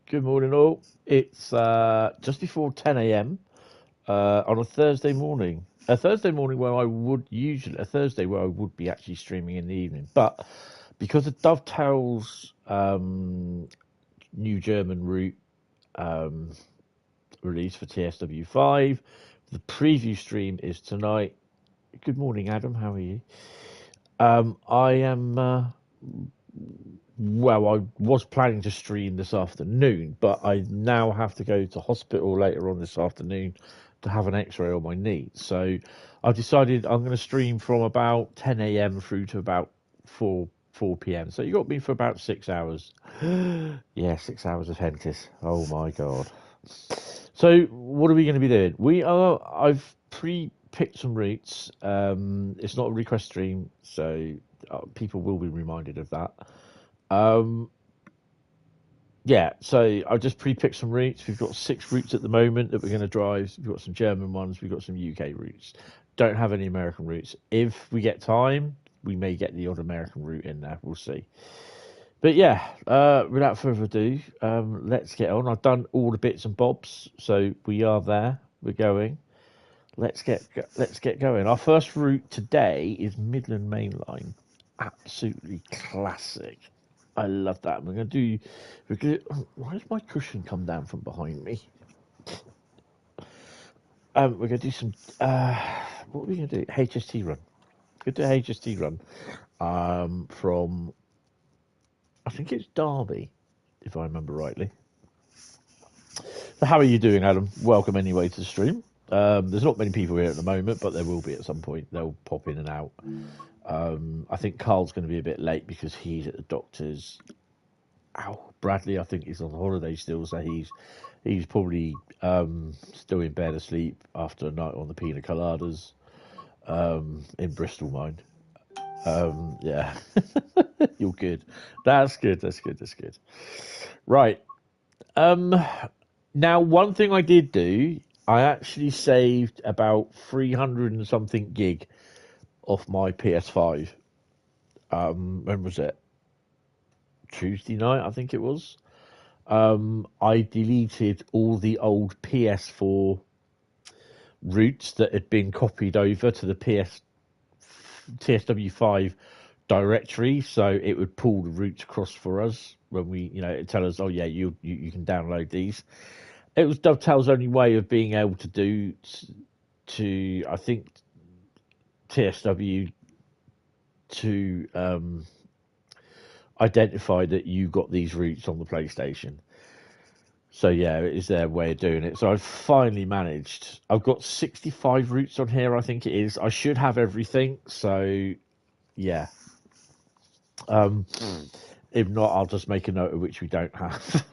Good morning, all. It's just before 10 a.m. On a Thursday morning. A Thursday morning where I would usually, a Thursday where I would be actually streaming in the evening. But because of Dovetail's new German route release for TSW5, the preview stream is tonight. Good morning, Adam. How are you? I am. Well, I was planning to stream this afternoon, but I now have to go to hospital later on this afternoon to have an X-ray on my knee. So I've decided I'm going to stream from about 10 a.m. through to about 4 p.m. So you got me for about 6 hours. Yeah, 6 hours of Hentis. Oh my god. So what are we going to be doing? I've pre-picked some routes. It's not a request stream, so people will be reminded of that. Yeah, so I just pre-picked some routes. We've got 6 routes at the moment that we're going to drive. We've got some German ones. We've got some UK routes. Don't have any American routes. If we get time, we may get the odd American route in there. We'll see. But yeah, without further ado, let's get on. I've done all the bits and bobs, so we are there. We're going. Let's get going. Our first route today is Midland Mainline. Absolutely classic. I love that. We're going to do. Why has my cushion come down from behind me? We're going to do some. What are we going to do? HST run. We're going to do a HST run. From. I think it's Derby, if I remember rightly. So how are you doing, Adam? Welcome anyway to the stream. There's not many people here at the moment, but there will be at some point. They'll pop in and out. I think Carl's going to be a bit late because he's at the doctor's. Bradley, I think, is on holiday still, so he's probably still in bed asleep after a night on the pina coladas in Bristol, mind. Yeah, you're good. That's good. Right. Now, one thing I did do, I actually saved about 300 and something gig off my PS5. When was it? Tuesday night, I think it was. I deleted all the old PS4 routes that had been copied over to the TSW5 directory, so it would pull the routes across for us when we, it'd tell us, oh yeah, you can download these. It was Dovetail's only way of being able to do to I think TSW to identify that you got these routes on the PlayStation. So yeah, it is their way of doing it. So I've finally managed. I've got 65 routes on here, I think it is. I should have everything. So yeah. If not, I'll just make a note of which we don't have.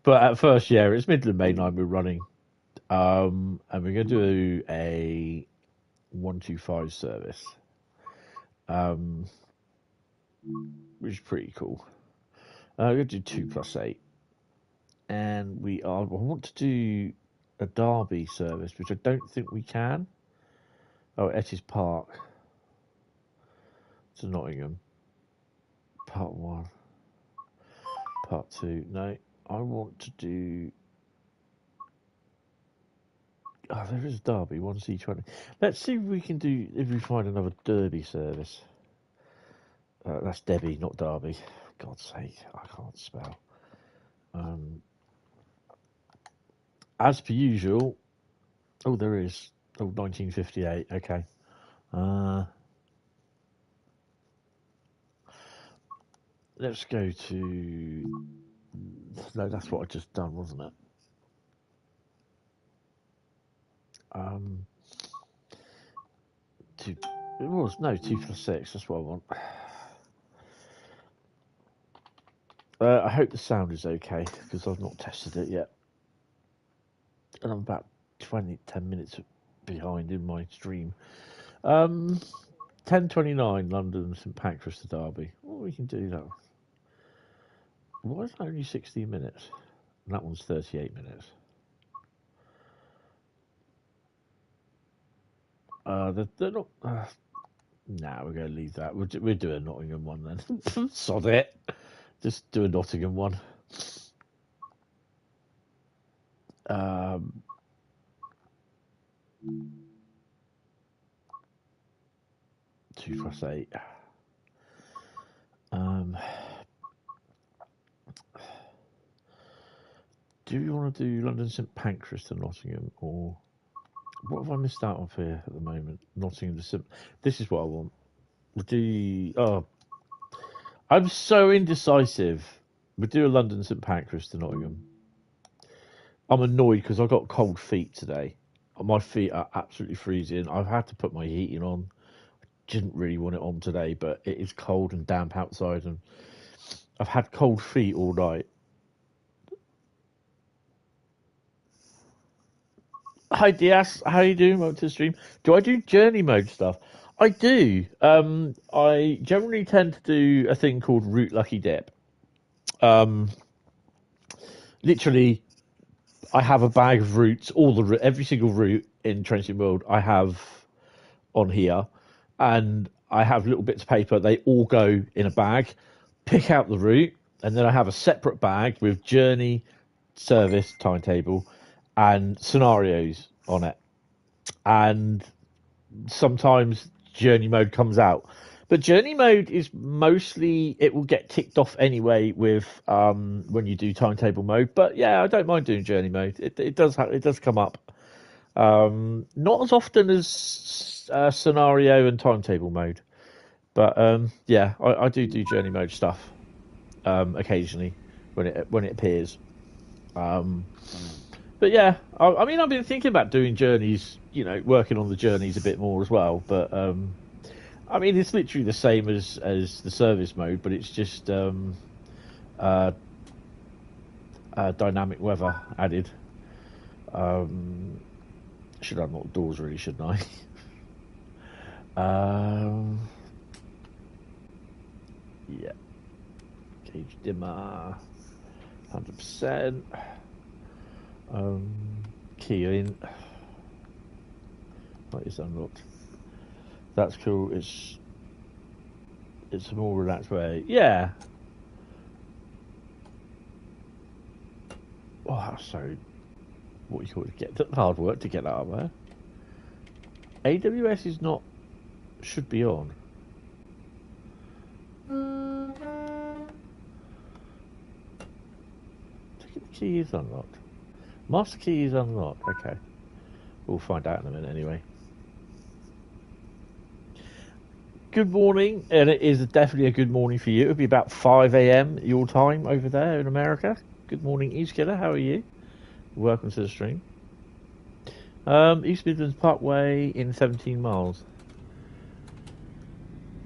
But at first, yeah, it's Midland Mainline we're running. And we're going to do a 125 service. Which is pretty cool. We're going to do 2+8. And I want to do a Derby service, which I don't think we can. Oh, Ettis Park to Nottingham. Part 1. Part 2. No, I want to do. Oh, there is Derby, 1C20. Let's see if we can do. If we find another Derby service. That's Debbie, not Derby. For God's sake, I can't spell. As per usual. Oh, there is. Oh, 1958. Okay. Let's go to. No, that's what I just done, wasn't it? It was 2+6. That's what I want. I hope the sound is okay because I've not tested it yet, and I'm about 10 minutes behind in my stream. 10:29 London St Pancras to Derby. Well, we can do that. Why is that only 16 minutes? And that one's 38 minutes. They're not. Nah, we're going to leave that. We'll do a Nottingham one then. Sod it. Just do a Nottingham one. 2+8. Do you want to do London St Pancras to Nottingham, or what have I missed out of here at the moment? Nottingham to St. This is what I want. We'll do. Oh, I'm so indecisive. We'll do a London St Pancras to Nottingham. I'm annoyed because I've got cold feet today. My feet are absolutely freezing. I've had to put my heating on. I didn't really want it on today, but it is cold and damp outside, and I've had cold feet all night. Hi Diaz, how are you doing? Welcome to the stream. Do I do journey mode stuff? I do. I generally tend to do a thing called Route Lucky Dip. Literally, I have a bag of routes, every single route in Trainspotting World I have on here, and I have little bits of paper. They all go in a bag. Pick out the route, and then I have a separate bag with journey, service, timetable, and scenarios on it. And sometimes journey mode comes out, but journey mode is mostly, it will get ticked off anyway with when you do timetable mode. But yeah, I don't mind doing journey mode. It does come up, not as often as scenario and timetable mode, but yeah, I do journey mode stuff occasionally when it appears. But yeah, I mean, I've been thinking about doing journeys, working on the journeys a bit more as well. But I mean, it's literally the same as the service mode, but it's just dynamic weather added. Should unlock the doors, really, shouldn't I? Yeah. Gauge dimmer, 100%. Key in. That is unlocked. That's cool. It's a more relaxed way. Yeah. Oh, that's so. What you call it? Get hard work to get that up there. AWS is not. Should be on. Ticket key is unlocked. Master key is unlocked. Okay. We'll find out in a minute anyway. Good morning, and it is definitely a good morning for you. It'll be about 5 a.m. your time over there in America. Good morning, East Killer. How are you? Welcome to the stream. East Midlands Parkway in 17 miles.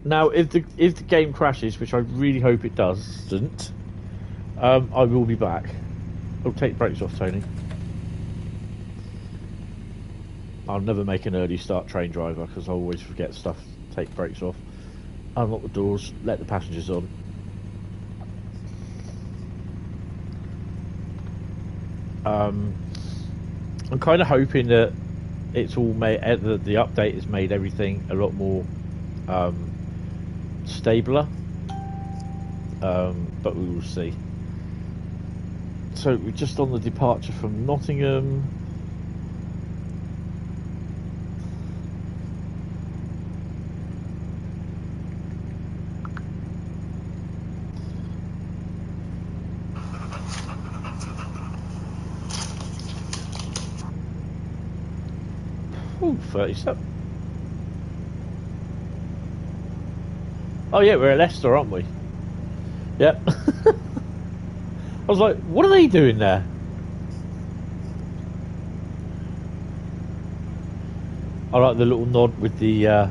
Now, if the game crashes, which I really hope it doesn't, I will be back. I'll take brakes off, Tony. I'll never make an early start train driver because I always forget stuff. Take brakes off, unlock the doors, let the passengers on. I'm kind of hoping that it's all made, that the update has made everything a lot more stabler, but we will see. So we're just on the departure from Nottingham. Ooh, 37. Oh yeah, we're at Leicester, aren't we? Yep. I was like, what are they doing there? I like the little nod with the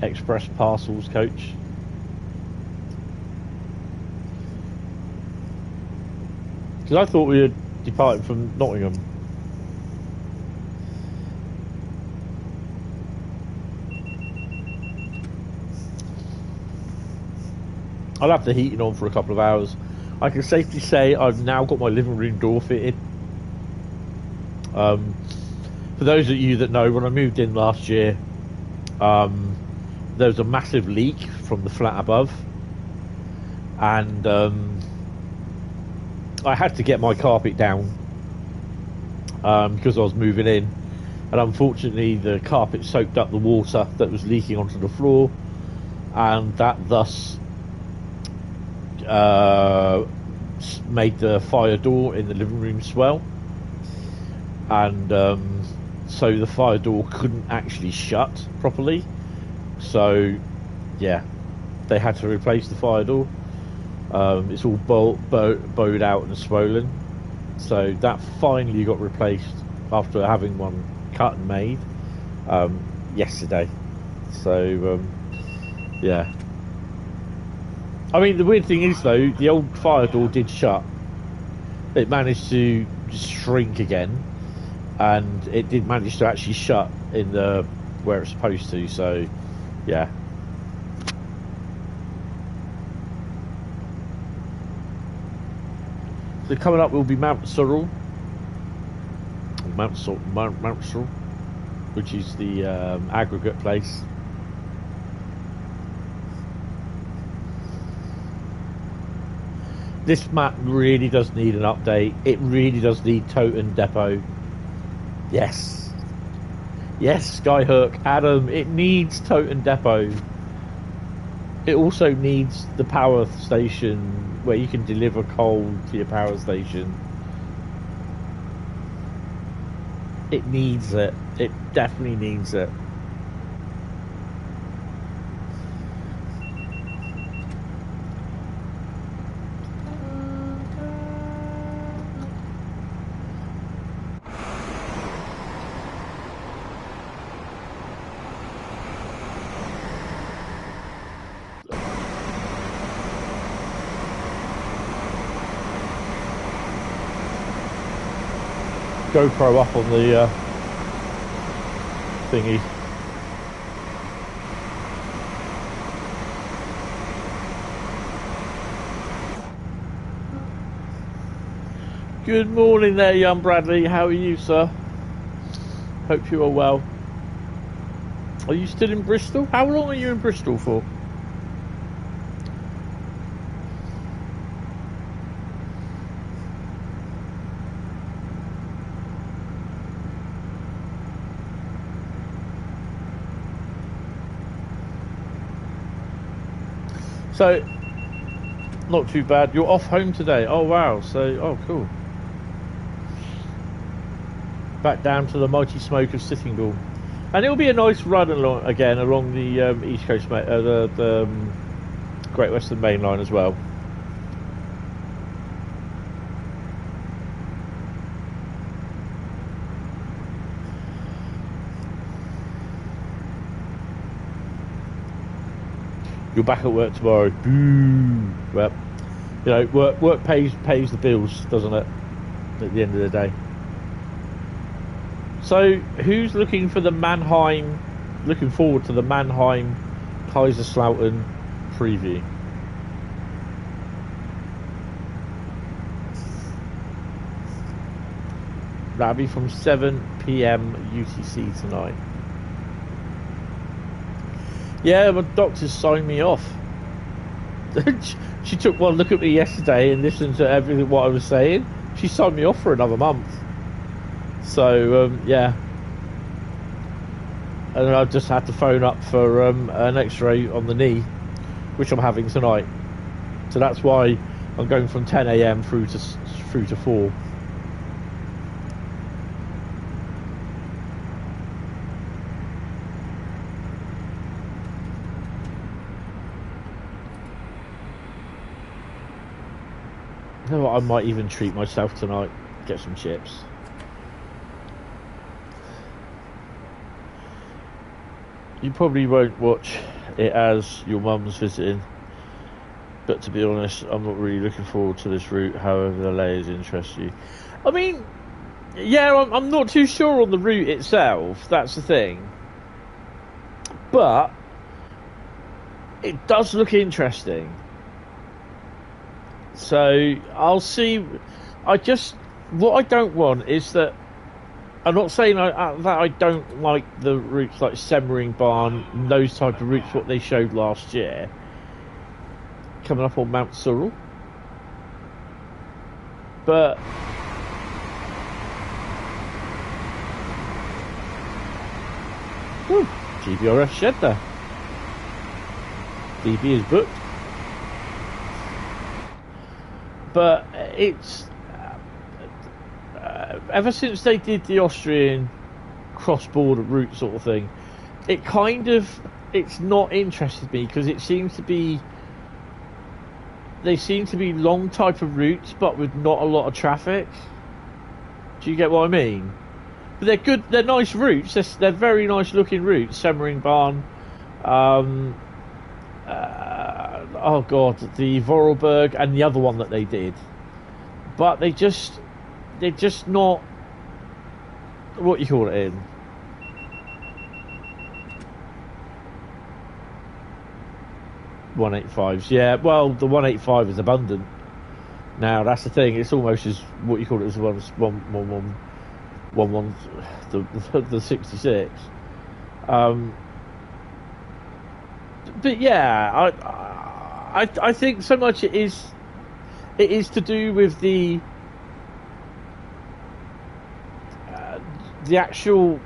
express parcels coach. Because I thought we were departing from Nottingham. I'll have the heating on for a couple of hours. I can safely say I've now got my living room door fitted. For those of you that know, when I moved in last year, there was a massive leak from the flat above, and I had to get my carpet down because I was moving in, and unfortunately the carpet soaked up the water that was leaking onto the floor, and that thus made the fire door in the living room swell, and so the fire door couldn't actually shut properly. So yeah, they had to replace the fire door. It's all bowed out and swollen, so that finally got replaced after having one cut and made yesterday. So yeah, I mean, the weird thing is though, the old fire door did shut. It managed to just shrink again, and it did manage to actually shut in the where it's supposed to. So yeah. So coming up will be Main-Spessart, which is the aggregate place. This map really does need an update. It really does need Toten Depot. Yes. Yes, Skyhook, Adam, it needs Toten Depot. It also needs the power station where you can deliver coal to your power station. It needs it. It definitely needs it. GoPro up on the thingy. Good morning there, young Bradley. How are you, sir? Hope you are well. Are you still in Bristol? How long are you in Bristol for? So, not too bad. You're off home today. Oh wow. So, oh cool. Back down to the mighty smoke of Sittingbourne, and it'll be a nice run along the East Coast, the Great Western Mainline as well. You're back at work tomorrow. Boo. Well, you know, work pays the bills, doesn't it? At the end of the day. So, who's looking for the Mannheim? Looking forward to the Mannheim Kaiserslautern preview. That'll be from 7 PM UTC tonight. Yeah, my doctor's signed me off. She took one look at me yesterday and listened to everything what I was saying. She signed me off for another month. So yeah, and I just had to phone up for an X-ray on the knee, which I'm having tonight. So that's why I'm going from 10 AM through to 4. You know what, I might even treat myself tonight, get some chips. You probably won't watch it as your mum's visiting, but to be honest, I'm not really looking forward to this route, however the layers interest you. I mean, yeah, I'm not too sure on the route itself, that's the thing. But it does look interesting. So I'll see. What I don't want is that, I'm not saying that I don't like the routes like Semmering Bahn, those type of routes what they showed last year, coming up on Main-Spessart. But Whew, GBRF shed there. DB is booked. But it's ever since they did the Austrian cross-border route sort of thing, it's not interested me, because they seem to be long type of routes but with not a lot of traffic. Do you get what I mean? But they're good, they're nice routes, they're very nice looking routes. Semmering Bahn, oh god, the Vorarlberg, and the other one that they did, but they're just not what you call it in. .185s, yeah. Well, the 185 is abundant now. That's the thing. It's almost as what you call it as the 66. But yeah, I think so much it is to do with the actual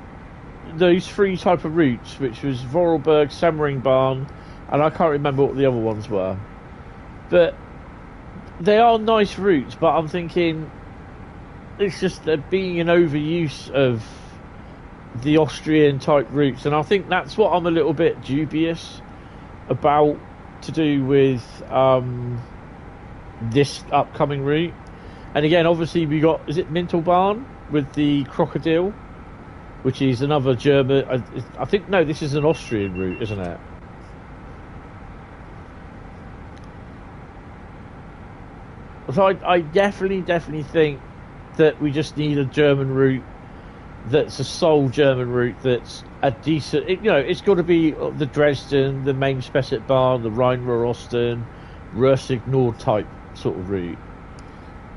those three type of routes, which was Vorarlberg, Semmering Bahn, and I can't remember what the other ones were. But they are nice routes, but I'm thinking it's just there being an overuse of the Austrian type routes, and I think that's what I'm a little bit dubious about, to do with this upcoming route. And again, obviously we got, is it Mintelbahn with the crocodile, which is another German, I think, no, this is an Austrian route, isn't it? So I definitely think that we just need a German route that's a sole German route that's a decent, it's got to be the Dresden, the Main-Spessart Bahn, the Rhein, Ruhr, Ruhr, Nord type sort of route.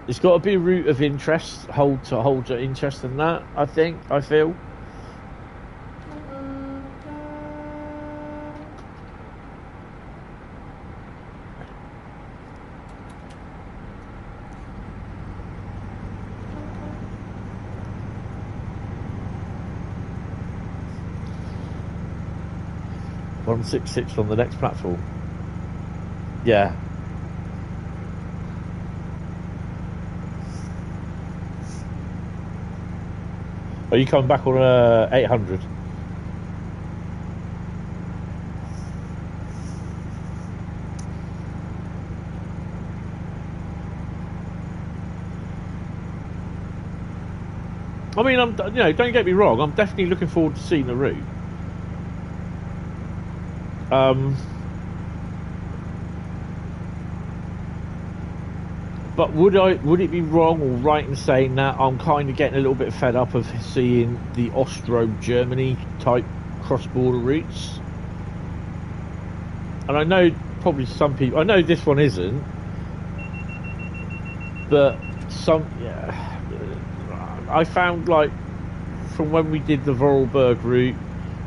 It's got to be a route of interest, hold your interest in that, I feel. .166 on the next platform. Yeah. Are you coming back on 800? I mean, don't get me wrong, I'm definitely looking forward to seeing the route. But would it be wrong or right in saying that I'm kind of getting a little bit fed up of seeing the Austro-Germany type cross-border routes? And I know probably some people, I know this one isn't, but I found, like, from when we did the Vorarlberg route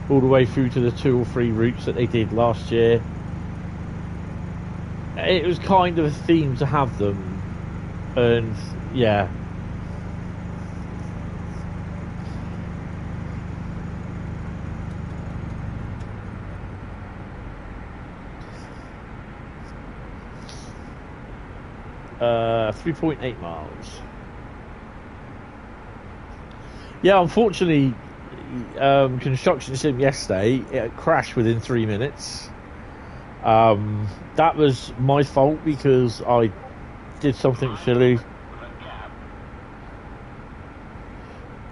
all the way through to the 2 or 3 routes that they did last year, it was kind of a theme to have them. And yeah, uh, 3.8 miles. Yeah, unfortunately, construction sim yesterday, it crashed within 3 minutes. That was my fault because I did something silly.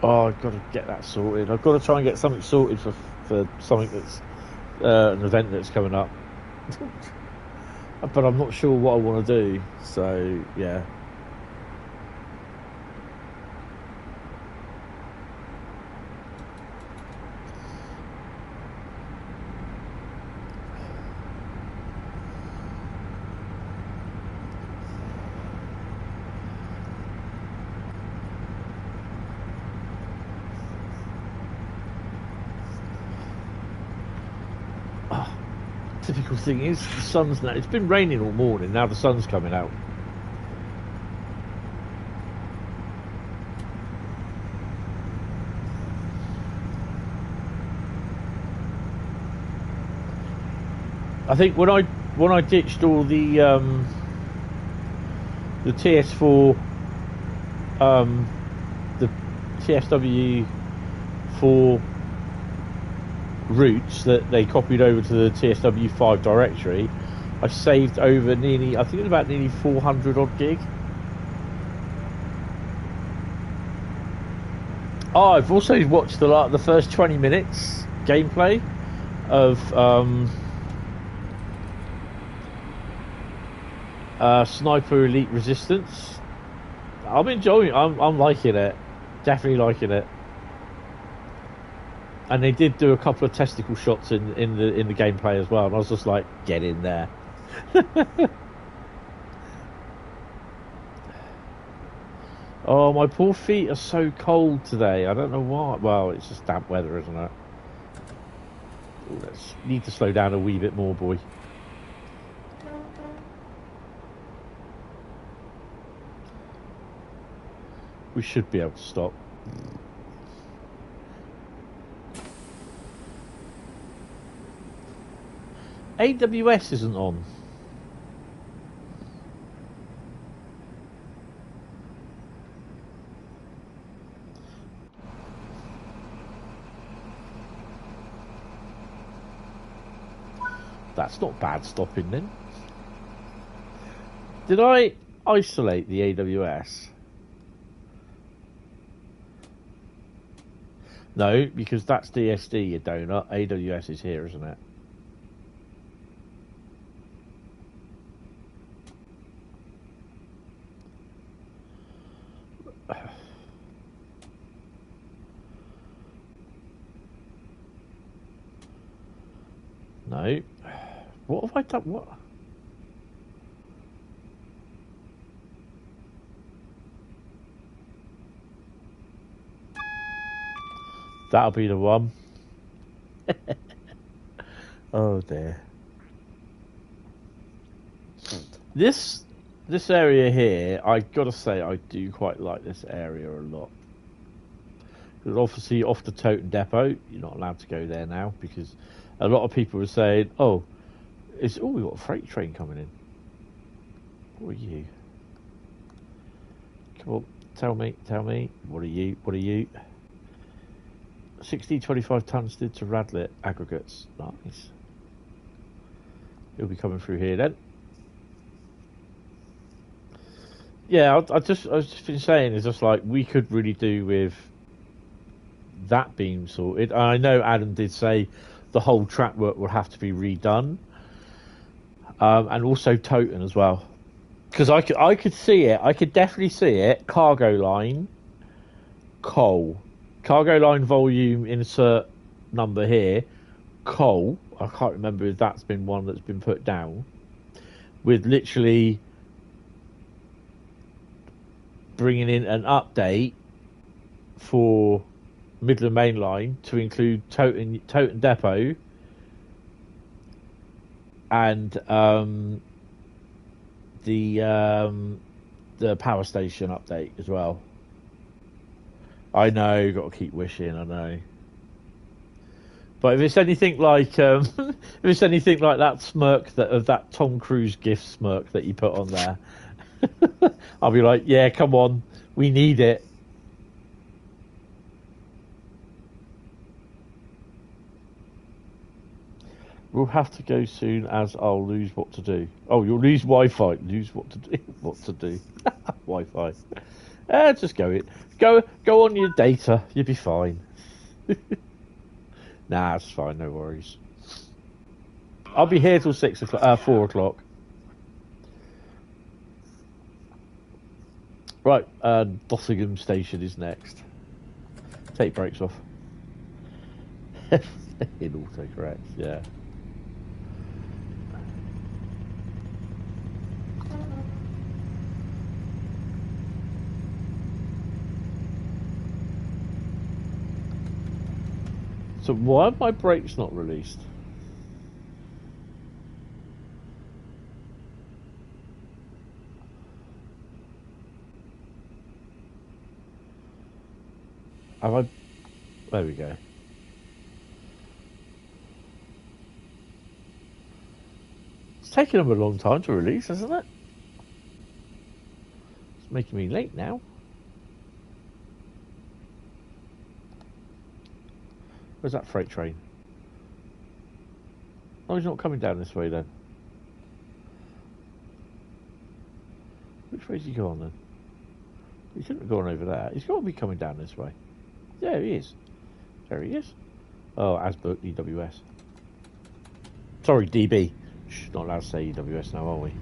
Oh, I've got to get that sorted. I've got to try and get something sorted for something that's an event that's coming up. But I'm not sure what I want to do, so yeah. Typical thing is the sun's now, it's been raining all morning, now the sun's coming out. I think when I ditched all the TS4 the TSW 4 routes that they copied over to the TSW 5 directory, I saved over nearly, I think it was about nearly 400 odd gig. Oh, I've also watched the first 20 minutes gameplay of Sniper Elite Resistance. I'm enjoying it. I'm liking it. Definitely liking it. And they did do a couple of testicle shots in the gameplay as well, and I was just like, get in there. Oh, my poor feet are so cold today. I don't know why. Well, it's just damp weather, isn't it? Ooh, let's need to slow down a wee bit more, boy. We should be able to stop. AWS isn't on. That's not bad stopping then. Did I isolate the AWS? No, because that's DSD, you donut. AWS is here, isn't it? No. What have I done? What? That'll be the one. Oh dear. This area here, I gotta say, I do quite like this area a lot. Because obviously, off the Toten Depot, you're not allowed to go there now because a lot of people are saying, "Oh, we've got a freight train coming in." What are you? Come on, tell me. What are you? 25 tons did to Radlett aggregates. Nice. He'll be coming through here then. Yeah, I was just been saying, it's just like we could really do with that being sorted. I know Adam did say the whole track work will have to be redone, and also Toten as well, because I could see it. I could definitely see it. Cargo line, coal, cargo line volume. Insert number here. Coal. I can't remember if that's been one that's been put down. With literally bringing in an update for Midland Mainline to include Toten Depot and the power station update as well. I know, got to keep wishing. I know, but if it's anything like that smirk that Tom Cruise gift smirk that you put on there, I'll be like, yeah, come on, we need it. We'll have to go soon, as I'll lose what to do. Oh, you'll lose Wi-Fi. Lose what to do? What to do? Wi-Fi. Just go on your data. You'll be fine. Nah, it's fine. No worries. I'll be here till 4 o'clock. Right, Dossingham Station is next. Take brakes off. In autocorrect, yeah. So why are my brakes not released? Have I? There we go. It's taken them a long time to release, hasn't it? It's making me late now. Where's that freight train? Oh, he's not coming down this way then. Which way's he gone then? He shouldn't have gone over there. He's got to be coming down this way. Yeah, he is. There he is. Oh, as booked, EWS. Sorry, DB. Shh, not allowed to say EWS now, are we?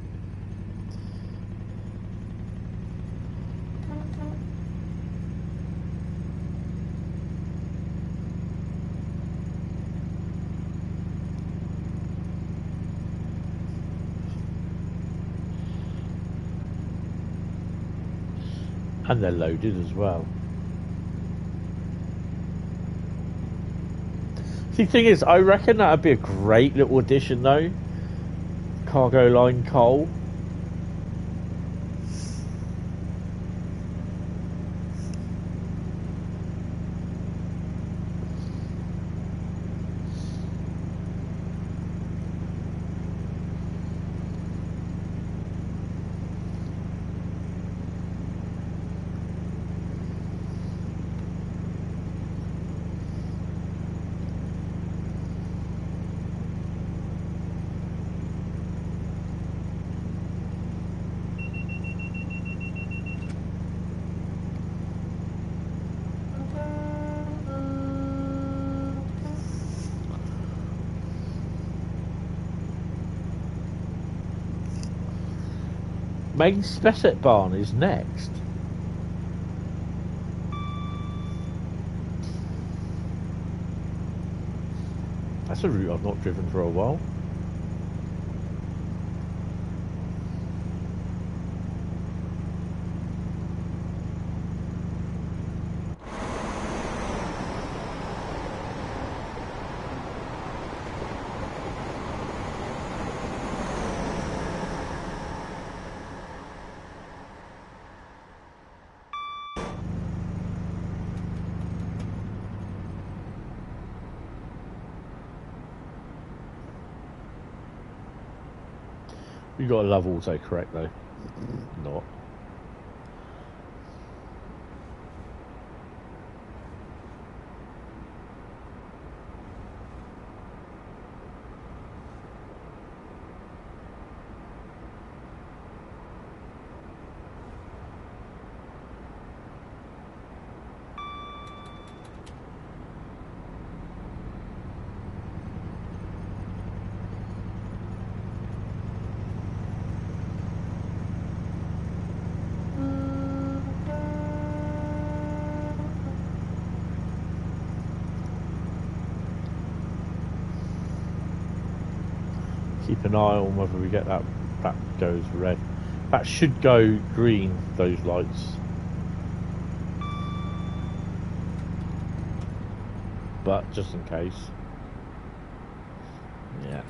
And they're loaded as well. See, the thing is, I reckon that would be a great little addition, though. Cargo line coal. Main-Spessart Bahn is next. That's a route I've not driven for a while. You got to love autocorrect though. Not. Keep an eye on whether we get that goes red. That should go green, those lights. But just in case. Yeah.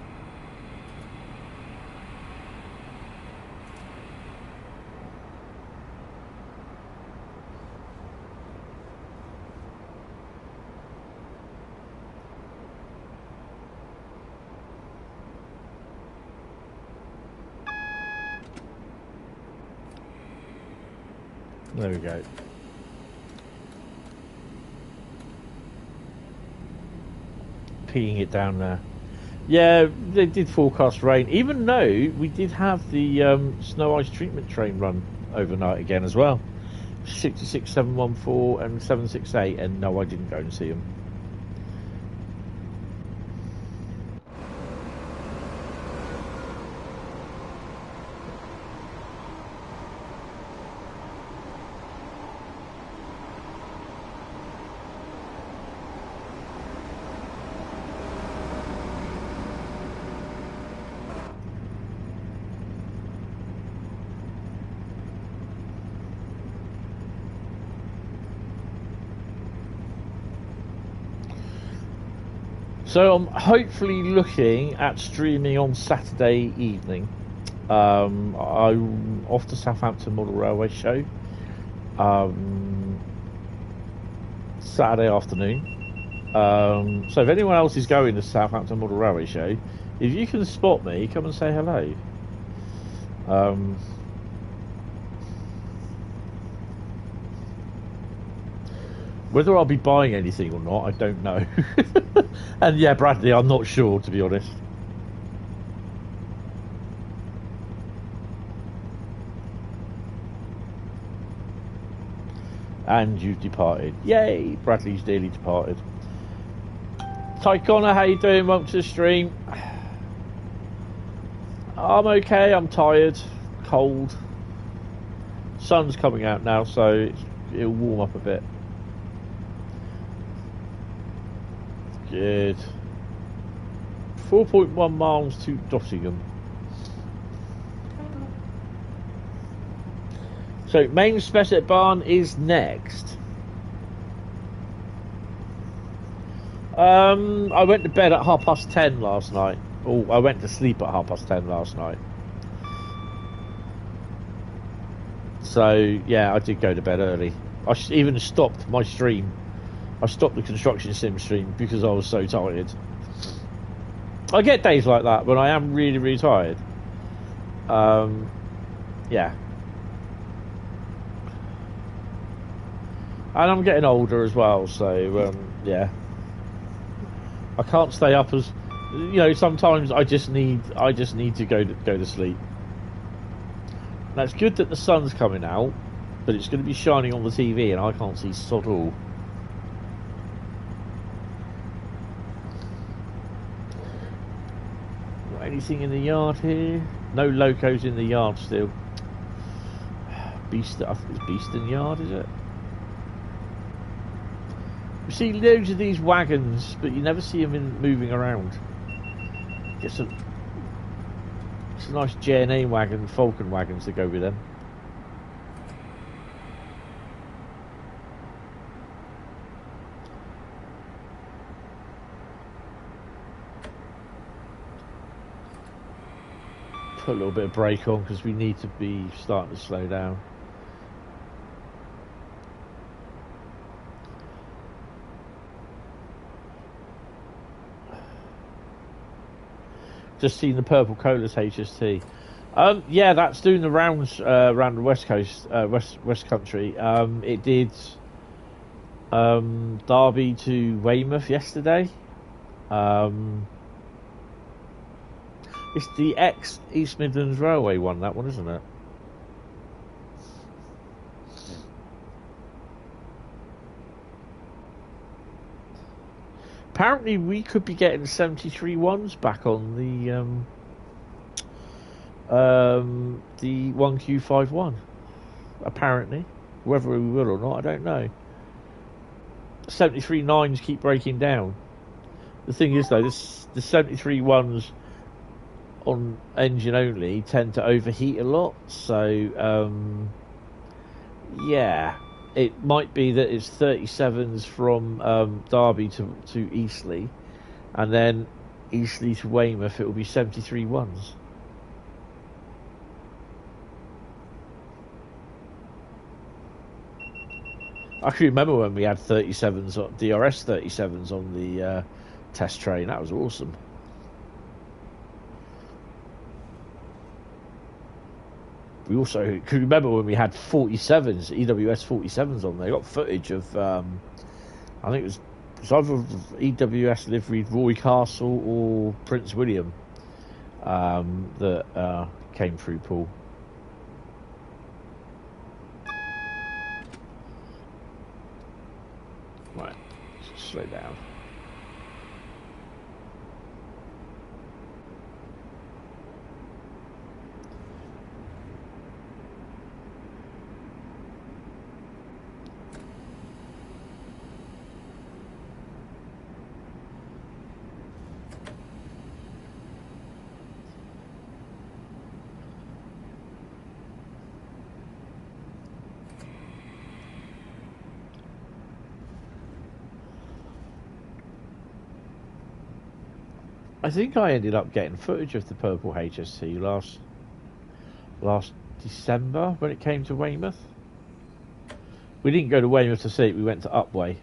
There we go. Peeing it down there. Yeah, they did forecast rain, even though we did have the snow ice treatment train run overnight again as well. 66, 714 and 768, and no, I didn't go and see them. So I'm hopefully looking at streaming on Saturday evening. I'm off to Southampton Model Railway Show Saturday afternoon. So if anyone else is going to Southampton Model Railway Show, If you can spot me, come and say hello. Whether I'll be buying anything or not, I don't know. And yeah, Bradley, I'm not sure, to be honest. And you've departed. Yay! Bradley's dearly departed. Ty Connor, how you doing? Welcome to the stream. I'm okay, I'm tired, cold. Sun's coming out now, so it'll warm up a bit. Good. 4.1 miles to Dossingham. So, Main-Spessart Bahn is next. I went to bed at 10:30 last night. Oh, I went to sleep at 10:30 last night. So, yeah, I did go to bed early. I even stopped my stream. I stopped the construction sim stream because I was so tired. I get days like that when I am really, really tired. Yeah. And I'm getting older as well, so, yeah. I can't stay up as... You know, sometimes I just need to go to sleep. Now, it's good that the sun's coming out, but it's going to be shining on the TV and I can't see sod all. Got anything in the yard here? No locos in the yard still. Beast, I think it's Beeston Yard, is it? You see loads of these wagons, but you never see them moving around. Get some nice J&A wagon, Falcon wagons to go with them. Put a little bit of brake on because we need to be starting to slow down. Just seen the Purple Colas HST. Yeah, that's doing the rounds around the west coast, west country. It did Derby to Weymouth yesterday. It's the ex-East Midlands Railway one, that one, isn't it? Apparently, we could be getting 73 ones back on the 1Q51. Apparently, whether we will or not, I don't know. 73 nines keep breaking down. The thing is, though, the 73 ones on engine only tend to overheat a lot. So, yeah. It might be that it's 37s from Derby to Eastleigh, and then Eastleigh to Weymouth, it will be 73 ones. I can remember when we had 37s, DRS 37s on the test train. That was awesome. We also can remember when we had 47s, EWS 47s on there. I got footage of, I think it was either EWS livery Roy Castle or Prince William that came through Paul. Right, let's slow down. I think I ended up getting footage of the purple HST last December when it came to Weymouth. We didn't go to Weymouth to see it, we went to Upwey.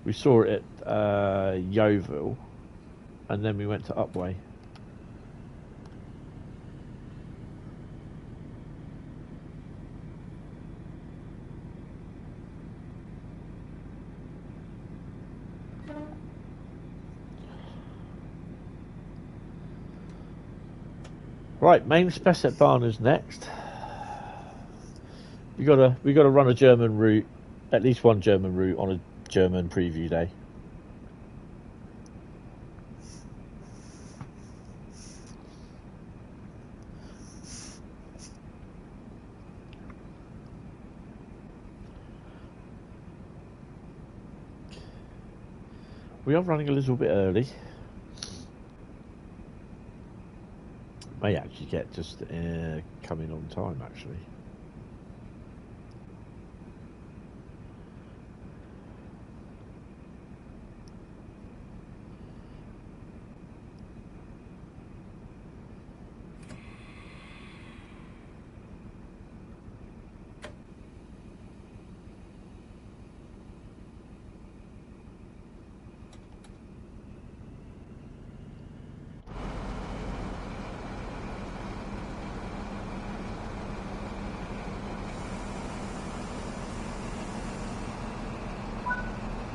We saw it at Yeovil. and then we went to Upway. Right, Main-Spessart Bahn is next. We gotta run a German route, at least one German route on a German preview day. We are running a little bit early. May actually get just coming on time actually.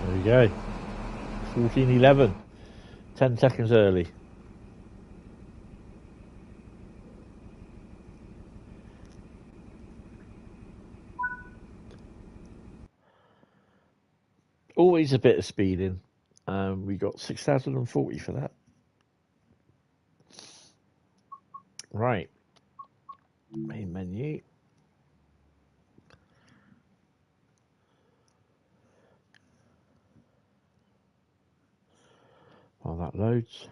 There we go. 14:11. 10 seconds early. Always a bit of speeding. We got 6,040 for that. Right. Main menu. While that loads.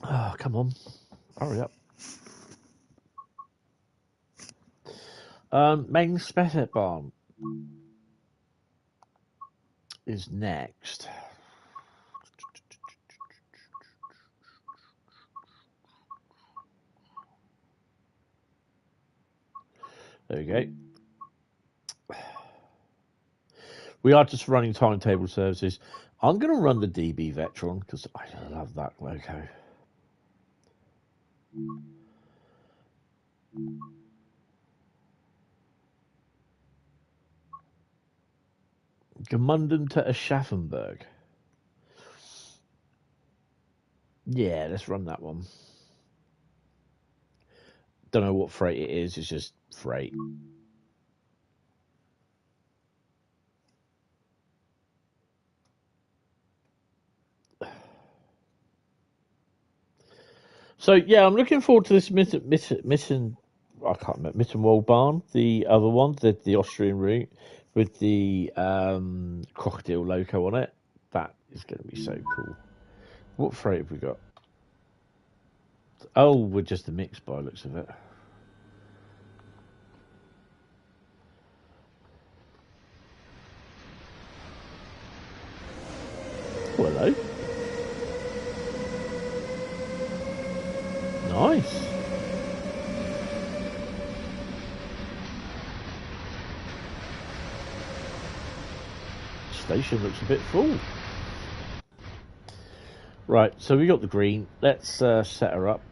Oh, come on. Hurry up. Main-Spessart Bahn is next. There we go. We are just running timetable services. I'm going to run the DB Vetron because I love that logo. Gmunden to Aschaffenburg. Yeah, let's run that one. Don't know what freight it is. It's just freight. So yeah, I'm looking forward to this Mittenwald Bahn, the other one, the Austrian route with the crocodile loco on it. That is going to be so cool. What freight have we got? Oh, we're just a mix by the looks of it. Hello. Nice. Station looks a bit full. Right, so we got the green. Let's set her up.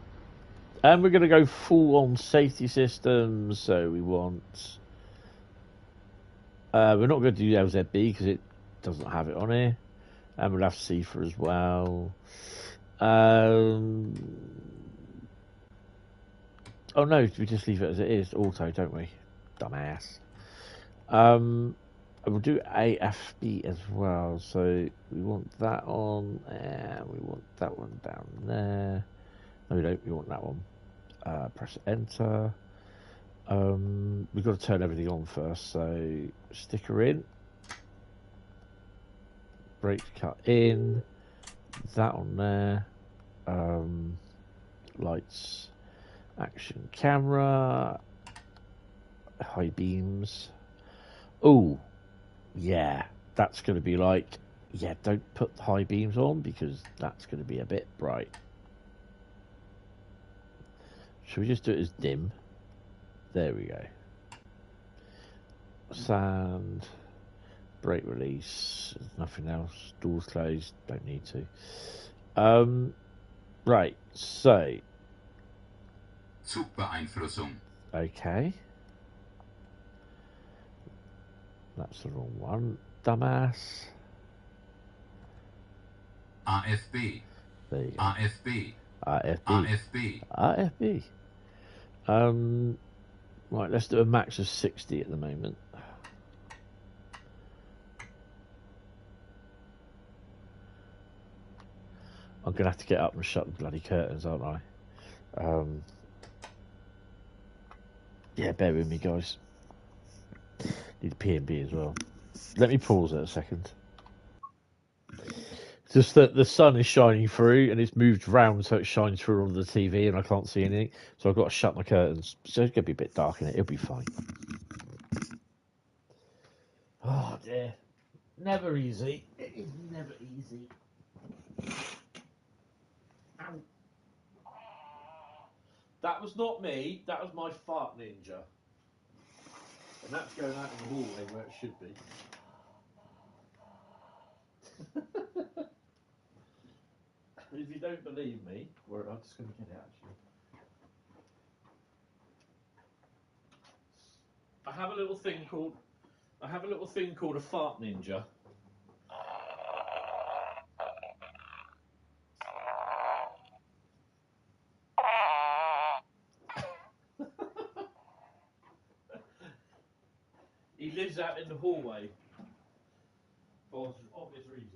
And we're going to go full on safety systems. So we want... we're not going to do LZB because it doesn't have it on here. And we'll have CIFA as well. Oh no, we just leave it as it is, auto, don't we? Dumbass. We'll do AFB as well. So we want that on, and we want that one down there. No, we don't. We want that one. Press enter. We've got to turn everything on first. So sticker in. Brakes cut in. That on there. Lights. Action camera. High beams. Oh, yeah. That's going to be like Yeah, don't put high beams on because that's going to be a bit bright. Should we just do it as dim? There we go. Sand, brake release, nothing else. Doors closed, don't need to. Right, so. Zugbeeinflussung. Okay. That's the wrong one. Dumbass. AFB. There you go. AFB. AFB. AFB. AFB. Right, let's do a max of 60 at the moment. I'm going to have to get up and shut the bloody curtains, aren't I? Yeah, bear with me, guys. Need a P&B as well. Let me pause it a second. Just that the sun is shining through and it's moved round so it shines through on the TV and I can't see anything. So I've got to shut my curtains. So it's going to be a bit dark in it. It'll be fine. Oh, dear. Never easy. It is never easy. Ow. That was not me. That was my fart ninja. And that's going out in the hallway where it should be. If you don't believe me, I'm just going to get it actually. I have a little thing called a fart ninja. He lives out in the hallway for obvious reasons.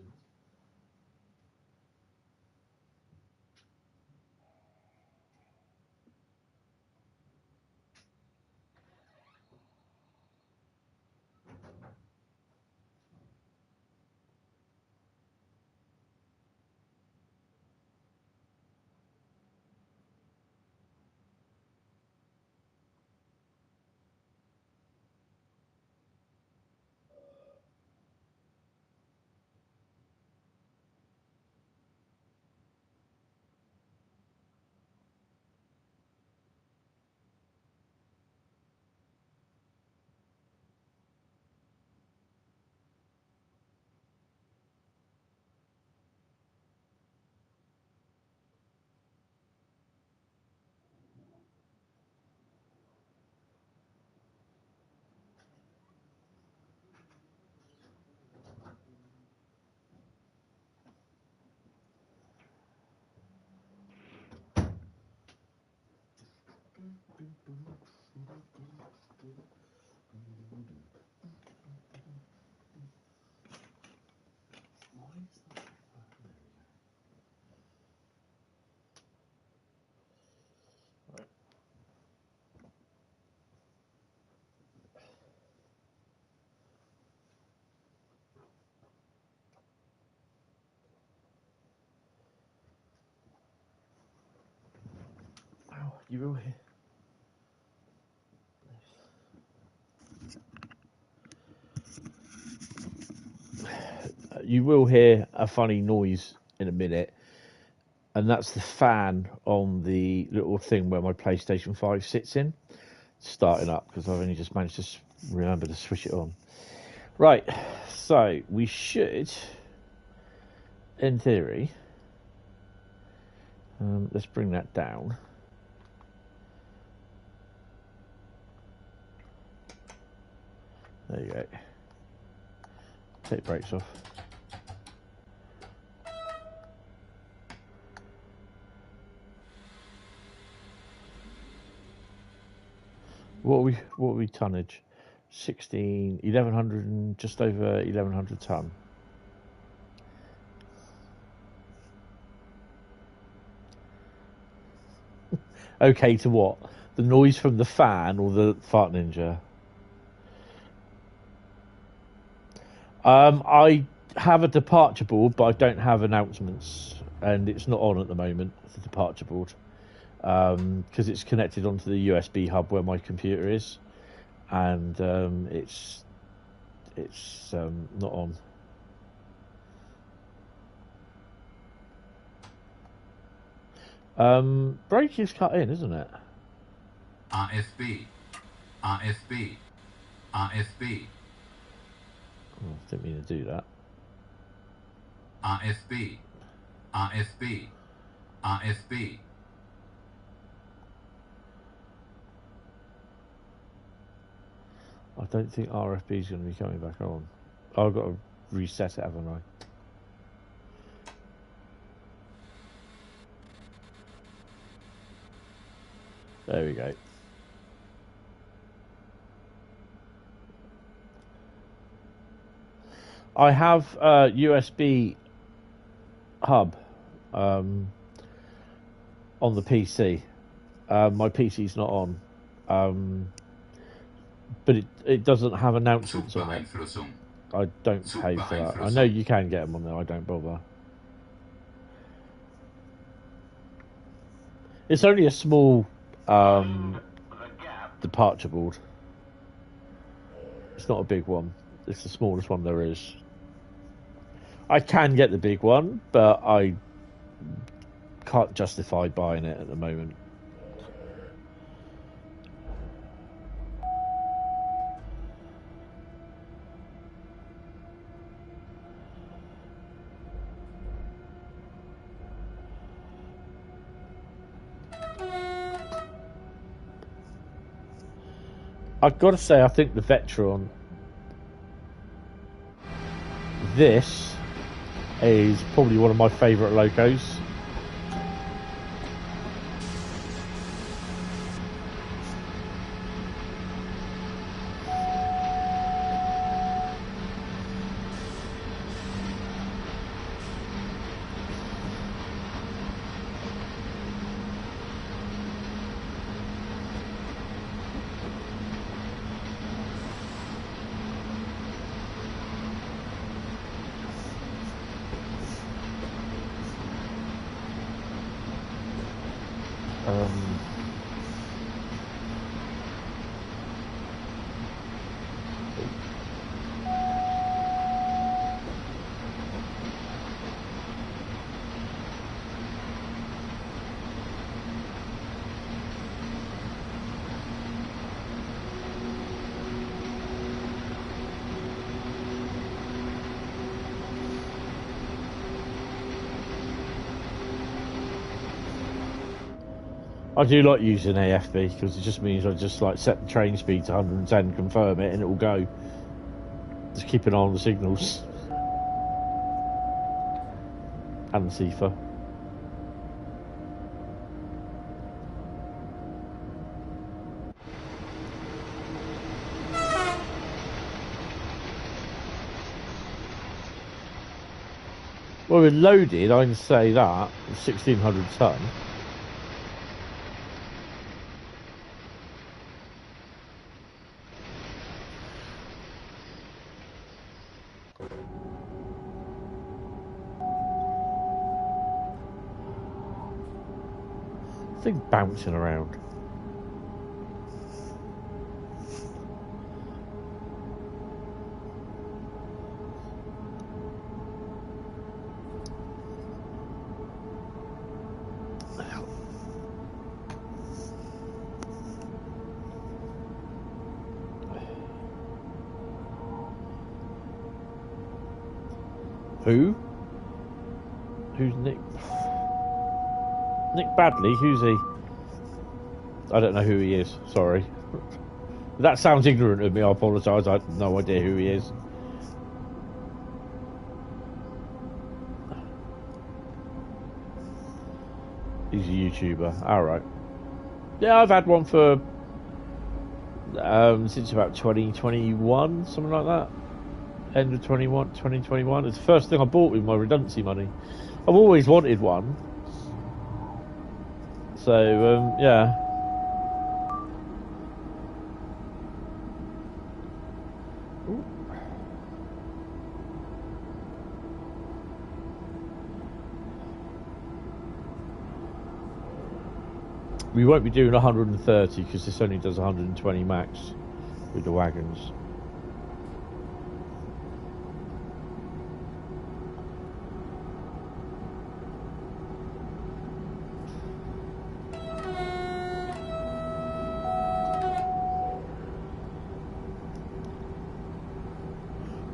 Ow, you will hear. You will hear a funny noise in a minute, and that's the fan on the little thing where my PlayStation 5 sits in, starting up because I've only just managed to remember to switch it on. Right, so we should, in theory, let's bring that down. There you go. Take brakes off. What are we tonnage? 1100 and just over 1100 ton. Okay, to what? The noise from the fan or the fart ninja? I have a departure board, but I don't have announcements, and it's not on at the moment. The departure board, because it's connected onto the USB hub where my computer is, and it's not on. Brake is cut in, isn't it? AFB. AFB. AFB. Oh, didn't mean to do that. AFB. AFB. AFB. I don't think RFB is going to be coming back on. I've got to reset it, haven't I? There we go. I have a USB hub on the PC. My PC's not on. But it doesn't have announcements on it. I don't pay for that. I know you can get them on there. I don't bother. It's only a small departure board. It's not a big one. It's the smallest one there is. I can get the big one, but I can't justify buying it at the moment. I've got to say, I think the Vetron, this is probably one of my favourite locos. I do like using AFB because it just means I just like set the train speed to 110, confirm it, and it will go. Just keep an eye on the signals and the CIFA. Well, we're loaded, I can say that, 1,600 ton. Thing bouncing around. Who? Who's Nick? Nick Badley? Who's he? I don't know who he is. Sorry. That sounds ignorant of me. I apologise. I have no idea who he is. He's a YouTuber. Alright. Yeah, I've had one for since about 2021, something like that. End of 2021. It's the first thing I bought with my redundancy money. I've always wanted one. So, yeah. Ooh. We won't be doing 130 because this only does 120 max with the wagons.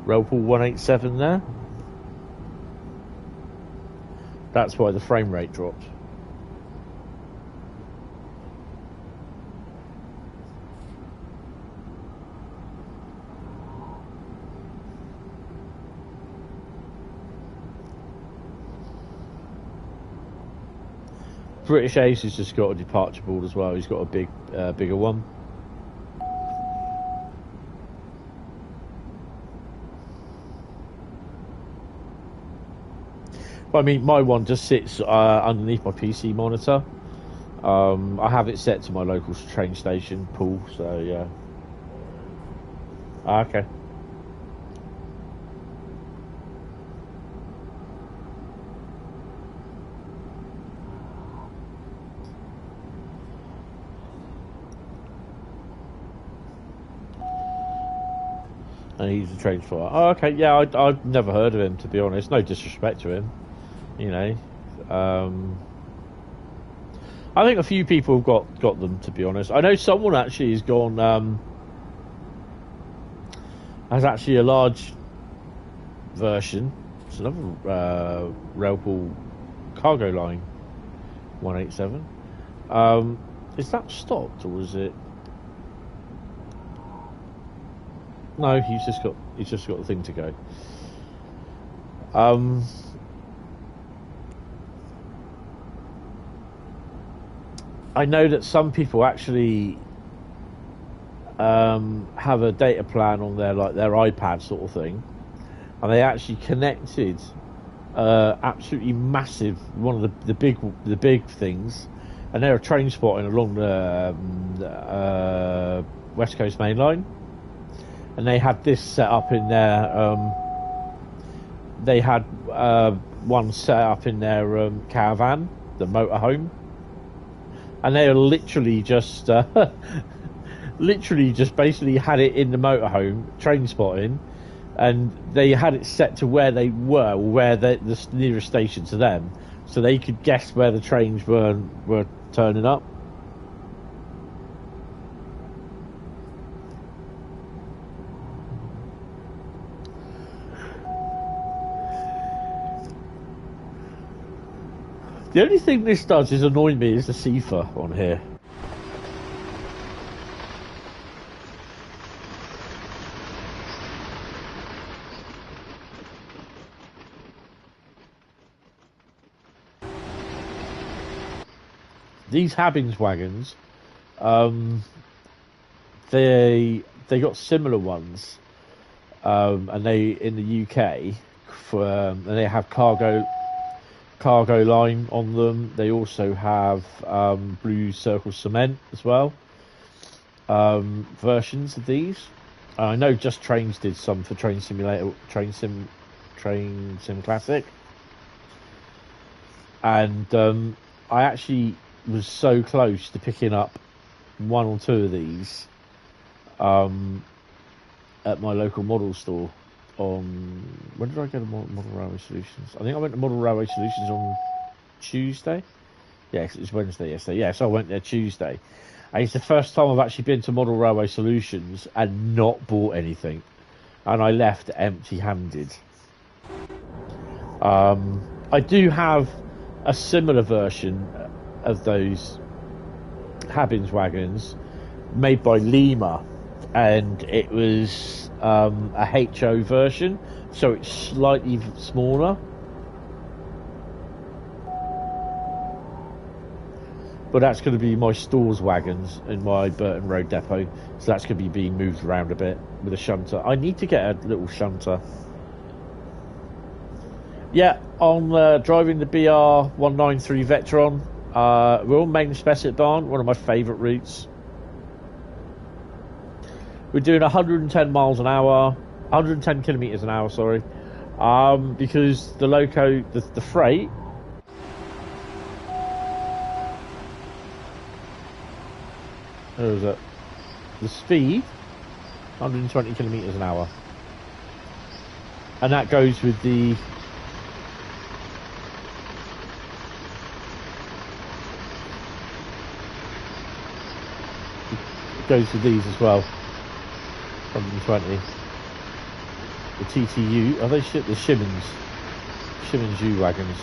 Railpool 187 there. That's why the frame rate dropped. British Ace has just got a departure board as well. He's got a bigger one. But I mean, my one just sits underneath my PC monitor. I have it set to my local train station pool, so yeah. Okay. And he's a train spotter. Oh, okay. Yeah, I've never heard of him, to be honest. No disrespect to him, you know. I think a few people have got them, to be honest. I know someone actually has gone. Has actually a large version. It's another Railpool cargo line 187. Is that stopped or is it? No, he's just got the thing to go. I know that some people actually have a data plan on their iPad sort of thing, and they actually connected absolutely massive one of the big things, and they were train spotting along the West Coast Mainline. And they had this set up in their. They had one set up in their caravan, the motorhome, and they were literally just basically had it in the motorhome, train spotting, and they had it set to where they were, where the nearest station to them, so they could guess where the trains were turning up. The only thing this does is annoy me is the CIFA on here. These Habbins wagons, they got similar ones, and they in the UK and they have cargo line on them. They also have Blue Circle Cement as well, versions of these. I know Just Trains did some for Train Simulator, Train Sim Classic, and I actually was so close to picking up one or two of these at my local model store. When did I go to Model Railway Solutions? I think I went to Model Railway Solutions on Tuesday. Yes, it was Wednesday yesterday. Yeah, so I went there Tuesday. And it's the first time I've actually been to Model Railway Solutions and not bought anything. And I left empty-handed. I do have a similar version of those Habbins wagons made by Lima. And it was a HO version, so it's slightly smaller. But that's going to be my stores wagons in my Burton Road depot, so that's going to be being moved around a bit with a shunter. I need to get a little shunter. Yeah, I'm driving the BR193 Vetron. We're on Main-Spessart Bahn, one of my favourite routes. We're doing 110 miles an hour, 110 kilometres an hour, sorry, because the loco, the freight, where is it? The speed, 120 kilometres an hour, and that goes with the goes with these as well. 120. The TTU, are they the Simmons U-Wagons.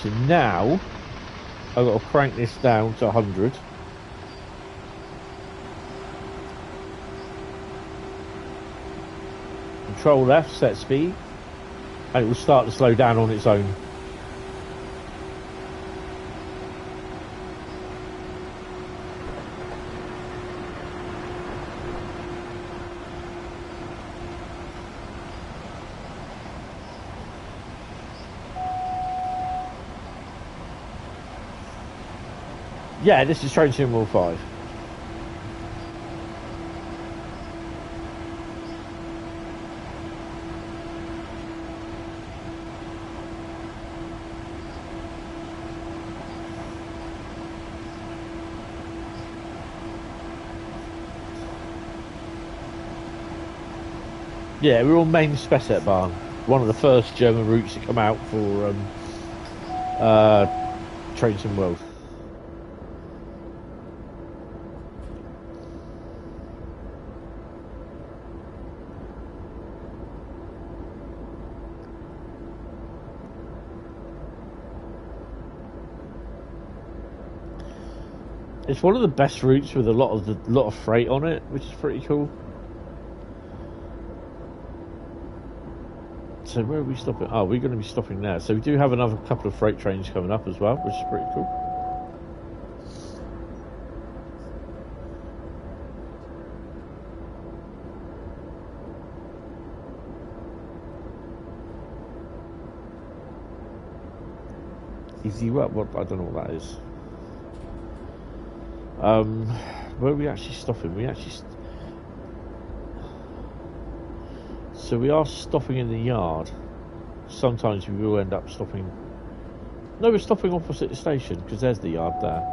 So now, I've got to crank this down to 100. Control F, set speed, and it will start to slow down on its own. Yeah, this is Train Sim World 5. Yeah, we're on Main-Spessart Bahn, one of the first German routes to come out for Train Sim World. It's one of the best routes with a lot of freight on it, which is pretty cool. So where are we stopping? Oh, we're going to be stopping there. So we do have another couple of freight trains coming up as well, which is pretty cool. Easy what? I don't know what that is. Where are we actually stopping? So we are stopping in the yard. Sometimes we will end up stopping. No, we're stopping opposite the station because there's the yard there.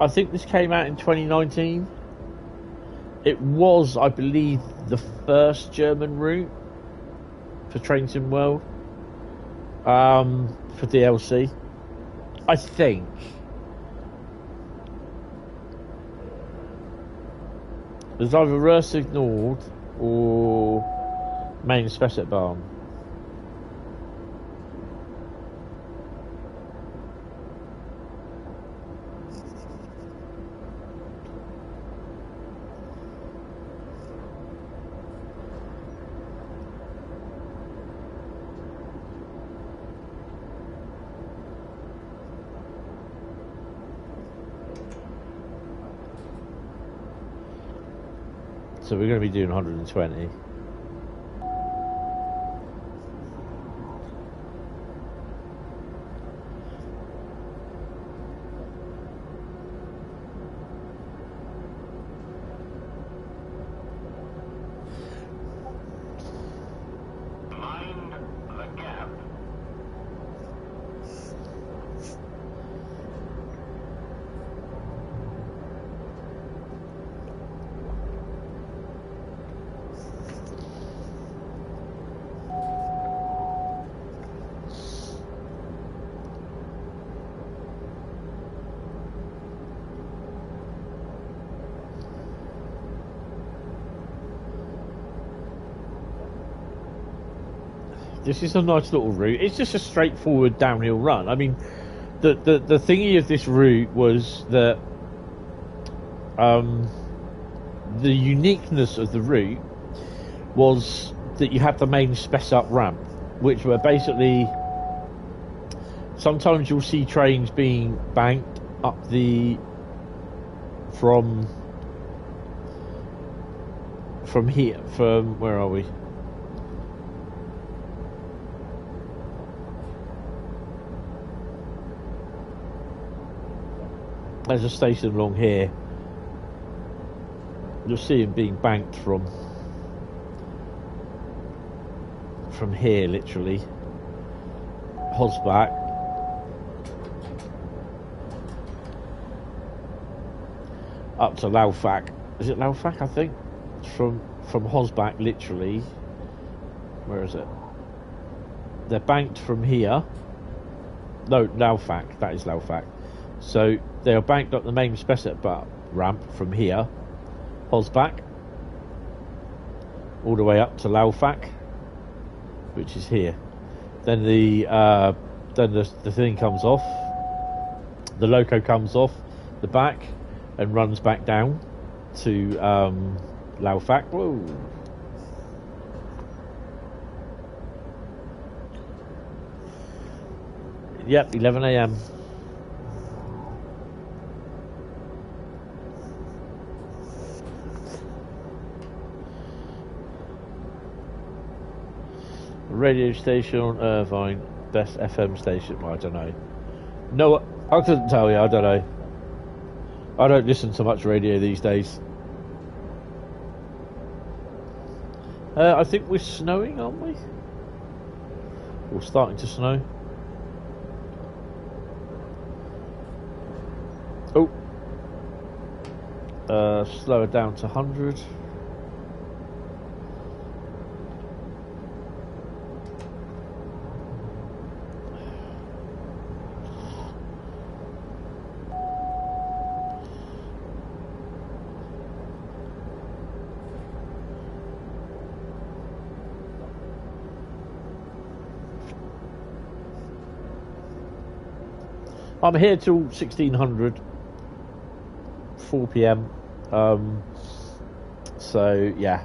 I think this came out in 2019. It was, I believe, the first German route for Train Sim World for DLC. I think. There's either Riesa Nord or Main-Spessart Bahn. So we're going to be doing 120. Mind the gap. This is a nice little route. It's just a straightforward downhill run. I mean, the thingy of this route was that the uniqueness of the route was that you had the Main-Spessart ramp, which were basically sometimes you'll see trains being banked up from here, from where are we? There's a station along here. You'll see him being banked from here, literally. Hosbach. Up to Laufach. Is it Laufach, I think? From Hosbach, literally. Where is it? They're banked from here. No, Laufach. That is Laufach. So they are banked up the Main-Spessart Bahn ramp from here, Hosbach, all the way up to Laufach, which is here. Then the thing comes off. The loco comes off the back and runs back down to Laufach. Whoa. Yep, 11 a.m. Radio station on Irvine, best FM station. Well, I don't know. No, I couldn't tell you. I don't know. I don't listen to much radio these days. I think we're snowing, aren't we? We're starting to snow. Oh. Slow it down to 100. I'm here till 1600, 4 p.m. So yeah.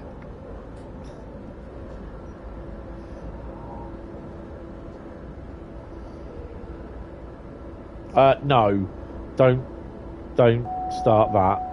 No, don't start that.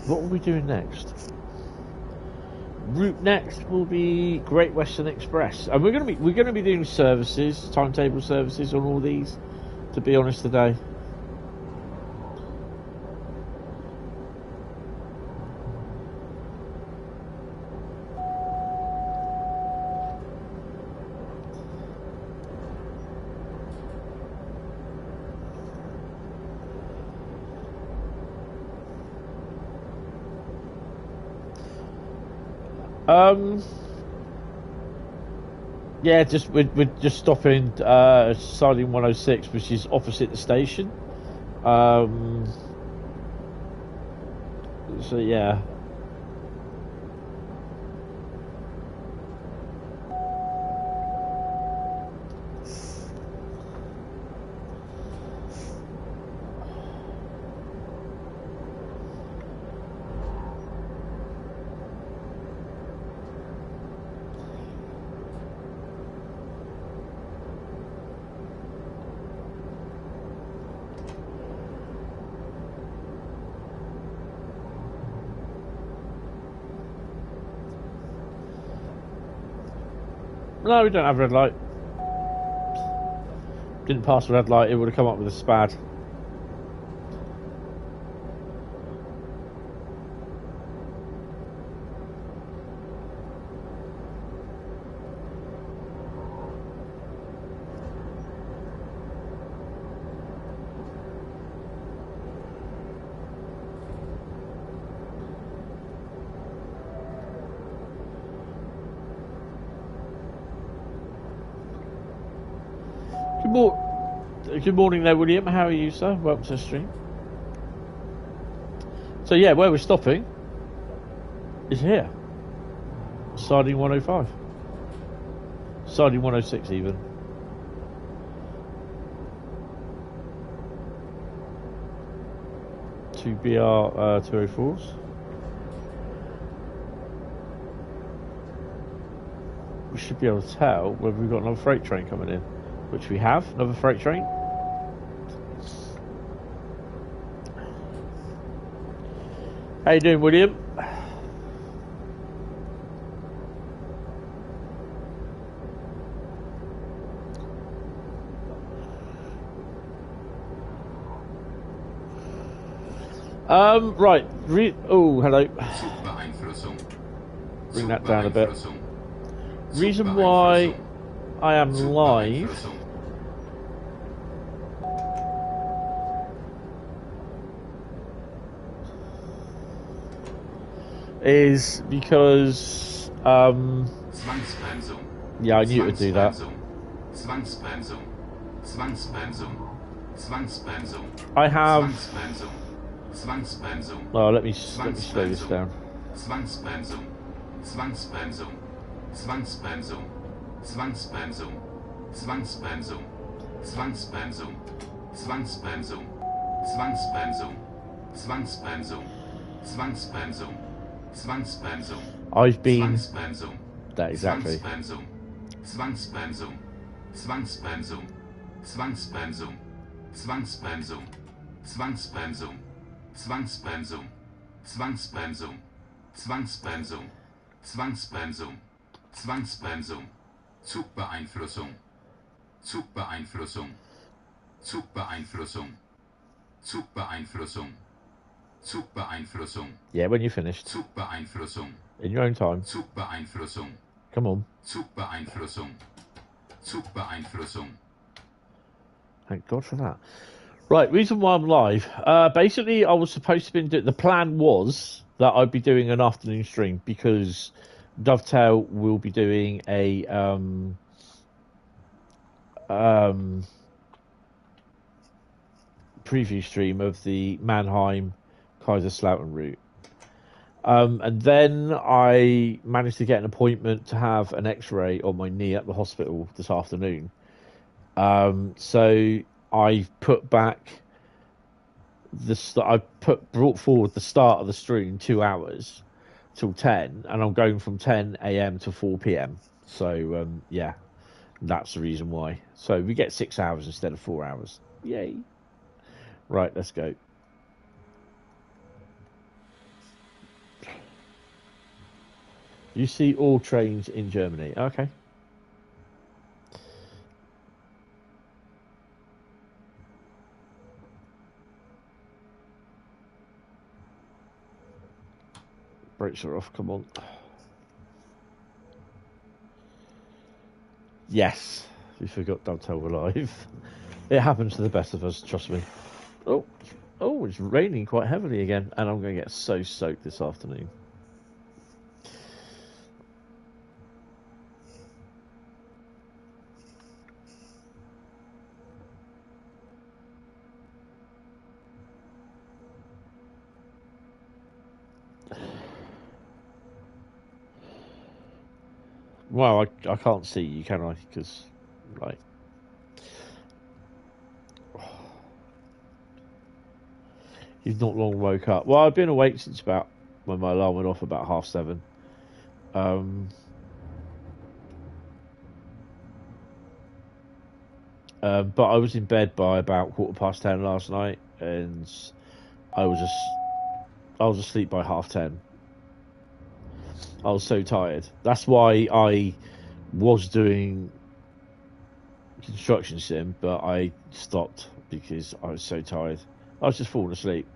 What are we doing next? Route next will be Great Western Express, and we're going to be doing services, timetable services on all these. To be honest, today. Yeah, we're just stopping siding 106, which is opposite the station. So yeah. No, we don't have red light. Didn't pass the red light, it would have come up with a SPAD. Good morning there, William. How are you, sir? Welcome to the stream. So yeah, where we're stopping is here. Siding 105. Siding 106 even. Two BR 204s. We should be able to tell whether we've got another freight train coming in. which we have, another freight train. How you doing, William? Right. Oh, hello. Bring that down a bit. Reason why I am live is because yeah, I knew it would do that. I have. Oh, let me slow this down. I've been that exactly. Zugbeeinflussung. Zugbeeinflussung. Zugbeeinflussung. Zugbeeinflussung. Zugbeeinflussung. Yeah, when you're finished. Zugbeeinflussung. In your own time. Zugbeeinflussung. Come on. Zugbeeinflussung. Zugbeeinflussung. Thank God for that. Right, reason why I'm live. Basically, I was supposed to be doing. The plan was that I'd be doing an afternoon stream because Dovetail will be doing a preview stream of the Mannheim Kaiserslautern route. And then I managed to get an appointment to have an X-ray on my knee at the hospital this afternoon. So I put back brought forward the start of the stream 2 hours till 10, and I'm going from 10 a.m. to 4 p.m. So yeah, that's the reason why. So we get 6 hours instead of 4 hours. Yay! Right, let's go. You see all trains in Germany. Okay. Brakes are off, come on. Yes, we forgot Dovetail were live. It happens to the best of us, trust me. Oh, it's raining quite heavily again, and I'm going to get so soaked this afternoon. Well, I can't see you, can I? Because, right. You've not long woke up. Well, I've been awake since about when my alarm went off about 7:30. But I was in bed by about 10:15 last night, and I was asleep by 10:30. I was so tired. That's why I was doing construction sim, but I stopped because I was so tired. I was just falling asleep.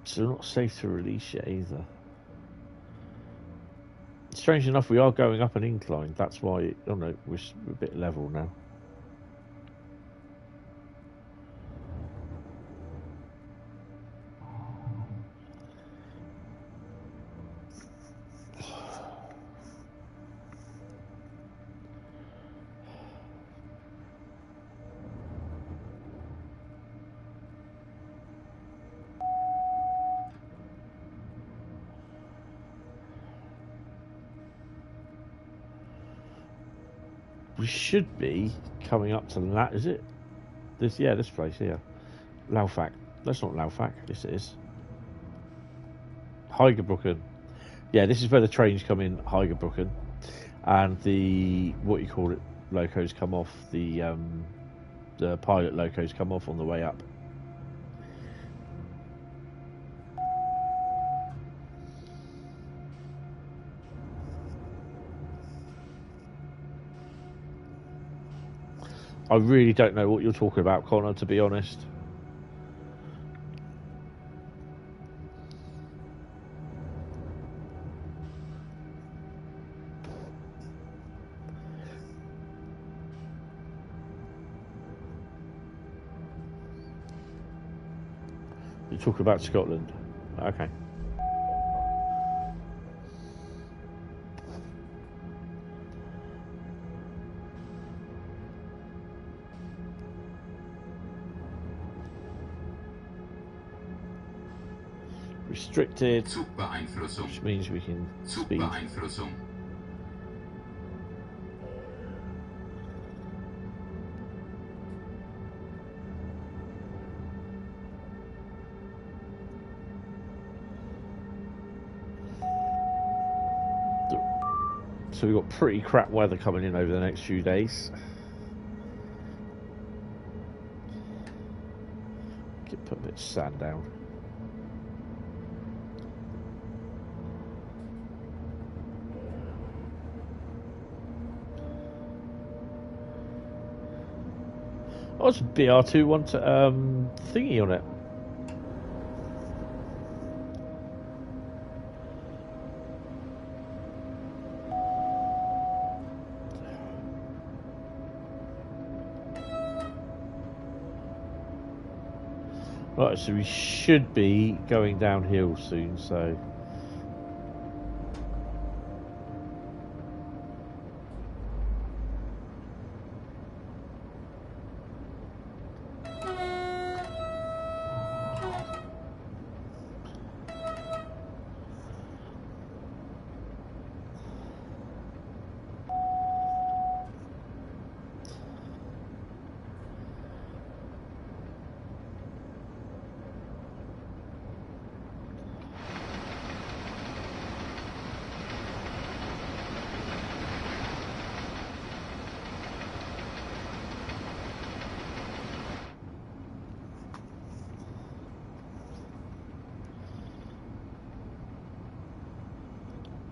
So not safe to release yet either. Strange enough, we are going up an incline. That's why. Oh no, we're a bit level now. we should be coming up to that. Is it? This, yeah, this place here. Laufach. That's not Laufach. This is Heigerbrücken. Yeah, this is where the trains come in, Heigerbrücken, and the what you call it locos come off. The pilot locos come off on the way up. I really don't know what you're talking about, Connor, to be honest. You're talking about Scotland. Okay. Restricted, Zugbeeinflussung. which means we can speed. Zugbeeinflussung. So we've got pretty crap weather coming in over the next few days. Put a bit of sand down. Oh, it's a BR2 one to thingy on it. Right, so we should be going downhill soon, so...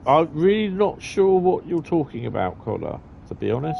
I'm really not sure what you're talking about, Connor, to be honest.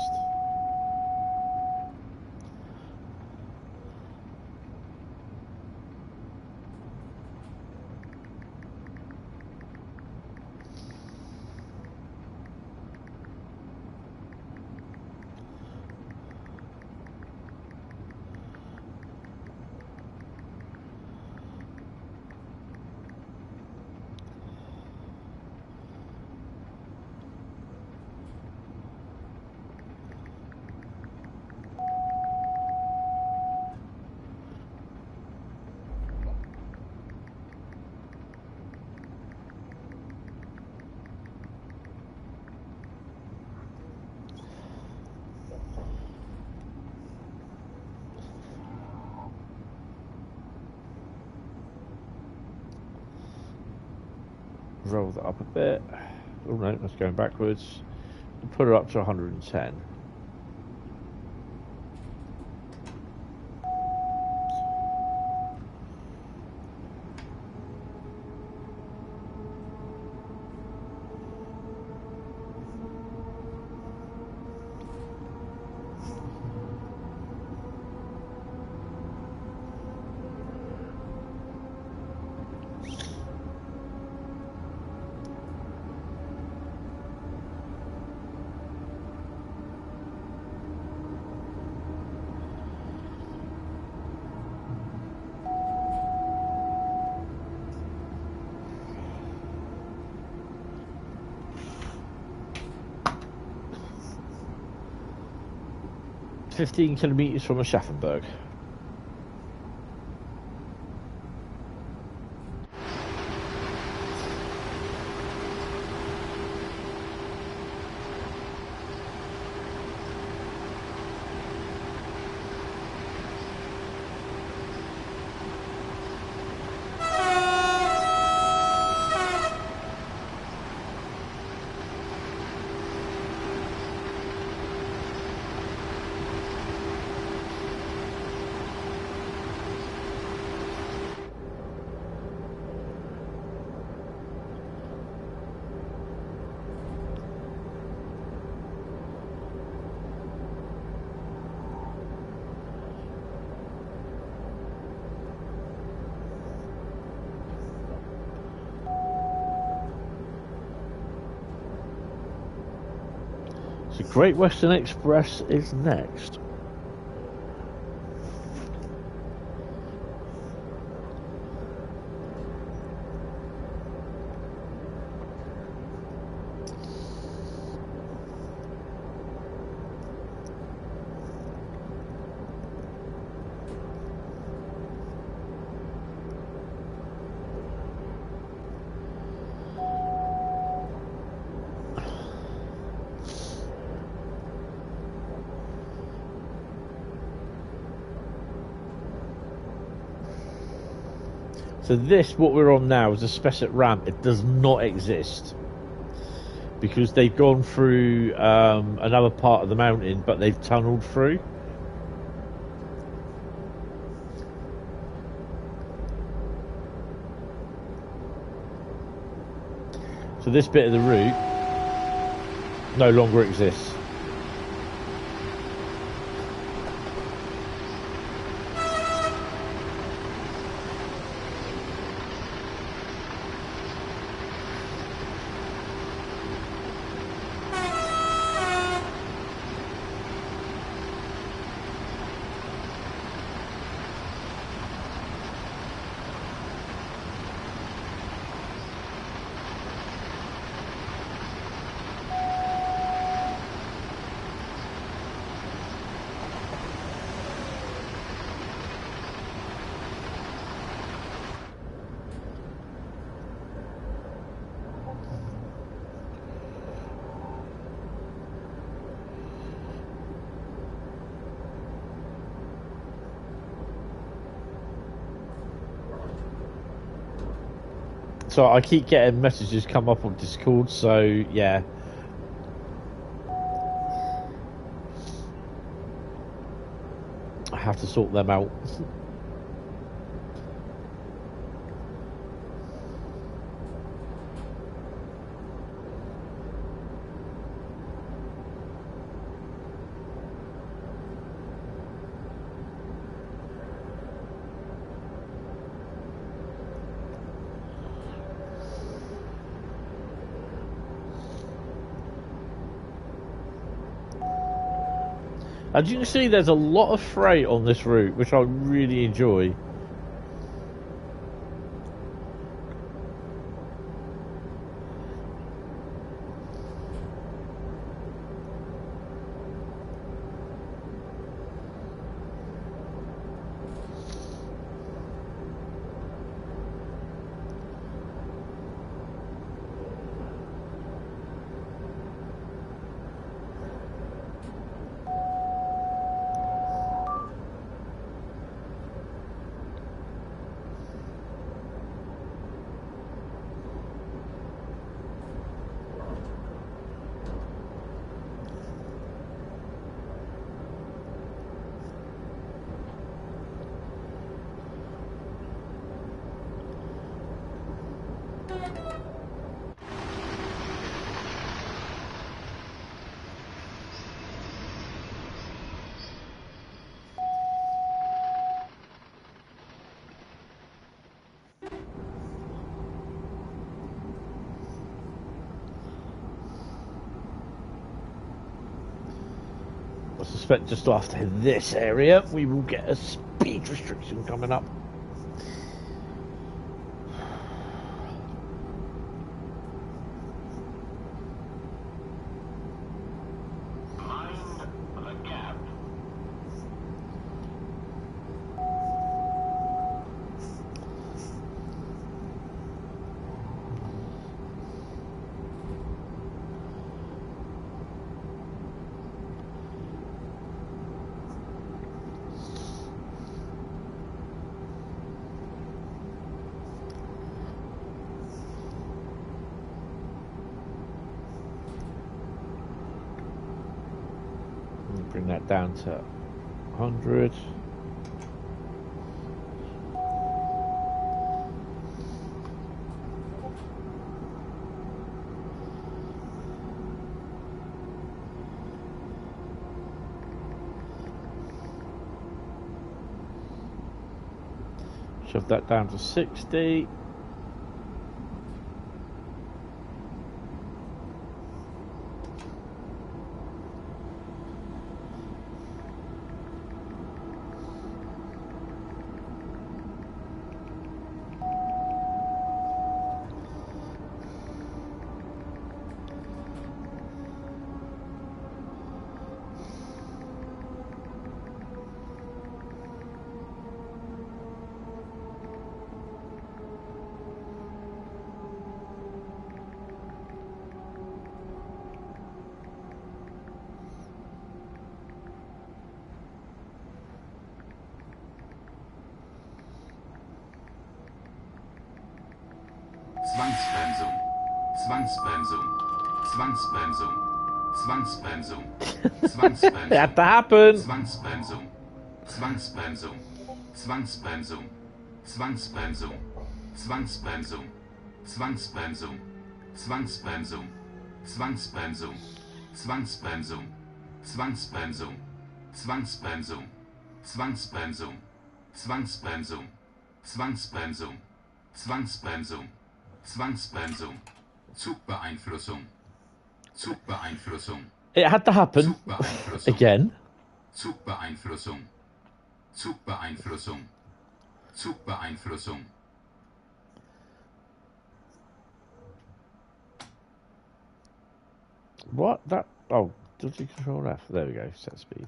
Roll that up a bit. Oh no, that's going backwards. We'll put her up to 110. .15 kilometres from Aschaffenburg. So Great Western Express is next. So this, what we're on now, is a Spessart ramp. It does not exist because they've gone through another part of the mountain, but they've tunnelled through. So this bit of the route no longer exists. So I keep getting messages come up on Discord, so yeah. I have to sort them out. As you can see, there's a lot of freight on this route, which I really enjoy. I suspect just after this area we will get a speed restriction coming up. Bring that down to 100. Shove that down to 60. Zwangsbremsung. Zwangsbremsung. Zwangsbremsung. Zwangsbremsung. Zwangsbremsung. It had to happen. Zwangsbremsung. Zwangsbremsung. Zwangsbremsung. Zwangsbremsung. Zwangsbremsung. Zwangsbremsung. Zwangsbremsung. Zwangsbremsung. Zwangsbremsung. Zwangsbremsung. Zwangsbremsung. Zwangsbremsung. Zwangsbremsung. Zwangsbremsung. Zwangsbremsung. Zwangsbremsung. Zugbeeinflussung. Zugbeeinflussung. It had to happen. Zugbeeinflussung. Again. Zugbeeinflussung. Zugbeeinflussung. Zugbeeinflussung. What? That? Oh, did you control F? There we go. Set speed.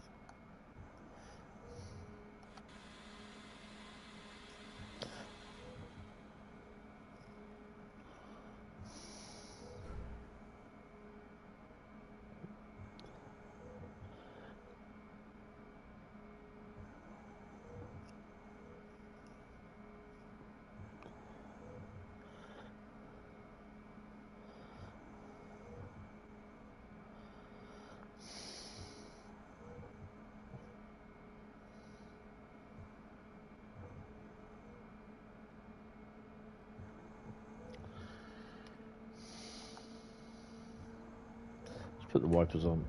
Put the wipers on.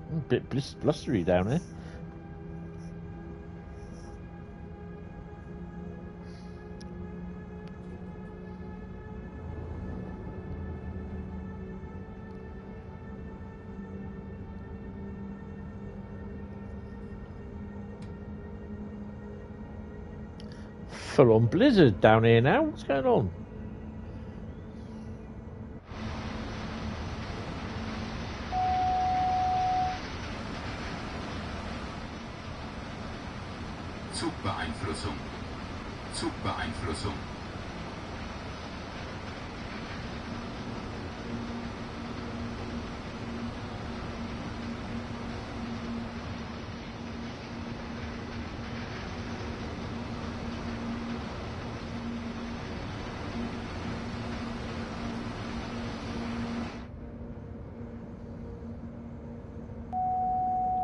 A bit blustery down here. Full on blizzard down here now. What's going on? Zugbeeinflussung. Zugbeeinflussung.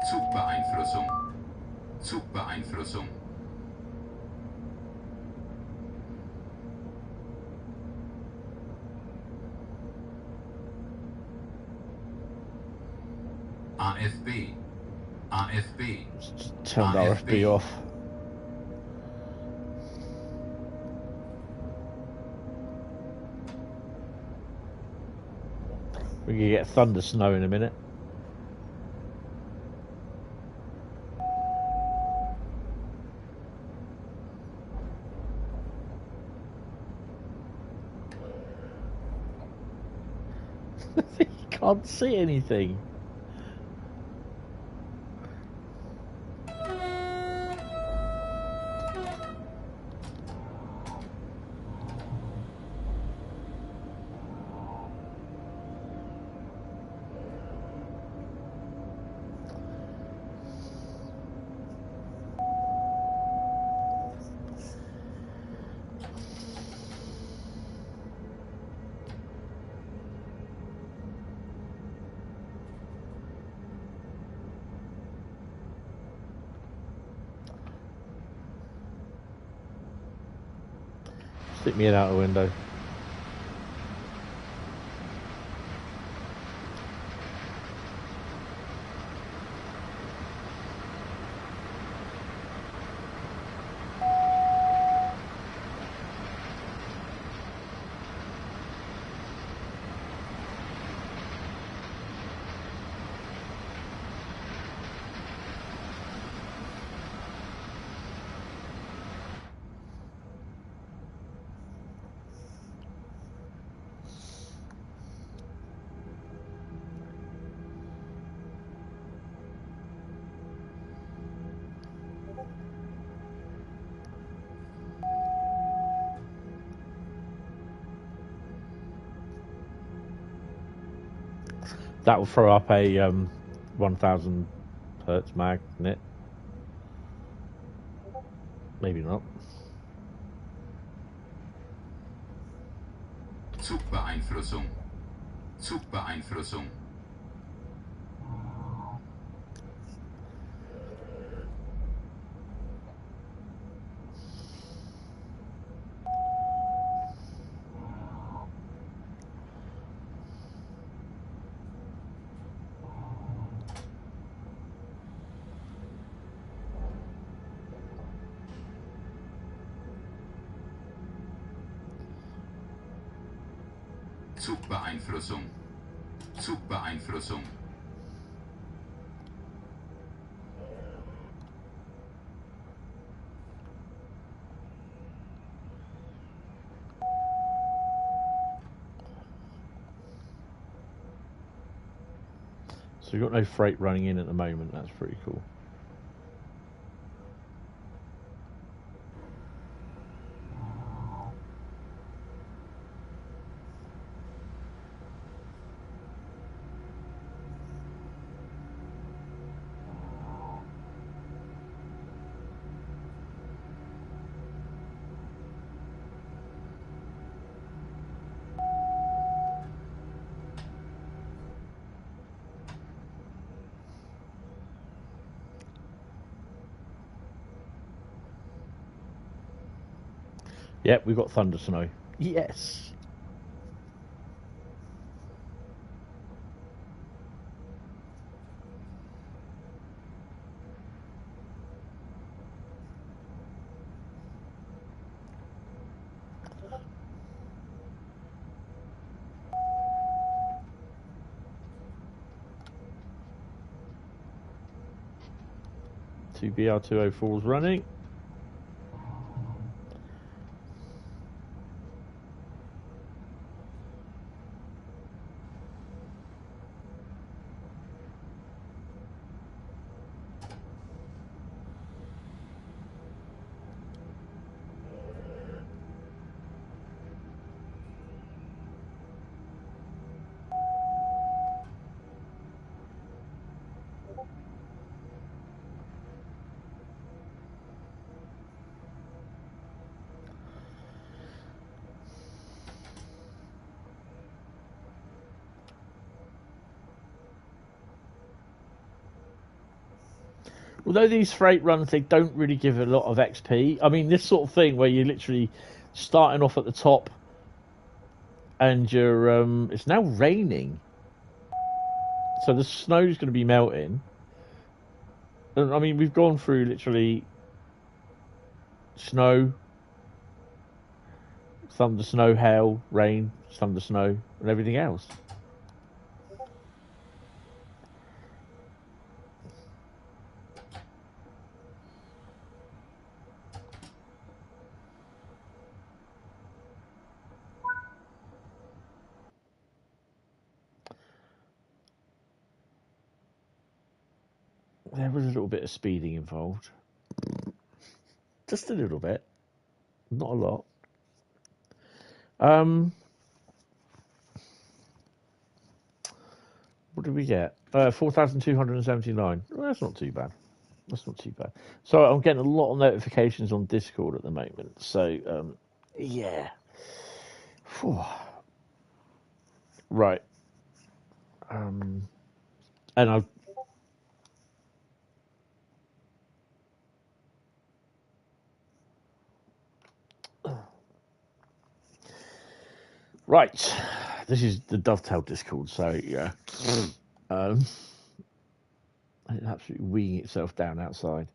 Zugbeeinflussung. Zugbeeinflussung. AFB. AFB. Turned RFB off. We're gonna get thunder snow in a minute. You can't see anything. Stick me in out the window. That will throw up a 1000 hertz magnet. Maybe not. Zugbeeinflussung. Zugbeeinflussung. Zugbeeinflussung. Zugbeeinflussung. So we've got no freight running in at the moment. That's pretty cool. Yep, we've got thunder snow. Yes. Two BR204s running. Although these freight runs, they don't really give a lot of XP. I mean, this sort of thing where you're literally starting off at the top and you're it's now raining, so the snow's going to be melting. And I mean, we've gone through literally snow, thunder, snow, hail, rain, thunder, snow, and everything else. There was a little bit of speeding involved. Just a little bit. Not a lot. What did we get? 4,279. Well, that's not too bad. That's not too bad. So I'm getting a lot of notifications on Discord at the moment. So, yeah. Whew. Right. And I've... Right. This is the Dovetail Discord, so yeah. It's absolutely weeing itself down outside.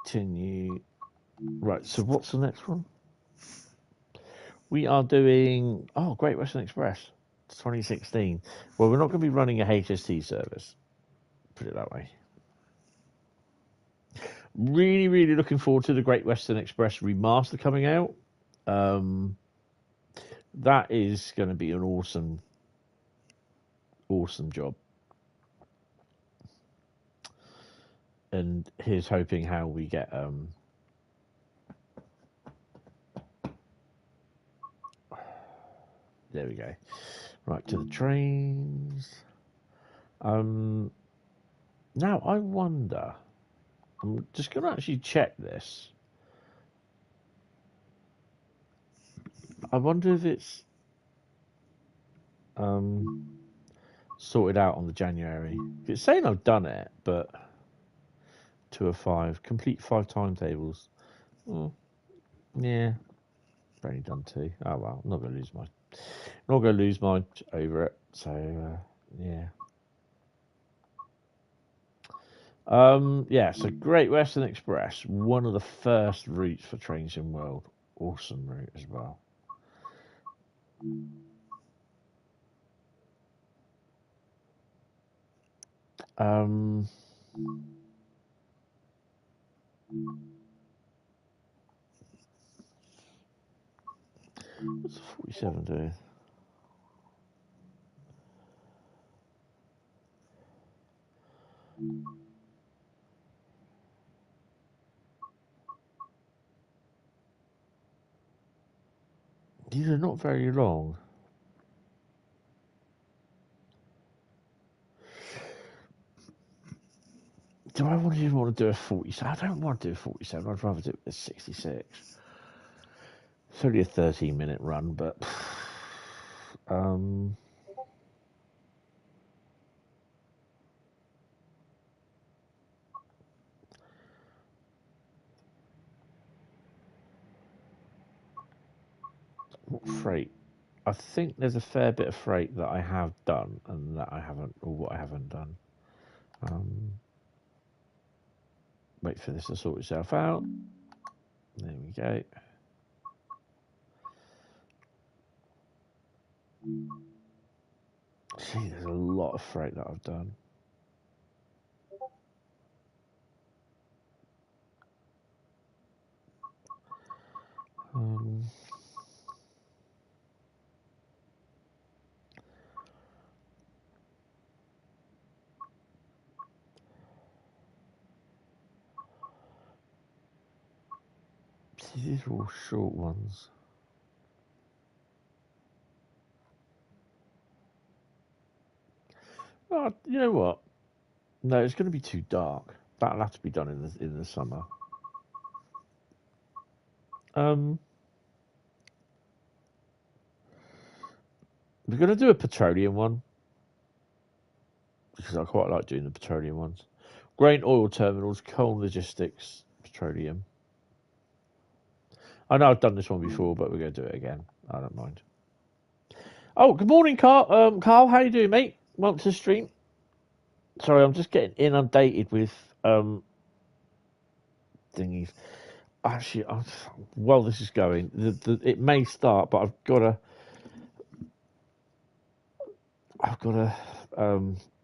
Continue. Right, so what's the next one? We are doing Great Western Express 2016. Well, we're not going to be running a HST service. Put it that way. Really, really looking forward to the Great Western Express remaster coming out. That is going to be an awesome job. And here's hoping how we get there we go. Right, to the trains. Now, I wonder... I'm just going to actually check this. I wonder if it's sorted out on the January. It's saying I've done it, but 2 of 5. Complete 5 timetables. Oh, yeah. I've only done 2. Oh, well, I'm not going to lose my over it. So, yeah. Yeah, so Great Western Express, one of the first routes for trains in the world. Awesome route as well. What's 47 doing? These are not very long. Do I even want to do a 47? I don't want to do a 47. I'd rather do a 66. It's only a 13-minute run, but what freight? I think there's a fair bit of freight that I have done and that I haven't, or what I haven't done. Wait for this to sort itself out. There we go. See, there's a lot of freight that I've done. See, these are all short ones. Oh, you know what? No, it's going to be too dark. That'll have to be done in the summer. We're going to do a petroleum one because I quite like doing the petroleum ones. Grain oil terminals, coal logistics, petroleum. I know I've done this one before, but we're going to do it again. I don't mind. Oh, good morning, Carl. Carl, how you doing, mate? Welcome to the stream. Sorry, I'm just getting inundated with thingies. Actually, well, this is going. It may start, but I've got to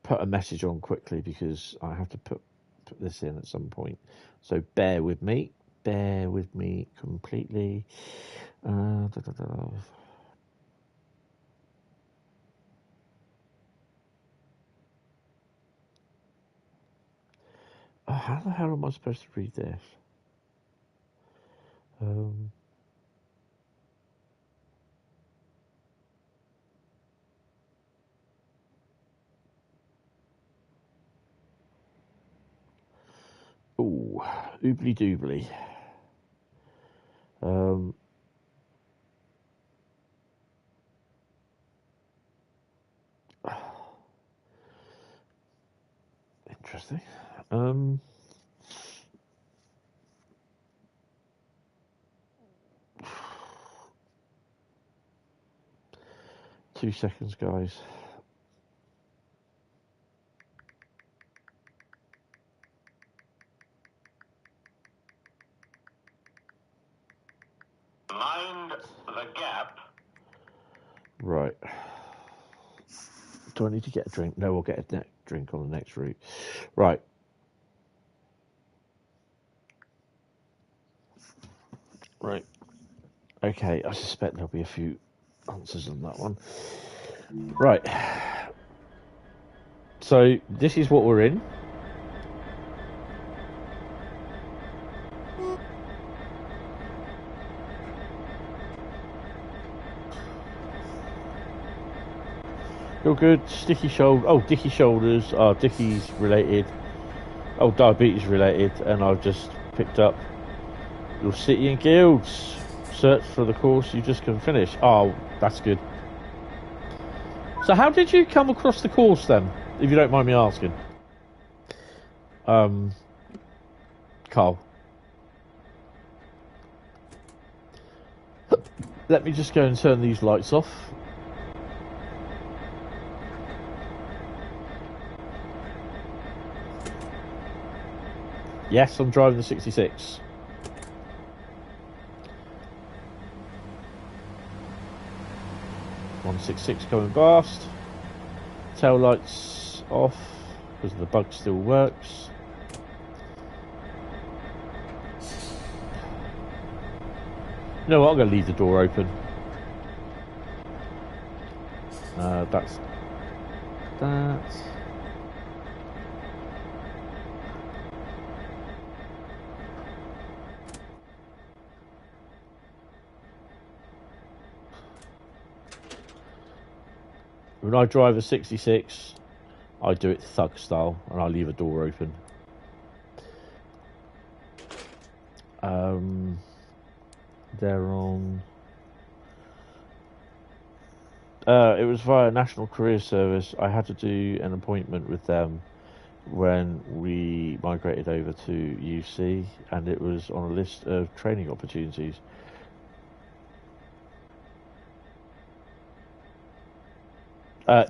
put a message on quickly because I have to put this in at some point. So bear with me. Bear with me completely. How the hell am I supposed to read this? Oh, oobly doobly. Interesting. 2 seconds, guys. Mind the gap. Right. Do I need to get a drink? No, we'll get a drink on the next route. Right. Right. Okay, I suspect there'll be a few answers on that one. Right. So, this is what we're in. You're good. Sticky shoulder. Oh, dicky shoulders are Dickies related. Oh, diabetes related. And I've just picked up your City and Guilds. Search for the course you just can finish. Oh, that's good. So how did you come across the course then, if you don't mind me asking? Carl. Let me just go and turn these lights off. Yes, I'm driving the 66. .166 coming past. Tail lights off because the bug still works. You know what? I'm going to leave the door open. That's that. When I drive a 66, I do it thug style, and I leave a door open. They're on. It was via National Career Service. I had to do an appointment with them when we migrated over to UC, and it was on a list of training opportunities.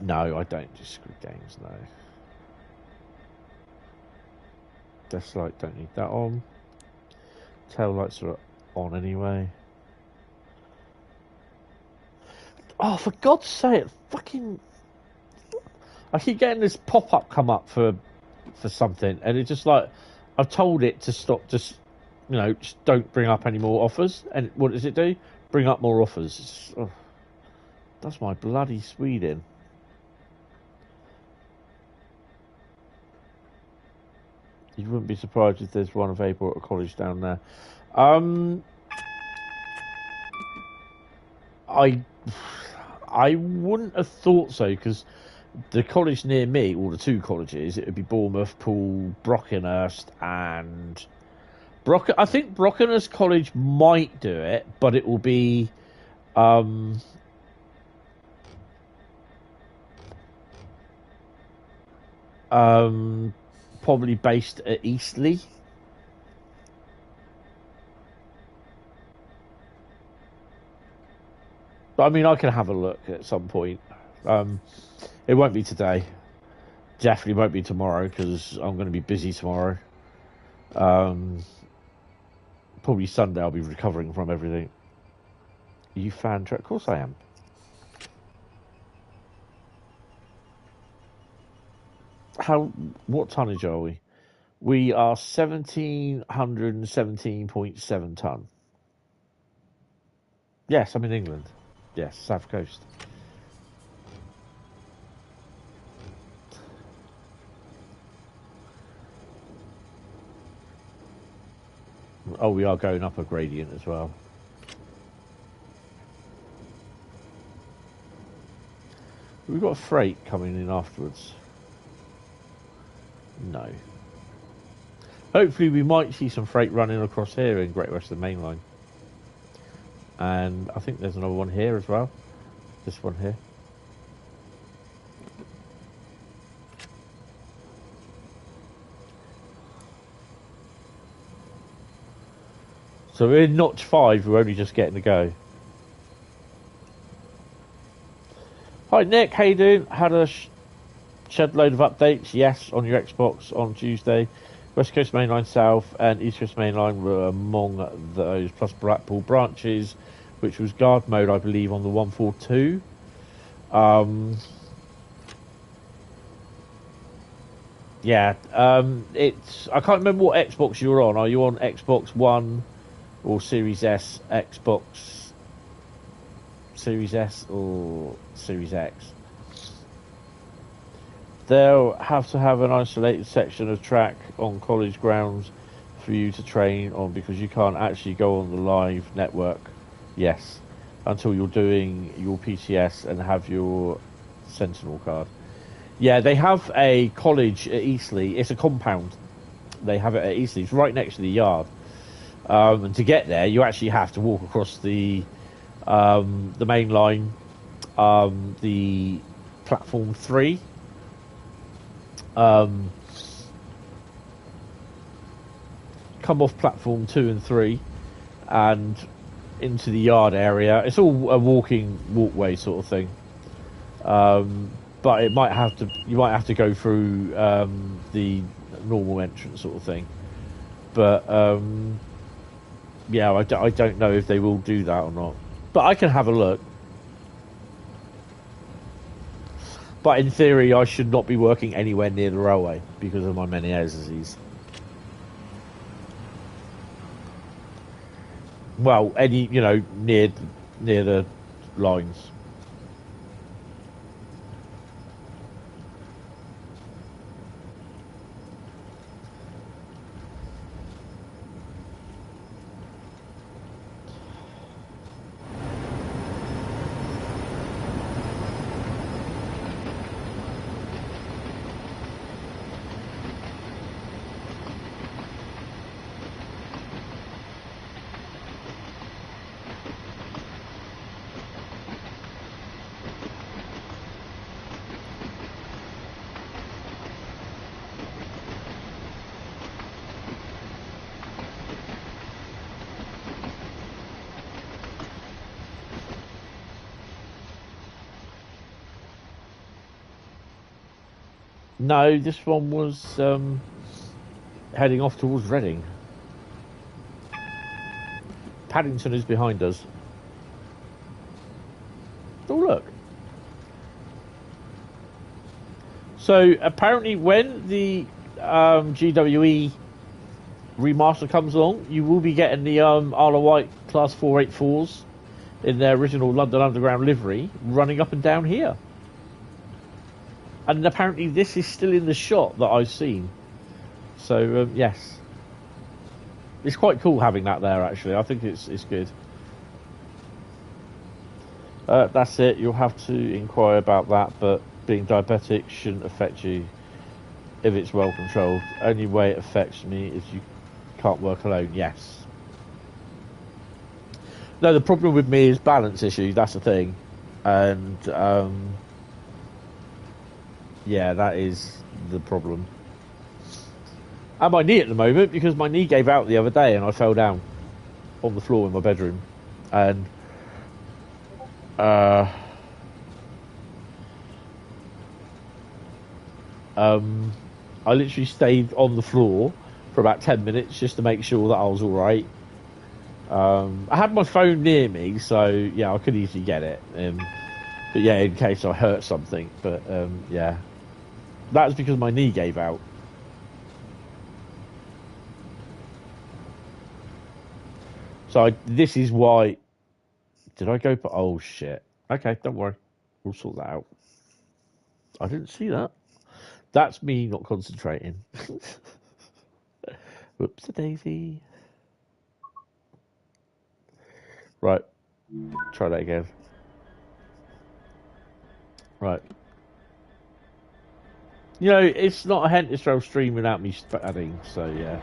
No, I don't do Squid Games, no. Death light, don't need that on. Tail lights are on anyway. Oh, for God's sake, fucking... I keep getting this pop-up come up for something, and it's just like, I've told it to stop, just, you know, just don't bring up any more offers, and what does it do? Bring up more offers. Just, oh, that's my bloody Sweden. You wouldn't be surprised if there's one available at a college down there. I wouldn't have thought so, because the college near me, or the two colleges, it would be Bournemouth, Poole, Brockenhurst, and I think Brockenhurst College might do it, but it will be probably based at Eastleigh. But I mean, I can have a look at some point. It won't be today. Definitely won't be tomorrow, because I'm going to be busy tomorrow. Probably Sunday I'll be recovering from everything. Are you fan track? Of course I am. What tonnage are we? We are 1,717.7 ton. Yes, I'm in England. Yes, South Coast. Oh, we are going up a gradient as well. We've got freight coming in afterwards. No. Hopefully we might see some freight running across here in Great Western Mainline. And I think there's another one here as well. This one here. So we're in notch 5, we're only just getting to go. Hi Nick, how you doing? Had a shed load of updates, yes, on your Xbox on Tuesday. West Coast Mainline South and East Coast Mainline were among those, plus Blackpool branches, which was guard mode, I believe, on the 142. Yeah, it's... I can't remember what Xbox you're on. Are you on Xbox One or Series S, Xbox Series S or Series X? They'll have to have an isolated section of track on college grounds for you to train on, because you can't actually go on the live network, yes, until you're doing your PTS and have your Sentinel card. Yeah, they have a college at Eastleigh. It's a compound. They have it at Eastleigh. It's right next to the yard. And to get there, you actually have to walk across the main line, the platform 3. Come off platform 2 and 3, and into the yard area. It's all a walkway sort of thing. But you might have to go through the normal entrance sort of thing. But yeah, I don't know if they will do that or not. But I can have a look. But in theory, I should not be working anywhere near the railway because of my Meniere's disease. Well, near the lines. No, this one was heading off towards Reading. Paddington is behind us. Oh, look. So, apparently when the GWE remaster comes along, you will be getting the Isle of Wight Class 484s in their original London Underground livery running up and down here. And apparently this is still in the shot that I've seen. So, yes. It's quite cool having that there, actually. I think it's good. That's it. You'll have to inquire about that, but being diabetic shouldn't affect you if it's well controlled. Only way it affects me is you can't work alone. Yes. No, the problem with me is balance issues. That's the thing. And, yeah, that is the problem. And my knee at the moment, because my knee gave out the other day and I fell down on the floor in my bedroom. And I literally stayed on the floor for about 10 minutes just to make sure that I was alright. I had my phone near me, so yeah, I could easily get it. But yeah, in case I hurt something. But yeah, that was because my knee gave out. So this is why. Did I go? Oh shit. Okay, don't worry. We'll sort that out. I didn't see that. That's me not concentrating. Whoops a daisy. Right. Try that again. Right. You know, it's not a Hentis Rail stream without me spatting, so yeah.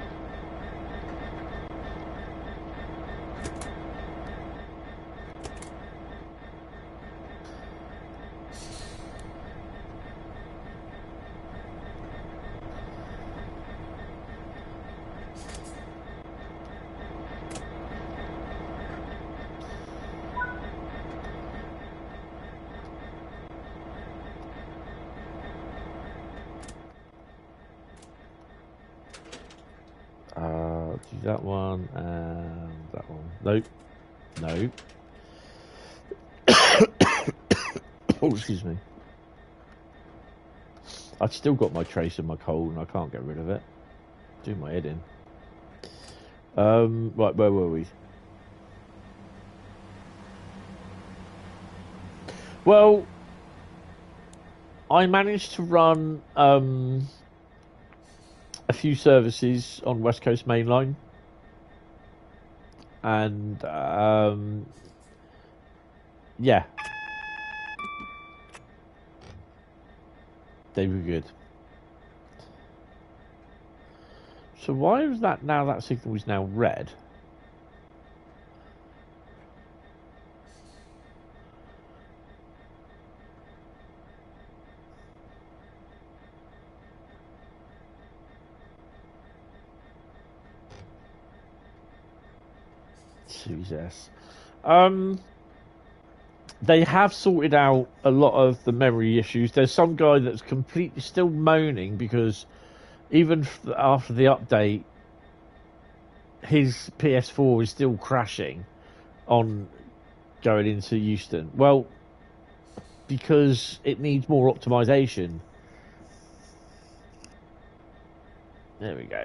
Do that one and that one. Nope. No. Oh, excuse me. I've still got my trace in my cold and I can't get rid of it. Do my head in. Right, where were we? Well, I managed to run a few services on West Coast Mainline, and yeah, They were good. So why is that now? That signal is now red. Series S. They have sorted out a lot of the memory issues. There's some guy that's completely still moaning because even after the update, his PS4 is still crashing on going into Euston. Well, because it needs more optimization. There we go.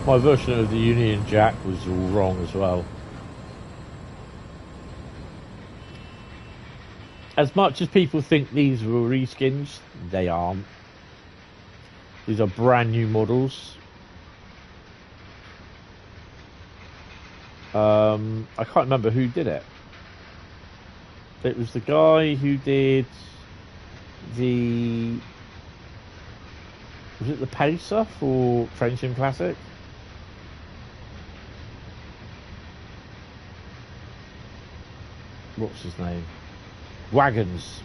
My version of the Union Jack was all wrong as well. As much as people think these were reskins, they aren't. These are brand new models. I can't remember who did it. It was the guy who did the... Was it the Pacer for Train Sim Classic? What's his name? Wagons.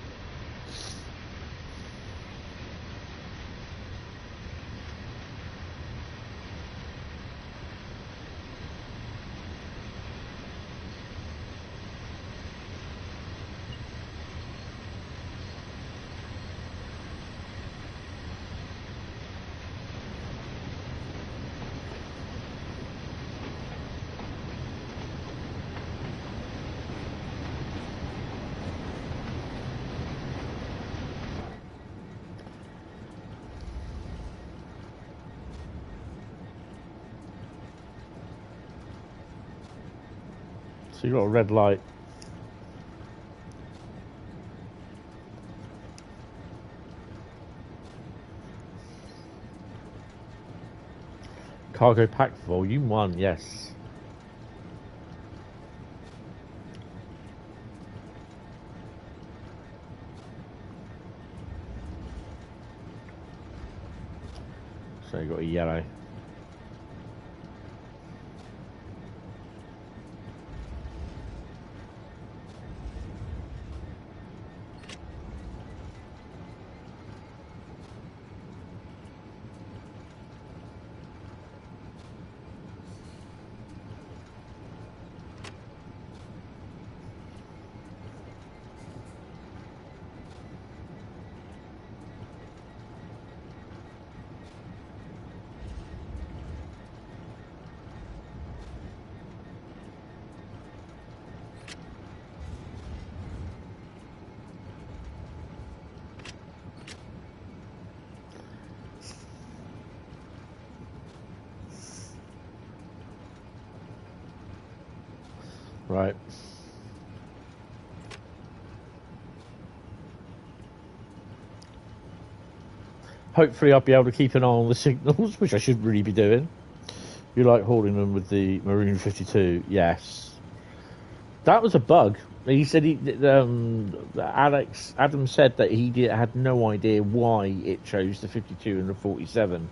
So you got a red light. Cargo Pack Volume 1, yes. So you got a yellow. Right. Hopefully I'll be able to keep an eye on the signals, which I should really be doing. You like holding them with the Maroon 52? Yes. That was a bug. He said Adam said that he had no idea why it chose the 52 and the 47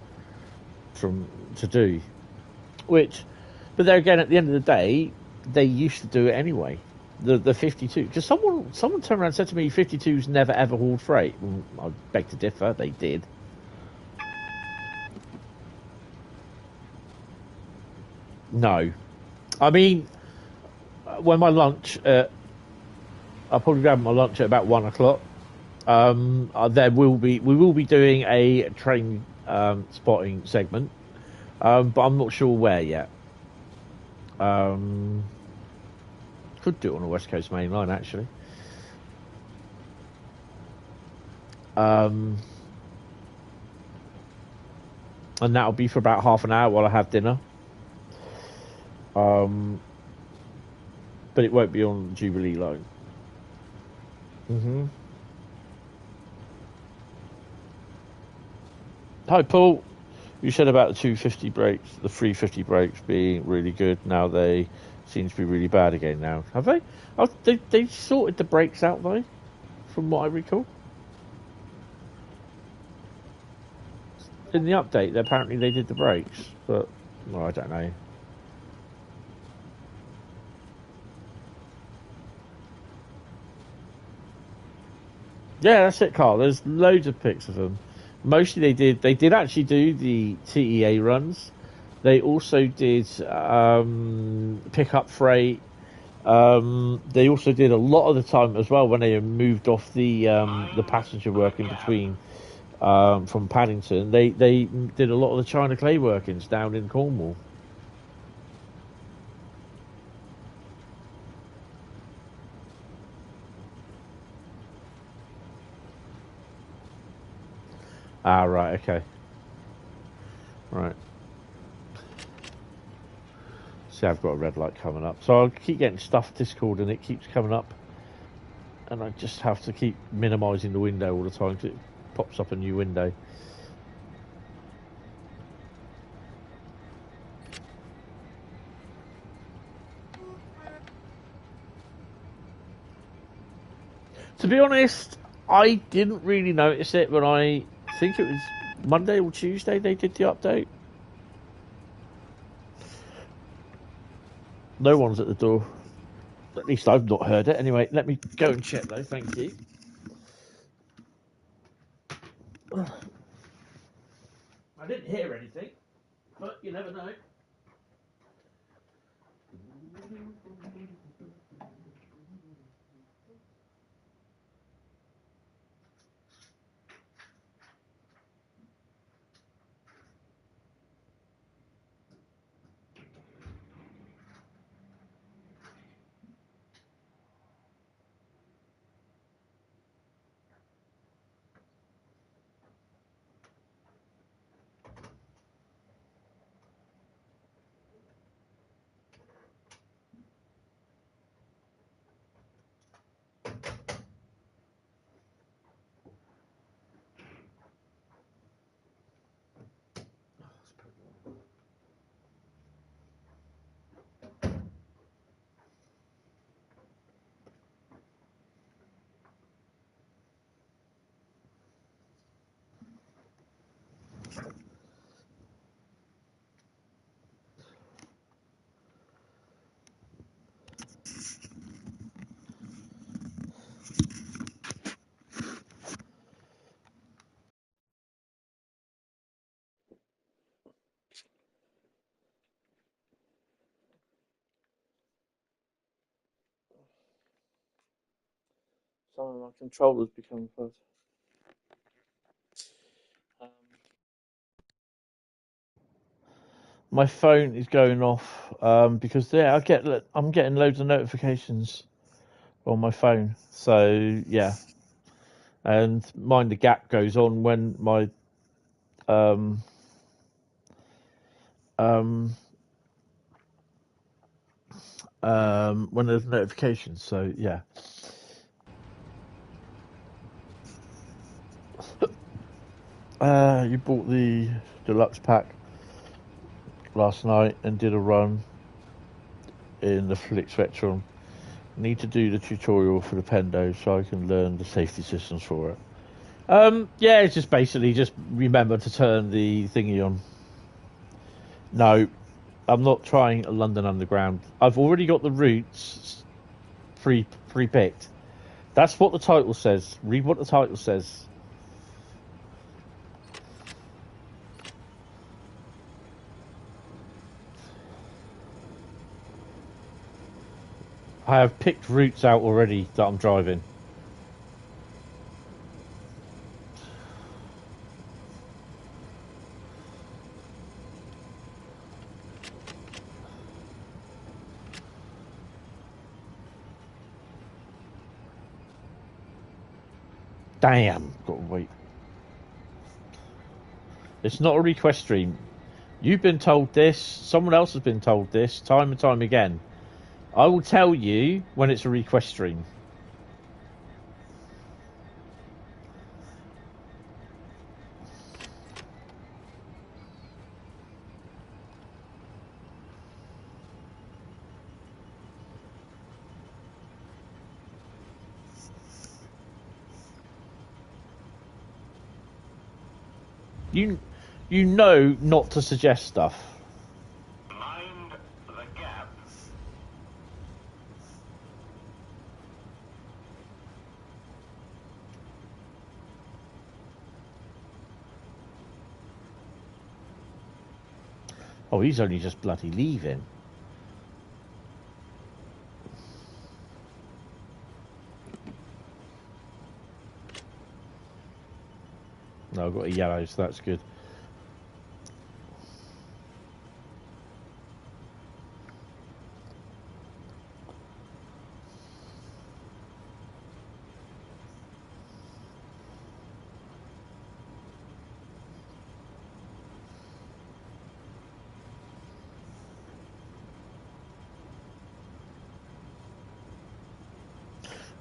to do. But there again, at the end of the day, they used to do it anyway. The 52, because someone turned around and said to me, 52s never ever hauled freight. Well, I beg to differ. They did. No, I mean, when my lunch, I'll probably grab my lunch at about 1 o'clock. we will be doing a train spotting segment, but I'm not sure where yet. Could do it on the West Coast Main Line actually. And that'll be for about half an hour while I have dinner. But it won't be on the Jubilee line. Hi, Paul. You said about the 250 brakes, the 350 brakes being really good. Now they seem to be really bad again now. Have they? Oh, they sorted the brakes out, though, from what I recall. In the update, apparently they did the brakes, but well, I don't know. Yeah, that's it, Carl. There's loads of pics of them. Mostly they did actually do the TEA runs. They also did pick up freight. They also did a lot of the time as well when they moved off the passenger work in between from Paddington. They did a lot of the China clay workings down in Cornwall. Ah, right, okay. Right. See, I've got a red light coming up. So I'll keep getting stuff Discord and it keeps coming up. And I just have to keep minimising the window all the time because it pops up a new window. To be honest, I didn't really notice it when I think it was Monday or Tuesday they did the update. No one's at the door. At least I've not heard it. Anyway, let me go and check though. Thank you. I didn't hear anything, but you never know. Some of my controllers become fuzzy. My phone is going off because I'm getting loads of notifications on my phone. So yeah, and mind the gap goes on when my when there's notifications. So yeah. You bought the deluxe pack last night and did a run in the Flix Vetron. Need to do the tutorial for the Pendo so I can learn the safety systems for it. Yeah, it's just basically just remember to turn the thingy on. No, I'm not trying a London Underground. I've already got the routes pre-picked. That's what the title says. Read what the title says. I have picked routes out already that I'm driving. Damn, got to wait. It's not a request stream. You've been told this. Someone else has been told this time and time again. I will tell you when it's a request stream. You know not to suggest stuff. Mind the gap. Oh, he's only just bloody leaving. No, I've got a yellow, so that's good.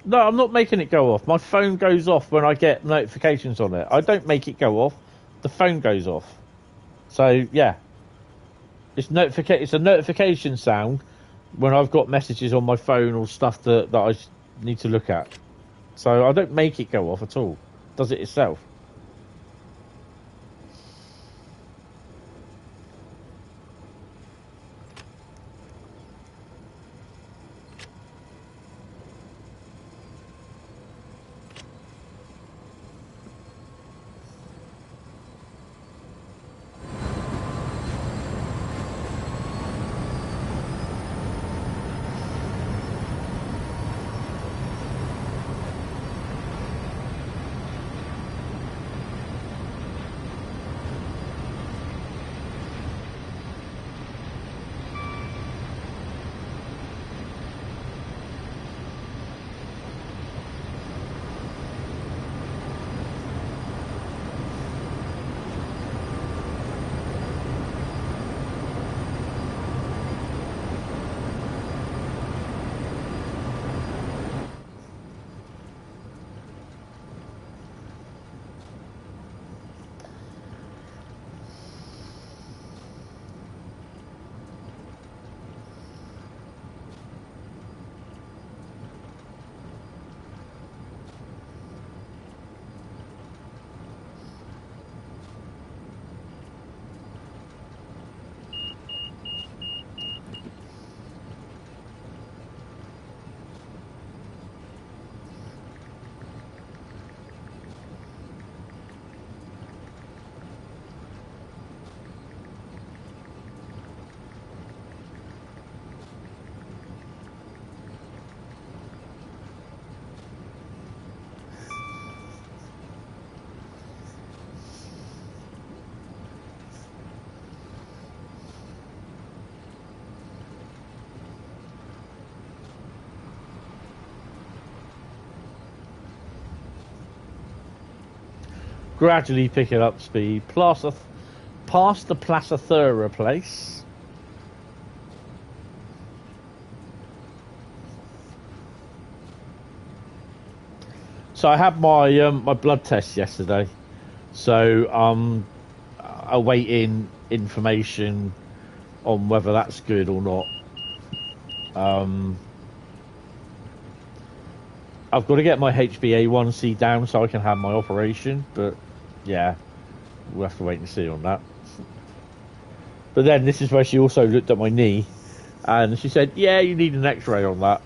No, I'm not making it go off. My phone goes off when I get notifications on it. I don't make it go off. The phone goes off. So, yeah. It's a notification sound when I've got messages on my phone or stuff that I need to look at. So I don't make it go off at all. It does it itself. Gradually picking up speed. Past the Plaza place. So I had my my blood test yesterday. So awaiting information on whether that's good or not. I've got to get my HbA1c down so I can have my operation, but yeah, we'll have to wait and see on that. But then this is where she also looked at my knee and she said, yeah, you need an x-ray on that.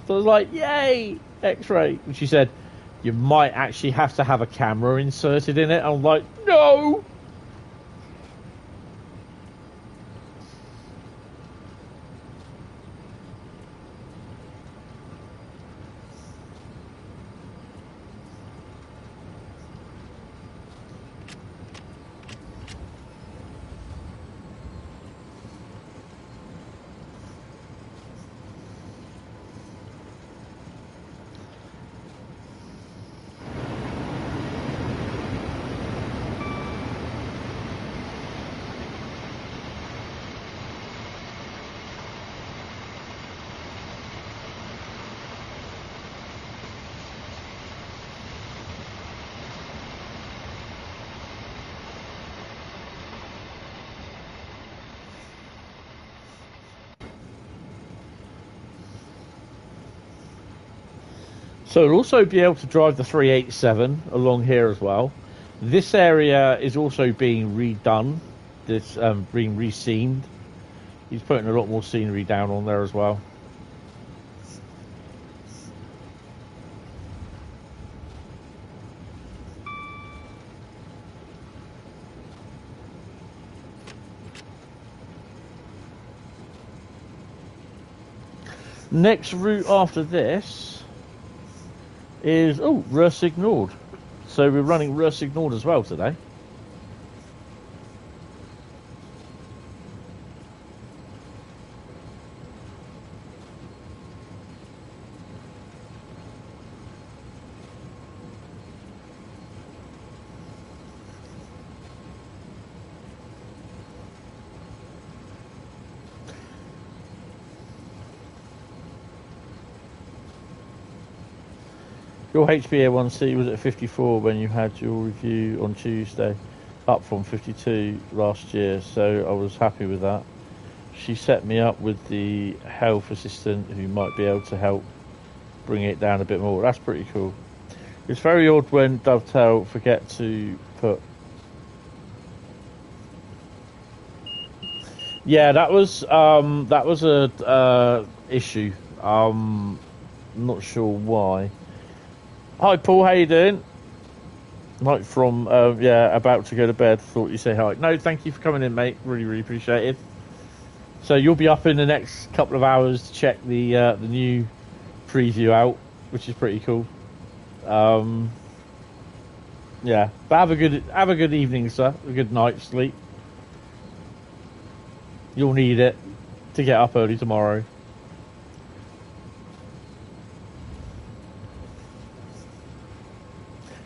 So I was like, yay, x-ray. And she said, you might actually have to have a camera inserted in it. I'm like, no. So we'll also be able to drive the 387 along here as well. This area is also being redone. This being re-scened. He's putting a lot more scenery down on there as well. Next route after this is Ruhr Nord. So we're running Ruhr Nord as well today. Your HbA1c was at 54 when you had your review on Tuesday, up from 52 last year, so I was happy with that. She set me up with the health assistant who might be able to help bring it down a bit more. That's pretty cool. It's very odd when Dovetail forget to put... Yeah, that was a issue. Not sure why. Hi Paul, how you doing? Mike from about to go to bed. Thought you say hi. No, thank you for coming in, mate. Really appreciate it. So you'll be up in the next couple of hours to check the new preview out, which is pretty cool. Yeah, but have a good evening, sir. A good night's sleep. You'll need it to get up early tomorrow.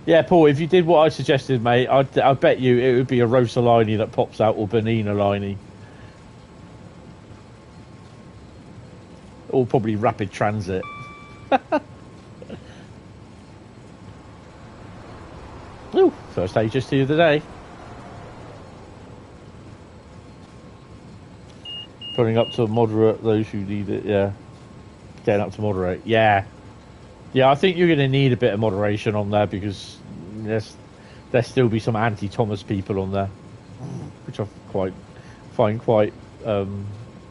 Yeah, Paul, if you did what I suggested, mate, I bet you it would be a Rosalini that pops out or Bernina Liney. Or probably Rapid Transit. Ooh, first HST of the day. Putting up to moderate those who need it, yeah. Getting up to moderate, yeah. Yeah, I think you're going to need a bit of moderation on there because there'll still be some anti-Thomas people on there, which I find quite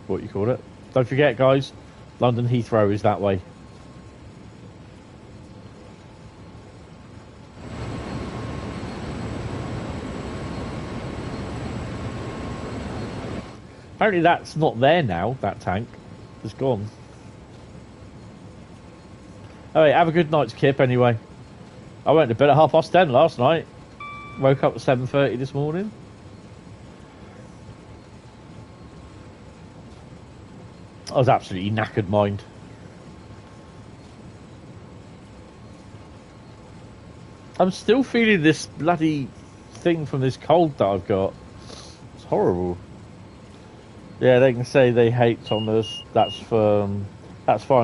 what you call it. Don't forget, guys, London Heathrow is that way. Apparently that's not there now, that tank. It's gone. Alright, have a good night's kip anyway. I went to bed at 10:30 last night. Woke up at 7:30 this morning. I was absolutely knackered, mind. I'm still feeling this bloody thing from this cold that I've got. It's horrible. Yeah, they can say they hate Thomas. That's fine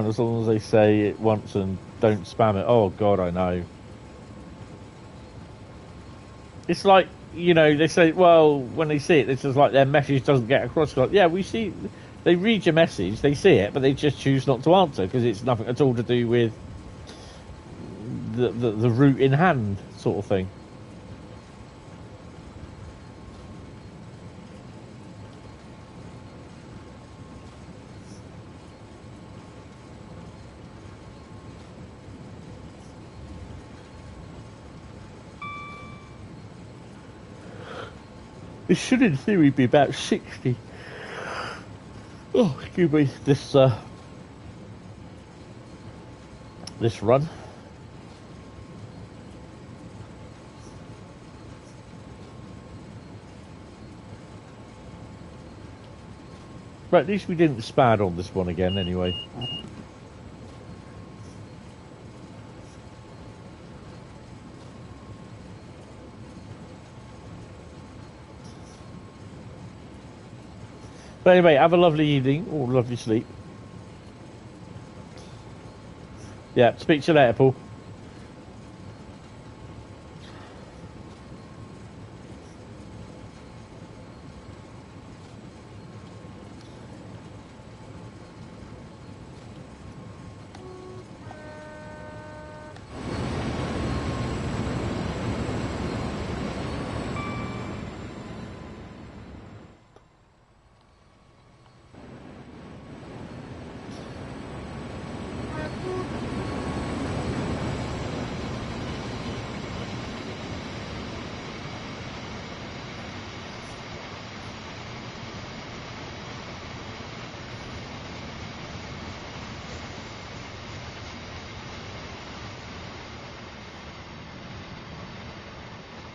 as long as they say it once and don't spam it. Oh God, I know. It's like, you know, they say, well, when they see it, it's just like their message doesn't get across. Like, yeah, we see, they read your message, they see it, but they just choose not to answer because it's nothing at all to do with the route in hand, sort of thing. It should, in theory, be about 60. Oh, excuse me. This run. Right, at least we didn't spad on this one again, anyway. But anyway, have a lovely evening or lovely sleep. Yeah, speak to you later, Paul.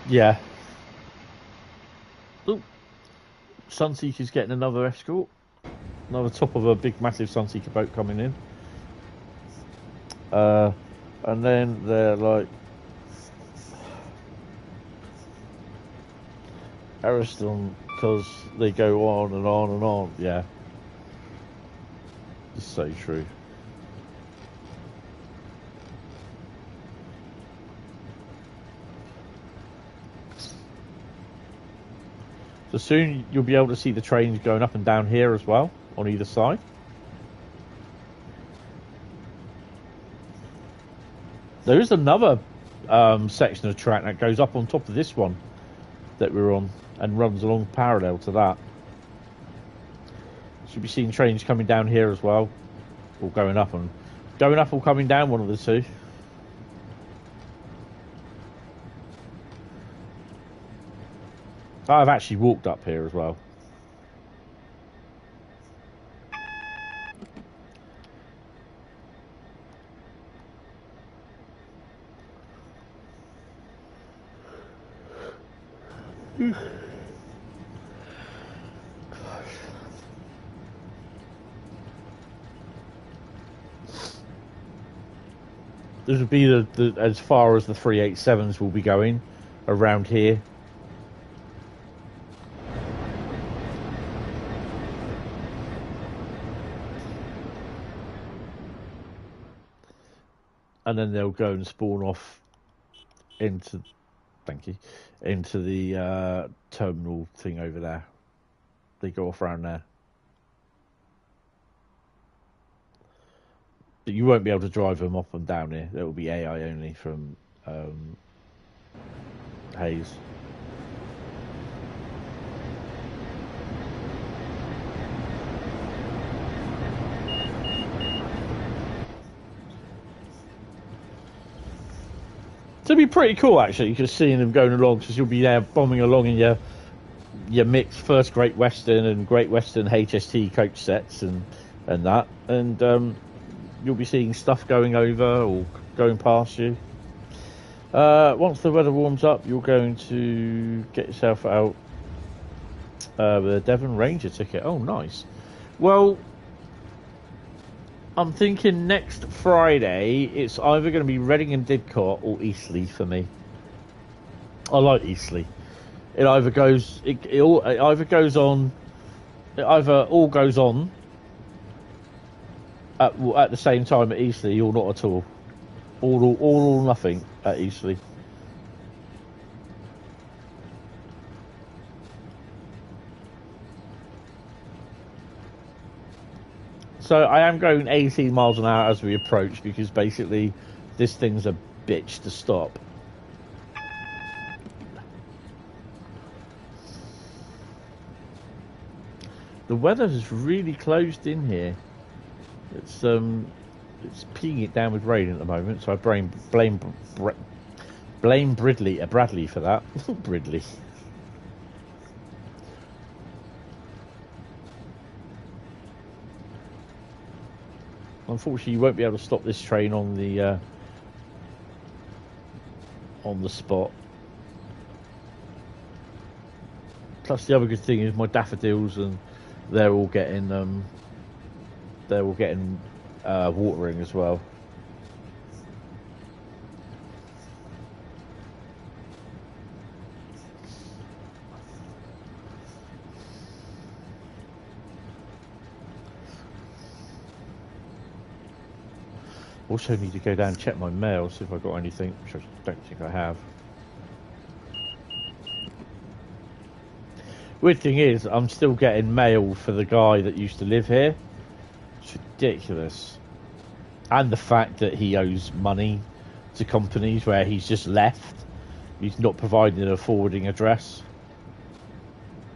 Yeah. Ooh. Sunseeker's getting another escort. Another top of a big, massive Sunseeker boat coming in. And then they're like... Ariston, because they go on and on and on. Yeah. It's so true. So soon you'll be able to see the trains going up and down here as well, on either side. There is another section of track that goes up on top of this one that we're on and runs along parallel to that. Should be seeing trains coming down here as well, or going up or coming down, one of the two. I've actually walked up here as well. This would be the as far as the 387s will be going around here. And then they'll go and spawn off into, into the terminal thing over there. They go off around there. But you won't be able to drive them up and down here. It will be AI only from Hayes. So it'd be pretty cool actually, just seeing them going along, because you'll be there bombing along in your mixed first Great Western and Great Western HST coach sets and that, and you'll be seeing stuff going over or going past you. Once the weather warms up, you're going to get yourself out with a Devon Ranger ticket. Oh, nice. Well, I'm thinking next Friday it's either going to be Reading and Didcot or Eastleigh for me. I like Eastleigh. It either goes, it either goes on, it either all goes on at the same time at Eastleigh or not at all. All or nothing at Eastleigh. So I am going 18 miles an hour as we approach, because basically this thing's a bitch to stop. The weather has really closed in here. It's peeing it down with rain at the moment, so I blame Bradley for that. Bradley. Unfortunately, you won't be able to stop this train on the spot. Plus, the other good thing is my daffodils, and they're all getting watering as well. Also need to go down and check my mail, see if I got anything, which I don't think I have. Weird thing is, I'm still getting mail for the guy that used to live here. It's ridiculous. And the fact that he owes money to companies where he's just left. He's not providing a forwarding address.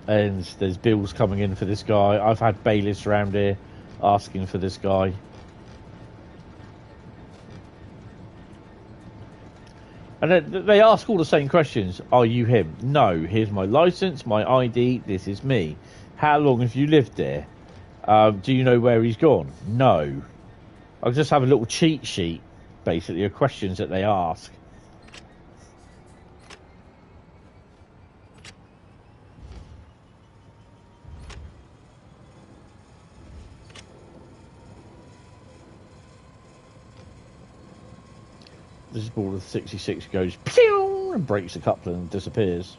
And there's bills coming in for this guy. I've had bailiffs around here asking for this guy. And they ask all the same questions. Are you him? No. Here's my license, my ID. This is me. How long have you lived there? Do you know where he's gone? No. I'll just have a little cheat sheet, basically, of questions that they ask. This ball of 66 goes pew and breaks the coupling and disappears.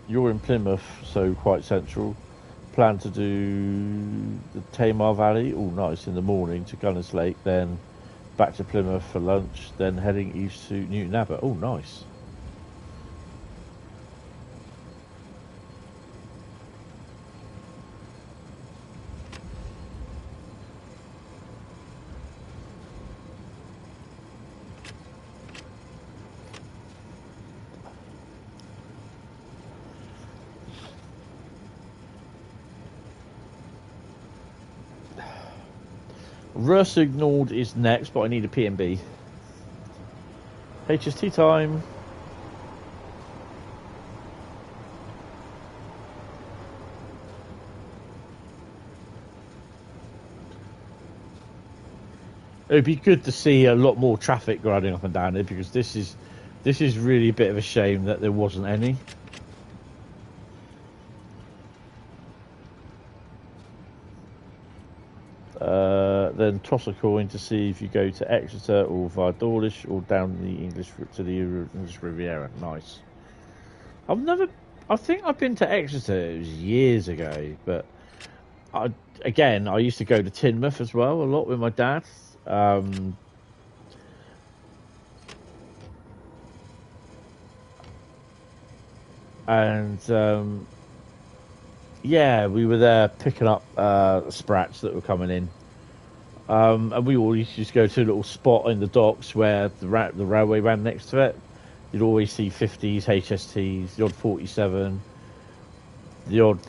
You're in Plymouth, so quite central. Plan to do the Tamar Valley, all nice, in the morning to Gunners Lake, then back to Plymouth for lunch, then heading east to Newton Abbot. Oh, nice. Ruhr is next, but I need a P&B. HST time. It'd be good to see a lot more traffic riding up and down it, because this is really a bit of a shame that there wasn't any. Then toss a coin to see if you go to Exeter or via Dawlish or down the English Riviera. Nice. I think I've been to Exeter. It was years ago, but I used to go to Teignmouth as well a lot with my dad. Yeah, we were there picking up sprats that were coming in. And we always used to go to a little spot in the docks where the railway ran next to it. You'd always see 50s, HSTs, the odd 47, the odd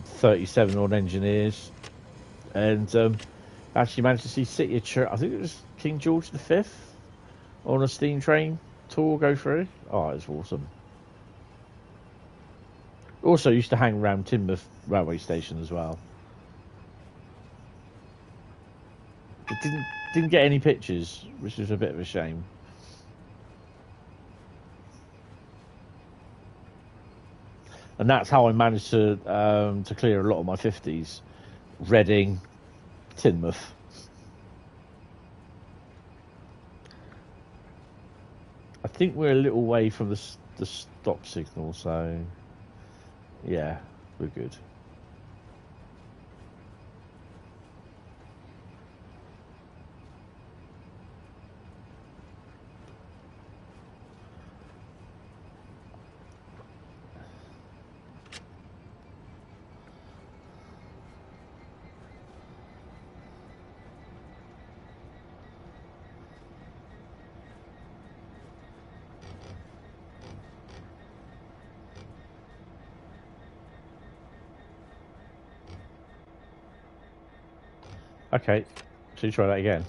37 on engineers, and actually managed to see City of Church. I think it was King George V on a steam train tour go through. Oh, it was awesome. Also used to hang around Teignmouth railway station as well. It didn't get any pictures, which was a bit of a shame. And that's how I managed to clear a lot of my 50s. Reading, Teignmouth. I think we're a little way from the stop signal, so yeah, we're good. Okay, so you try that again.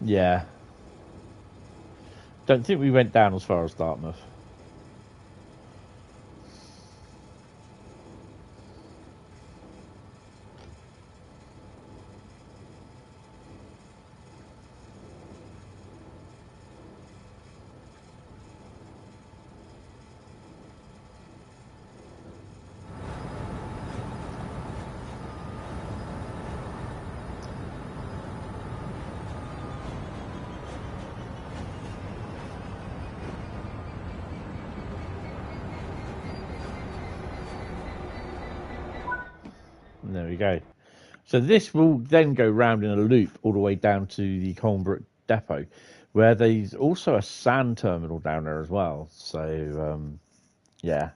Yeah. Don't think we went down as far as Dartmouth. There we go. So this will then go round in a loop all the way down to the Colnbrook depot, where there's also a sand terminal down there as well. So yeah,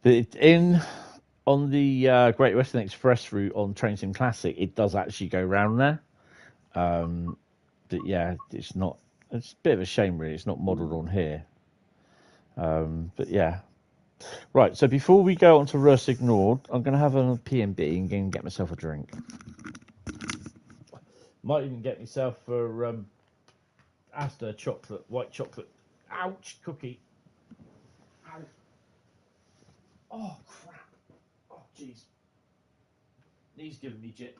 but on the Great Western Express route on TrainSim Classic, it does actually go round there. But yeah, it's not. It's a bit of a shame, really. It's not modelled on here. But yeah. Right, so before we go on to Ruhr Ignored, I'm going to have a P&B and get myself a drink. Might even get myself for Asda chocolate, white chocolate. Ouch, cookie. Ow. Oh, crap. Oh, jeez. Knee's giving me jip.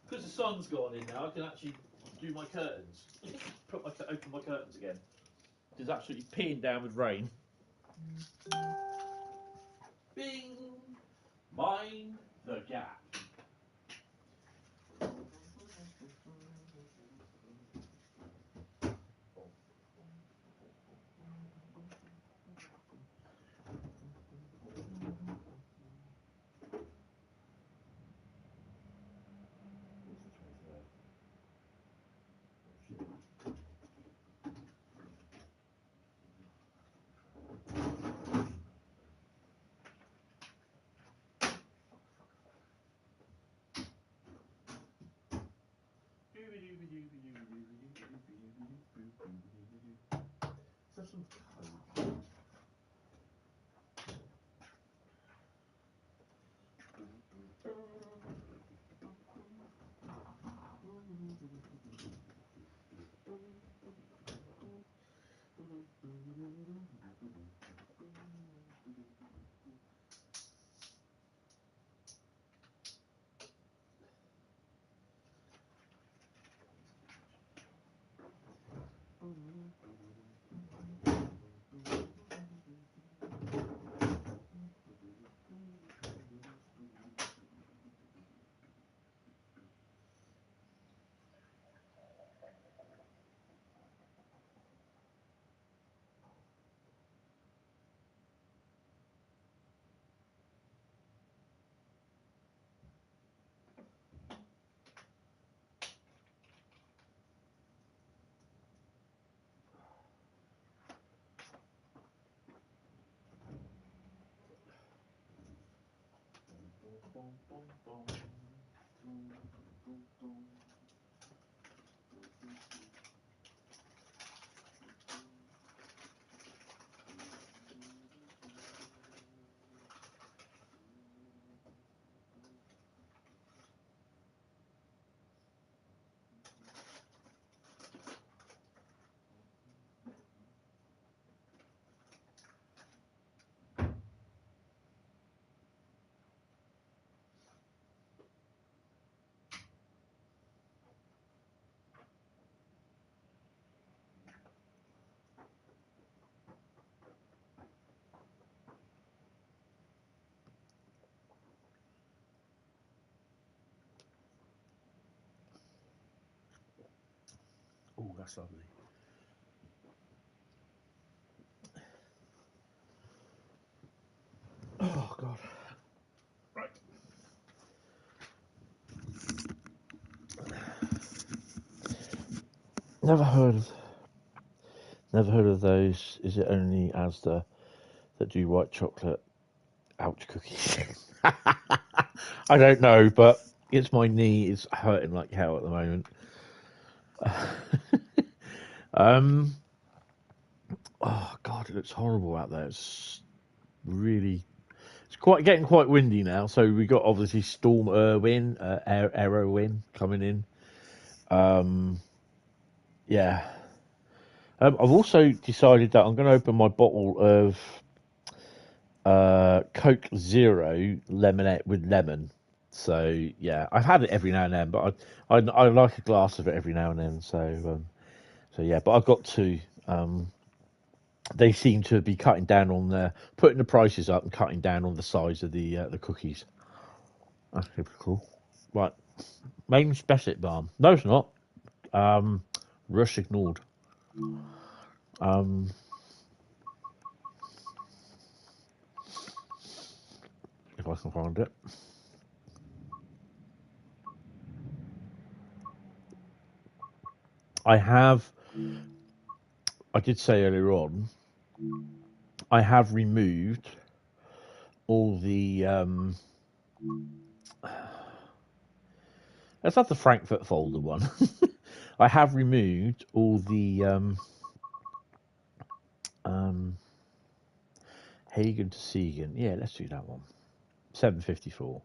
Because the sun's gone in now, I can actually do my curtains. Open my curtains again. It's absolutely peeing down with rain. Bing! Mind the gap. Some code. Oh, that's lovely. Oh God. Right. Never heard of those. Is it only Asda that do white chocolate? Ouch, cookies. I don't know, but it's my knee is hurting like hell at the moment. Oh God, it looks horrible out there. It's really, it's quite getting quite windy now. So we got obviously storm wind, aero wind coming in. Yeah. I've also decided that I'm going to open my bottle of Coke Zero lemonade with lemon. So yeah, I've had it every now and then, but I like a glass of it every now and then. So yeah, but I've got two. They seem to be cutting down on putting the prices up and cutting down on the size of the cookies. That's super cool. Right, Main-Spessart Bahn. No, it's not. Rush ignored. If I can find it. I did say earlier on, I have removed all the, let's have the Frankfurt folder one. I have removed all the, Hagen to Siegen. Yeah, let's do that one. 754.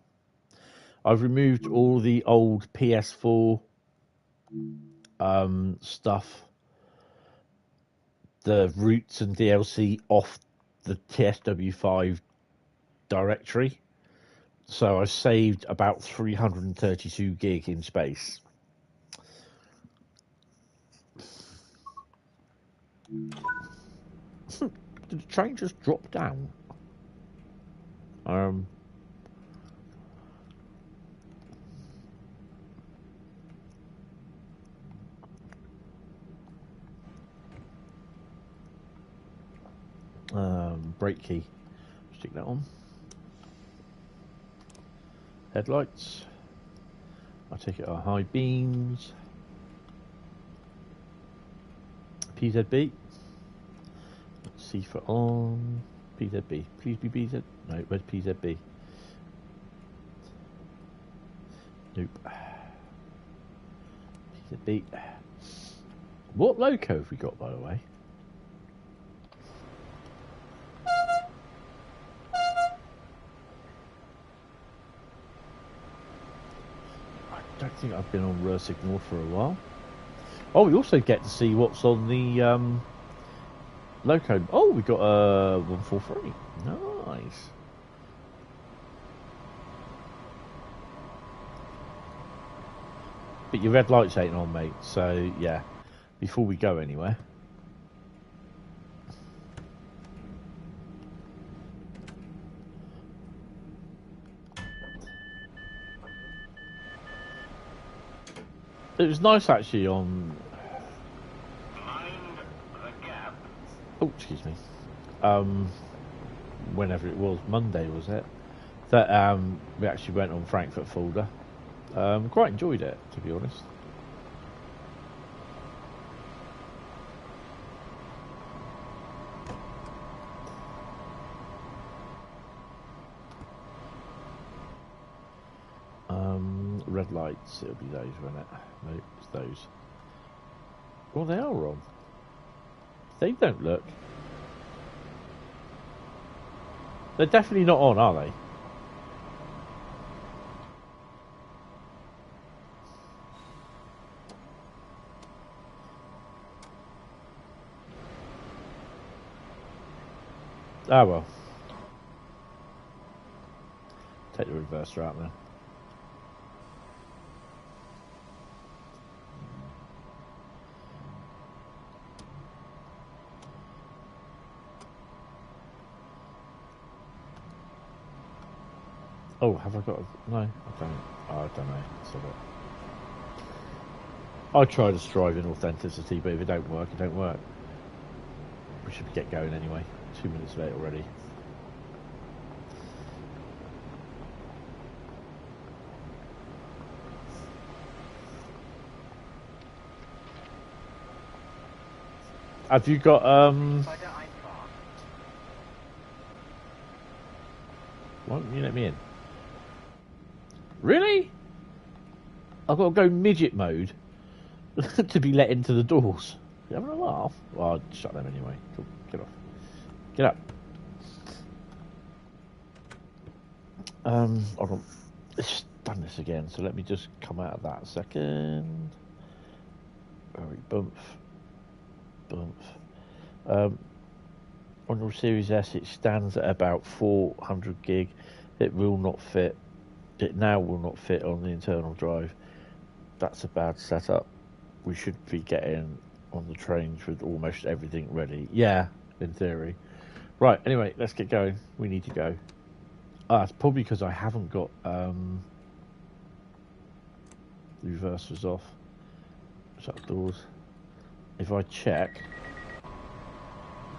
I've removed all the old PS4 stuff, the routes and DLC off the TSW5 directory. So I saved about 332 gig in space. Did the train just drop down? Brake key. Stick that on. Headlights. I take it are high beams. PZB. C for on. PZB. Please be PZ. No, where's PZB? Nope. PZB. What loco have we got, by the way? I don't think I've been on Ruhr signal for a while. Oh, we also get to see what's on the loco. Oh, we got a 143. Nice. But your red lights ain't on, mate. So yeah, before we go anywhere. It was nice actually on. Mind the gap. Oh, excuse me. Whenever it was, Monday was it? That we actually went on Frankfurt folder. Quite enjoyed it, to be honest. Red lights, it'll be those, won't it? No, it's those. Well, they are wrong. They don't look. They're definitely not on, are they? Ah, well. Take the reverser out now. Oh, have I got a... No, I don't. Oh, I don't know. So I try to strive in authenticity, but if it don't work, it don't work. We should get going anyway. 2 minutes late already. Have you got why don't you let me in? Really? I've got to go midget mode to be let into the doors. You having a laugh? Well, I'll shut them anyway. Cool. Get off. Get up. Hold on. It's done this again, so let me just come out of that a second. Very bump. On your Series S, it stands at about 400 gig. It will not fit. It now will not fit on the internal drive. That's a bad setup. We should be getting on the trains with almost everything ready. Yeah, in theory. Right, anyway, let's get going. We need to go. It's probably because I haven't got the reversers off. Shut doors. If I check...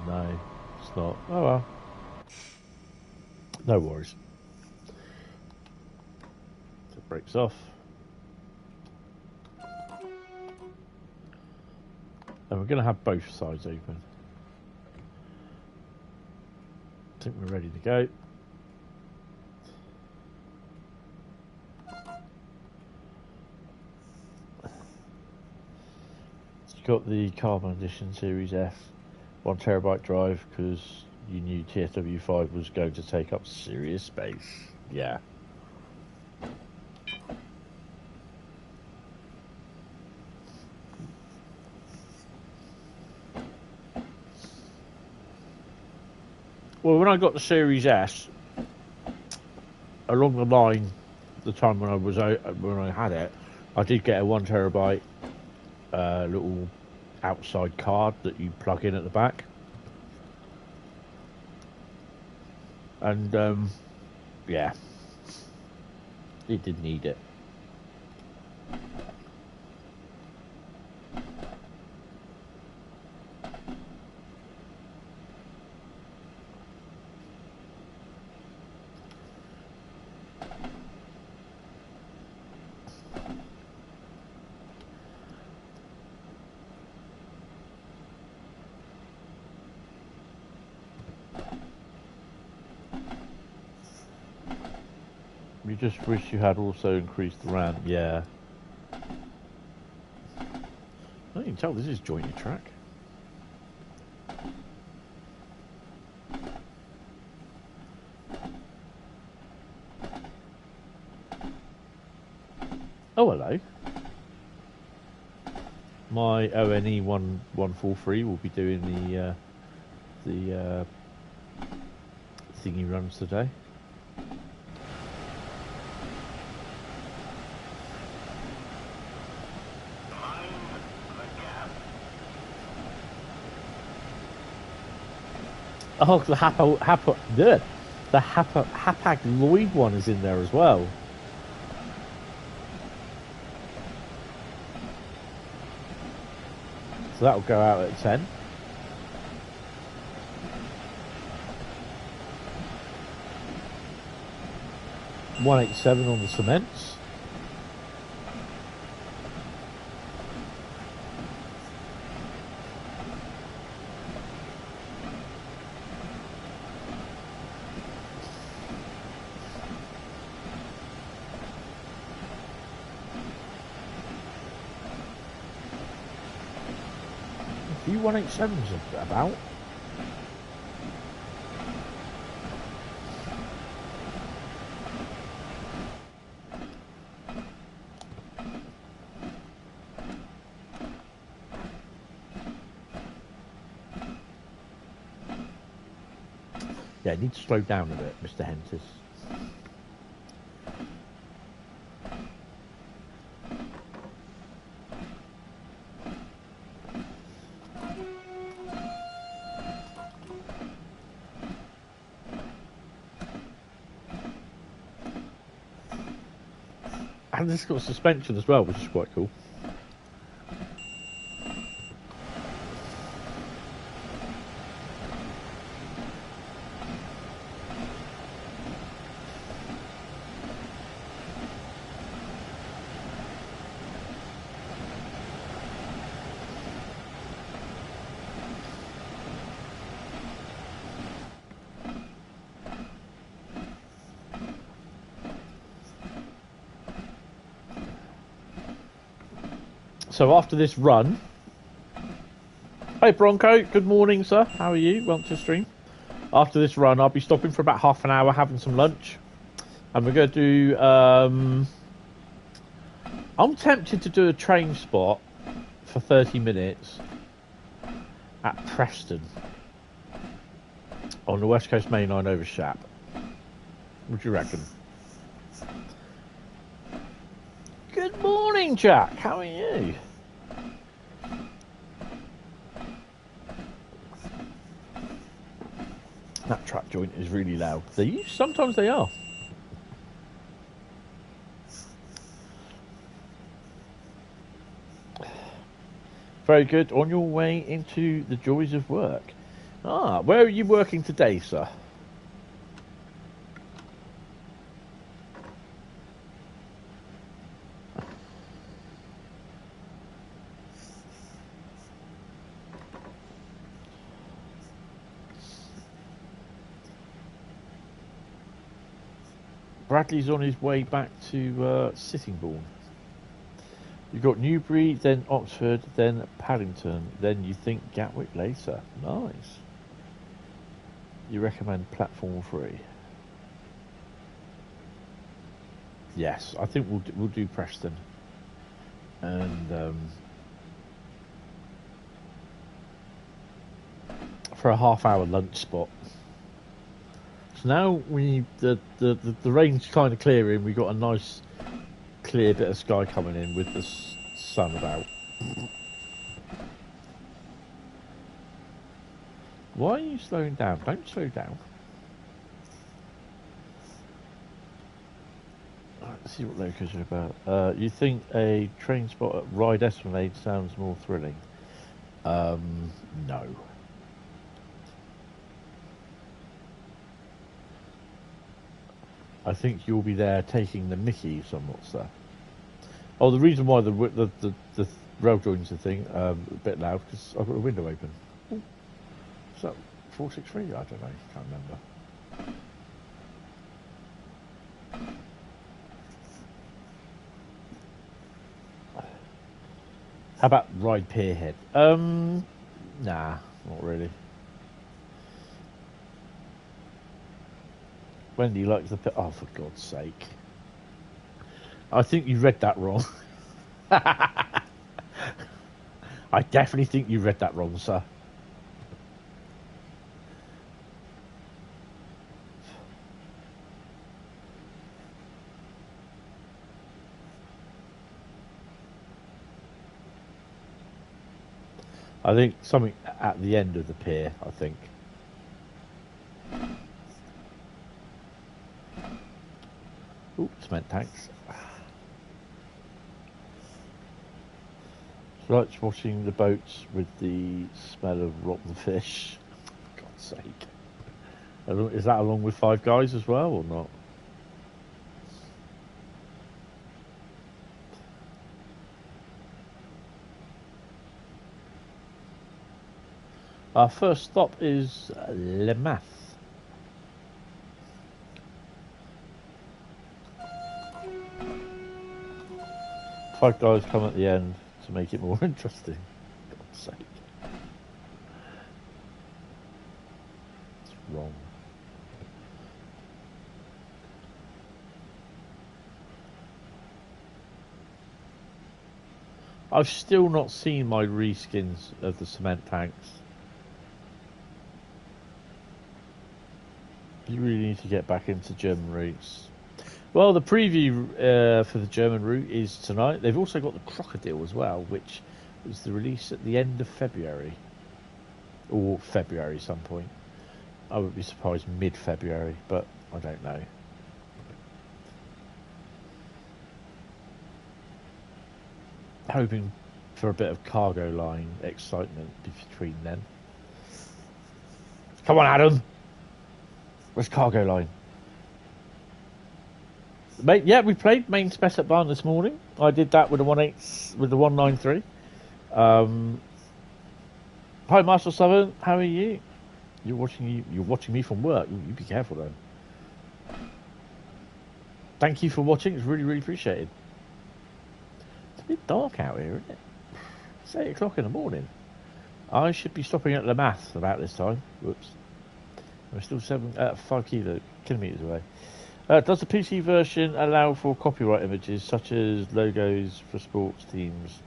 No, it's not. Oh well. No worries. So it breaks off. And we're going to have both sides open. I think we're ready to go. It's got the Carbon Edition Series F 1 terabyte drive because you knew TFW5 was going to take up serious space. Yeah. Well, when I got the Series S, along the line, the time when I had it, I did get a 1 terabyte little outside card that you plug in at the back, and yeah, it did need it. You just wish you had also increased the RAM, yeah. You can tell this is jointed track. Oh, hello. My ONE 1143 will be doing the thingy runs today. Oh, the Hapag Lloyd one is in there as well. So that'll go out at 10. $187 on the cements. A few 187s about. Yeah, it needs to slow down a bit, Mr. Hentis. And it's got suspension as well, which is quite cool. So after this run, Hey Bronco, good morning, sir. How are you? Welcome to the stream. After this run, I'll be stopping for about half an hour, having some lunch, and we're going to do. I'm tempted to do a train spot for 30 minutes at Preston on the West Coast Mainline over Shap. What do you reckon? Good morning, Jack. How are you? That track joint is really loud. Sometimes they are. Very good. On your way into the joys of work. Ah, where are you working today, sir? Bradley's on his way back to Sittingbourne. You've got Newbury, then Oxford, then Paddington, then you think Gatwick later. Nice. You recommend platform 3? Yes, I think we'll do Preston, and for a half-hour lunch spot. So now the rain's kind of clearing. We've got a nice clear bit of sky coming in with the sun about. Why are you slowing down? Don't slow down. Let's see what locos are about. You think a train spot at Ride Esplanade sounds more thrilling? No. I think you'll be there taking the mickey somewhat, sir. Oh, the reason why the rail joins the thing a bit loud because I've got a window open. Ooh. Is that 463? I don't know. Can't remember. How about Ride Pierhead? Nah, not really. Wendy likes the pit. Oh, for God's sake. I think you read that wrong. I definitely think you read that wrong, sir. I think something at the end of the pier, I think. Ooh, cement tanks. She likes watching the boats with the smell of rotten fish. For God's sake. Is that along with Five Guys as well, or not? Our first stop is Lemath. Five Guys come at the end to make it more interesting. For God's sake. It's wrong. I've still not seen my reskins of the cement tanks. You really need to get back into German routes. Well, the preview for the German route is tonight. They've also got the Crocodile as well, which was the release at the end of February. Or February some point. I would be surprised mid-February, but I don't know. Hoping for a bit of cargo line excitement between then. Come on, Adam! Where's cargo line? Mate, yeah, we played Main-Spessart Bahn this morning. I did that with the 193. Hi, Marshall Southern. How are you? You're watching me from work. You be careful then. Thank you for watching. It's really, really appreciated. It's a bit dark out here, isn't it? It's 8 o'clock in the morning. I should be stopping at Lamath about this time. Whoops. We're still 5 kilometres away. Does the PC version allow for copyright images such as logos for sports teams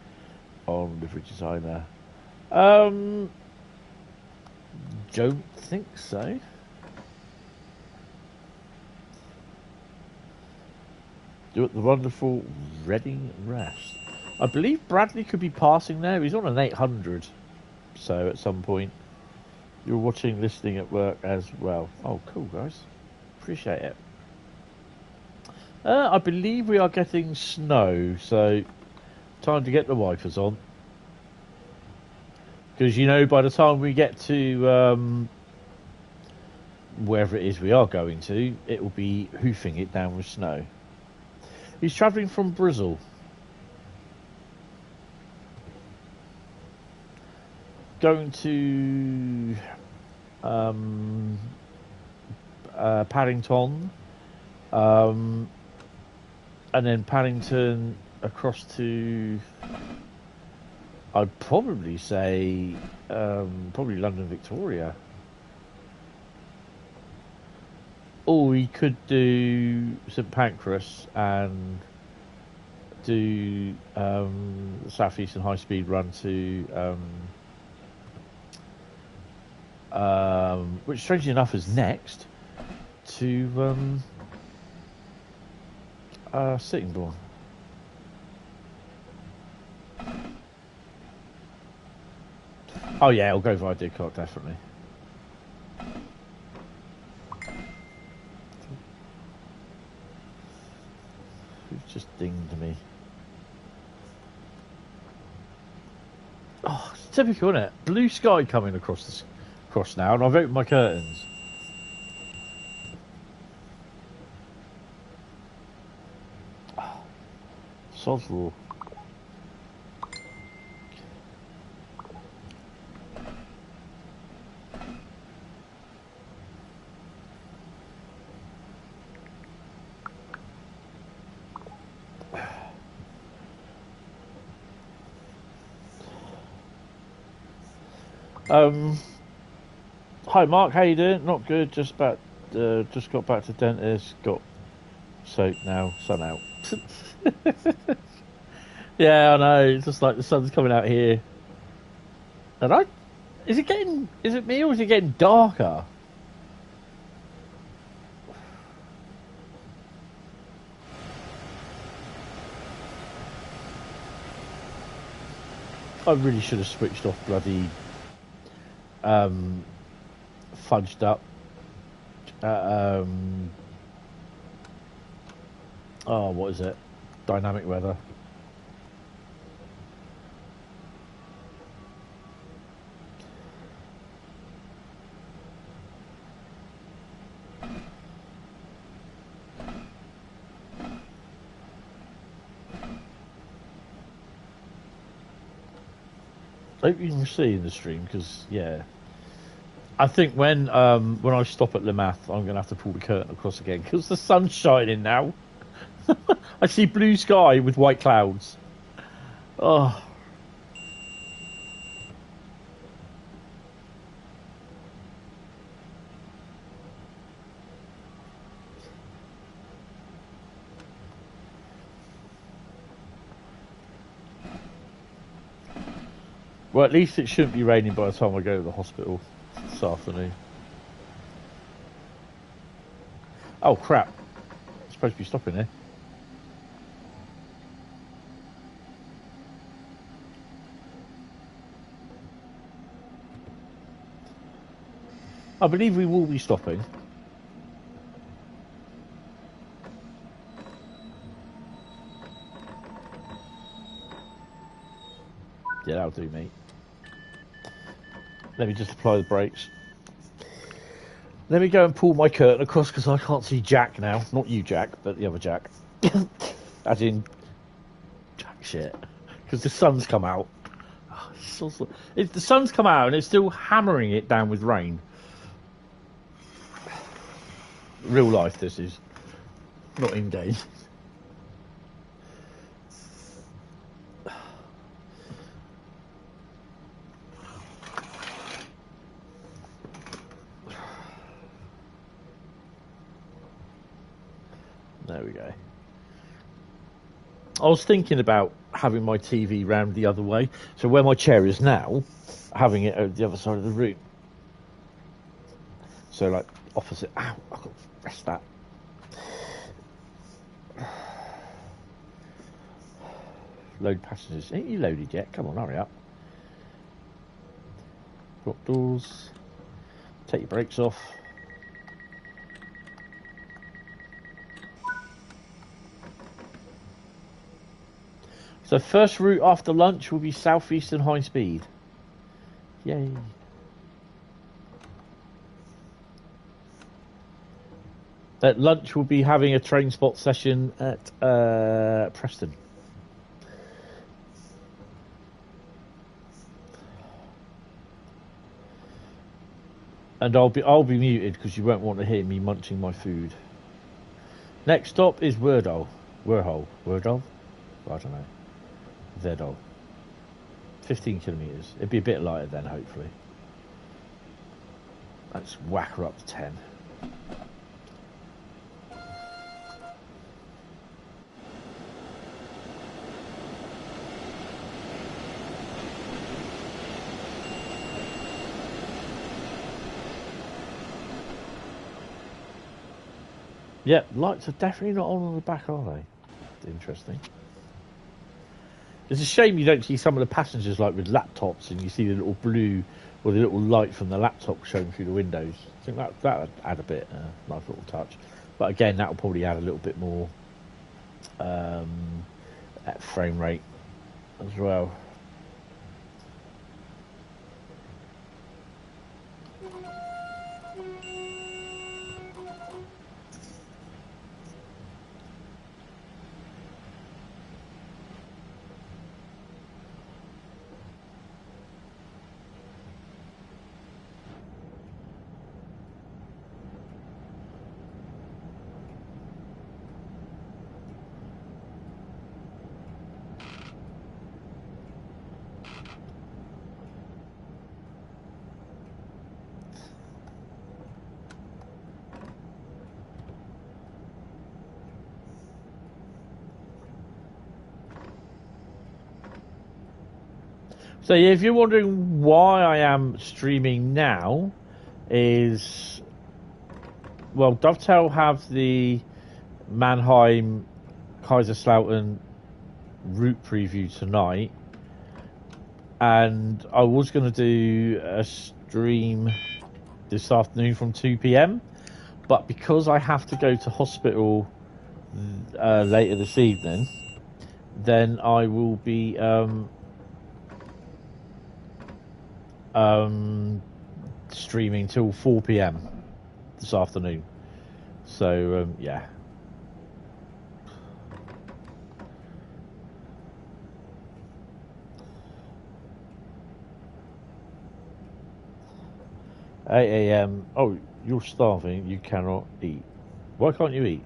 on livery designer? Don't think so. Do it the wonderful Reading Rest. I believe Bradley could be passing there. He's on an 800. So at some point, you're watching, listening at work as well. Oh, cool, guys. Appreciate it. I believe we are getting snow, so time to get the wipers on. Because, you know, by the time we get to wherever it is we are going to, it will be hoofing it down with snow. He's travelling from Bristol. Going to Paddington, and then Paddington across to, I'd probably say, probably London Victoria. Or we could do St Pancras and do the Southeastern Highspeed run to which strangely enough is next to Sittingbourne. Oh yeah, I'll go via Didcot, definitely. Who's just dinged me? Oh, it's typical, isn't it? Blue sky coming across now, and I've opened my curtains. Sod's law. Hi Mark, how you doing? Not good. Just got back to dentist. Got soaked now. Sun out. Yeah, I know. It's just like the sun's coming out here. And is it me or is it getting darker? I really should have switched off bloody fudged up what is it? Dynamic weather. I hope you can see in the stream because yeah, I think when I stop at Lamath, I'm going to have to pull the curtain across again because the sun's shining now. I see blue sky with white clouds. Oh. Well, at least it shouldn't be raining by the time I go to the hospital this afternoon. Oh crap! I'm supposed to be stopping here. I believe we will be stopping. Yeah, that'll do, mate. Let me just apply the brakes. Let me go and pull my curtain across because I can't see Jack now. Not you, Jack, but the other Jack. As in, Jack shit. Because the sun's come out. Oh, the sun's come out and it's still hammering it down with rain. Real life, this is. Not in game. There we go. I was thinking about having my TV round the other way, so where my chair is now, having it over the other side of the room. So like opposite. Ow! I got to rest that. Load passengers. Ain't you loaded yet? Come on, hurry up. Drop doors. Take your brakes off. So first route after lunch will be Southeastern Highspeed. Yay. At lunch we'll be having a train spot session at Preston. And I'll be muted because you won't want to hear me munching my food. Next stop is Wordol. Wordol? I don't know. Vedol. 15 kilometres. It'd be a bit lighter then, hopefully. Let's whack her up to 10. Yeah, lights are definitely not on the back, are they? Interesting. It's a shame you don't see some of the passengers like with laptops and you see the little blue or the little light from the laptop showing through the windows. I think that would add a bit, nice little touch. But again, that will probably add a little bit more frame rate as well. So yeah, if you're wondering why I am streaming now, is well, Dovetail have the Mannheim Kaiserslautern route preview tonight, and I was going to do a stream this afternoon from 2 p.m, but because I have to go to hospital later this evening, then I will be streaming till 4 p.m. this afternoon. So yeah. (8 a.m) Oh, you're starving. You cannot eat. Why can't you eat?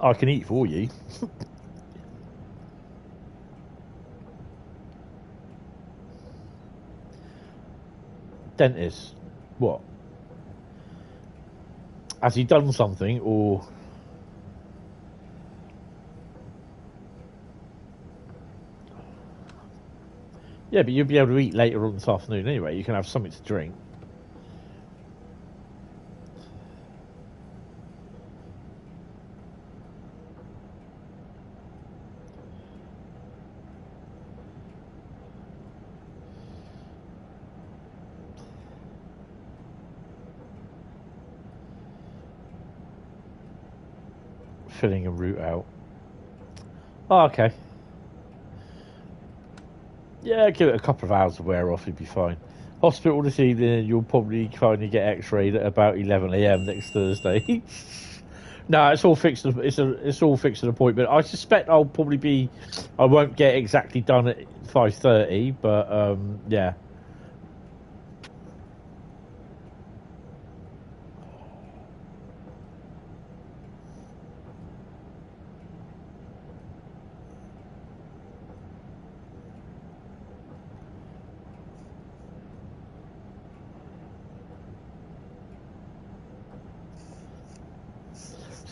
I can eat for you. Dentist. What? Has he done something, or... Yeah, but you'll be able to eat later on this afternoon anyway. You can have something to drink. Filling a route out. Oh, okay. Yeah, give it a couple of hours to wear off, you'll be fine. Hospital this evening, you'll probably finally get x-rayed at about 11 a.m. next Thursday. No, it's all fixed. It's all fixed at a point. But I suspect I won't get exactly done at 5:30. But yeah.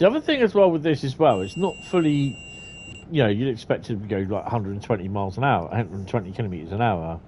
The other thing as well with this as well, it's not fully, you know, you'd expect it to go like 120 miles an hour, 120 kilometres an hour.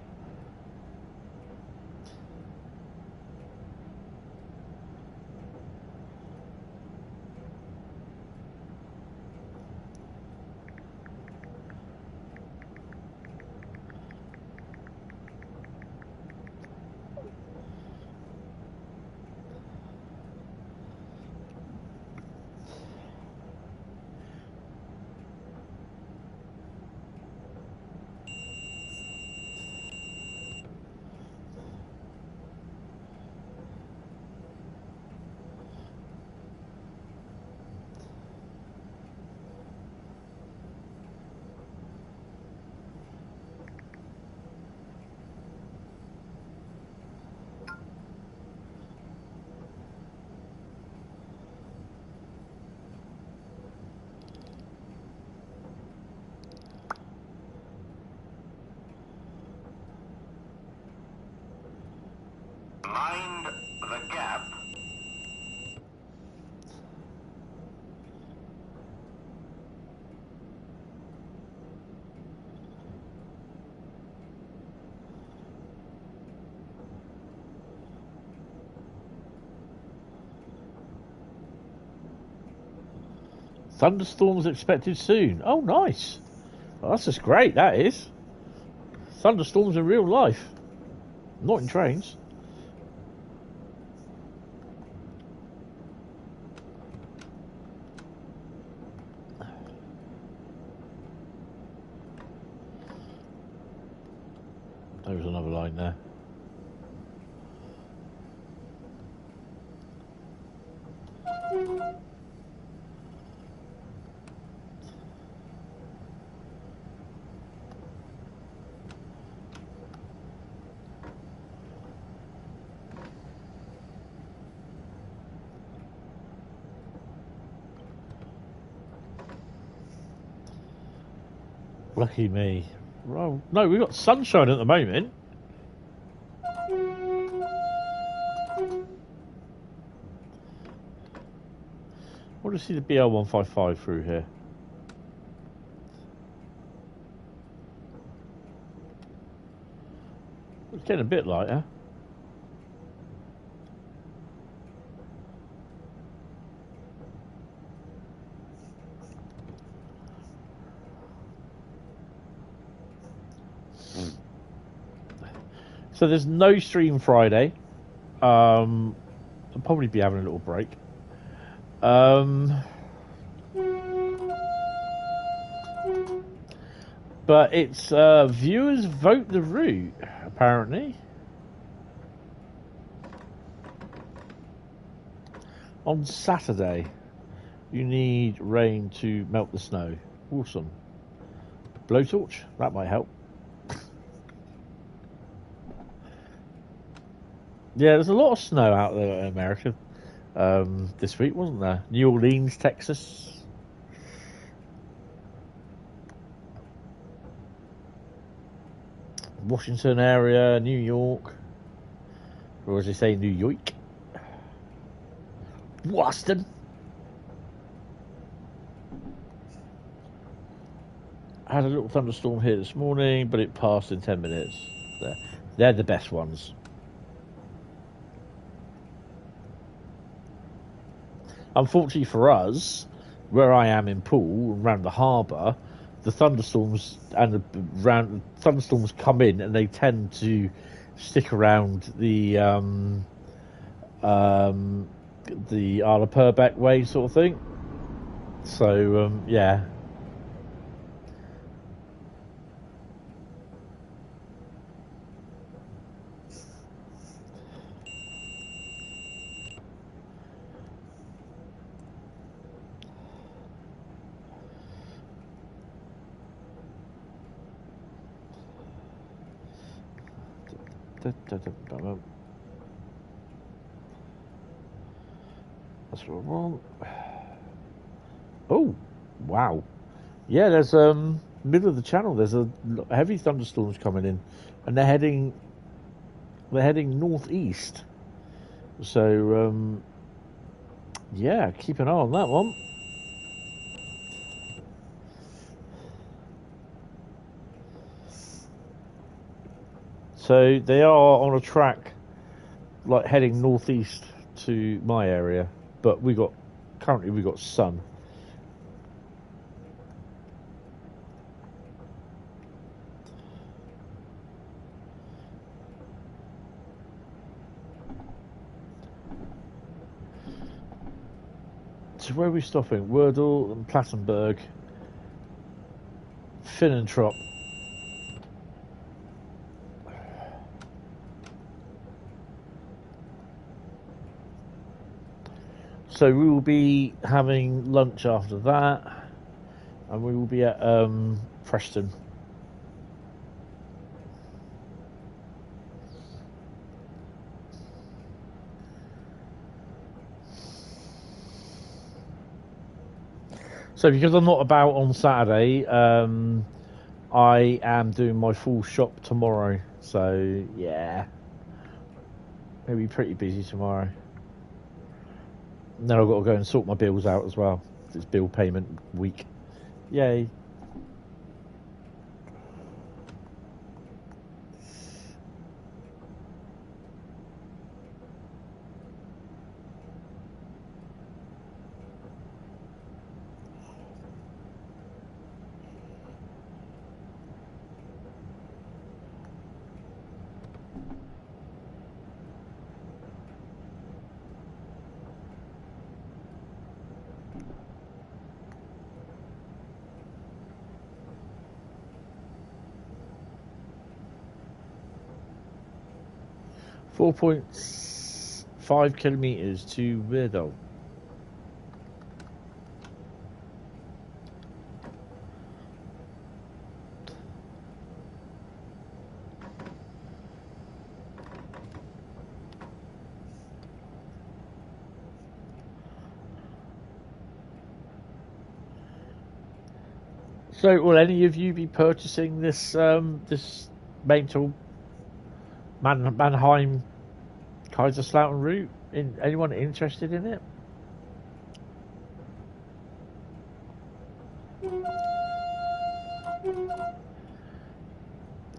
Mind the gap. Thunderstorms expected soon. Oh, nice. Well, that's just great, that is. Thunderstorms in real life. Not in trains. There's another line there. Lucky me. Well, no, we've got sunshine at the moment. I want to see the BL155 through here. It's getting a bit lighter. So there's no stream Friday. I'll probably be having a little break. But it's viewers vote the route, apparently. On Saturday, you need rain to melt the snow. Awesome. Blowtorch, that might help. Yeah, there's a lot of snow out there in America this week, wasn't there? New Orleans, Texas. Washington area, New York. Or as they say, New York. Boston. I had a little thunderstorm here this morning, but it passed in 10 minutes. They're the best ones. Unfortunately for us, where I am in Poole, around the harbour, the thunderstorms thunderstorms come in and they tend to stick around the Isle of Purbeck way sort of thing. So yeah. That's what I want. Oh, wow. Yeah, there's middle of the channel. There's a heavy thunderstorms coming in, and they're heading northeast. So Yeah, keep an eye on that one. So they are on a track, like heading northeast to my area, but currently we got sun. So where are we stopping? Wordle and Plattenberg, Finnentrop. So we will be having lunch after that, and we will be at Preston. So because I'm not about on Saturday, I am doing my full shop tomorrow. So yeah, it'll be pretty busy tomorrow. And then I've got to go and sort my bills out as well. It's bill payment week. Yay. .5 kilometers to Werdal. So, will any of you be purchasing this this Maintal Mannheim Kaiserslautern route? Anyone interested in it?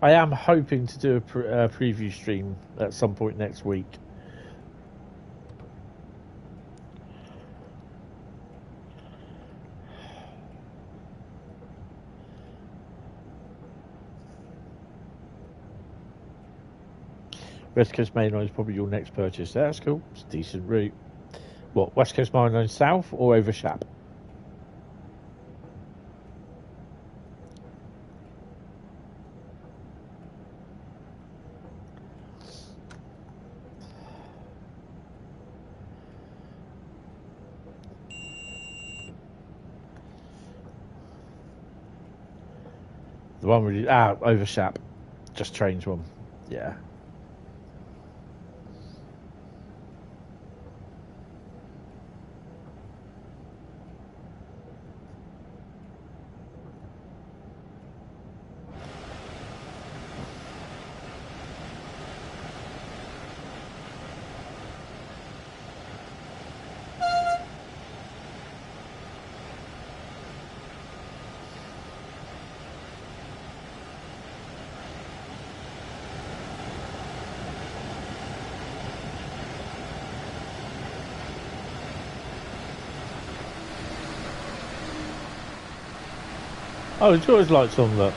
I am hoping to do a preview stream at some point next week. West Coast Mainline is probably your next purchase. That's cool. It's a decent route. What, West Coast Mainline south or over Shap? The one with over Shap. Just trains one. Yeah. Oh, it's always lights on, look.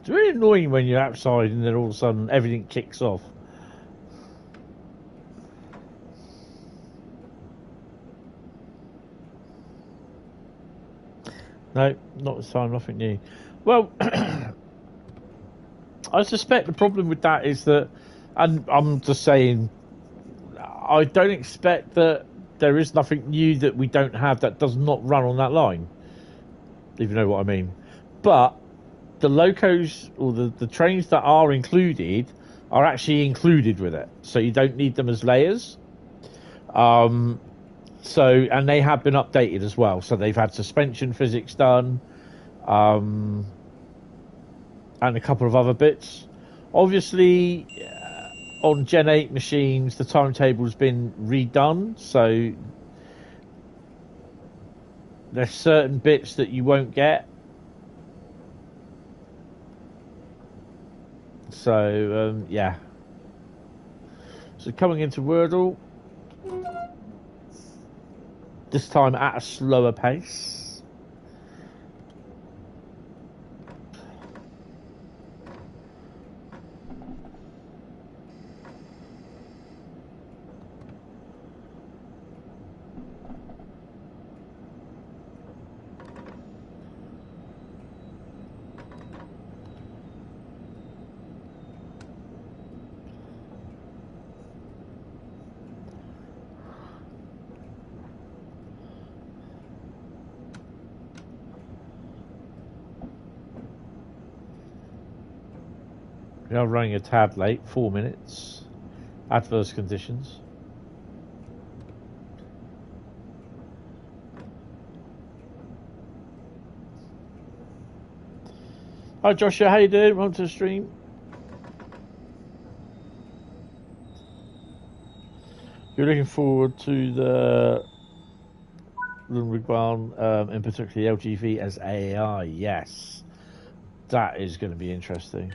It's really annoying when you're outside and then all of a sudden everything kicks off. No, not this time, nothing new. Well, I suspect the problem with that is that, and I'm just saying, I don't expect that there is nothing new that we don't have that does not run on that line, if you know what I mean. But the locos or the trains that are included are actually included with it, so you don't need them as layers. So, and they have been updated as well, so they've had suspension physics done, and a couple of other bits. Obviously, on Gen 8 machines, the timetable's been redone, so there's certain bits that you won't get. So, yeah. So coming into Wordle, this time at a slower pace. We are running a tad late, 4 minutes. Adverse conditions. Hi Joshua, how you doing? Welcome to the stream. You're looking forward to the Oldenburg Bahn, in particular the LGV as AI. Yes, that is going to be interesting.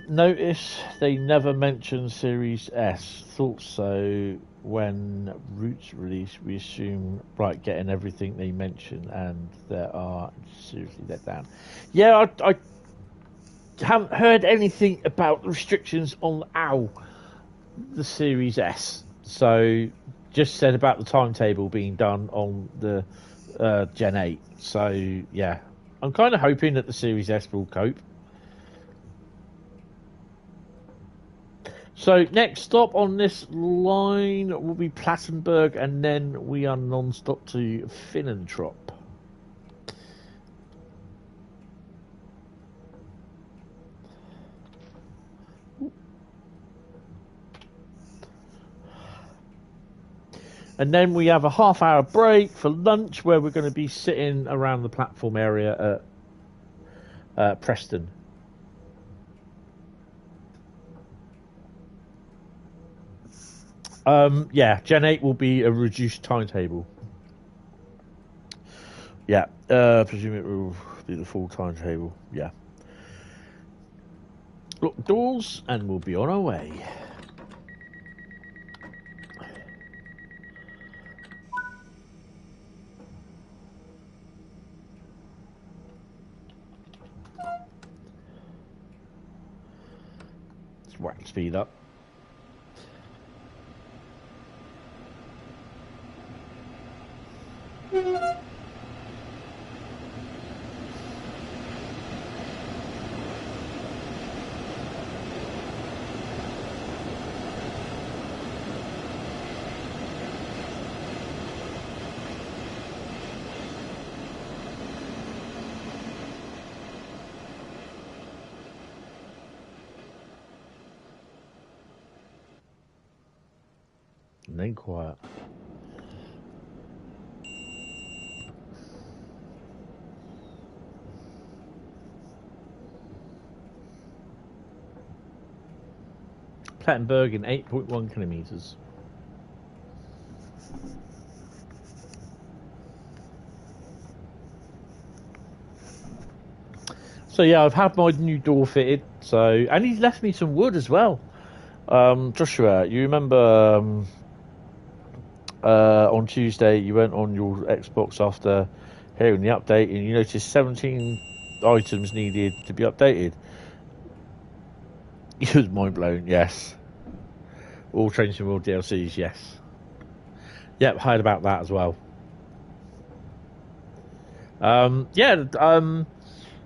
Notice they never mentioned Series S. Thought so when Roots released. We assume getting everything they mentioned, and there are seriously let down. Yeah, I haven't heard anything about restrictions on the Series S. So just said about the timetable being done on the Gen 8. So yeah, I'm kind of hoping that the Series S will cope. So next stop on this line will be Plattenberg, and then we are non-stop to Finnentrop. And then we have a half-hour break for lunch, where we're going to be sitting around the platform area at Preston. Yeah, Gen 8 will be a reduced timetable. Yeah, presume it will be the full timetable. Yeah. Lock doors, and we'll be on our way. Let's whack speed up. And then quiet. Plattenberg in 8.1 kilometers. So yeah, I've had my new door fitted. So, and he's left me some wood as well. Joshua, you remember on Tuesday you went on your Xbox after hearing the update, and you noticed 17 items needed to be updated. He was mind blown. Yes. All Trains and World DLCs. Yes. Yep, heard about that as well. Yeah.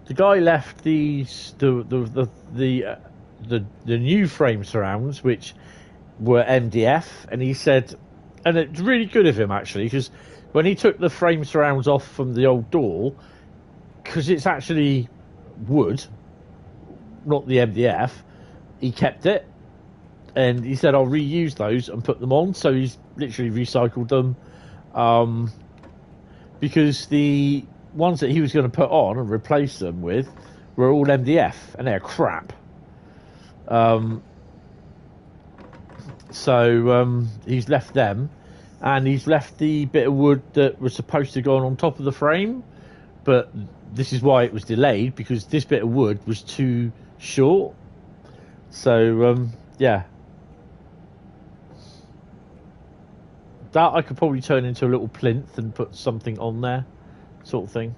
The guy left the new frame surrounds, which were MDF, and he said, And it's really good of him, actually, because when he took the frame surrounds off from the old door, because it's actually wood, not the MDF, he kept it. And he said, I'll reuse those and put them on. So he's literally recycled them. Because the ones that he was going to put on and replace them with were all MDF, and they're crap. So he's left them, and he's left the bit of wood that was supposed to go on top of the frame, but this is why it was delayed, because this bit of wood was too short. So yeah, that I could probably turn into a little plinth and put something on there, sort of thing.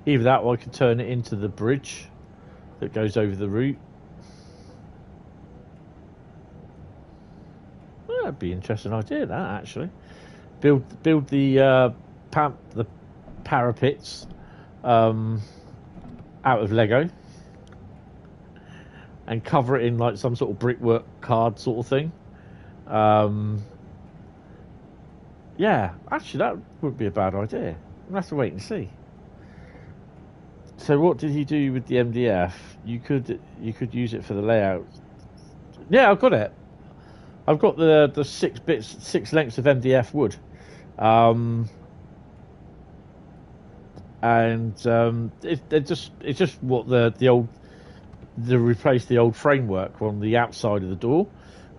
Either that, or I could turn it into the bridge that goes over the route. Well, that'd be an interesting idea, that, actually. Build the parapets out of Lego and cover it in like some sort of brickwork card sort of thing. Yeah, actually, that wouldn't be a bad idea. We'll have to wait and see. So what did he do with the MDF? You could use it for the layout. Yeah, I've got it. I've got the 6 lengths of MDF wood, and it's just what the replace the old framework on the outside of the door,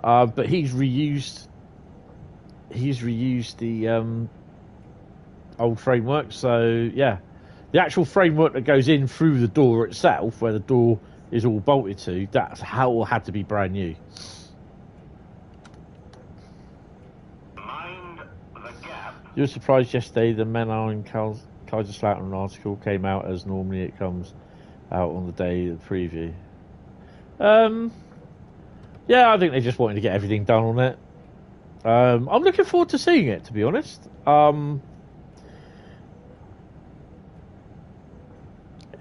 but he's reused the old framework. So yeah. The actual framework that goes in through the door itself, where the door is all bolted to, that's how it had to be brand new. Mind the gap. You were surprised yesterday the Mainline Kaiserslautern article came out as normally it comes out on the day of the preview. Yeah, I think they just wanted to get everything done on it. I'm looking forward to seeing it, to be honest.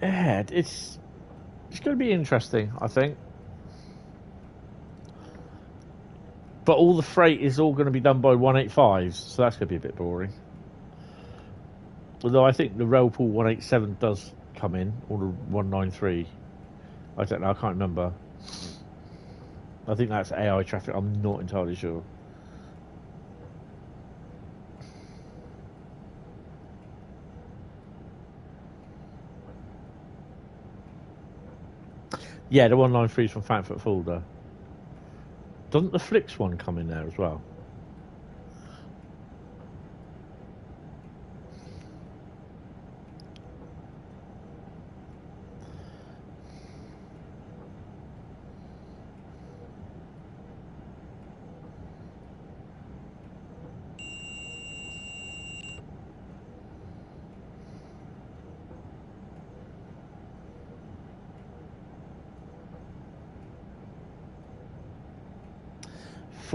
Yeah, it's going to be interesting, I think. But all the freight is all going to be done by 185s, so that's going to be a bit boring. Although I think the Railpool 187 does come in, or the 193. I don't know, I can't remember. I think that's AI traffic, I'm not entirely sure. Yeah, the 193 is from Frankfurt Fulda. Doesn't the Flix one come in there as well?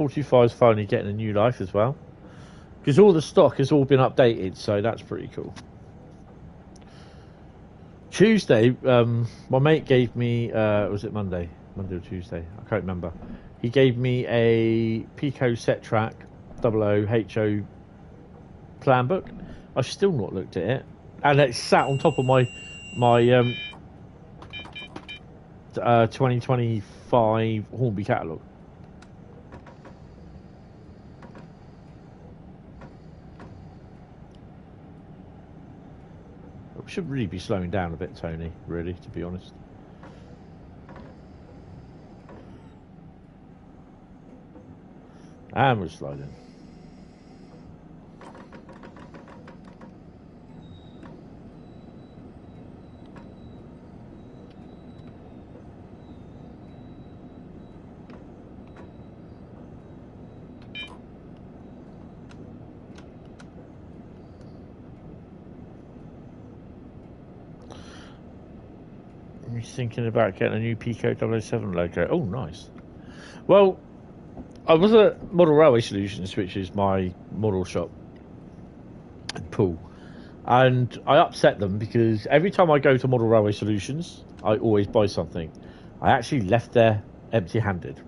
is finally getting a new life as well, because all the stock has all been updated, so that's pretty cool. Tuesday, my mate gave me, was it Monday or Tuesday? I can't remember. He gave me a Pico set track 00 HO plan book. I've still not looked at it, and it's sat on top of my 2025 Hornby catalogue. Should really be slowing down a bit, Tony, really, to be honest. And we're sliding. Thinking about getting a new Pico 007 logo. Oh, nice. Well, I was at Model Railway Solutions, which is my model shop and pool, and I upset them because every time I go to Model Railway Solutions, I always buy something. I actually left there empty-handed.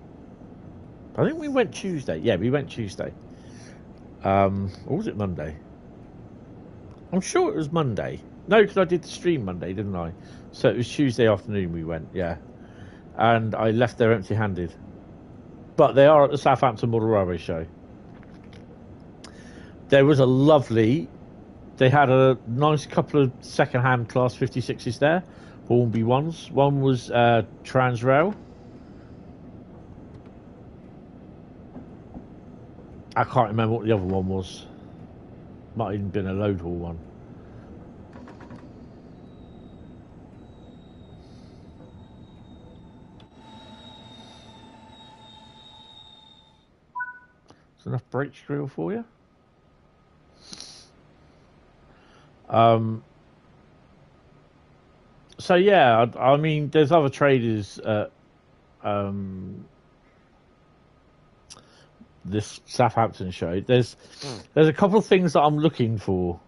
I think we went Tuesday. Yeah, we went Tuesday. Or was it Monday? I'm sure it was Monday. No, because I did the stream Monday, didn't I? So it was Tuesday afternoon we went, yeah. And I left there empty-handed. But they are at the Southampton Model Railway Show. There was a lovely... They had a nice couple of second-hand Class 56s there. Hornby ones. One was Transrail. I can't remember what the other one was. Might have even been a load haul one. Is enough brake drill for you? So yeah, I mean, there's other traders at this Southampton show. There's a couple of things that I'm looking for.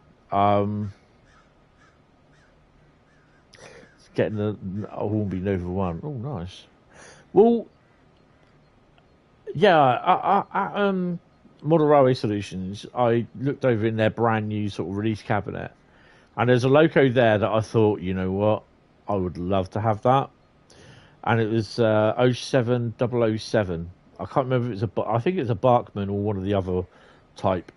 Getting a Hornby Nova 1. Oh, nice. Well, yeah, Model Railway Solutions, I looked over in their brand new sort of release cabinet, and there's a loco there that I thought, you know what, I would love to have that. And it was 07007. I can't remember if it's I think it's a Barkman or one of the other type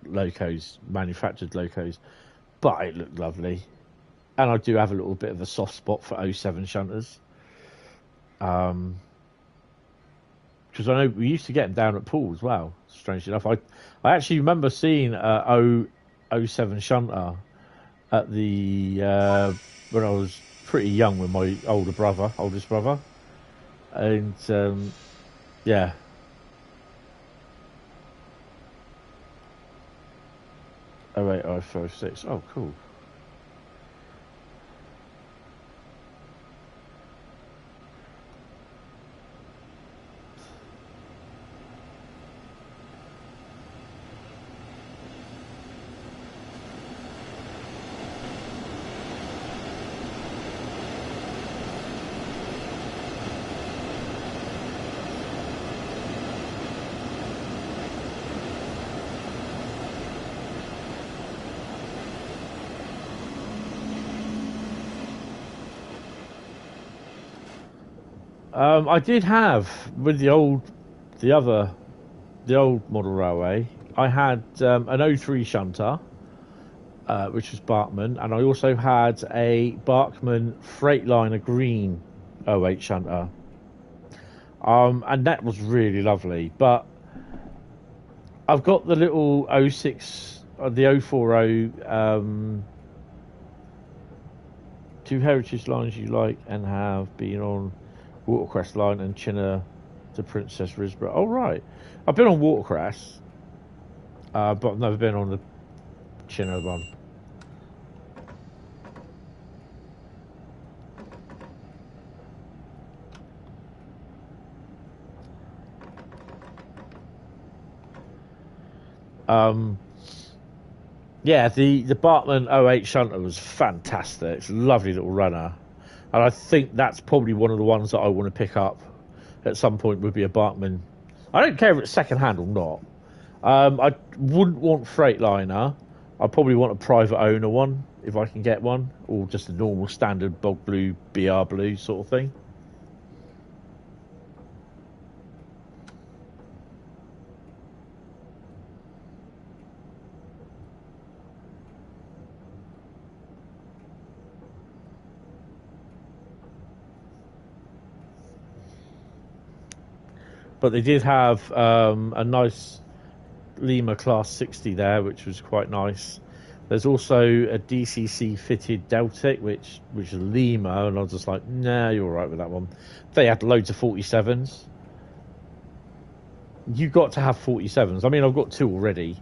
locos, manufactured locos. But it looked lovely. And I do have a little bit of a soft spot for 07 shunters. Because I know we used to get them down at Poole as well, strangely enough. I actually remember seeing 07 shunter at the when I was pretty young with my oldest brother. And yeah. 08056. Oh, cool. I did have with the old model railway. I had an 03 shunter, which was Barkman, and I also had a Barkman Freightliner green 08 shunter, and that was really lovely. But I've got the little 06, the 040. Two heritage lines you like and have been on Watercress line and Chinner to Princess Risborough. Oh, right. I've been on Watercress, but I've never been on the Chinner one. Yeah, the Bartman 08 shunter was fantastic. It's a lovely little runner. And I think that's probably one of the ones that I want to pick up at some point, would be a Bartman. I don't care if it's second hand or not. I wouldn't want Freightliner. I probably want a private owner one, if I can get one, or just a normal standard bog blue, BR blue sort of thing. But they did have a nice Lima Class 60 there, which was quite nice. There's also a DCC fitted Deltic, which is Lima, and I was just like, nah, you're all right with that one. They had loads of 47s. You got to have 47s. I mean, I've got two already.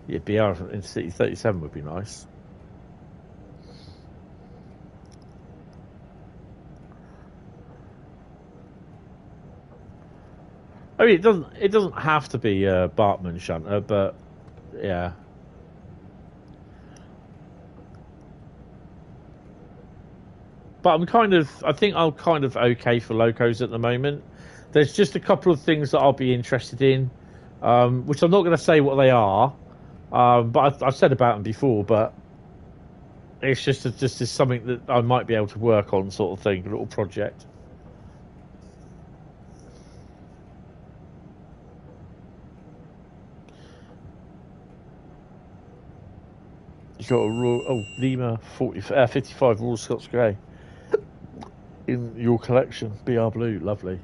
Yeah, BR in City 37 would be nice. I mean, it doesn't have to be a Bartman shunter, but yeah. But I think I'm kind of okay for locos at the moment. There's just a couple of things that I'll be interested in, which I'm not going to say what they are, but I've said about them before. But it's just something that I might be able to work on, sort of thing, a little project. You've got a Lima 55 Royal Scots Grey in your collection. BR Blue, lovely.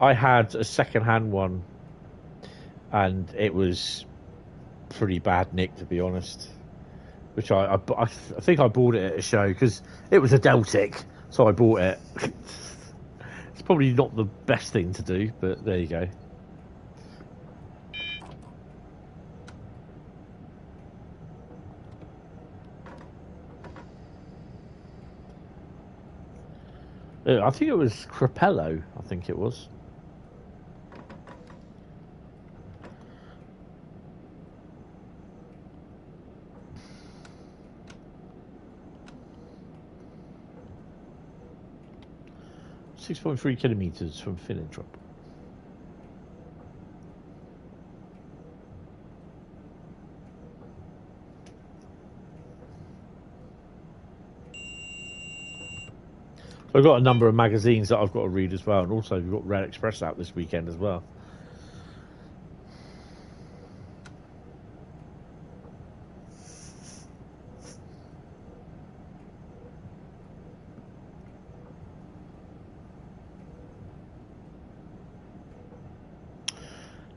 I had a second-hand one, and it was pretty bad nick, to be honest. Which I think I bought it at a show because it was a Deltic, so I bought it. It's probably not the best thing to do, but there you go. I think it was Crapello, I think it was. .3 kilometres from Philanthrop. I've got a number of magazines that I've got to read as well, and also we've got Red Express out this weekend as well.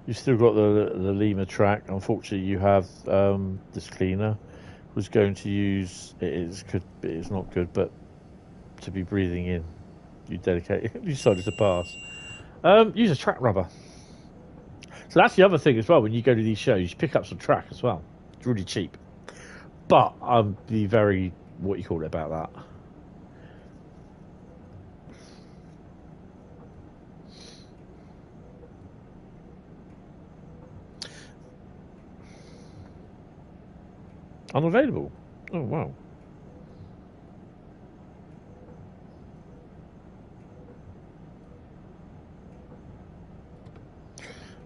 You've still got the Lima track. Unfortunately, you have this cleaner was going to use it's not good, but to be breathing in, you decided to pass. Use a track rubber. So that's the other thing as well. When you go to these shows, you pick up some track as well. It's really cheap, but I'll be very about that. Unavailable. Oh wow.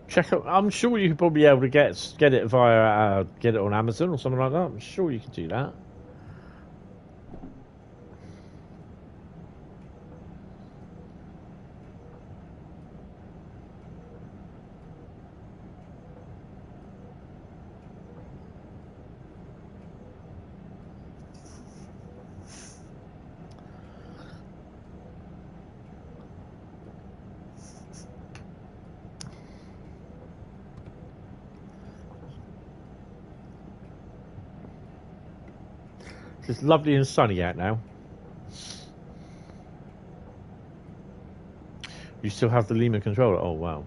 Check out. I'm sure you could probably be able to get it via get it on Amazon or something like that. I'm sure you could do that. It's lovely and sunny out now. You still have the Lima controller? Oh wow,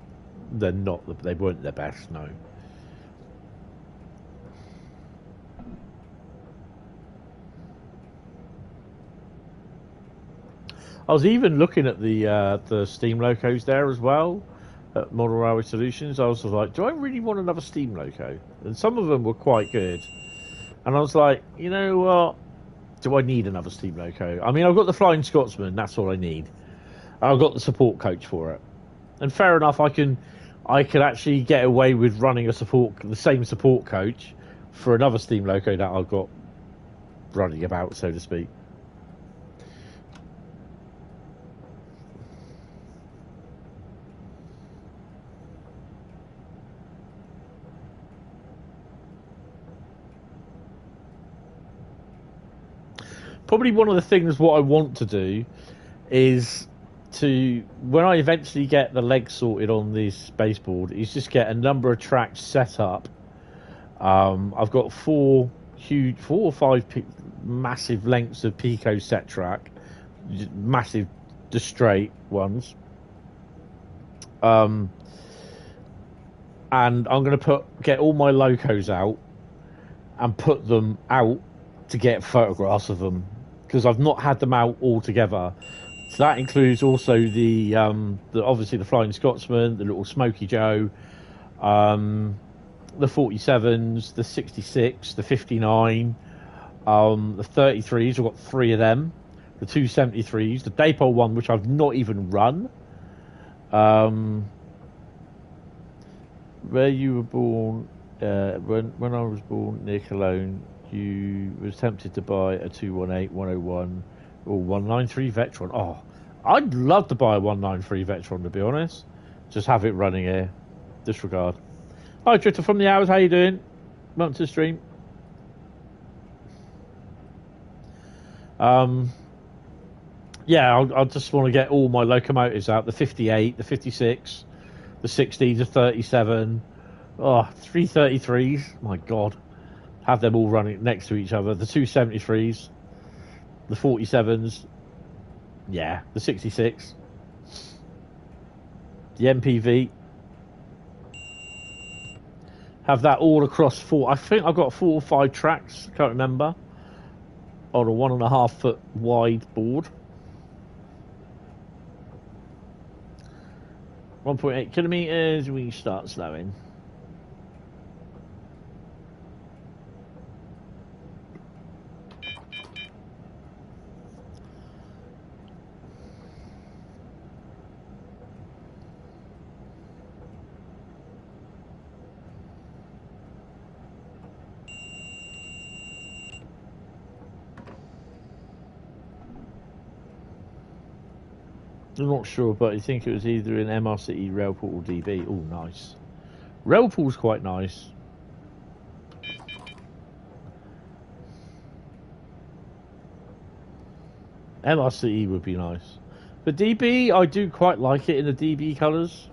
they're not. They weren't the best, no. I was even looking at the steam locos there as well at Model Railway Solutions. I was like, do I really want another steam loco? And some of them were quite good. And I was like, you know what? Do I need another steam loco? I mean, I've got the Flying Scotsman. That's all I need. I've got the support coach for it. And fair enough, I could actually get away with running the same support coach for another steam loco that I've got running about, so to speak. Probably one of the things what I want to do is when I eventually get the legs sorted on this baseboard, is just get a number of tracks set up. I've got four or five massive lengths of Pico set track, massive, the straight ones. And I'm going to get all my locos out and put them out to get photographs of them, because I've not had them out all together So that includes also the obviously the Flying Scotsman, the little Smoky Joe, the 47s, the 66, the 59, the 33s. I've got 3 of them. The 273s, the Daypole one, which I've not even run. Where you were born, when I was born near Cologne, you was tempted to buy a 218, 101, or 193 Vetron. Oh, I'd love to buy a 193 Vetron, to be honest. Just have it running here. Disregard. Hi, Drifter from the Hours. How you doing? Welcome to the stream. Yeah, I'll just want to get all my locomotives out. The 58, the 56, the 60, the 37. Oh, 333s. My God. Have them all running next to each other. The 273s. The 47s. Yeah, the 66. The MPV. Have that all across 4. I think I've got 4 or 5 tracks. Can't remember. On a 1.5 foot wide board. 1.8 kilometers. We start slowing. I'm not sure, but I think it was either in MRCE, Railpool, or DB. Oh, nice. Railpool's quite nice. MRCE would be nice. But DB, I do quite like it in the DB colours.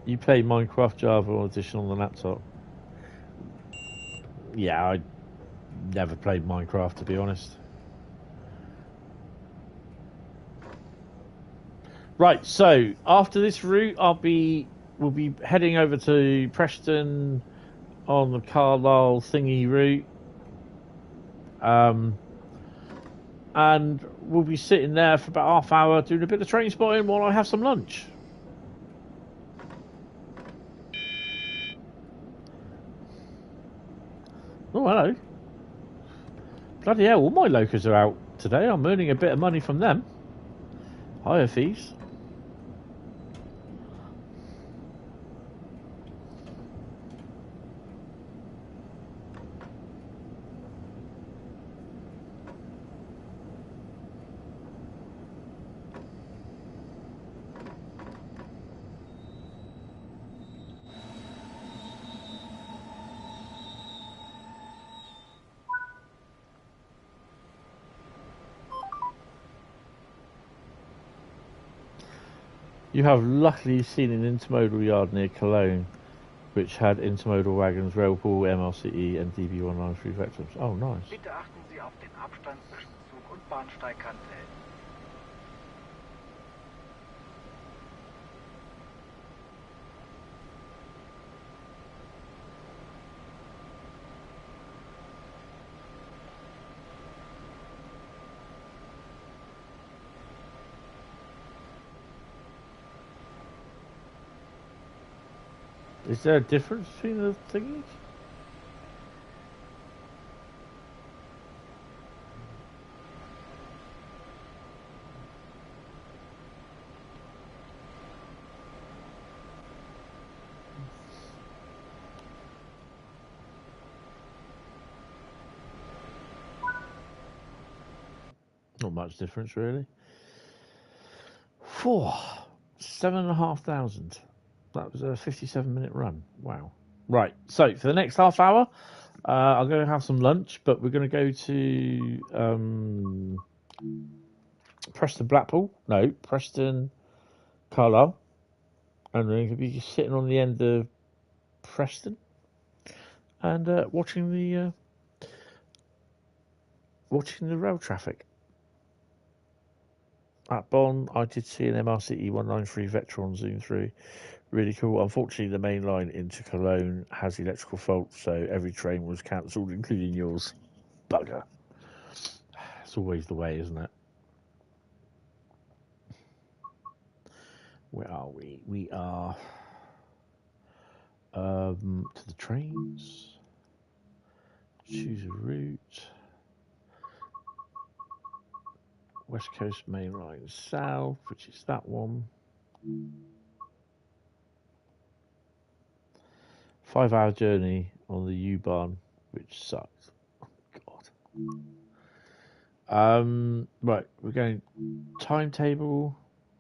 You play Minecraft Java Edition on the laptop? Yeah, I never played Minecraft, to be honest. Right, so after this route, we'll be heading over to Preston on the Carlisle thingy route. And we'll be sitting there for about half hour doing a bit of train spotting while I have some lunch. Oh, hello. Bloody hell, all my locals are out today. I'm earning a bit of money from them. Higher fees. You have luckily seen an intermodal yard near Cologne, which had intermodal wagons, Railpool, MRCE, and DB193 Vetrons. Oh, nice. Bitte achten Sie auf den Abstand zwischen Zug und Bahnsteigkante. Is there a difference between the thingies? Not much difference, really. 7,500. That was a 57-minute run. Wow. Right. So for the next half hour, I'm going to have some lunch, but we're going to go to Preston Blackpool. No, Preston Carlisle. And we're going to be sitting on the end of Preston and watching the rail traffic. At Bonn, I did see an MRCE 193 Vetron zoom through. Really cool. Unfortunately, the main line into Cologne has electrical faults, so every train was cancelled, including yours. Bugger. It's always the way, isn't it? Where are we? We are to the trains. Choose a route. West Coast Mainline South, which is that one. 5-hour journey on the U-Bahn, which sucks. Oh, God. Right, we're going timetable.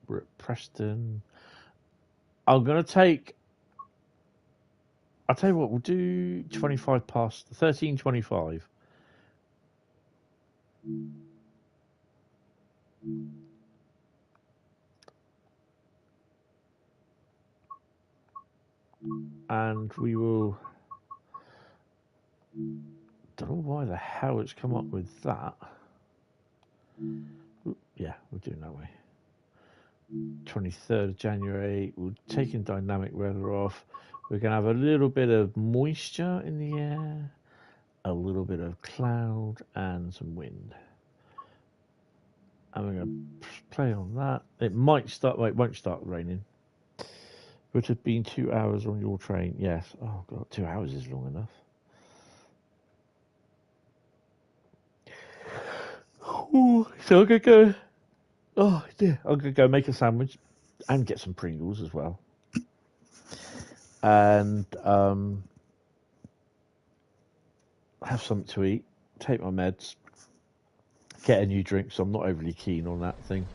We're at Preston. I'm going to take... I'll tell you what, we'll do 25 past... 13:25. And we will... Don't know why the hell it's come up with that. Yeah, we'll do it that way. 23rd of January. We're taking dynamic weather off. We're going to have a little bit of moisture in the air, a little bit of cloud, and some wind. And we're going to play on that. It might start, well, it won't start raining. Would have been 2 hours on your train. Yes. Oh, God, 2 hours is long enough. Ooh, so I'm going to go. Oh, dear. I'm going to go make a sandwich and get some Pringles as well. And have something to eat, take my meds, get a new drink, so I'm not overly keen on that thing.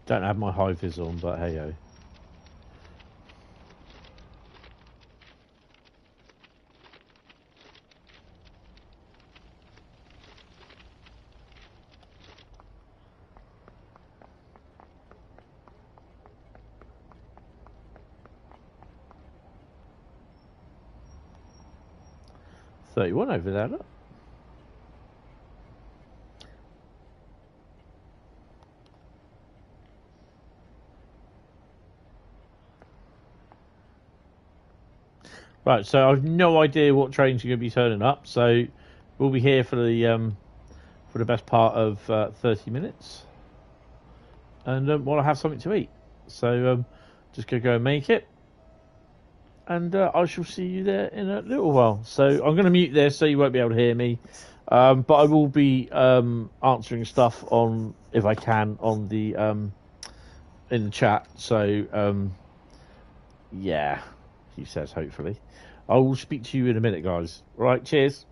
Don't have my high vis on, but hey ho. $31 over there, look. Right, so I've no idea what trains are going to be turning up, so we'll be here for the best part of 30 minutes, and want to have something to eat. So just gonna go and make it, and I shall see you there in a little while. So I'm going to mute this so you won't be able to hear me, but I will be answering stuff on, if I can, on the in the chat. So yeah, he says hopefully. I will speak to you in a minute, guys. All right, cheers.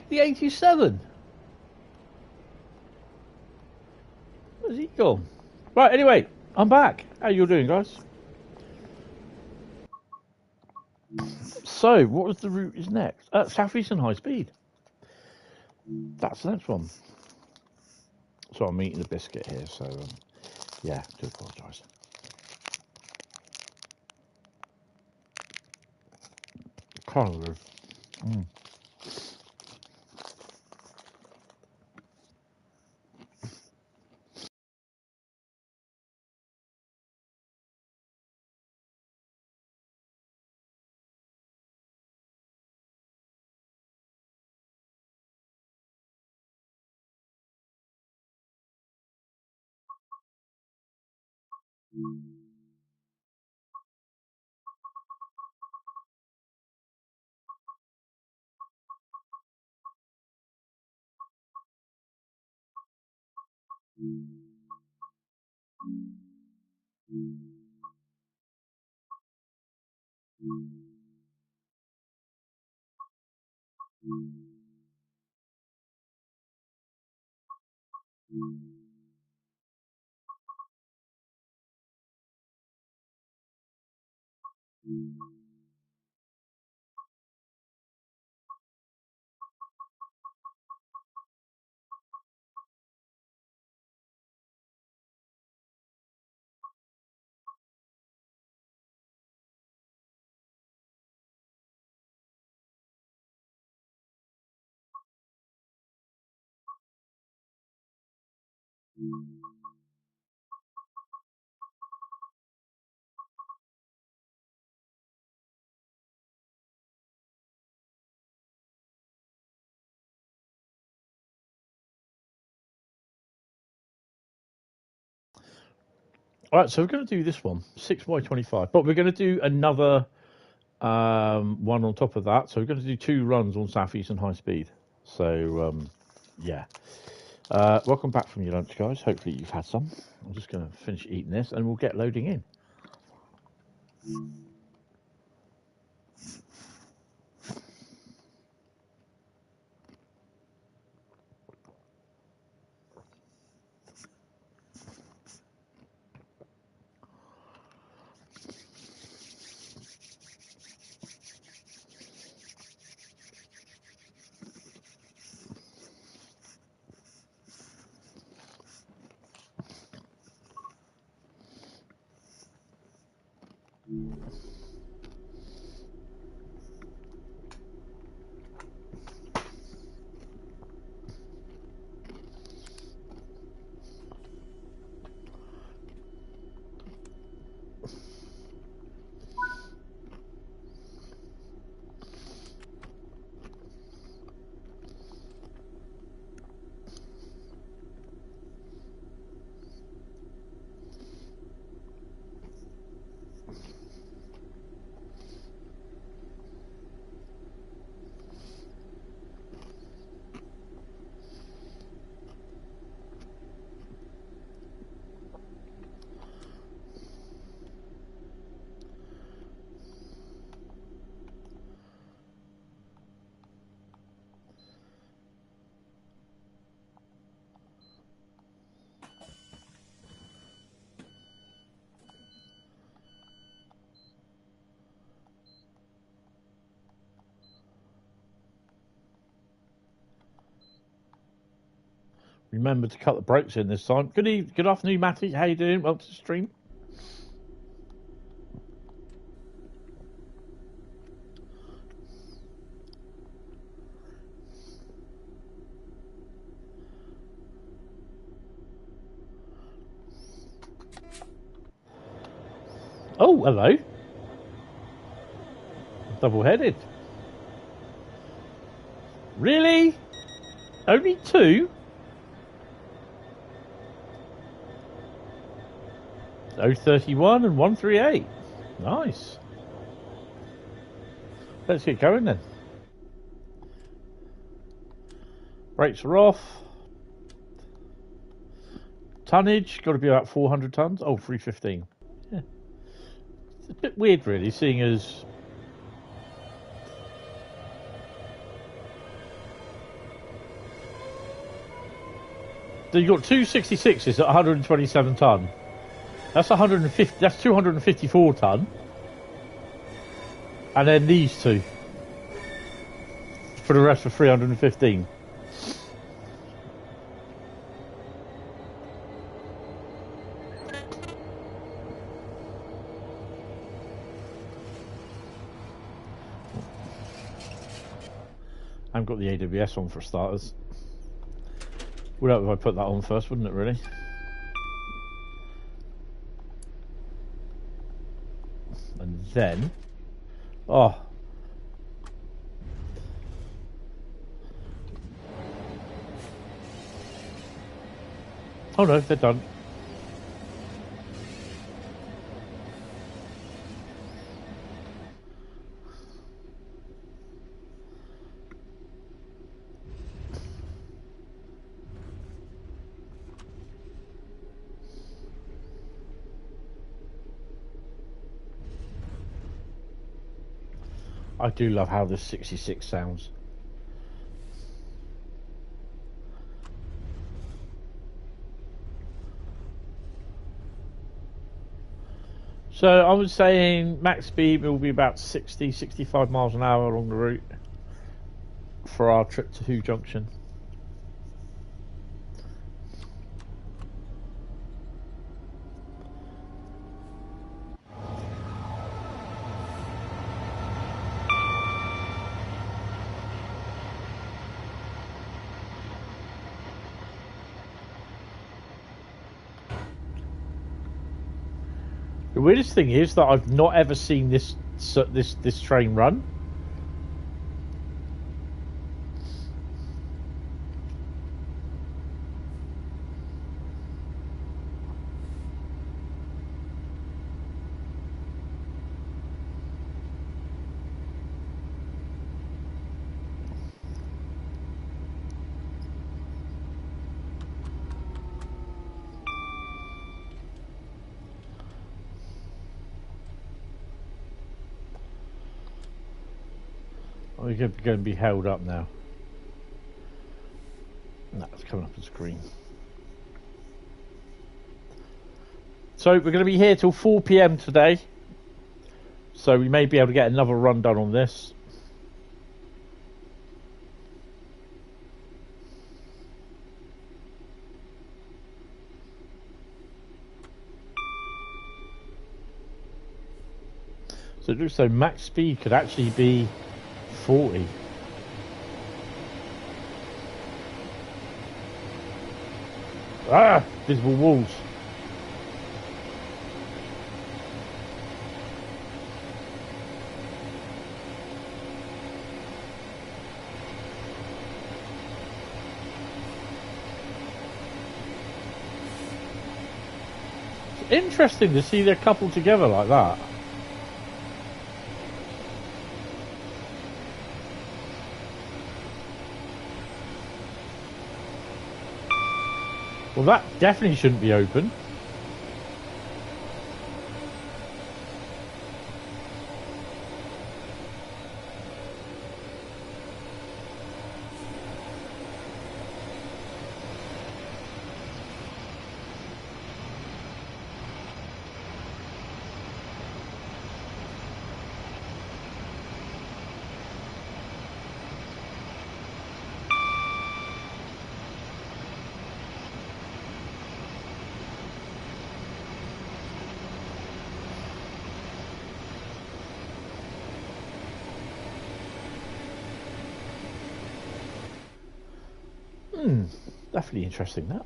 the 87. Where's he gone? Right, anyway, I'm back. How you doing, guys? So, what was the route is next? Southeastern Highspeed. That's the next one. So I'm eating a biscuit here, so yeah, do apologise. Kind of. All right, so we're going to do this one, 6x25, but we're going to do another one on top of that. So we're going to do 2 runs on Southeastern Highspeed. So, yeah. Welcome back from your lunch, guys. Hopefully you've had some. I'm just going to finish eating this and we'll get loading in. Remember to cut the brakes in this time. Good afternoon, Matty. How you doing? Welcome to the stream. Oh, hello. Double-headed. Really? Only 2? 031 and 138. Nice. Let's get going then. Brakes are off. Tonnage, got to be about 400 tons. Oh, 315. Yeah. It's a bit weird, really, seeing as you've got two 66s at 127 ton. That's 150. That's 254 ton. And then these two for the rest for 315. I haven't got the AWS on for starters. Would help if I put that on first, wouldn't it, really? And then... Oh. Oh no, they're done. I do love how this 66 sounds. So I was saying max speed will be about 60, 65 miles an hour along the route for our trip to Hoo Junction. The weirdest thing is that I've not ever seen this train run. We're going to be held up now. No, it's coming up on screen. So we're going to be here till 4 PM today. So we may be able to get another run done on this. So it looks like max speed could actually be 40. Ah! Visible walls. It's interesting to see they're coupled together like that. Well, that definitely shouldn't be open. Definitely interesting, that.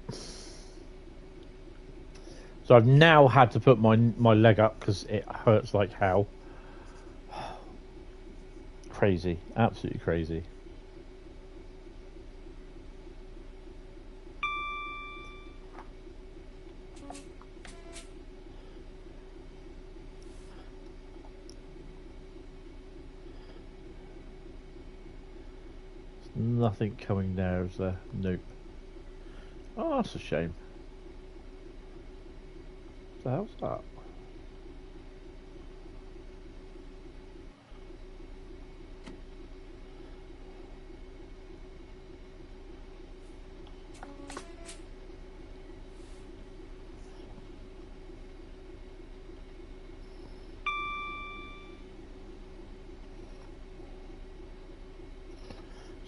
So I've now had to put my leg up because it hurts like hell. Crazy, absolutely crazy. There's nothing coming there, is there? Nope. Oh, that's a shame. What the hell's that?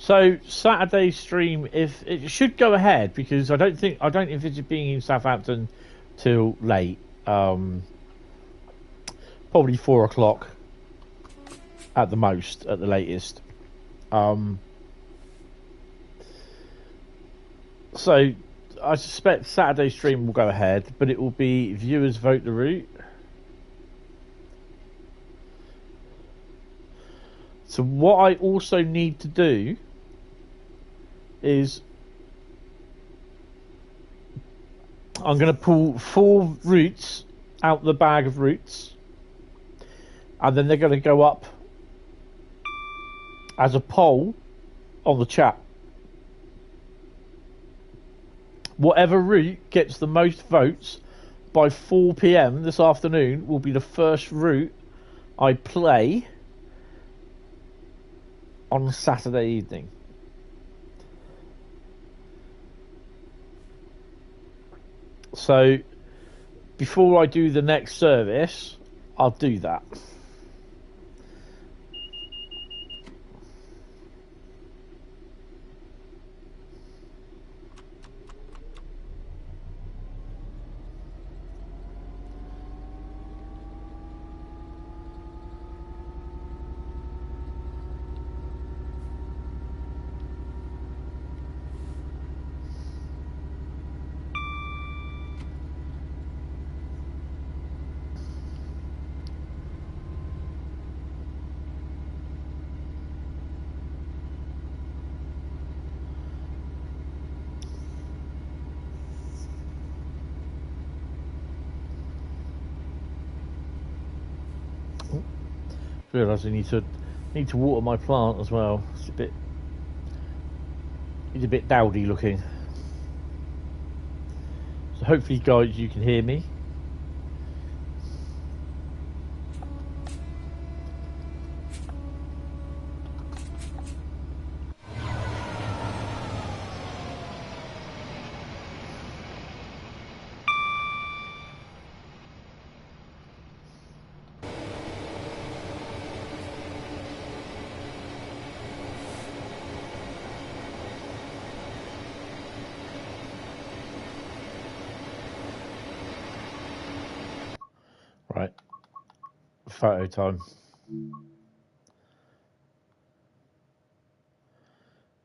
So Saturday stream, if it should go ahead, because I don't envisage being in Southampton till late. Probably 4 o'clock at the most, at the latest. So I suspect Saturday stream will go ahead, but it will be viewers vote the route. So what I also need to do is I'm going to pull 4 routes out the bag of routes, and then they're going to go up as a poll on the chat. Whatever route gets the most votes by 4 PM this afternoon will be the first route I play on Saturday evening. So before I do the next service, I'll do that. Realise I need to water my plant as well. It's a bit dowdy looking. So hopefully, guys, you can hear me. Right, photo time.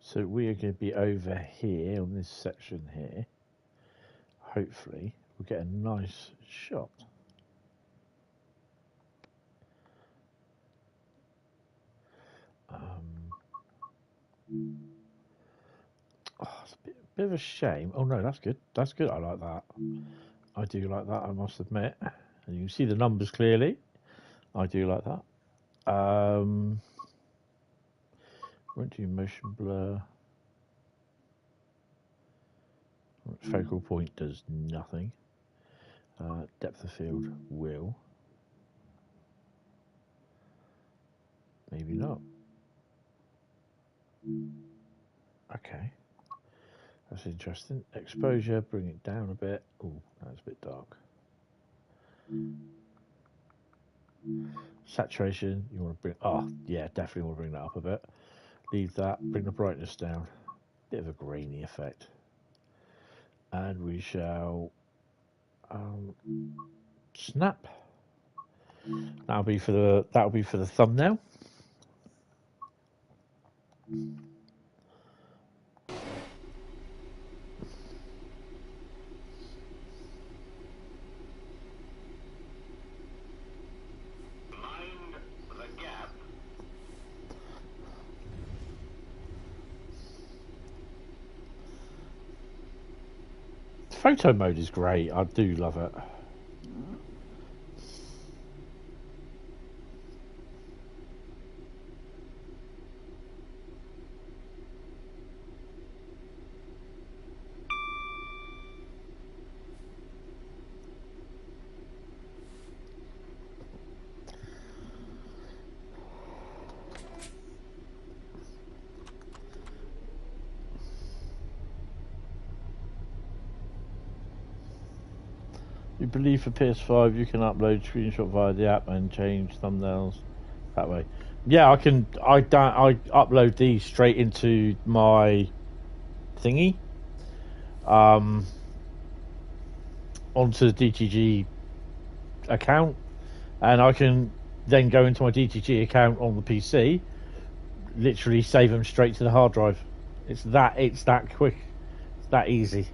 So we are going to be over here on this section here. Hopefully we'll get a nice shot. It's a bit of a shame. Oh no, that's good. That's good. I like that. I do like that, I must admit. And you can see the numbers clearly. I do like that. Won't do motion blur. Focal point does nothing. Depth of field will. Maybe not. Okay. That's interesting. Exposure, bring it down a bit. Oh, that's a bit dark. Saturation, you want to bring... Oh, yeah, definitely want to bring that up a bit. Leave that, bring the brightness down. Bit of a grainy effect. And we shall... snap. That'll be for the thumbnail. Photo mode is great. I do love it. You believe for PS5 you can upload screenshot via the app and change thumbnails that way. Yeah, I can. I upload these straight into my thingy, onto the DTG account, and I can then go into my DTG account on the PC, literally save them straight to the hard drive. It's that quick, it's that easy.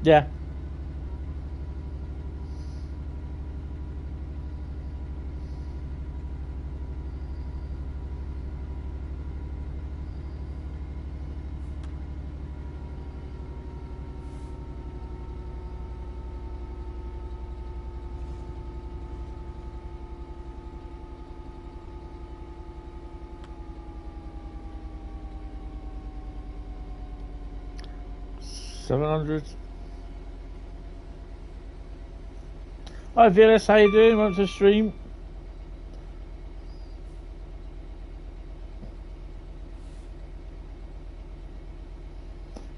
Yeah. $700. Hi Villas, how you doing? Want to stream?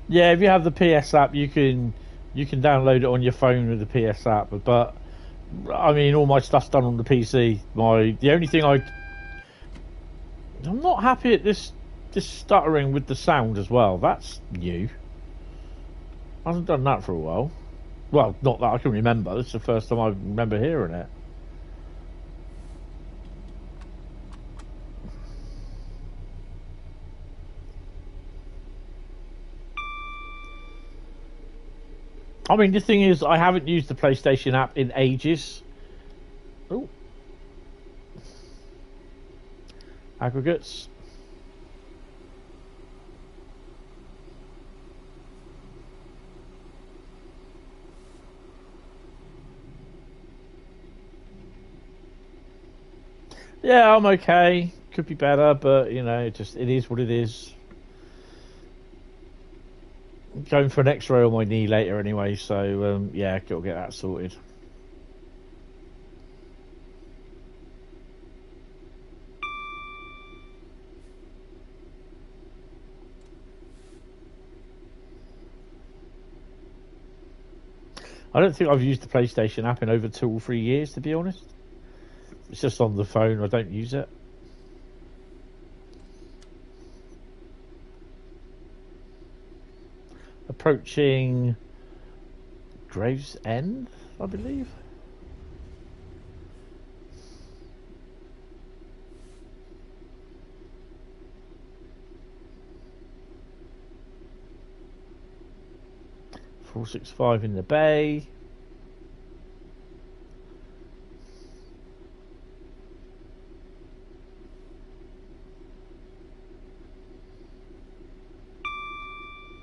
Yeah, if you have the PS app, you can download it on your phone with the PS app. But I mean, all my stuff's done on the PC. The only thing I'm not happy at this stuttering with the sound as well. That's new. I haven't done that for a while. Well, not that I can remember. This is the first time I remember hearing it. I mean, the thing is, I haven't used the PlayStation app in ages. Oh. Aggregates. Yeah, I'm okay. Could be better, but you know, it is what it is. I'm going for an X-ray on my knee later anyway, so yeah, gotta get that sorted. I don't think I've used the PlayStation app in over 2 or 3 years, to be honest. It's just on the phone, I don't use it. Approaching Gravesend, I believe. $465 in the bay.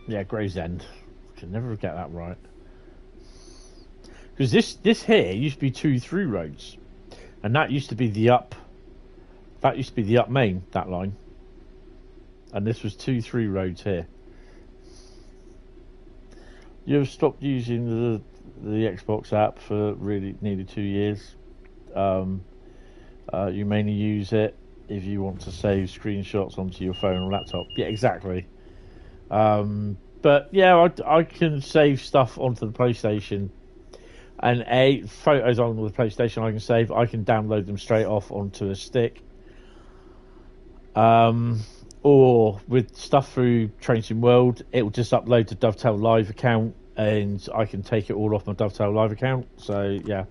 Yeah, Gravesend. Can never get that right. Because this here used to be 2 through roads, and that used to be the up. That used to be the up main, that line, and this was 2 through roads here. You have stopped using the Xbox app for really nearly 2 years. You mainly use it if you want to save screenshots onto your phone or laptop. Yeah, exactly. But yeah, I can save stuff onto the PlayStation, and photos on the PlayStation I can save. I can download them straight off onto a stick. Or with stuff through Trainspotting World, it will just upload to Dovetail Live account, and I can take it all off my Dovetail Live account. So yeah.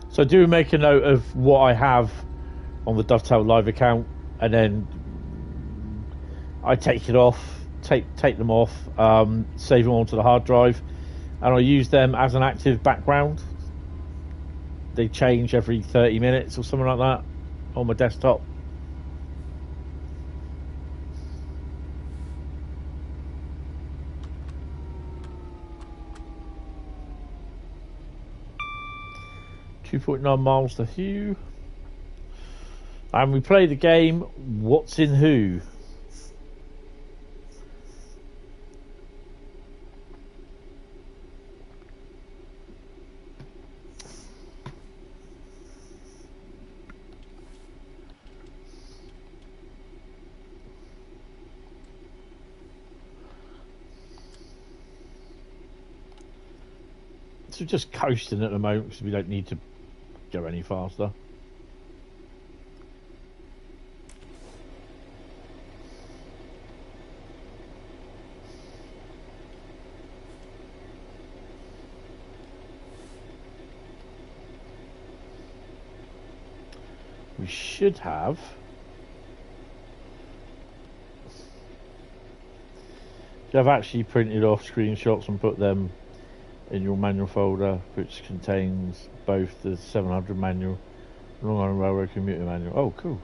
So do make a note of what I have on the Dovetail Live account, and then I take it off, take them off, save them onto the hard drive, and I use them as an active background. They change every 30 minutes or something like that on my desktop. .9 miles to Hugh. And we play the game, What's in Who? So we're just coasting at the moment because we don't need to go any faster. We should have actually printed off screenshots and put them in your manual folder, which contains both the 700 manual and Long Island Railroad commuter manual. Oh, cool.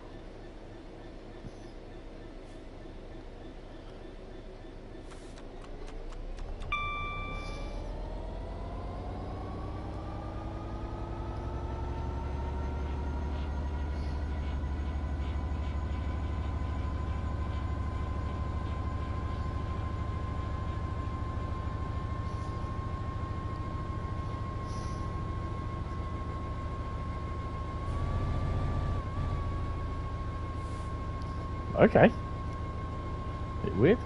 Okay. Bit weird.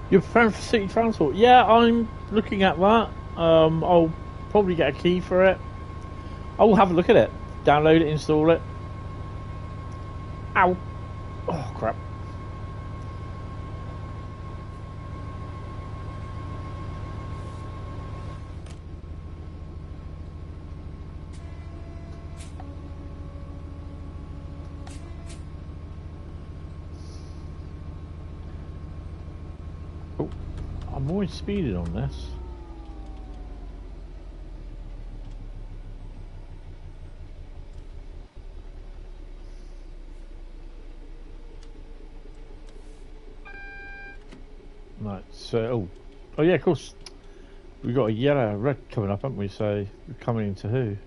You're preparing for city transport? Yeah, I'm looking at that. I'll probably get a key for it. I will have a look at it. Download it, install it. Ow. Oh, crap. I'm always speeding on this. Right, so oh yeah, of course. We've got a yellow, red coming up, haven't we? So we're coming into who?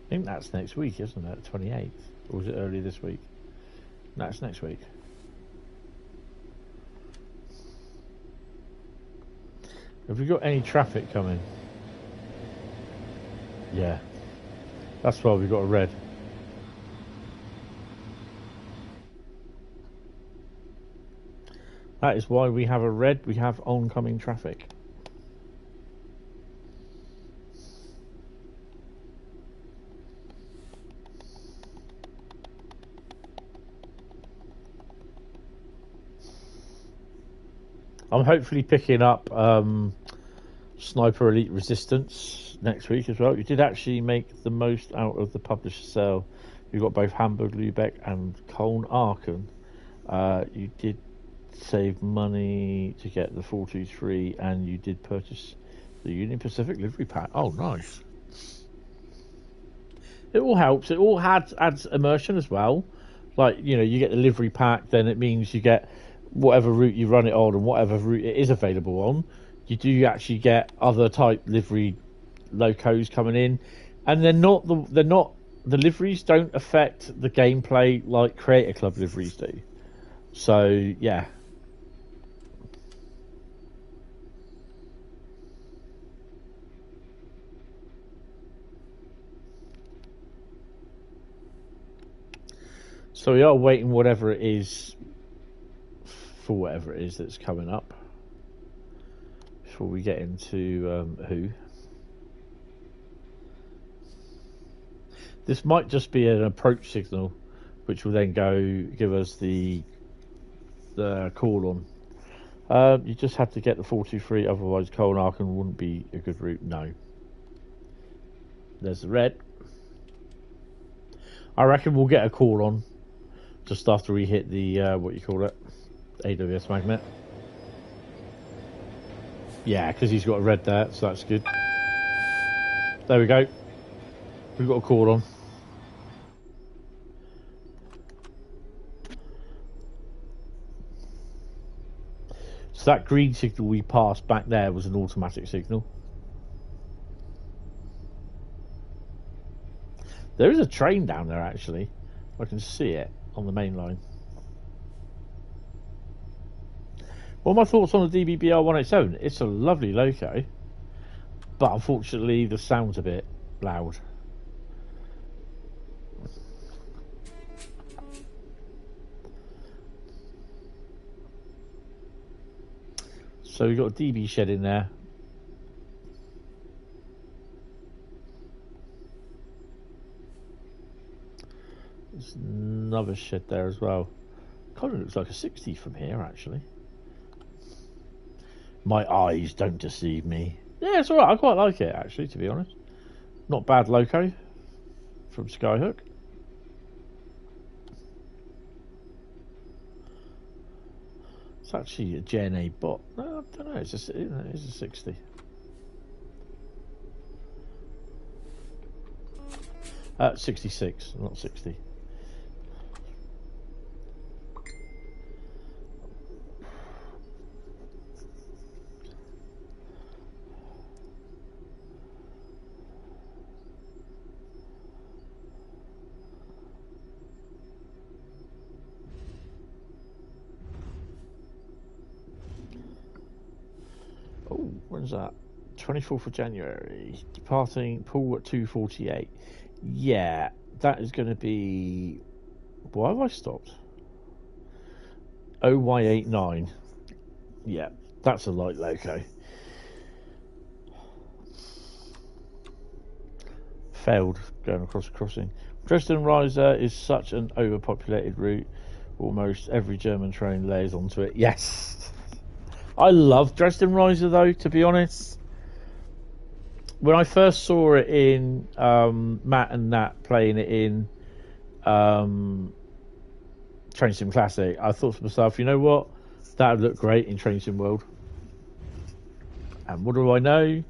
I think that's next week, isn't it? 28th, or was it early this week? No, it's next week. Have we got any traffic coming? Yeah. That's why we've got a red. That is why we have a red. We have oncoming traffic. I'm hopefully picking up Sniper Elite Resistance next week as well. You did actually make the most out of the publisher sale. You got both Hamburg, Lübeck and Cologne, Aachen. You did save money to get the 423 and you did purchase the Union Pacific livery pack. Oh, nice. It all helps. It all adds immersion as well. Like, you know, you get the livery pack, then it means you get whatever route you run it on and whatever route it is available on. You do actually get other type livery locos coming in, and the liveries don't affect the gameplay like Creator Club liveries do. So yeah. So we are waiting whatever it is for whatever it is that's coming up before we get into who. This might just be an approach signal, which will then give us the call on. You just have to get the 423, otherwise Cologne Aachen wouldn't be a good route. No. There's the red. I reckon we'll get a call on just after we hit the what you call it, AWS magnet. Yeah, because he's got a red there, so that's good. There we go. We've got a call on. So that green signal we passed back there was an automatic signal. There is a train down there actually. I can see it on the main line. What are my thoughts on the DBBR 187? It's a lovely loco, but unfortunately the sound's a bit loud. So we've got a DB shed in there. There's another shed there as well. Kind of looks like a 60 from here actually. My eyes don't deceive me. Yeah, it's alright. I quite like it actually, to be honest. Not bad loco from Skyhook. It's actually a JNA bot. No, I don't know. It's a 60. 66, not 60. Oh, when's that? 24th of January. Departing pool at 2:48. Yeah, that is going to be... Why have I stopped? OY89. Yeah, that's a light loco. Failed going across the crossing. Dresden Riesa is such an overpopulated route. Almost every German train lays onto it. Yes! I love Dresden Riesa though, to be honest. When I first saw it in Matt and Nat playing it in Train Sim Classic, I thought to myself, you know what? That would look great in Train Sim World. And what do I know?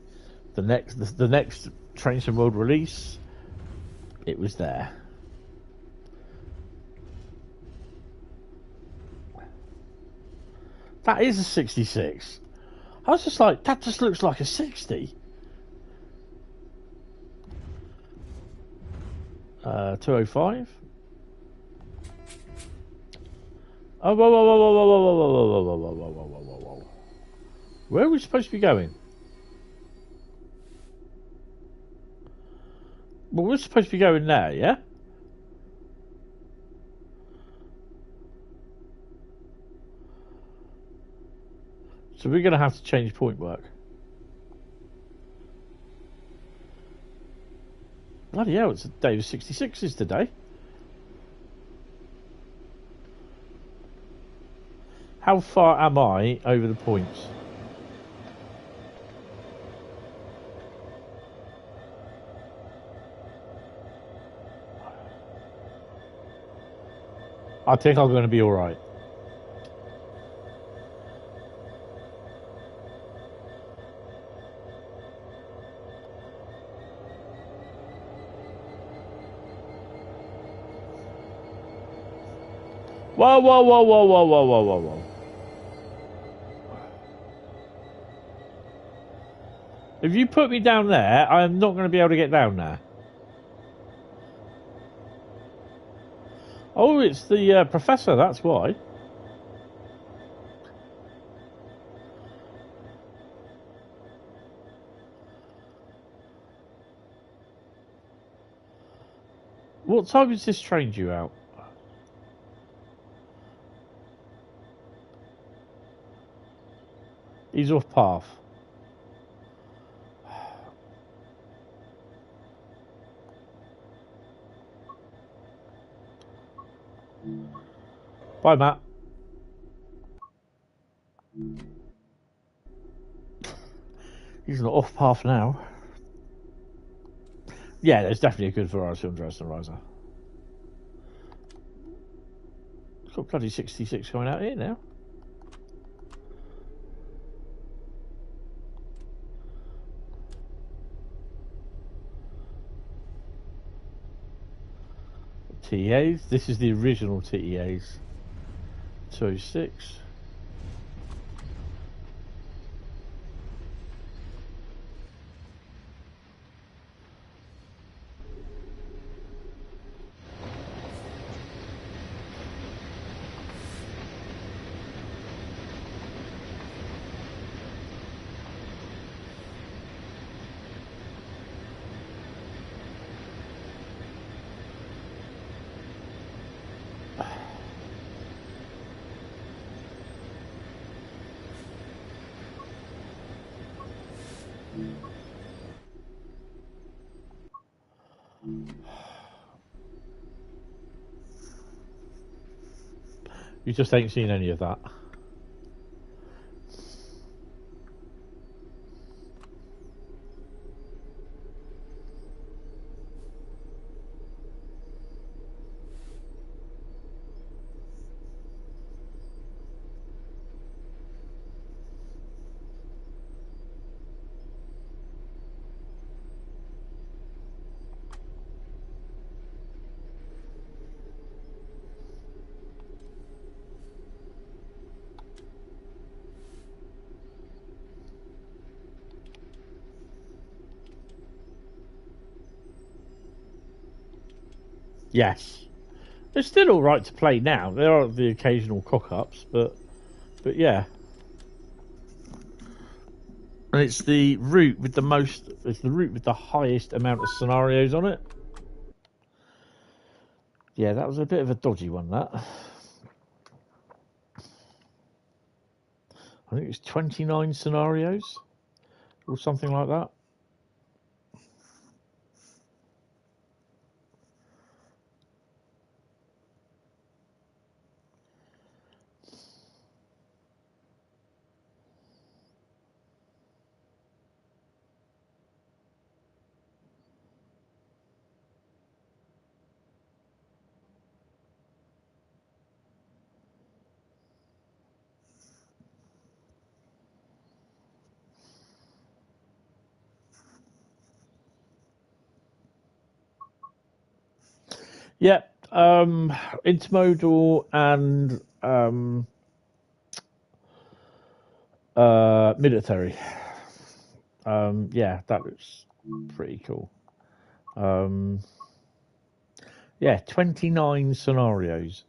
The next Train Sim World release, it was there. That is a 66. I was just like, that just looks like a 60. 205. Oh, whoa, whoa, whoa, whoa, whoa, whoa, whoa, whoa, whoa, whoa, whoa, whoa, whoa, whoa. Where are we supposed to be going? Well, we're supposed to be going there, yeah? So we're going to have to change point work. Bloody hell, it's a day of 66s today. How far am I over the points? I think I'm going to be alright. Whoa, whoa, whoa, whoa, whoa, whoa, whoa, whoa, whoa. If you put me down there, I'm not going to be able to get down there. Oh, it's the professor, that's why. What time is this train due out? He's off path. Bye, Matt. He's not off path now. Yeah, there's definitely a good variety on Dresden Riesa. It's got bloody 66 coming out here now. TEAs. This is the original TEAs. 206. You just ain't seen any of that. Yes. It's still all right to play now. There are the occasional cock-ups, but yeah. And it's the route with the most. It's the route with the highest amount of scenarios on it. Yeah, that was a bit of a dodgy one. That. I think it's 29 scenarios or something like that. Yeah, intermodal and military. Yeah, that looks pretty cool. Yeah, 29 scenarios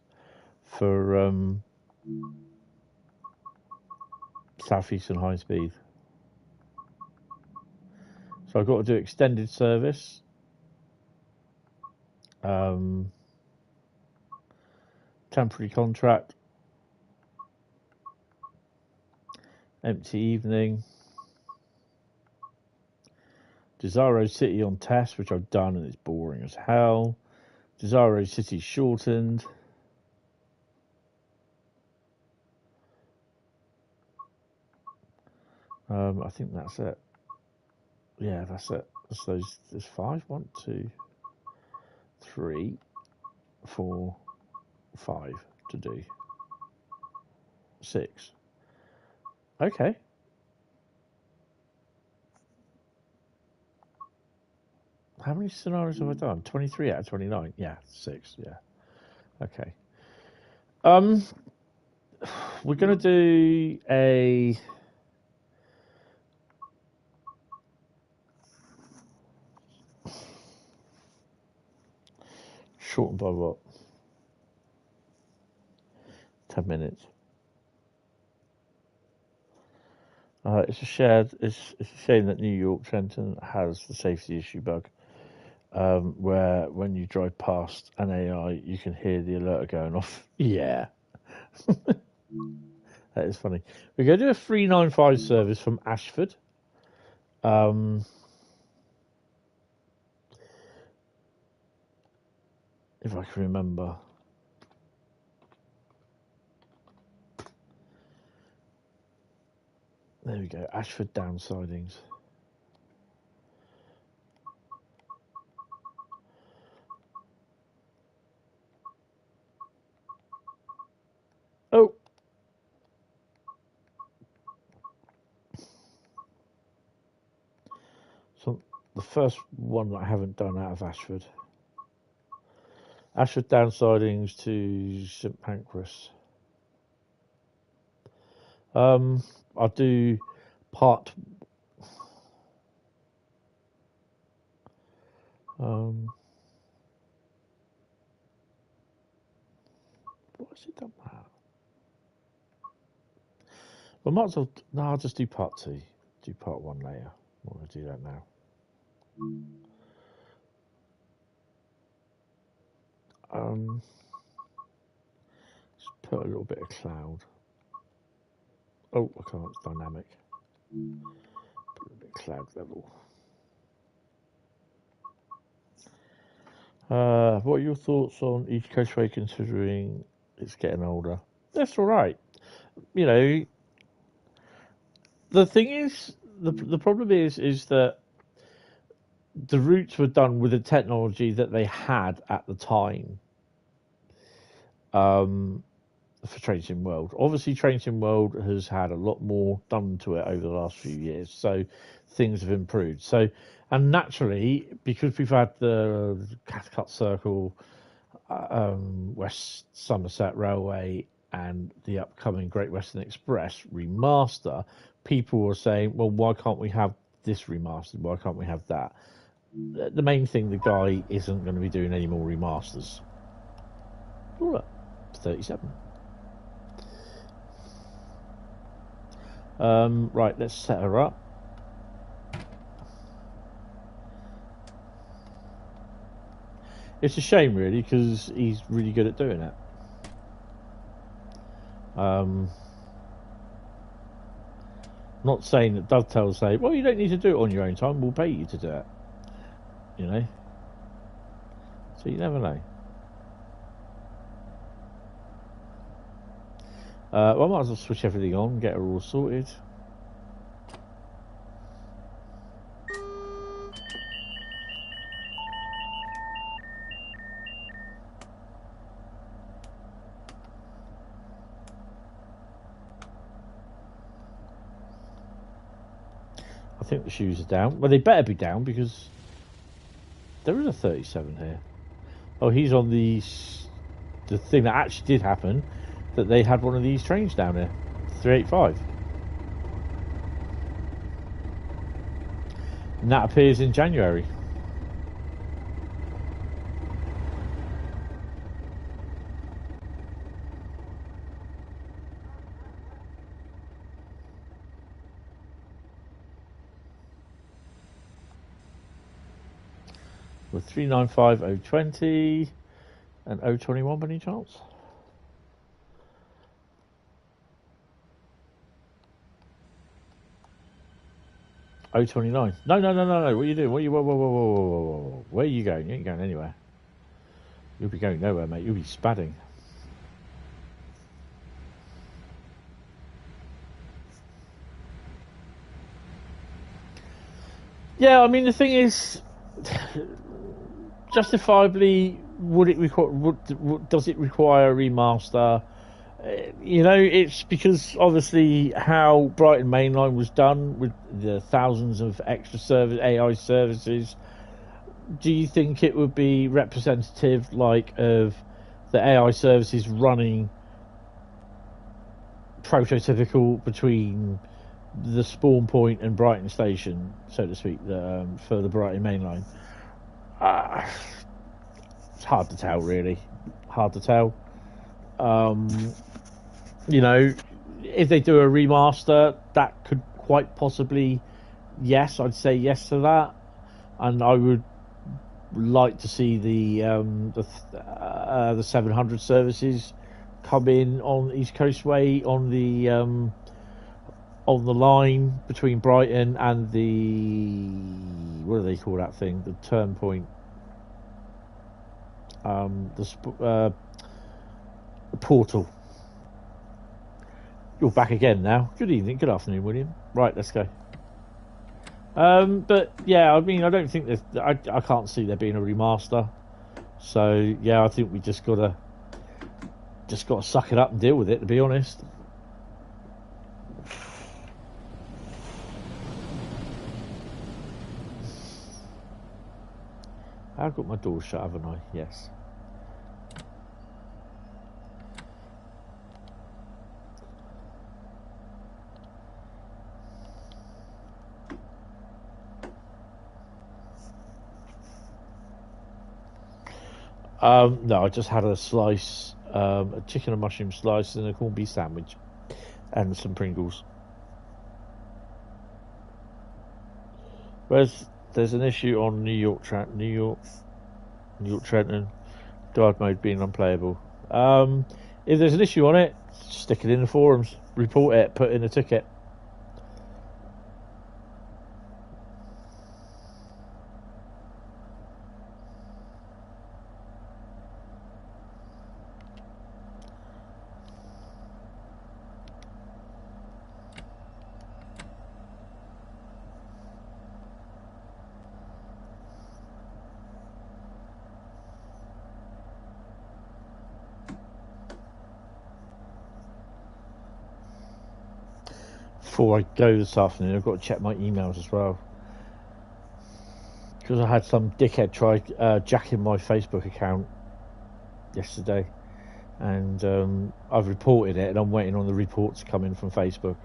for Southeastern Highspeed. So I've got to do extended service. Temporary contract. Empty evening. Desiro City on test, which I've done and it's boring as hell. Desiro City shortened. I think that's it. Yeah, that's it. That's those. There's 5. 1, 2, 3, 4, 5 to do. 6. Okay. How many scenarios have I done? 23 out of 29. Yeah, 6. Yeah. Okay. We're gonna do a shortened by what? 10 minutes. It's a shame that New York Trenton has the safety issue bug, where when you drive past an AI, you can hear the alert going off. Yeah, that is funny. We're going to do a 395 service from Ashford. If I can remember. There we go. Ashford down sidings. Oh. So the first one that I haven't done out of Ashford. Ashford down sidings to St Pancras. I'll do part. Why has it done that? Well, might as well. No, I'll just do part 2. Do part 1 later. I'm going to do that now. Just put a little bit of cloud. Oh, I can't. It's dynamic. Put a bit of cloud level. What are your thoughts on East Coastway considering it's getting older? That's all right. You know, the thing is, the problem is that the routes were done with the technology that they had at the time. For Train World, obviously, Train World has had a lot more done to it over the last few years, so things have improved. So, and naturally, because we've had the Cathcart Circle, West Somerset Railway, and the upcoming Great Western Express remaster, people were saying, well, why can't we have this remastered? Why can't we have that? The main thing, the guy isn't going to be doing any more remasters. Oh, look, 37. Right, let's set her up. It's a shame, really, because he's really good at doing it. Not saying that Dovetail say, well, you don't need to do it on your own time, we'll pay you to do it. You know? So you never know. Well, I might as well switch everything on, get her all sorted. I think the shoes are down. Well, they better be down because there is a 37 here. Oh, he's on the thing that actually did happen, that they had one of these trains down here, 385. And that appears in January. With 395 020 and 021 by any chance? Oh, 29. No. What are you doing? Whoa. Where are you going? You ain't going anywhere. You'll be going nowhere, mate. You'll be spadding. Yeah, I mean, the thing is, justifiably, would it require? Does it require a remaster? You know, it's because obviously how Brighton Mainline was done with the thousands of extra AI services. Do you think it would be representative, like, of the AI services running prototypical between the spawn point and Brighton Station, so to speak, for the Brighton Mainline? It's hard to tell, really. Hard to tell. You know, if they do a remaster, that could quite possibly, yes, I'd say yes to that, and I would like to see the 700 services come in on East Coast Way on the line between Brighton and the, what do they call that thing? The turn point. The portal. You're back again now. Good evening, good afternoon, William. Right, let's go. But yeah, I mean, I don't think there's. I can't see there being a remaster. So yeah, I think we just gotta suck it up and deal with it. To be honest. I've got my door shut, haven't I? Yes. No, I just had a slice, a chicken and mushroom slice and a corned beef sandwich, and some Pringles. There's an issue on New York Trenton, guard mode being unplayable. If there's an issue on it, stick it in the forums, report it, put in a ticket. before I go this afternoon, I've got to check my emails as well. Because I had some dickhead try jacking my Facebook account yesterday. And I've reported it, and I'm waiting on the reports to come in from Facebook.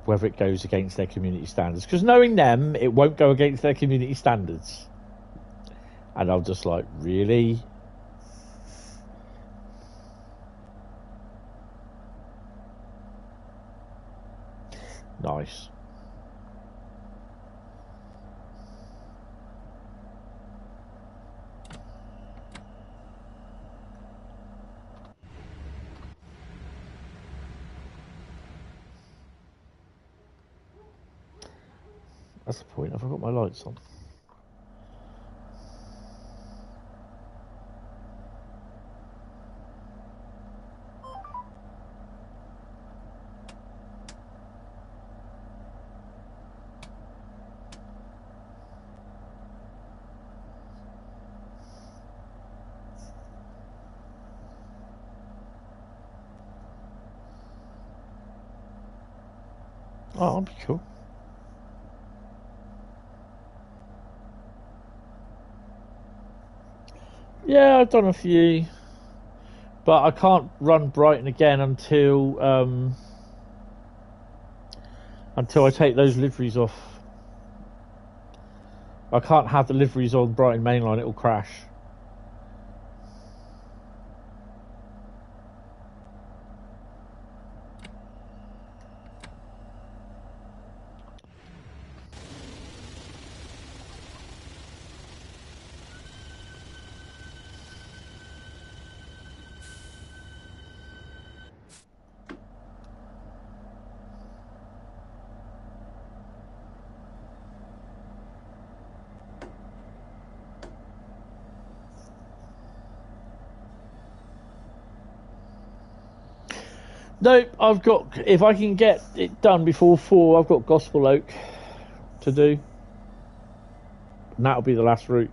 Whether it goes against their community standards. Because knowing them, it won't go against their community standards. And I'm just like, really? Nice. That's the point. Have I got my lights on? Oh, that'll be cool. Yeah, I've done a few. But I can't run Brighton again until I take those liveries off. I can't have the liveries on Brighton Mainline, it'll crash. Nope, I've got, if I can get it done before 4, I've got Gospel Oak to do. And that'll be the last route.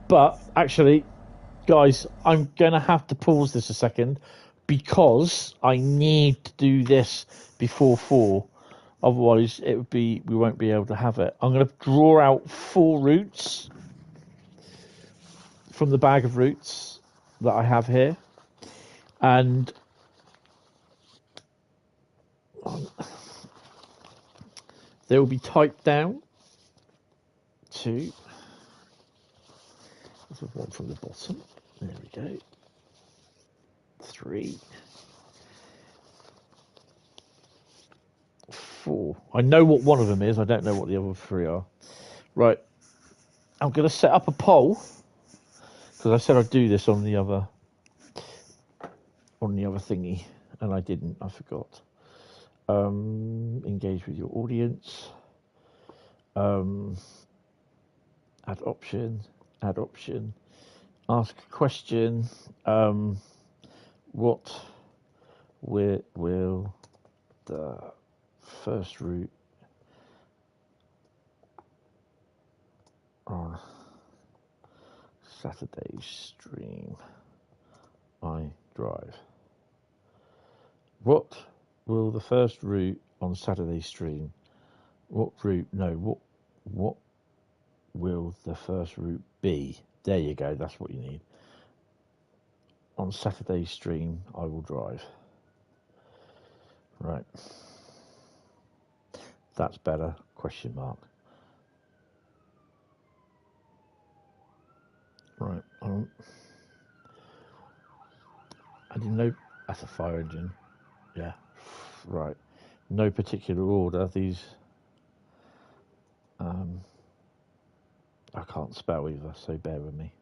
But, actually, guys, I'm going to have to pause this a second because I need to do this before 4. Otherwise, we won't be able to have it. I'm going to draw out 4 routes from the bag of routes that I have here. And they will be typed down to, there's one from the bottom, there we go, 3, 4. I know what one of them is, I don't know what the other 3 are. Right, I'm going to set up a poll, because I said I'd do this on the other thingy, and I didn't, I forgot. Engage with your audience. Add option. Ask a question. What will the first route on Saturday's stream I drive? What will the first route on Saturday's stream? What route? No. What will the first route be? There you go. That's what you need. On Saturday's stream, I will drive. Right. That's better. Question mark. Right. I didn't know. That's a fire engine. Yeah. Right. No particular order. These. I can't spell either, so bear with me.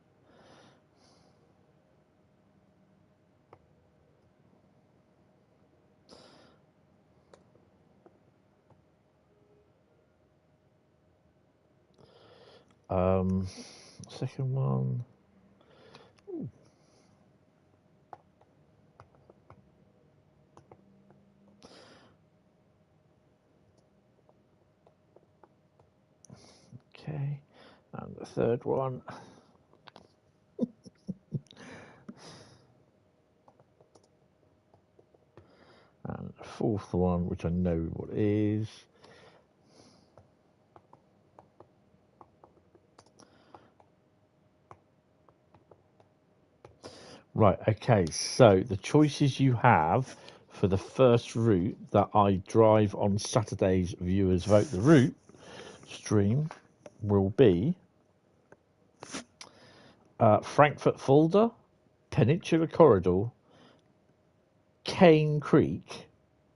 Second one. Ooh. Okay, and the third one. And the fourth one, which I know what is. Right, okay, so the choices you have for the first route that I drive on Saturday's Viewers Vote the Route stream will be Frankfurt Fulda, Peninsula Corridor, Cane Creek,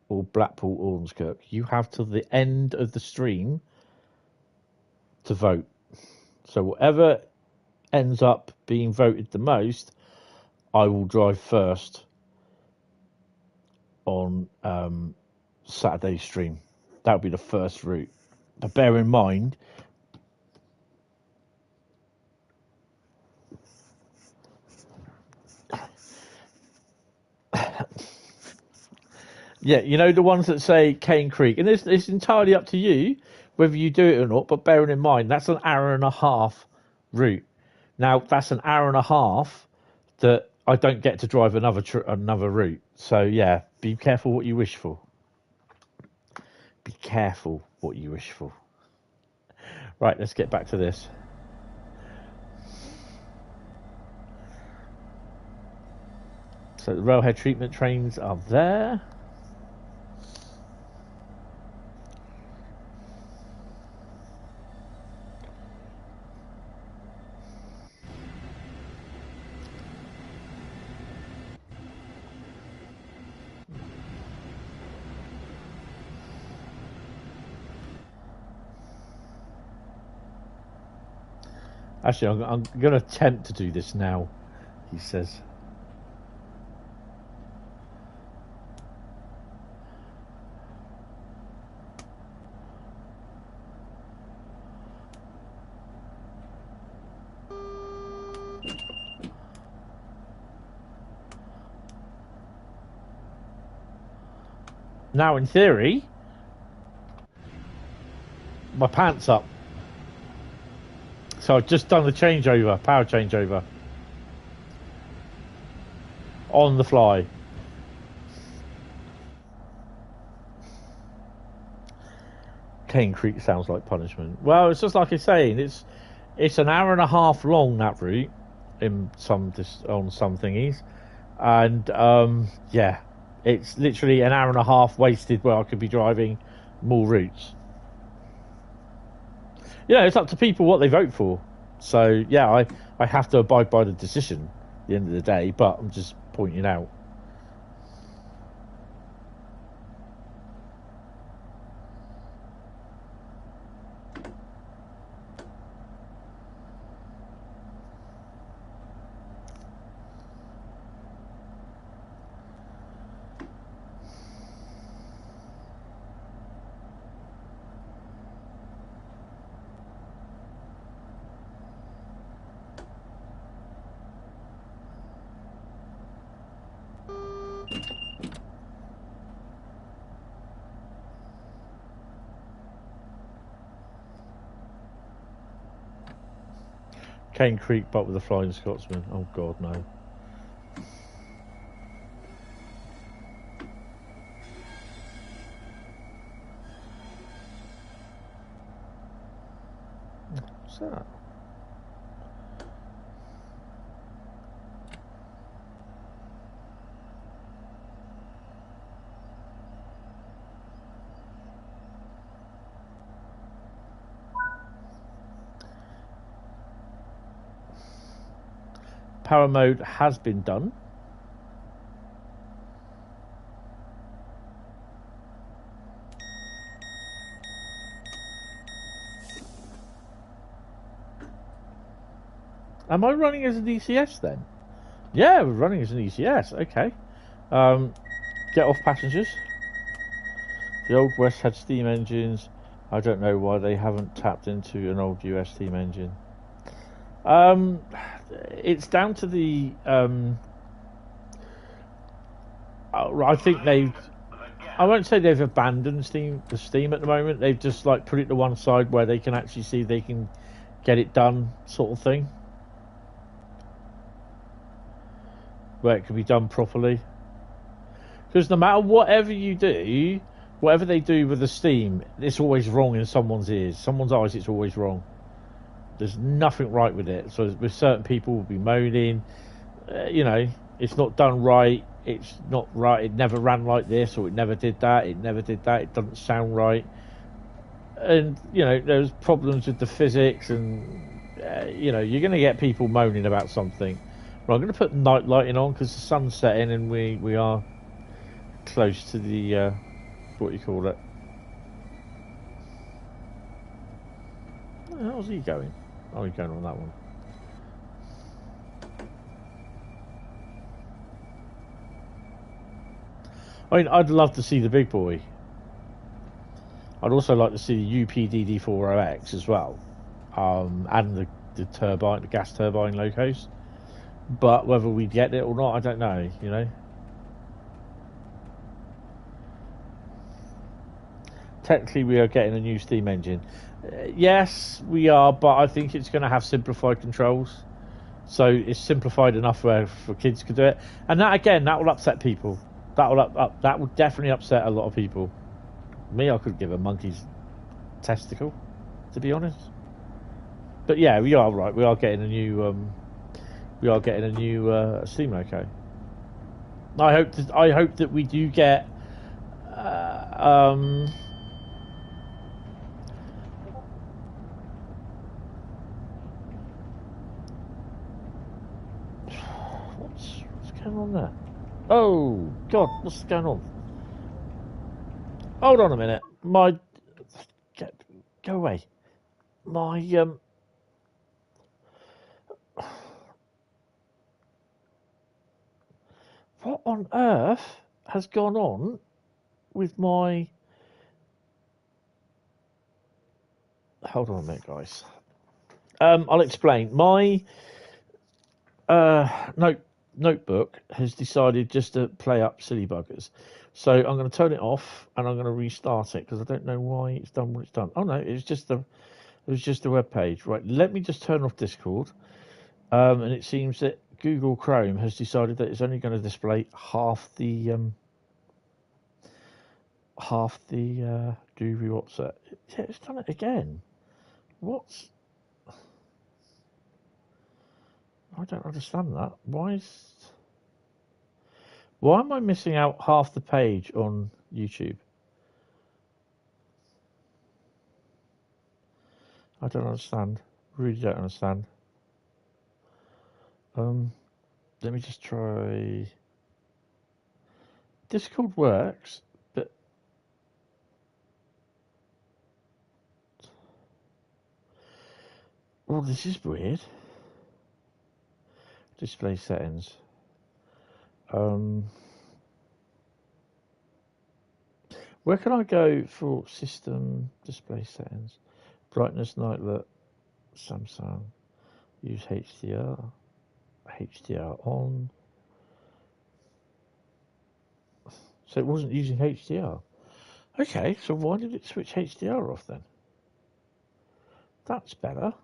or Blackpool Ormskirk. You have till the end of the stream to vote. So whatever ends up being voted the most, I will drive first on Saturday's stream. That would be the first route. But bear in mind, yeah, you know the ones that say Cane Creek, and it's entirely up to you whether you do it or not. But bearing in mind that's an hour and a half route. Now that's an hour and a half that I don't get to drive another route. So yeah, be careful what you wish for. Be careful what you wish for. Right, let's get back to this. So the railhead treatment trains are there. Actually, I'm going to attempt to do this now, he says. Now, in theory, my pants up. So I've just done the changeover, power changeover. On the fly. Cane Creek sounds like punishment. Well, it's just like I'm saying, it's an hour and a half long, that route, on some thingies. And, yeah, it's literally an hour and a half wasted where I could be driving more routes. Yeah, it's up to people what they vote for. So, yeah, I have to abide by the decision at the end of the day, but I'm just pointing out. Cane Creek, but with a Flying Scotsman. Oh, God, no. What's that? Power mode has been done. Am I running as an ECS then? Yeah, we're running as an ECS. Okay. Get off, passengers. The old West had steam engines. I don't know why they haven't tapped into an old US steam engine. It's down to the I think they've, I won't say they've abandoned the steam at the moment. They've just like put it to one side where they can actually see they can get it done, sort of thing, where it can be done properly. Because no matter whatever you do, whatever they do with the steam, it's always wrong in someone's ears. Someone's eyes, it's always wrong. There's nothing right with it. So with certain people will be moaning, you know, it's not done right, it's not right, it never ran like this, or it never did that, it doesn't sound right. And, you know, there's problems with the physics, and, you know, you're going to get people moaning about something. Well, I'm going to put night lighting on because the sun's setting and we are close to the, what do you call it? How's he going? Oh, he's going on that one. I mean, I'd love to see the big boy. I'd also like to see the UPDD4OX as well, and the turbine, the gas turbine locos. But whether we get it or not, I don't know. You know. Technically, we are getting a new steam engine. Yes, we are, but I think it's going to have simplified controls. So it's simplified enough where for kids could do it. And that, again, that will upset people. That will definitely upset a lot of people. Me, I could give a monkey's testicle, to be honest. But yeah, we are right. We are getting a new. Steam loco. I hope that we do get. What's going on there? Oh God, what's going on? Hold on a minute. Go away. What on earth has gone on with my? Hold on a minute, guys. I'll explain. My notebook has decided just to play up silly buggers. So I'm going to turn it off and I'm going to restart it because I don't know why it's done what it's done. Oh no, it was just the web page. Right, let me just turn off Discord. And it seems that Google Chrome has decided that it's only going to display half the Groovy WhatsApp. Yeah, it's done it again. I don't understand that. Why am I missing out half the page on YouTube? I don't understand. Really don't understand. Let me just try. Discord works, but well, this is weird. Display settings. Where can I go for system display settings? Brightness, night lit, Samsung. Use HDR. HDR on. So it wasn't using HDR. Okay, so why did it switch HDR off then? That's better.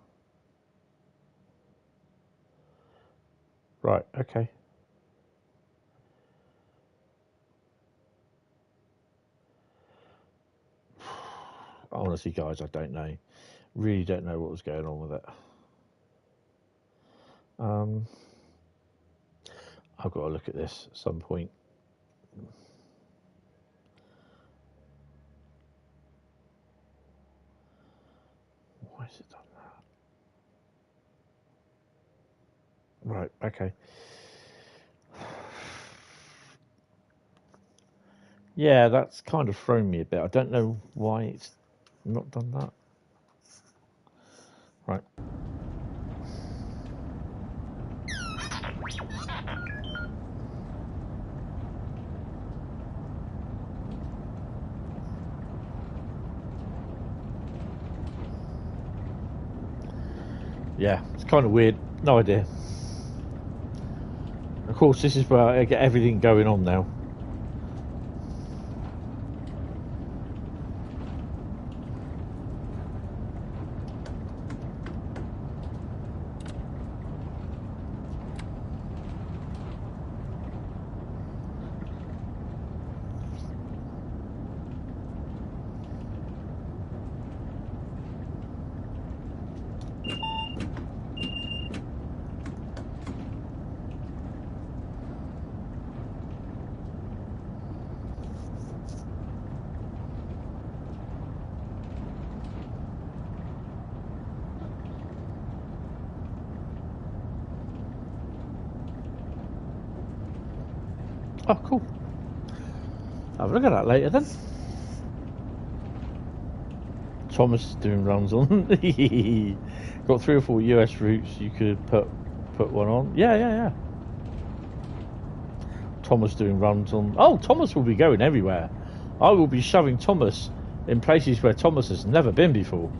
Right, okay. Honestly, guys, I don't know. Really don't know what was going on with it. I've got to look at this at some point. Why has it done that? Right, okay. Yeah, that's kind of thrown me a bit. I don't know why it's not done that. Right. Yeah, it's kind of weird. No idea. Of course, this is where I get everything going on now. Oh, cool. Have a look at that later then. Thomas is doing runs on. Got 3 or 4 US routes you could put one on. Yeah. Thomas doing runs on. Oh, Thomas will be going everywhere. I will be shoving Thomas in places where Thomas has never been before.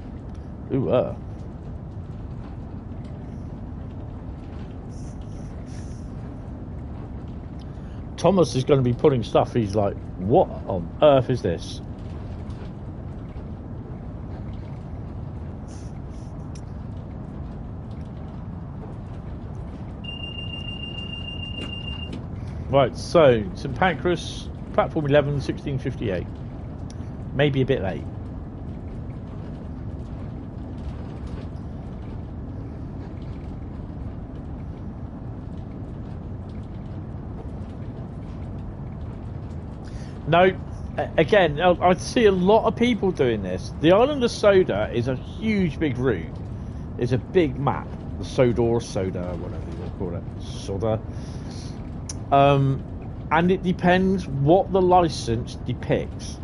Ooh, Thomas is going to be putting stuff. He's like, what on earth is this? Right, so St Pancras, platform 11, 1658. Maybe a bit late. No, again, I see a lot of people doing this. The island of Soda is a huge big route. It's a big map. The Soda, whatever you want to call it. Soda. And it depends what the license depicts.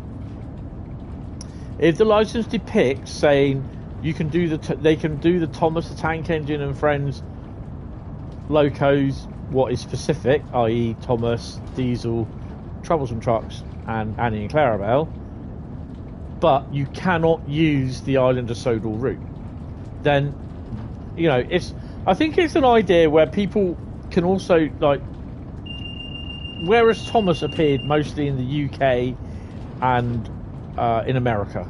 If the license depicts saying you can do they can do the Thomas the Tank Engine and Friends locos, what is specific, i.e. Thomas, Diesel, Troublesome Trucks, and Annie and Clarabelle, but you cannot use the Island of Sodor route, then you know I think it's an idea where people can also, like, whereas Thomas appeared mostly in the UK and in America,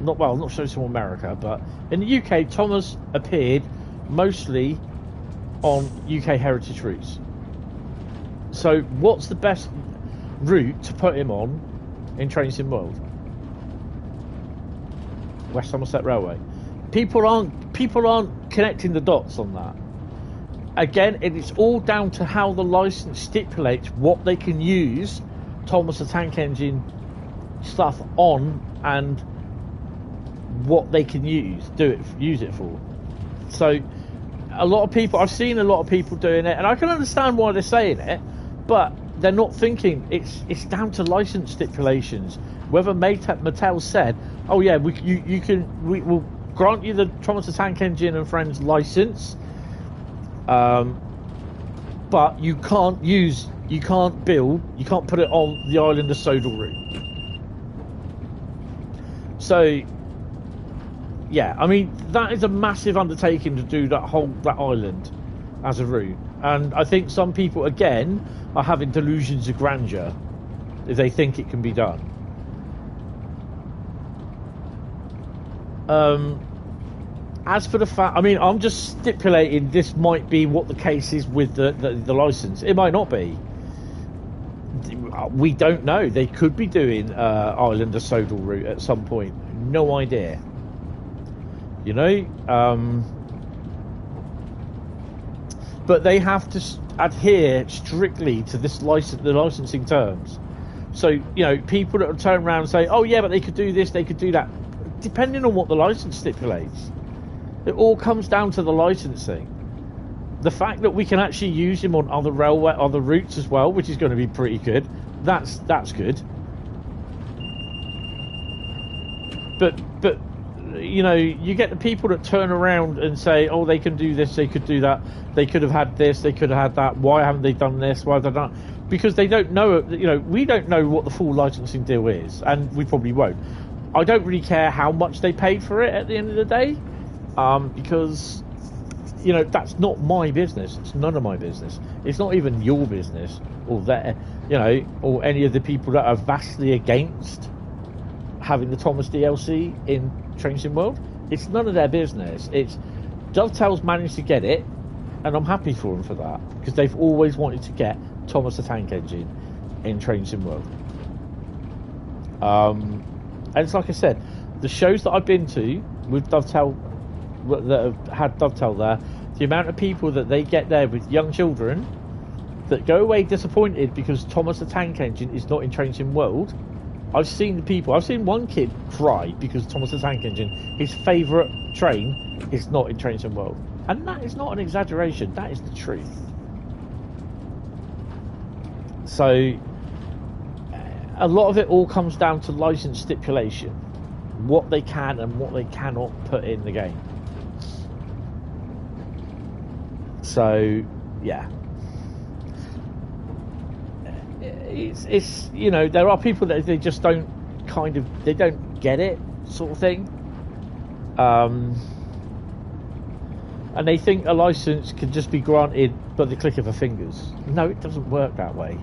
not so much America, but in the UK Thomas appeared mostly on UK heritage routes. So what's the best route to put him on in Train Sim World? West Somerset Railway. People aren't connecting the dots on that. Again, it's all down to how the license stipulates what they can use Thomas the Tank Engine stuff on, and what they can use it for. So I've seen a lot of people doing it, and I can understand why they're saying it, but they're not thinking it's down to license stipulations. Whether Mattel said, oh yeah, we will grant you the Thomas the Tank Engine and Friends license, but you can't put it on the Island of Sodor route. So yeah, I mean, that is a massive undertaking to do that island as a route, and I think some people again are having delusions of grandeur if they think it can be done. As for the fact, I mean, I'm just stipulating this might be what the case is with the license. It might not be. We don't know. They could be doing Island of Sodor route at some point. No idea. You know, but they have to adhere strictly to the licensing terms. So, you know, people that will turn around and say, oh yeah, but they could do this, they could do that, depending on what the license stipulates. It all comes down to the licensing. The fact that we can actually use him on other routes as well, which is going to be pretty good. That's good. But you know, you get the people that turn around and say, oh, they can do this, they could do that, they could have had this, they could have had that, why haven't they done this, why have they done that? Because they don't know, you know, we don't know what the full licensing deal is, and we probably won't. I don't really care how much they paid for it at the end of the day, because, you know, that's not my business. It's none of my business. It's not even your business, or their, you know, or any of the people that are vastly against having the Thomas DLC in Train Sim World. It's none of their business. It's Dovetail's managed to get it, and I'm happy for them for that, because they've always wanted to get Thomas the Tank Engine in Train Sim World. And it's like I said, the shows that I've been to with Dovetail, that have had Dovetail there, the amount of people that they get there with young children that go away disappointed because Thomas the Tank Engine is not in Train Sim World. I've seen one kid cry because Thomas the Tank Engine, his favourite train, is not in Train Sim World. And that is not an exaggeration, that is the truth. So a lot of it all comes down to license stipulation, what they can and what they cannot put in the game. So yeah, it's you know, there are people that they just don't they don't get it, sort of thing, and they think a license can just be granted by the click of a fingers. No, it doesn't work that way.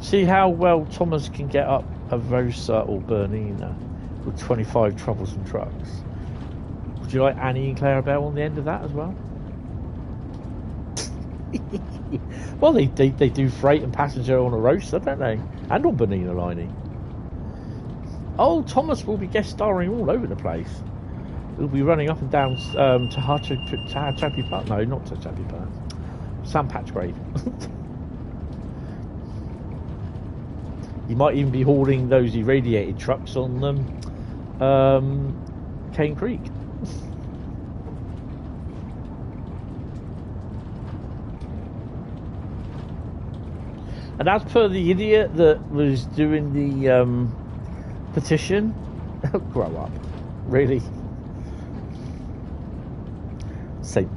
See how well Thomas can get up a Rosa or Bernina with 25 troublesome trucks. Would you like Annie and Clarabelle on the end of that as well? Well, they do freight and passenger on a Rosa, don't they? And on Bernina Lining. Oh, Thomas will be guest starring all over the place. He'll be running up and down Chappie Park. No, not to Chappie Park. Sam Patchgrave. He might even be hauling those irradiated trucks on Cane Creek. And as per the idiot that was doing the petition, grow up, really. St.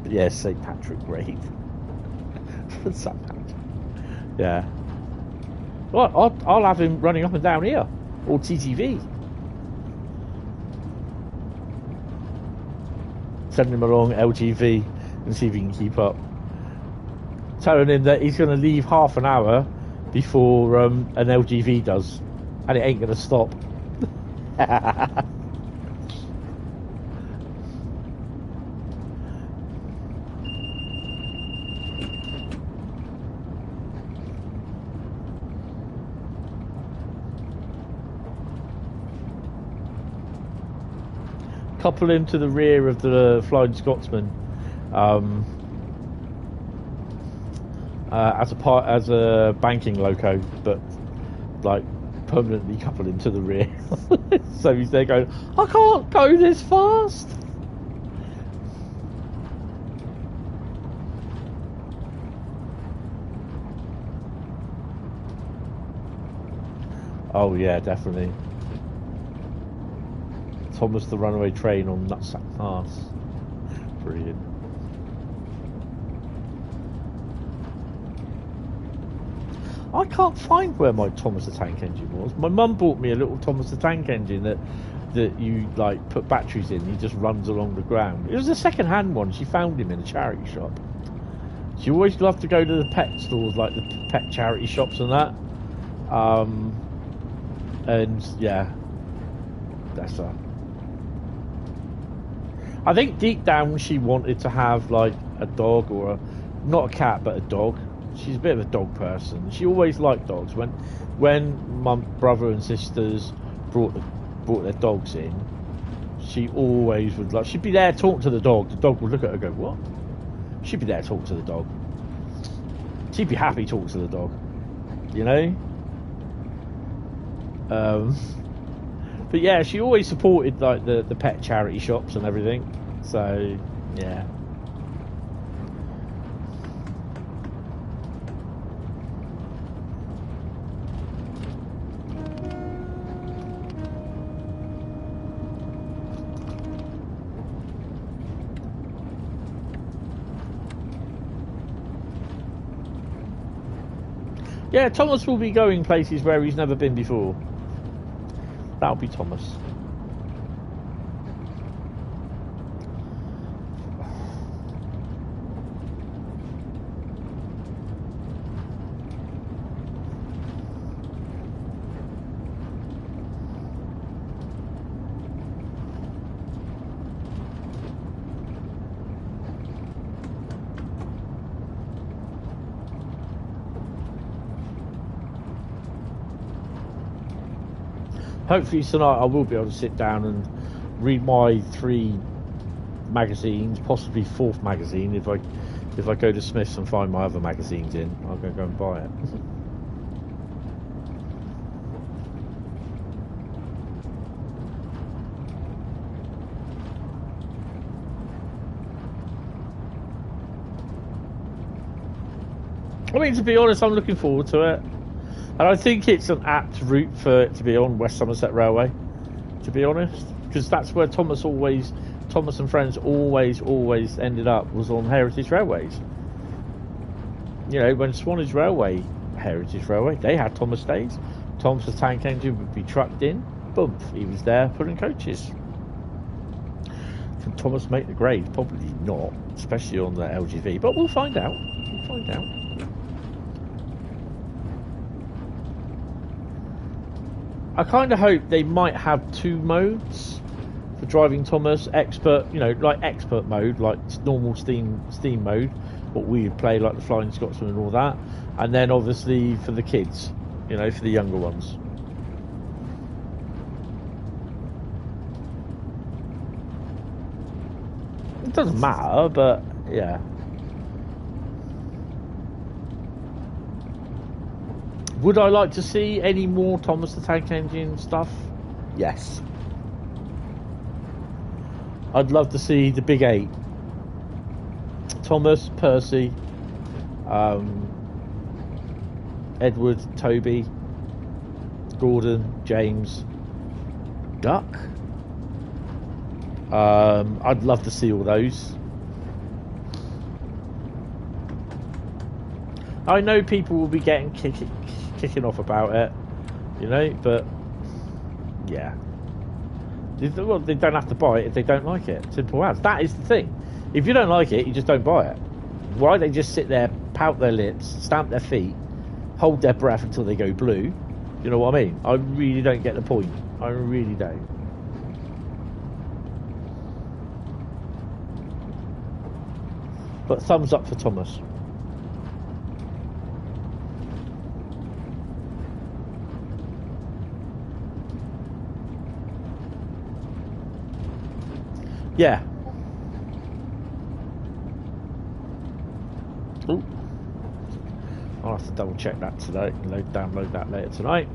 Patrick grave. St. Patrick. Yeah. Well, I'll have him running up and down here, or TTV. Send him along LTV and see if he can keep up. Telling him that he's going to leave half an hour before an LGV does, and it ain't going to stop. Couple him to the rear of the Flying Scotsman, as a banking loco, but like permanently couple him to the rear. So he's there going, I can't go this fast. Oh yeah, definitely. Thomas the Runaway Train on Nutsack Pass. Brilliant. I can't find where my Thomas the Tank Engine was. My mum bought me a little Thomas the Tank Engine that you like put batteries in. He just runs along the ground. It was a second-hand one. She found him in a charity shop. She always loved to go to the pet stores, like the pet charity shops and that. And yeah, that's her. I think deep down she wanted to have like a dog or not a cat but a dog. She's a bit of a dog person. She always liked dogs. When my brother and sisters brought their dogs in, she always would like. She'd be there talking to the dog. The dog would look at her and go, "What?" She'd be there talking to the dog. She'd be happy talking to the dog, you know. But yeah, she always supported like the pet charity shops and everything. So yeah. Yeah, Thomas will be going places where he's never been before. That'll be Thomas. Hopefully tonight I will be able to sit down and read my 3 magazines, possibly 4th magazine. If I go to Smith's and find my other magazines in, I'm going to go and buy it. I mean, to be honest, I'm looking forward to it. And I think it's an apt route for it to be on West Somerset Railway, to be honest. Because that's where Thomas and friends always ended up, was on Heritage Railways. You know, when Swanage Railway, Heritage Railway, they had Thomas days. Thomas the tank engine would be trucked in, boom, he was there putting coaches. Can Thomas make the grade? Probably not, especially on the LGV, but we'll find out. We'll find out. I kind of hope they might have 2 modes for driving Thomas. Expert, you know, like expert mode, like normal steam mode, what we would play, like the Flying Scotsman and all that. And then obviously for the kids, you know, for the younger ones. It doesn't matter, but yeah. Would I like to see any more Thomas the Tank Engine stuff? Yes. I'd love to see the Big 8. Thomas, Percy, Edward, Toby, Gordon, James, Duck. I'd love to see all those. I know people will be getting kicking off about it, you know, but yeah, they don't have to buy it if they don't like it. Simple as that is the thing. If you don't like it, you just don't buy it. Why they just sit there, pout their lips, stamp their feet, hold their breath until they go blue? You know what I mean? I really don't get the point. I really don't. But thumbs up for Thomas. Yeah. Ooh. I'll have to double check that today and download that later tonight.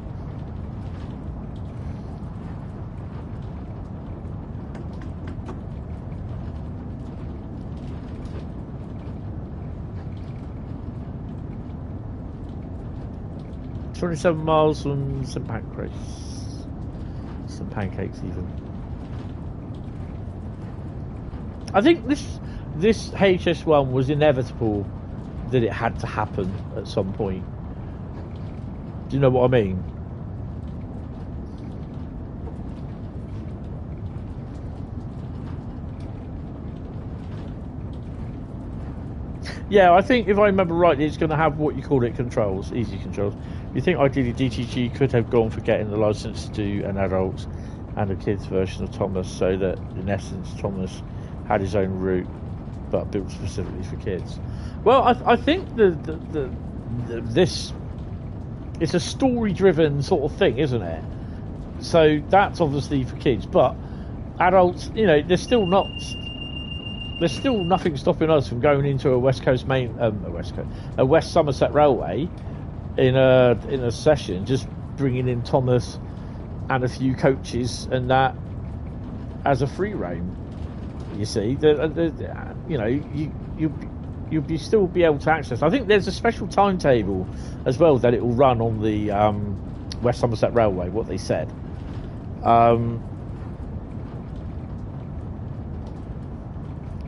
"27 miles from St Pancras." St Pancakes even. I think this HS1 was inevitable that it had to happen at some point. Do you know what I mean? Yeah, I think if I remember rightly, it's going to have what you call it, controls, easy controls. You think ideally DTG could have gone for getting the license to do an adult and a kids version of Thomas, so that in essence Thomas had his own route, but built specifically for kids. Well, I think this it's a story-driven sort of thing, isn't it? So that's obviously for kids, but adults, you know, there's still nothing stopping us from going into a West Somerset Railway in a session, just bringing in Thomas and a few coaches and that as a free roam. You see, you know, you'll be still be able to access. I think there's a special timetable as well that it will run on the West Somerset Railway. What they said.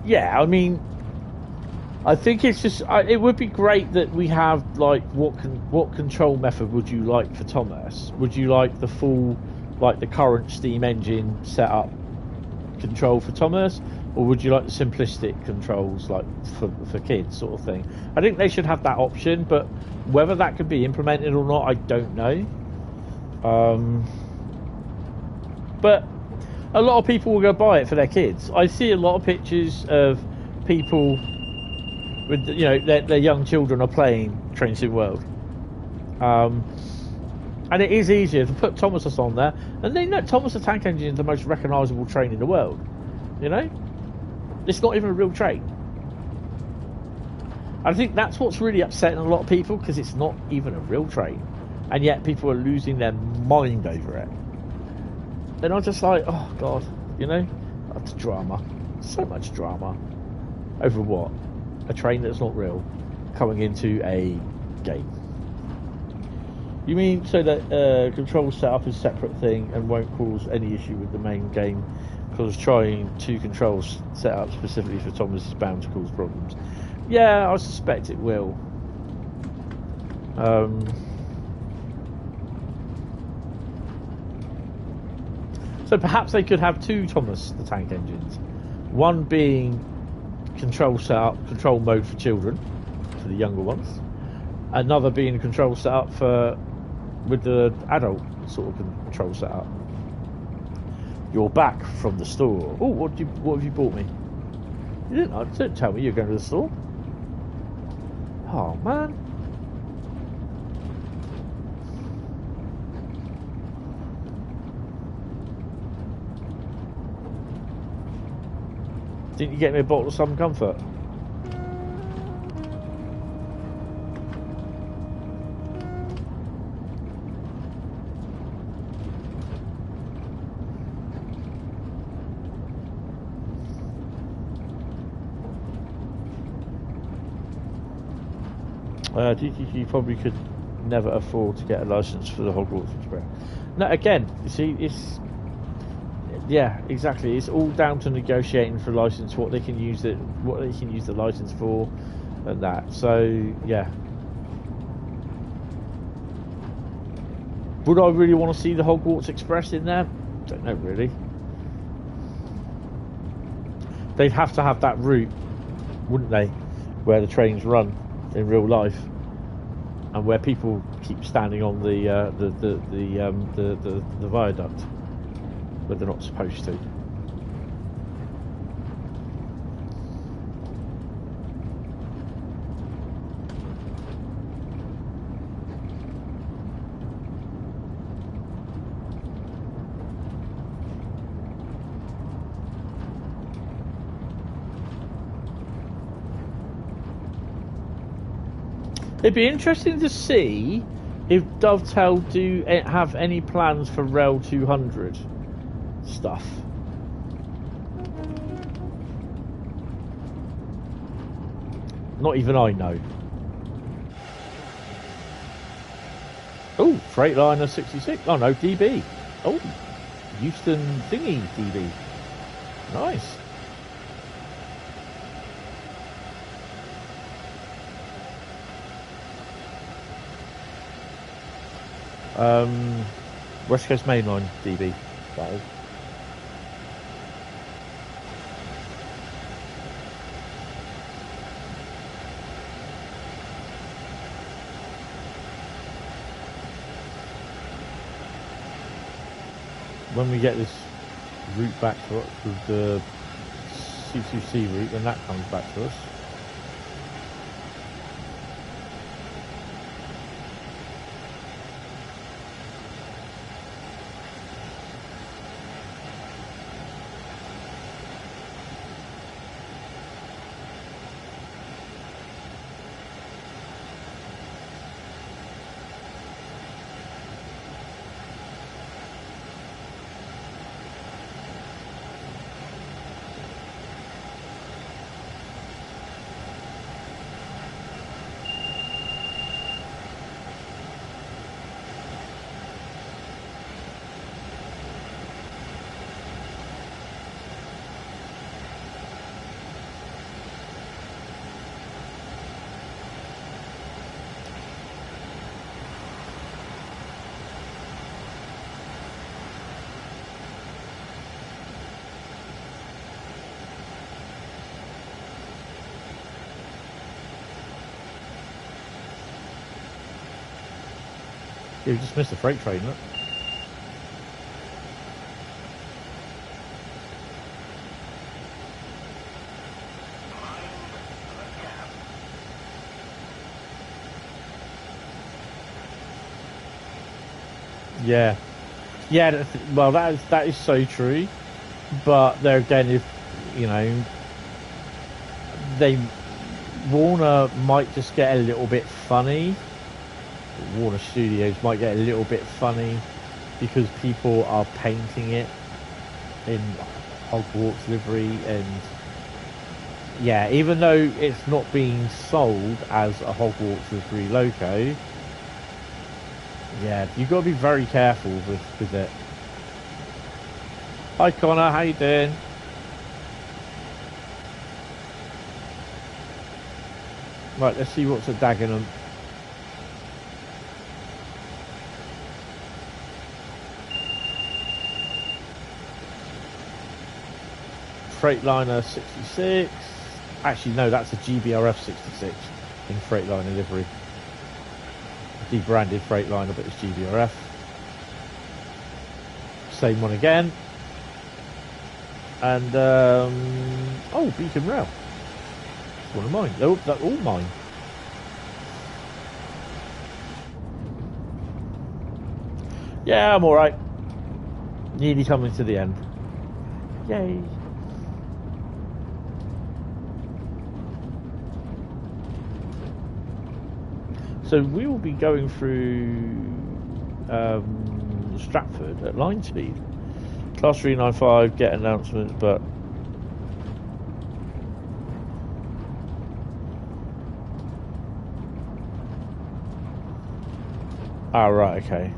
Yeah, I mean, I think it's just it would be great that we have like what control method would you like for Thomas? Would you like the full, like the current steam engine setup control for Thomas, or would you like the simplistic controls like for kids sort of thing? I think they should have that option, but whether that could be implemented or not, I don't know. But a lot of people will go buy it for their kids. I see a lot of pictures of people with, you know, their young children are playing Train Sim World. And it is easier to put Thomas on there, and they know Thomas the Tank Engine is the most recognisable train in the world. You know, it's not even a real train. I think that's what's really upsetting a lot of people, because it's not even a real train, and yet people are losing their mind over it. And I'm just like, oh god, you know, that's drama, so much drama over what? A train that's not real coming into a game. You mean so that control setup is a separate thing and won't cause any issue with the main game, because trying 2 controls set up specifically for Thomas is bound to cause problems? Yeah, I suspect it will. So perhaps they could have 2 Thomas the Tank engines, one being control setup, control mode for children, for the younger ones, another being a control setup for with the adult sort of control setup. You're back from the store. Oh, what have you bought me? You didn't tell me you're going to the store. Oh man. Didn't you get me a bottle of Southern Comfort? DTG probably could never afford to get a license for the Hogwarts Express. No, again, you see, it's yeah, exactly. It's all down to negotiating for license, what they can use the license for, and that. So yeah, would I really want to see the Hogwarts Express in there? Don't know really. They'd have to have that route, wouldn't they, where the trains run in real life, and where people keep standing on the viaduct where they're not supposed to. It'd be interesting to see if Dovetail do have any plans for Rail 200 stuff. Not even I know. Oh, Freightliner 66. Oh no, DB. Oh, Houston thingy DB. Nice. West Coast Mainline DB, that is. When we get this route back to us, with the C2C route, when that comes back to us. You just missed the freight train, look. Yeah, yeah. Well, that is so true. But there again, if you know, Warner might just get a little bit funny. Warner Studios might get a little bit funny because people are painting it in Hogwarts livery, and yeah, even though it's not being sold as a Hogwarts with Reloco, yeah, you've got to be very careful with it. Hi Connor, how you doing? Right, let's see what's at Dagenham. Freightliner 66. Actually, no, that's a GBRF 66 in Freightliner livery. Debranded Freightliner, but it's GBRF. Same one again. And, oh, Beacon Rail. It's one of mine. They're all mine. Yeah, I'm alright. Nearly coming to the end. Yay. So we will be going through Stratford at line speed. Class 395, get announcement, but right, okay.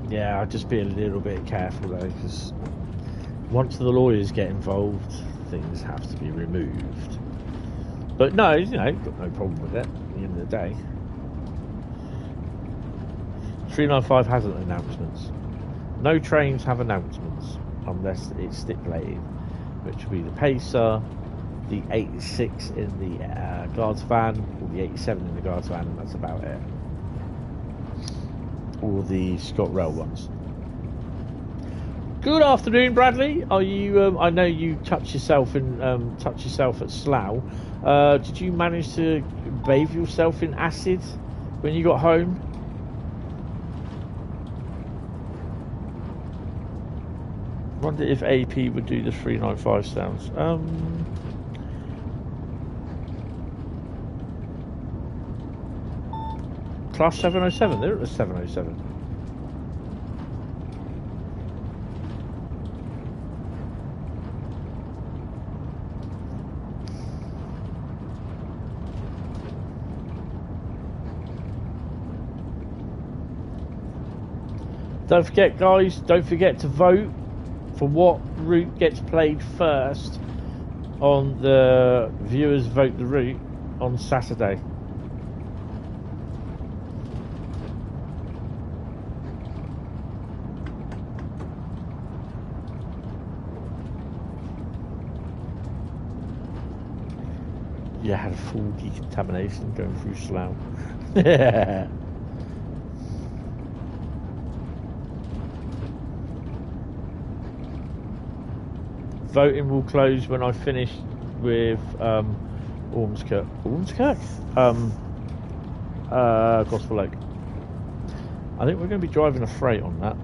Yeah, I'll just be a little bit careful though, because once the lawyers get involved, things have to be removed. But no, you know, got no problem with it at the end of the day. 395 hasn't announcements. No trains have announcements unless it's stipulated, which will be the Pacer, the 86 in the Guards van, or the 87 in the Guards van, and that's about it. Or the ScotRail ones. Good afternoon, Bradley. Are you? I know you touched yourself at Slough. Did you manage to bathe yourself in acid when you got home? Wonder if AP would do the 395 sounds. Class 707. They're at the 707. Don't forget, guys, don't forget to vote for what route gets played first on the Viewers Vote the Route on Saturday. Yeah, had a full decontamination going through Slough. Voting will close when I finish with Ormskirk. Gospel Lake. I think we're going to be driving a freight on that.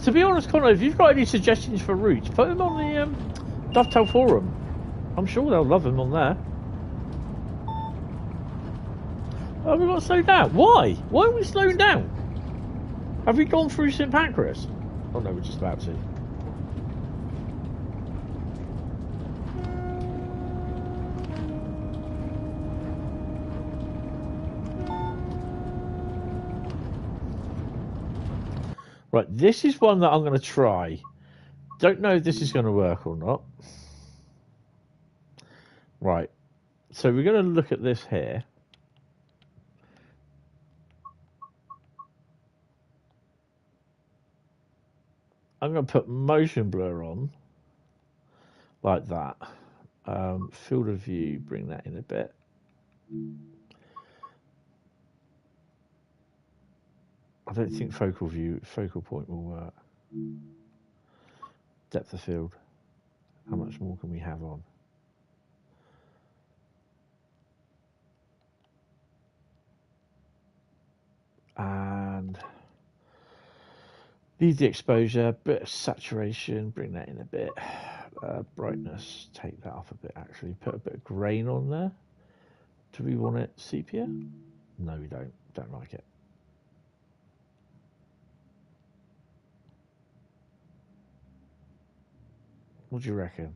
To be honest, Connor, if you've got any suggestions for routes, put them on the Dovetail forum. I'm sure they'll love them on there. Oh, we've got to slow down. Why? Why are we slowing down? Have we gone through St Pancras? Oh no, we're just about to. Right, this is one that I'm going to try. Don't know if this is going to work or not. Right, so we're going to look at this here. I'm going to put motion blur on, like that. Field of view, bring that in a bit. I don't think focal point will work. Depth of field. How much more can we have on? And leave the exposure, bit of saturation, bring that in a bit. Brightness, take that off a bit actually. Put a bit of grain on there. Do we want it sepia? No, we don't. Don't like it. What do you reckon?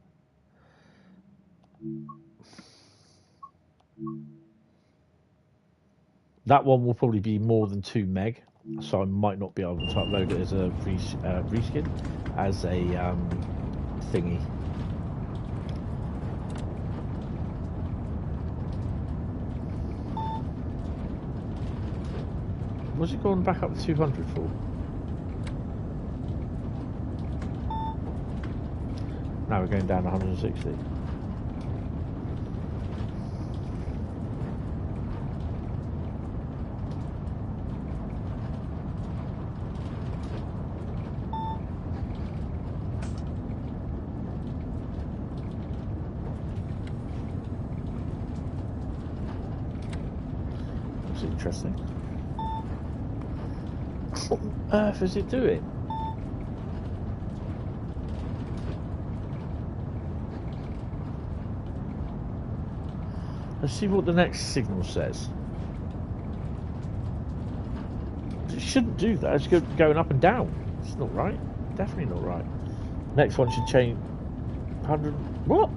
That one will probably be more than 2 meg, so I might not be able to upload it as a reskin, as a thingy. What's it going back up to 200 for? Now we're going down to 160. That's interesting. What on earth is it doing? Let's see what the next signal says. It shouldn't do that. It's going up and down. It's not right. Definitely not right. Next one should change. 100. What?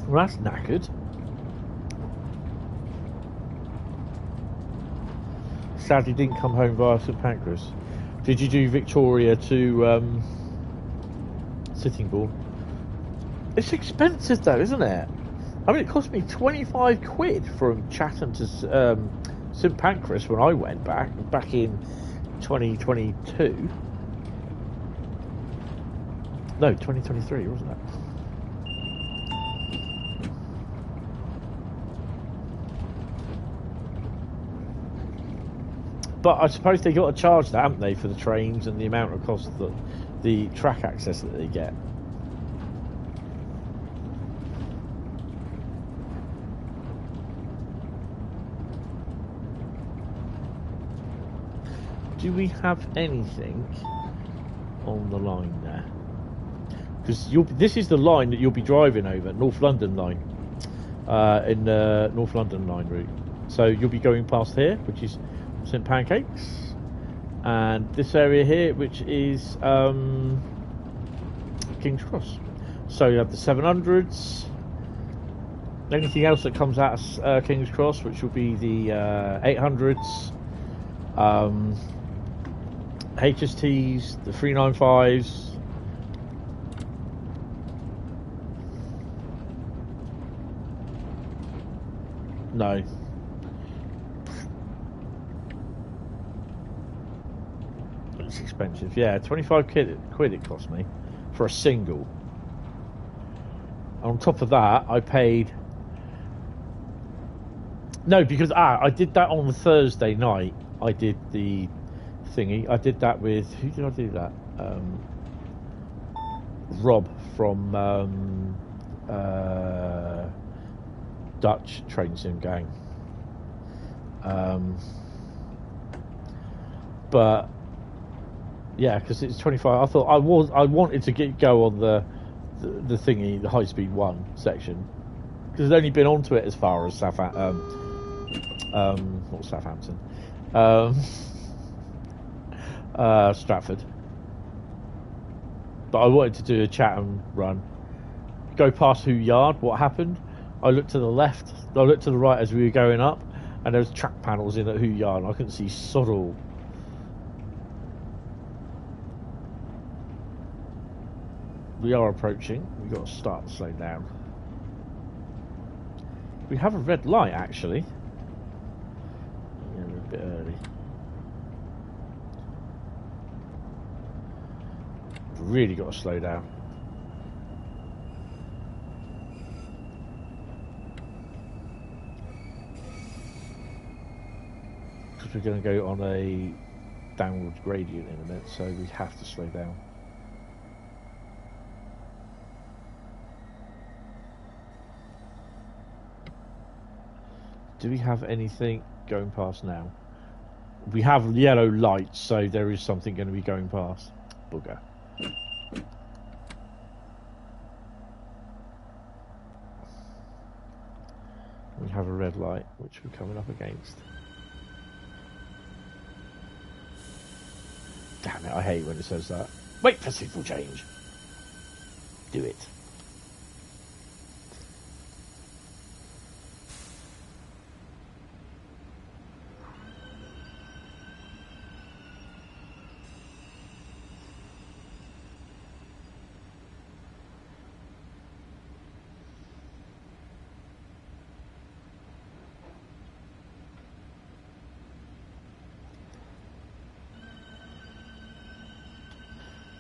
Well, that's knackered. Sadly, didn't come home via St Pancras. Did you do Victoria to Sittingbourne? It's expensive though, isn't it? I mean, it cost me 25 quid from Chatham to St Pancras when I went back in 2022. No, 2023, wasn't it? But I suppose they got to charge that, haven't they, for the trains and the amount of cost that the track access that they get. Do we have anything on the line there? Because this is the line that you'll be driving over, North London line, in the North London line route. So you'll be going past here, which is St Pancakes, and this area here, which is King's Cross. So you have the 700s, anything else that comes out of King's Cross, which will be the 800s, HSTs, the 395s. No. It's expensive. Yeah, 25 quid it cost me for a single. On top of that, I paid... No, because I did that on the Thursday night. I did the thingy. I did that with... Who did I do that? Rob from Dutch Train Sim Gang. But yeah, because it's 25. I thought I wanted to go on the thingy, the high speed 1 section, because I'd only been onto it as far as not Southampton, Stratford. But I wanted to do a Chatham run, go past Who Yard. What happened? I looked to the left, I looked to the right as we were going up, and there was track panels in at Who Yard, and I couldn't see sod all. We are approaching. We've got to start to slow down. We have a red light, actually. Yeah, we're a bit early. We've really got to slow down. Because we're going to go on a downward gradient in a minute, so we have to slow down. Do we have anything going past now? We have yellow lights, so there is something going to be going past. Bugger. have a red light, which we're coming up against. Damn it, I hate when it says that. Wait for signal change. Do it.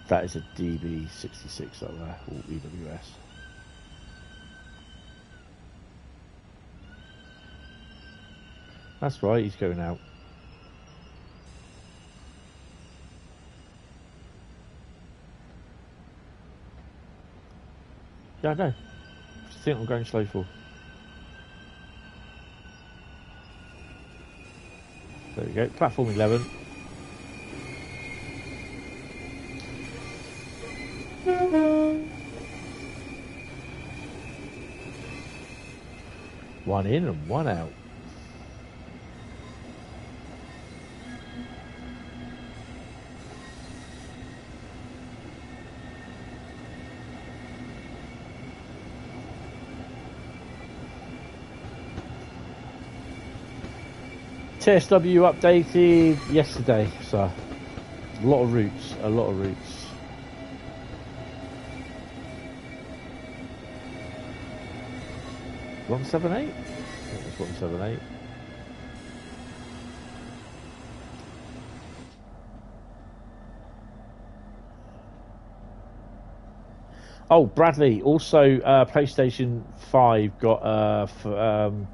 That is a DB66 up there, or EWS. That's right, he's going out. Yeah, I know. I think I'm going slow for. There we go, platform 11. One in and one out. TSW updated yesterday, so a lot of routes, a lot of routes. One 178? I think it's 178. Oh, Bradley, also PlayStation 5 got a firmware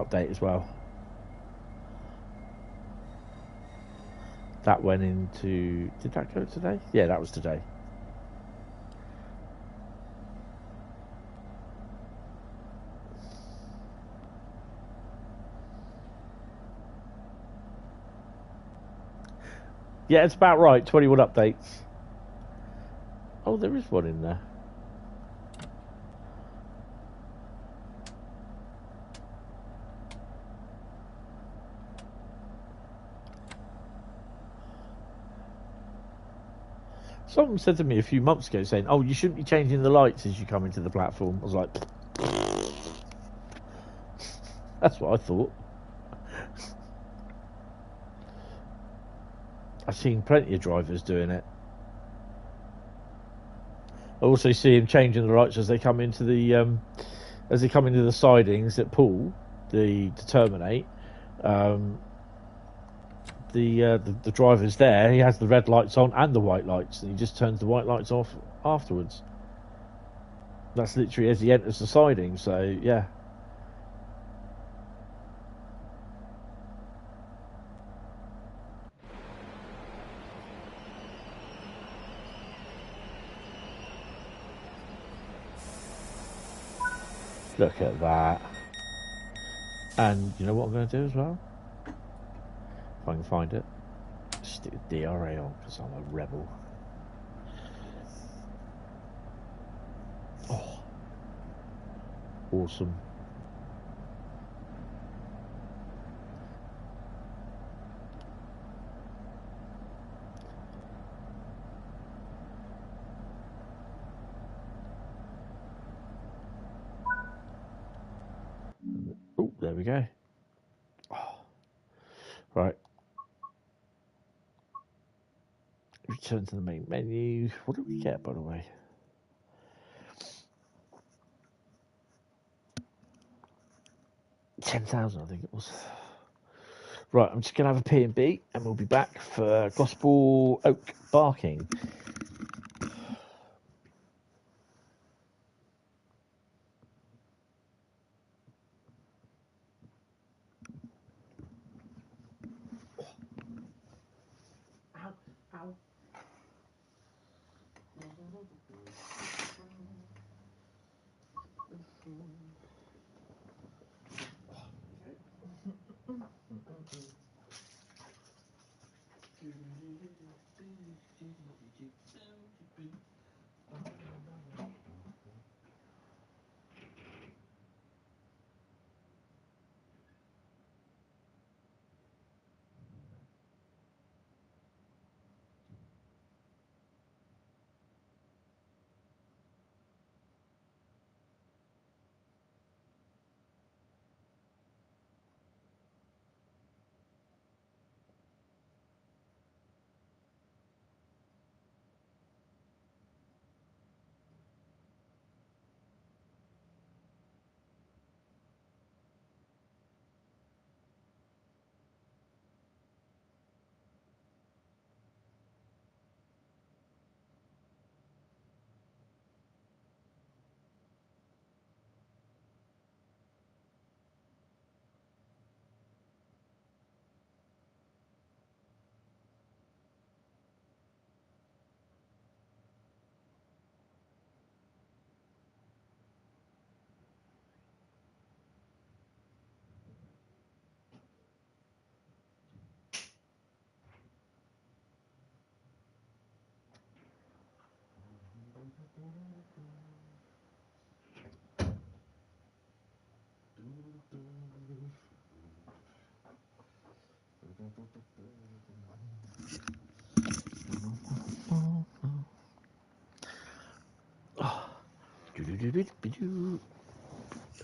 update as well. That went into... Did that go today? Yeah, that was today. Yeah, it's about right. 21 updates. Oh, there is one in there. Someone said to me a few months ago saying, oh, you shouldn't be changing the lights as you come into the platform. I was like, that's what I thought. I've seen plenty of drivers doing it. I also see him changing the lights as they come into the sidings at Pool, to terminate. The driver's there. He has the red lights on and the white lights, and he just turns the white lights off afterwards. That's literally as he enters the siding. So yeah. Look at that. And you know what I'm going to do as well? If I can find it. Stick the DRA on because I'm a rebel. Oh. Awesome. Oh, there we go. Oh. Right. Return to the main menu. What did we get, by the way? $10,000, I think it was. Right, I'm just going to have a P&B, and we'll be back for Gospel Oak Barking.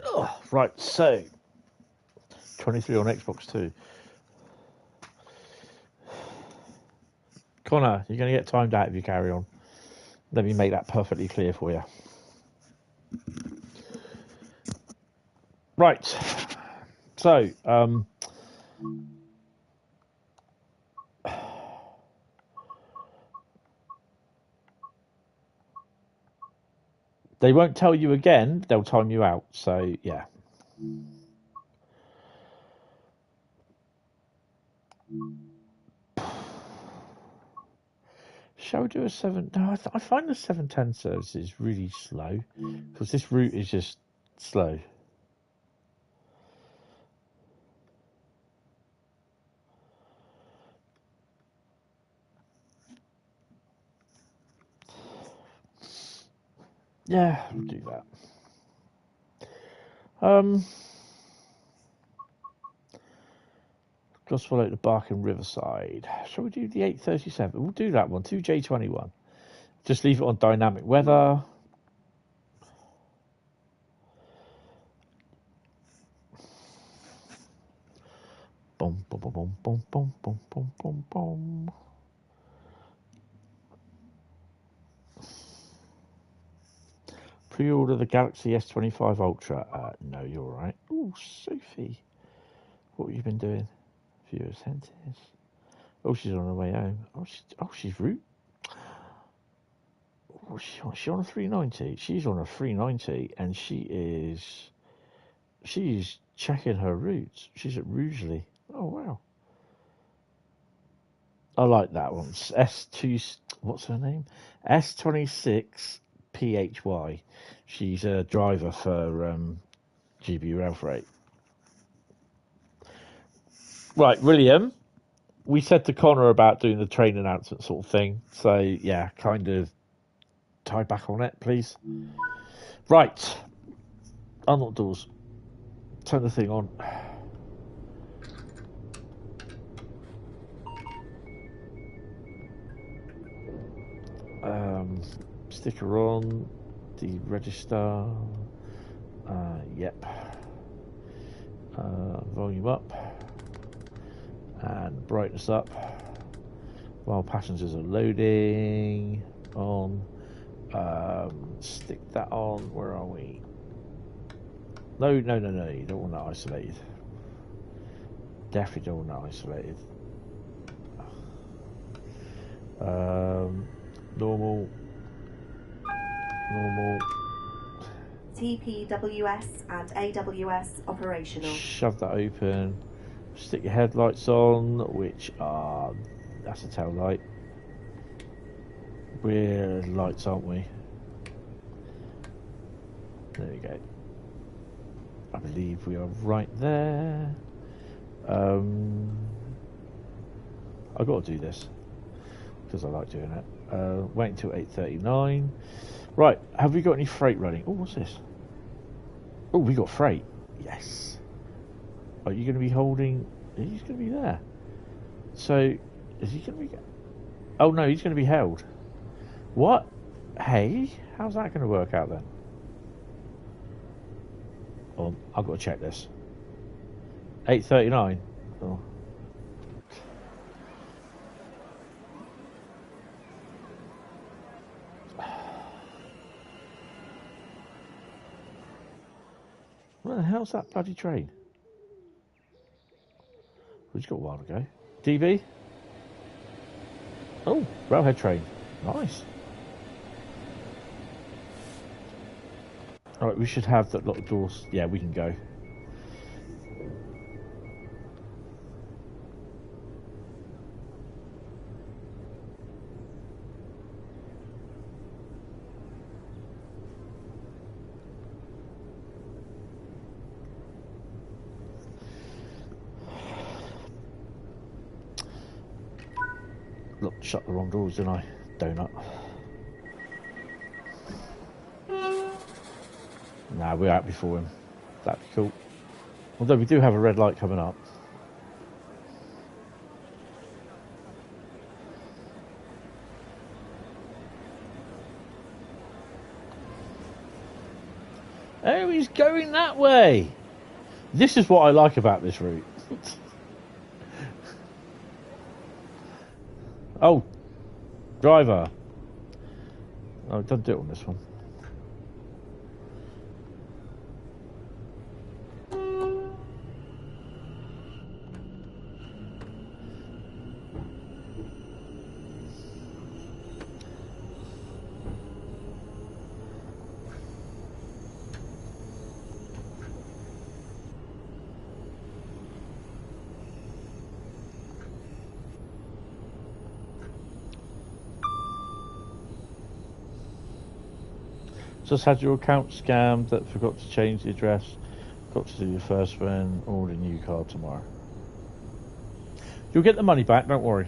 Oh, right, so 23 on Xbox 2. Connor, you're going to get timed out if you carry on. Let me make that perfectly clear for you. Right, so they won't tell you again, they'll time you out, so yeah. Shall we do a 7? No, I find the 710 service is really slow because this route is just slow. Yeah, we'll do that. Gospel out to Barking Riverside. Shall we do the 837? We'll do that one. 2J21. Just leave it on dynamic weather. Boom, boom, boom, boom, boom, boom, boom, boom, boom, boom. Pre-order the Galaxy S25 Ultra. No, you're all right. Oh, Sophie. What have you been doing? Viewers, Hentis. Oh, she's on her way home. She's route. What's she on a 390? She's on a 390, and she's checking her routes. She's at Rugeley. Oh wow. I like that one. S2. What's her name? S26PHY. She's a driver for GB Rail Freight. Right, William. We said to Connor about doing the train announcement sort of thing. So yeah, kind of tie back on it, please. Right. Unlock doors. Turn the thing on. Sticker on. Deregister. Yep. Volume up. And brightness up. While passengers are loading. On. Stick that on. Where are we? No. You don't want that isolated. Definitely don't want that isolated. Normal. TPWS and AWS operational. Shove that open. Stick your headlights on, which are... That's a tail light. We're lights, aren't we? There we go. I believe we are right there. I've got to do this because I like doing it. Wait until 8:39. Right, have we got any freight running? Oh, what's this? Oh, we got freight. Yes. Are you going to be holding? He's going to be there. So, is he going to be? Oh no, he's going to be held. What? Hey, how's that going to work out then? Oh, I've got to check this. 8:39. Oh. Where the hell's that bloody train? We've got a while to go. DB? Oh, railhead train. Nice. Alright, we should have that lot of doors. Yeah, we can go. Look, shut the wrong doors, didn't I? Donut. Nah, we're out before him. That'd be cool. Although we do have a red light coming up. Oh, he's going that way. This is what I like about this route. Oh, driver. Oh, don't do it on this one. Just had your account scammed, that forgot to change the address. Got to do the first one, order a new card tomorrow. You'll get the money back, don't worry.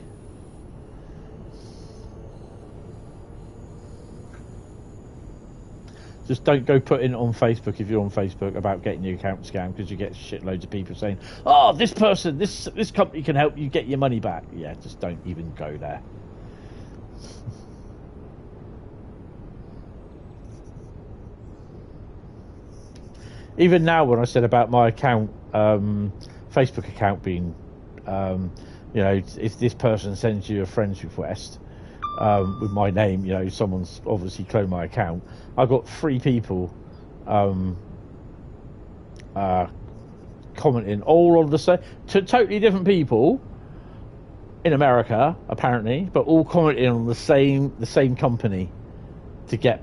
Just don't go putting it on Facebook if you're on Facebook about getting your account scammed, because you get shitloads of people saying, oh, this person, this company can help you get your money back. Yeah, just don't even go there. Even now, when I said about my account, Facebook account being, you know, if this person sends you a friend's request with my name, you know, someone's obviously cloned my account. I got 3 people commenting all on the same, totally different people in America apparently, but all commenting on the same company to get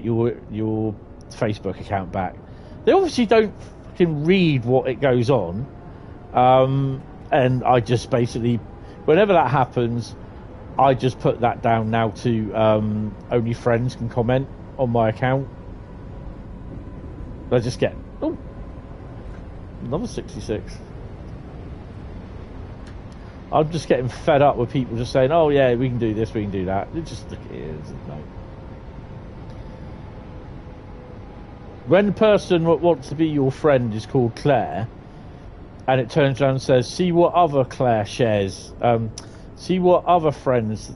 your Facebook account back. They obviously don't fucking read what it goes on, and I just basically, whenever that happens, I just put that down now to only friends can comment on my account. I just get, oh, another 66. I'm just getting fed up with people just saying, oh yeah, we can do this, we can do that. It just, look, it is, no. When the person that wants to be your friend is called Claire, and it turns around and says, see what other Claire shares, see what other friends,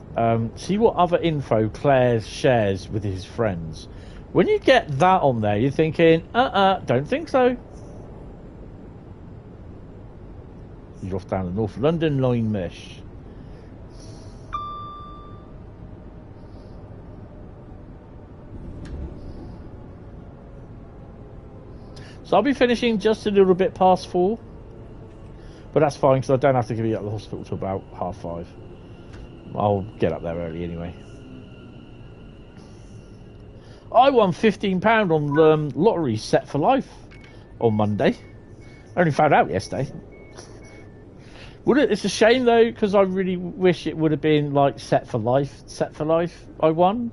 see what other info Claire shares with his friends. When you get that on there, you're thinking, don't think so. You're off down the North London line mesh. So I'll be finishing just a little bit past 4. But that's fine, because I don't have to be at the hospital till about 5:30. I'll get up there early anyway. I won £15 on lottery set for life on Monday. I only found out yesterday. It's a shame though, because I really wish it would have been like set for life. Set for life, I won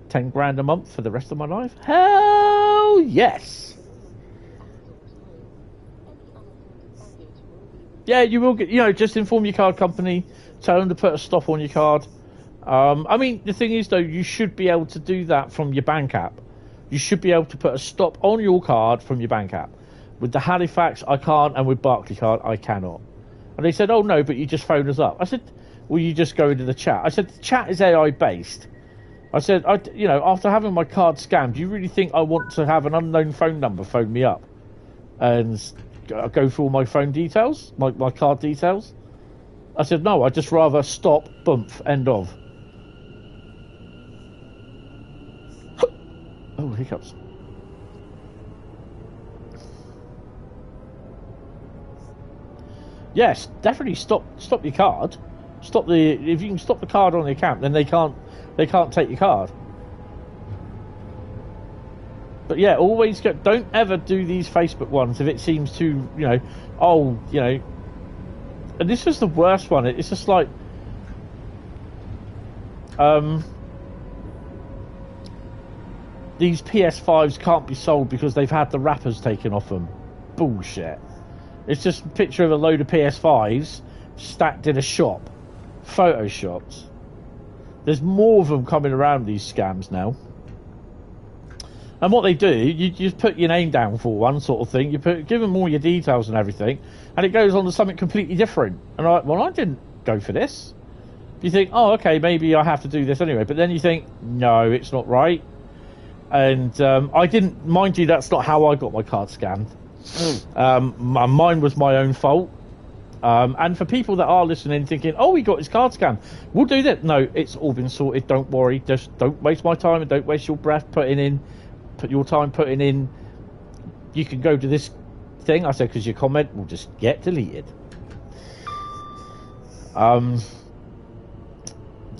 10 grand a month for the rest of my life. Hell yes. Yeah, you will get, you know, just inform your card company, tell them to put a stop on your card. I mean, the thing is, though, you should be able to do that from your bank app. You should be able to put a stop on your card from your bank app. With the Halifax, I can't, and with Barclaycard, I cannot. And they said, oh, no, but you just phone us up. I said, well, you just go into the chat. I said, the chat is AI-based. I said, you know, after having my card scammed, do you really think I want to have an unknown phone number phone me up and go through all my phone details, my card details? I said, no, I'd just rather stop, bump, end of. Oh, hiccups. Yes, definitely stop your card. If you can stop the card on the account, then they can't take your card. But yeah, always don't ever do these Facebook ones if it seems too, you know, oh, you know. And this was the worst one. It's just like, these PS5s can't be sold because they've had the wrappers taken off them. Bullshit. It's just a picture of a load of PS5s stacked in a shop. Photoshopped. There's more of them coming around, these scams now. And what they do, you just put your name down for one sort of thing. Give them all your details and everything, and it goes on to something completely different. And I didn't go for this. You think, oh, okay, maybe I have to do this anyway. But then you think, no, it's not right. And I didn't, mind you, that's not how I got my card scanned. Mine was my own fault. And for people that are listening thinking, oh, he got his card scanned, we'll do that. No, it's all been sorted. Don't worry. Just don't waste my time and don't waste your breath put your time putting in. You can go to this thing. I said, because your comment will just get deleted.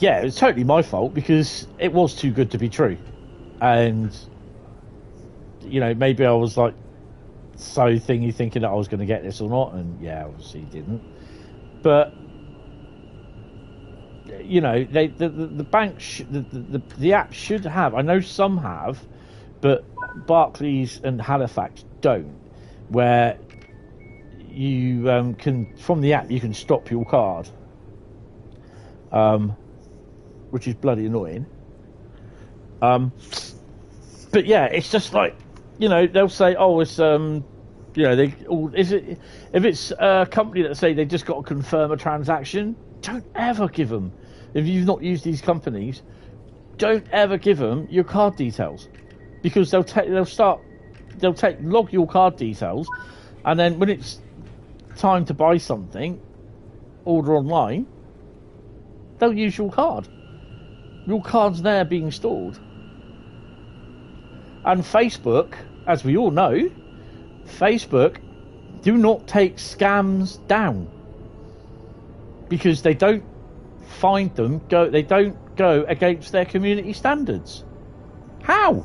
Yeah, it's totally my fault because it was too good to be true. And, you know, maybe I was like so thingy thinking that I was going to get this or not. And yeah, obviously didn't. But, you know, the bank, the app should have, I know some have, but Barclays and Halifax don't, where you can, from the app, you can stop your card. Which is bloody annoying. But yeah, it's just like, you know, they'll say, oh, it's you know, if it's a company that say they just got to confirm a transaction, don't ever give them, if you've not used these companies, don't ever give them your card details, because they'll log your card details, and then when it's time to buy something, order online, they'll use your card. Your card's there being stored. And Facebook, as we all know, Facebook do not take scams down, because they don't find them, they don't go against their community standards. How?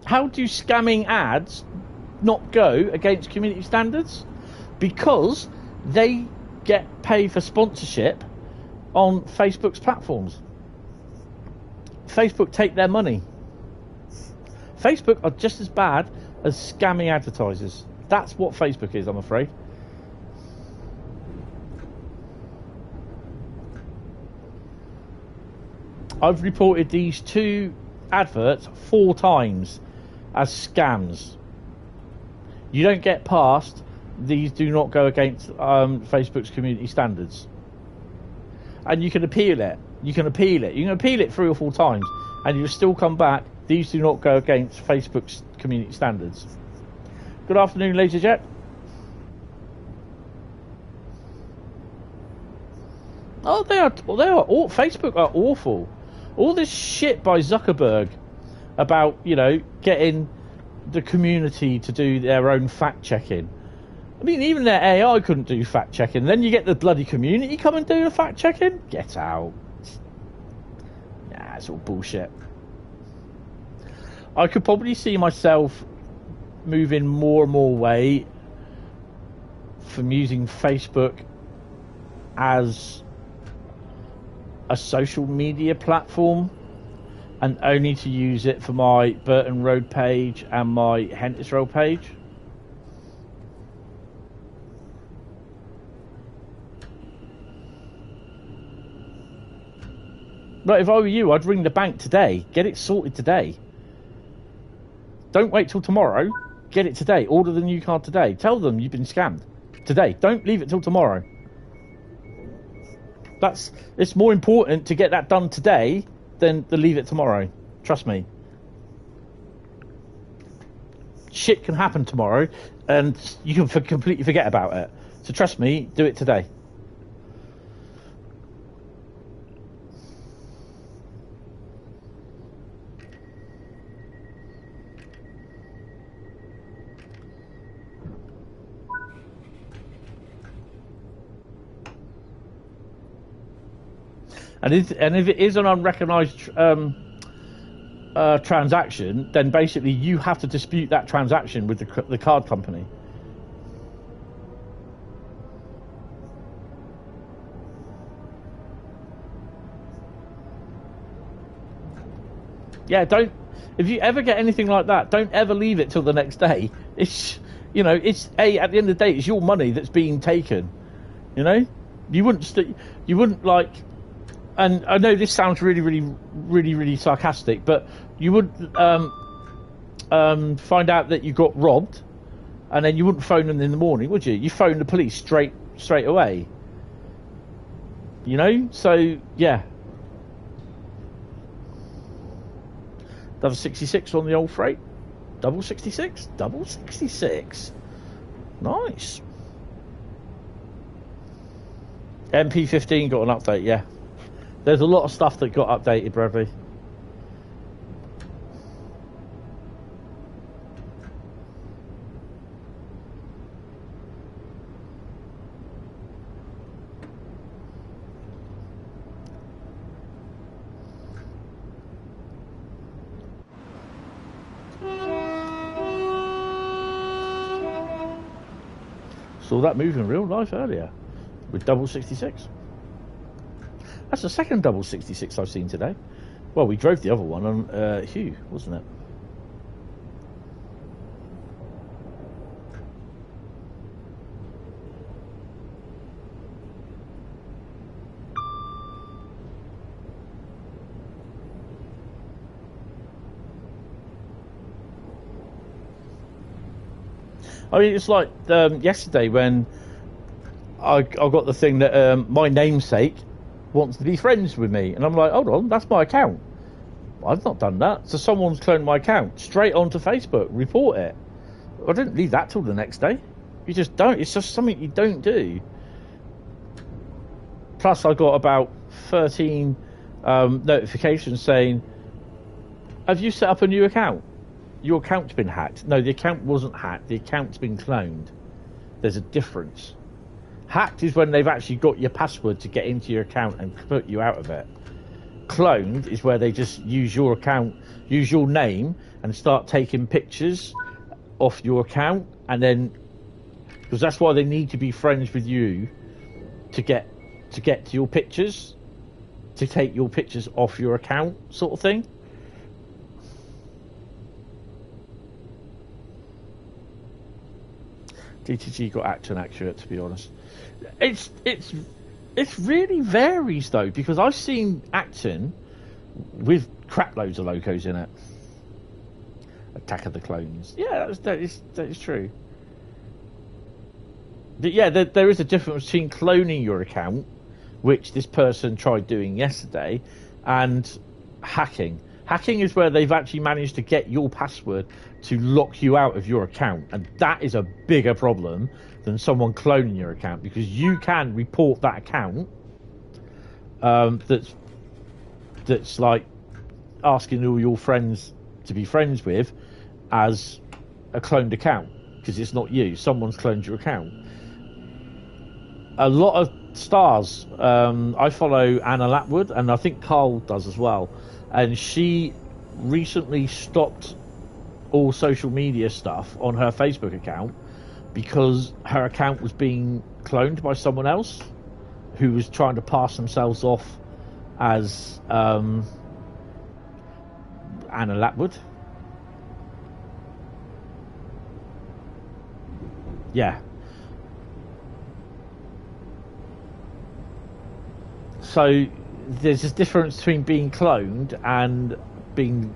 How do scamming ads not go against community standards? Because they get paid for sponsorship on Facebook's platforms. Facebook take their money. Facebook are just as bad as scamming advertisers. That's what Facebook is, I'm afraid. I've reported these 2 adverts 4 times as scams. You don't get past, these do not go against Facebook's community standards. And you can appeal it. You can appeal it 3 or 4 times, and you'll still come back, these do not go against Facebook's community standards. Good afternoon, LaserJet. Oh, Facebook are awful. All this shit by Zuckerberg about, you know, getting the community to do their own fact checking. I mean, even their AI couldn't do fact checking. Then you get the bloody community come and do the fact checking? Get out. Nah, it's all bullshit. I could probably see myself moving more and more away from using Facebook as a social media platform, and only to use it for my Burton Road page and my Hentis Road page. But if I were you, I'd ring the bank today. Get it sorted today. Don't wait till tomorrow. Get it today. Order the new card today. Tell them you've been scammed today. Don't leave it till tomorrow. It's more important to get that done today than to leave it tomorrow. Trust me. Shit can happen tomorrow, and you can completely forget about it. So trust me, do it today. And if it is an unrecognised transaction, then basically you have to dispute that transaction with the card company. Yeah, if you ever get anything like that, don't ever leave it till the next day. You know, it's at the end of the day, it's your money that's being taken. You know, you wouldn't like. And I know this sounds really sarcastic, but you wouldn't find out that you got robbed, and then you wouldn't phone them in the morning, would you? You phone the police straight away. You know, so yeah. Double 66 on the old freight. Double 66. Double 66. Nice. MP15 got an update, yeah. There's a lot of stuff that got updated, Bradley. Saw that move in real life earlier with double 66. That's the second double 66 I've seen today. Well, we drove the other one on Hugh, wasn't it? I mean, it's like yesterday when I got the thing that my namesake wants to be friends with me, and I'm like, hold on, that's my account. I've not done that. So someone's cloned my account straight onto Facebook. Report it. I didn't leave that till the next day. You just don't. It's just something you don't do. Plus, I got about 13 notifications saying, "Have you set up a new account? Your account's been hacked." No, the account wasn't hacked. The account's been cloned. There's a difference. Hacked is when they've actually got your password to get into your account and put you out of it. Cloned is where they just use your account, use your name, and start taking pictures off your account, and then because that's why they need to be friends with you to get to your pictures, to take your pictures off your account, sort of thing. DTG got accurate, to be honest. It's really varies though, because I've seen Acton with crap loads of locos in it. Attack of the Clones. Yeah, that is true. But yeah, there is a difference between cloning your account, which this person tried doing yesterday, and hacking. Hacking is where they've actually managed to get your password to lock you out of your account, and that is a bigger problem than someone cloning your account, because you can report that account that's like asking all your friends to be friends with as a cloned account, because it's not you. Someone's cloned your account. A lot of stars. I follow Anna Lapwood, and I think Carl does as well, and she recently stopped all social media stuff on her Facebook account because her account was being cloned by someone else who was trying to pass themselves off as Anna Lapwood. Yeah. So there's a difference between being cloned and being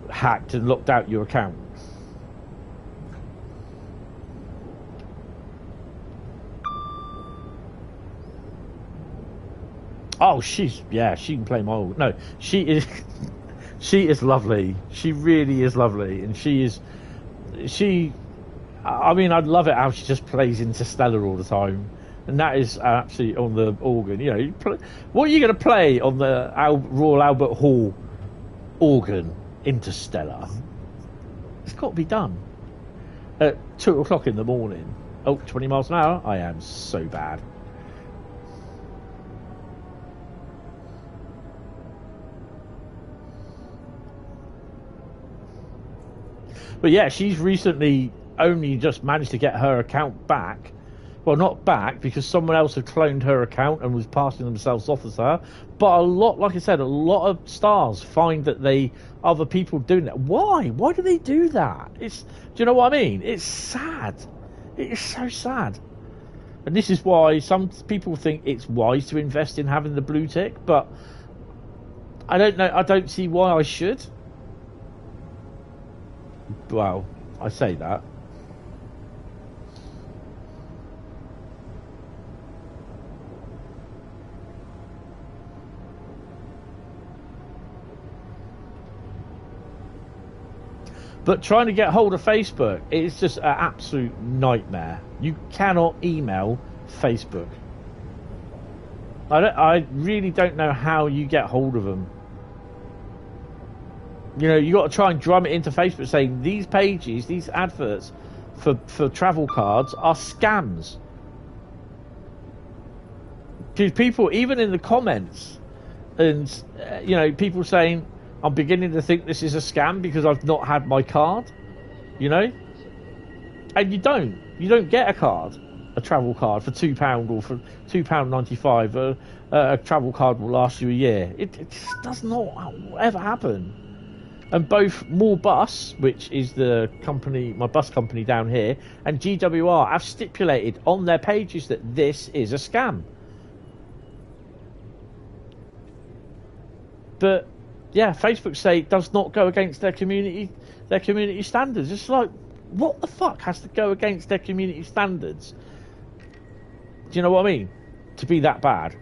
hacked and locked out your account. Oh, she can play my old. No, she is lovely. She really is lovely, and I mean, I'd love it how she just plays Interstellar all the time, and that is absolutely on the organ. You know, what are you going to play on the Royal Albert Hall organ? Interstellar. It's got to be done at 2 o'clock in the morning. Oh, 20 miles an hour. I am so bad. But yeah, she's recently only just managed to get her account back Well, not back, because someone else had cloned her account and was passing themselves off as her. But a lot, like I said, a lot of stars find that other people doing that. Why? Why do they do that? Do you know what I mean? It's sad. It is so sad. And this is why some people think it's wise to invest in having the blue tick, but I don't know. I don't see why I should. Well, I say that. But trying to get hold of Facebook is just an absolute nightmare. You cannot email Facebook. I really don't know how you get hold of them. You know, you got to try and drum it into Facebook saying these pages, these adverts for travel cards are scams. Because people, even in the comments, and you know, people saying, I'm beginning to think this is a scam because I've not had my card, you know? And you don't get a card, a travel card for £2 or for £2.95. A travel card will last you a year. It just does not ever happen. And both More Bus, which is the company, my bus company down here, and GWR have stipulated on their pages that this is a scam. But yeah, Facebook say it does not go against their community standards. It's like, what the fuck has to go against their community standards? Do you know what I mean? To be that bad.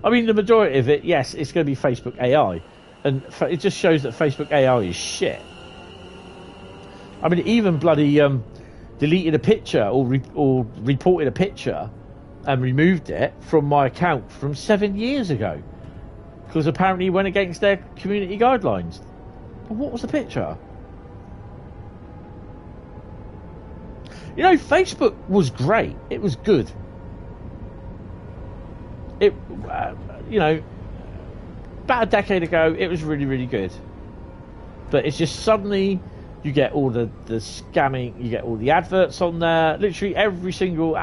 I mean, the majority of it, yes, it's going to be Facebook AI. And it just shows that Facebook AI is shit. I mean, even bloody deleted a picture or reported a picture and removed it from my account from 7 years ago. Because apparently it went against their community guidelines. But what was the picture? You know, Facebook was great. It was good. It, you know, about a decade ago, it was really, really good. But it's just suddenly you get all the scamming, you get all the adverts on there. Literally every single,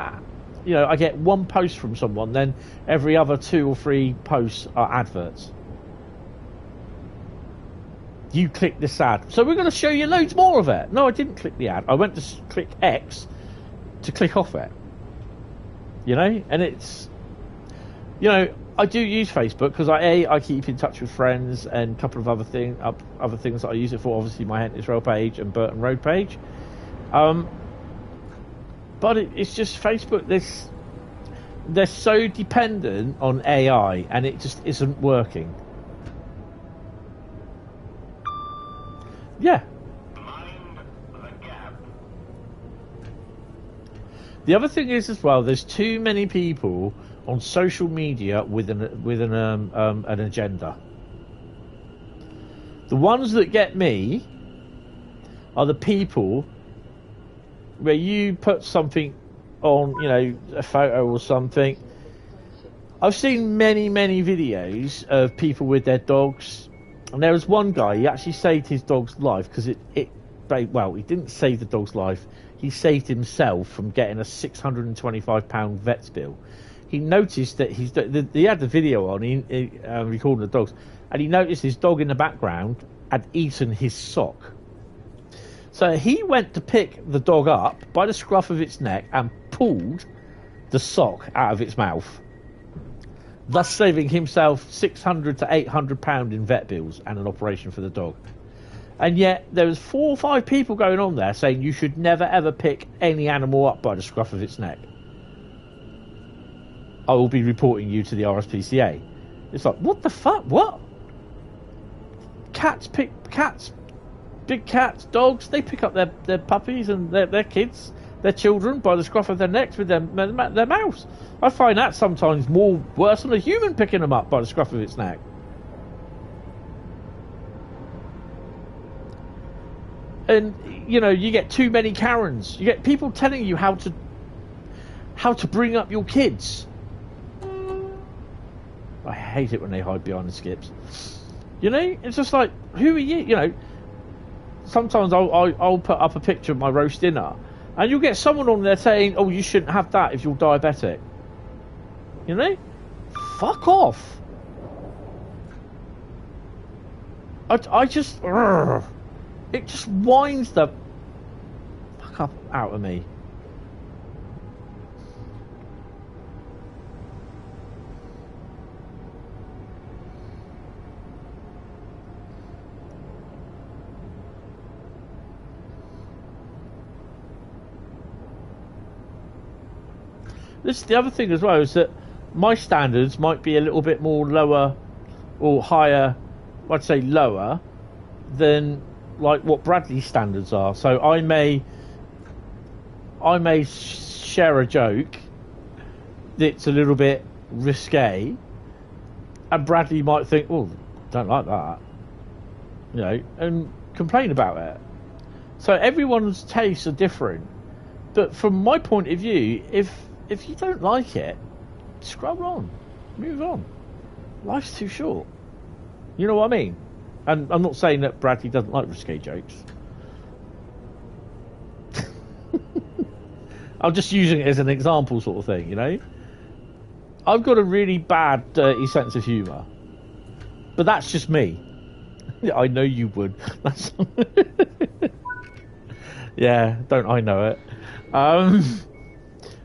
you know, I get one post from someone, then every other 2 or 3 posts are adverts. You click this ad, so we're going to show you loads more of it. No, I didn't click the ad. I went to click X to click off it. You know, and it's, you know, I do use Facebook because I keep in touch with friends and a couple of other things that I use it for. Obviously, my Hentis Rail page and Burton Road page. But it's just Facebook. They're so dependent on AI, and it just isn't working. Yeah. Mind the gap. The other thing is as well, there's too many people on social media with an agenda. The ones that get me are the people where you put something on, you know, a photo or something. I've seen many videos of people with their dogs, and there was one guy, he actually saved his dog's life because he didn't save the dog's life, he saved himself from getting a £625 vet's bill. He noticed that he had the video on, he recording the dogs, and he noticed his dog in the background had eaten his sock. So he went to pick the dog up by the scruff of its neck and pulled the sock out of its mouth, thus saving himself £600 to £800 in vet bills and an operation for the dog. And yet there was 4 or 5 people going on there saying you should never ever pick any animal up by the scruff of its neck. I will be reporting you to the RSPCA. It's like, what the fuck? What? Cats, big cats, dogs, they pick up their puppies and their kids, their children by the scruff of their necks with their mouths. I find that sometimes more worse than a human picking them up by the scruff of its neck. And, you know, you get too many Karens. You get people telling you how to bring up your kids. I hate it when they hide behind the skips. You know, it's just like, who are you? You know, sometimes I'll put up a picture of my roast dinner, and you'll get someone on there saying, "Oh, you shouldn't have that if you're diabetic." You know, fuck off. I just, it just winds the fuck up out of me. This is the other thing as well, is that my standards might be a little bit more lower or higher, I'd say lower, than like what Bradley's standards are. So I may share a joke that's a little bit risque, and Bradley might think, "Oh, don't like that," you know, and complain about it. So everyone's tastes are different. But from my point of view, if you don't like it, scroll on, move on. Life's too short. You know what I mean? And I'm not saying that Bradley doesn't like risque jokes. I'm just using it as an example sort of thing, you know? I've got a really bad, dirty sense of humour. But that's just me. I know you would. That's yeah, don't I know it.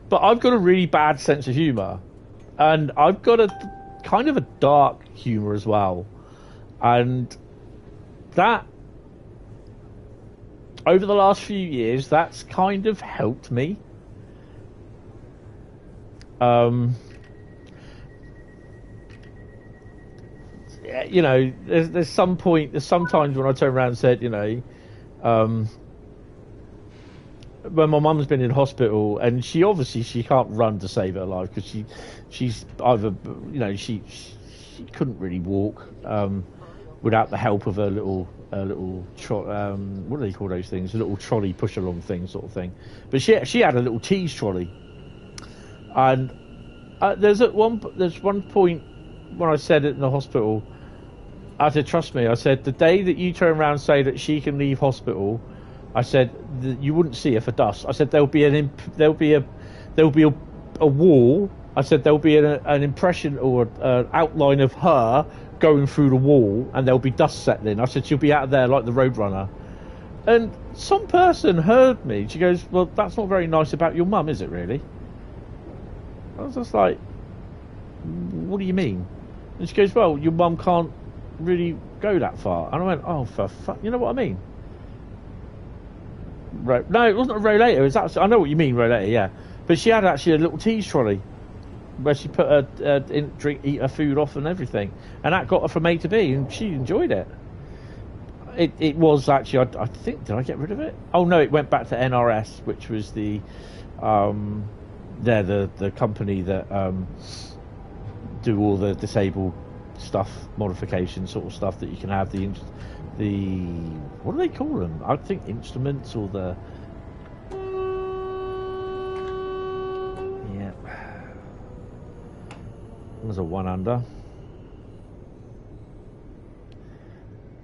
But I've got a really bad sense of humour. And I've got a kind of a dark humour as well. And that, over the last few years, that's kind of helped me. You know, there's sometimes when I turn around and said, you know, when my mum's been in hospital, and she can't run to save her life, because she's either, you know, she couldn't really walk without the help of a little what do they call those things? A little trolley push along thing sort of thing. But she had a little tease trolley, and there's one point when I said it in the hospital, I said, "Trust me," I said, "the day that you turn around and say that she can leave hospital," I said, "you wouldn't see her for dust." I said, there'll be a wall. I said, there'll be an impression or an outline of her going through the wall, and there'll be dust settling. I said, she'll be out of there like the Roadrunner. And some person heard me. She goes, "Well, that's not very nice about your mum, is it really?" I was just like, "What do you mean?" And she goes, "Well, your mum can't really go that far." And I went, "Oh, for fuck, you know what I mean?" Right. No, it wasn't a rollator. It was actually, I know what you mean, rollator, yeah. But she had actually a little tease trolley where she put her eat her food off and everything, and that got her from A to B, and she enjoyed it. It was actually, I think, did I get rid of it? Oh no, it went back to NRS, which was the the company that do all the disabled stuff, modification sort of stuff that you can have. The what do they call them? I think instruments, or the yeah. There's a one under.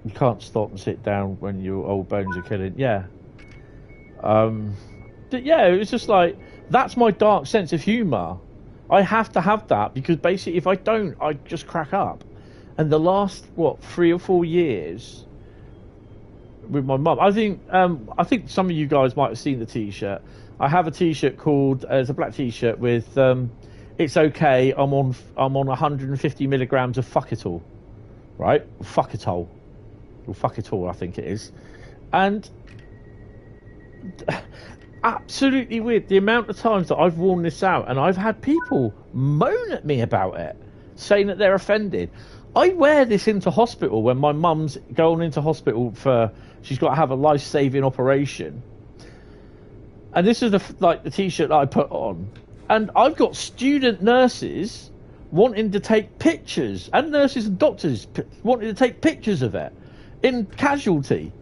You can't stop and sit down when your old bones are killing. Yeah. But yeah, it was just like, that's my dark sense of humour. I have to have that, because basically if I don't, I just crack up. And the last 3 or 4 years with my mum, I think some of you guys might have seen the t-shirt. I have a t-shirt called it's a black t-shirt with "It's okay, I'm on 150 milligrams of fuck it all," right? Fuck it all, or fuck it all, I think it is. And absolutely weird the amount of times that I've worn this out, and I've had people moan at me about it, saying that they're offended. I wear this into hospital when my mum's going into hospital she's got to have a life-saving operation. And this is the t-shirt that I put on. And I've got student nurses wanting to take pictures, and nurses and doctors wanting to take pictures of it in casualty.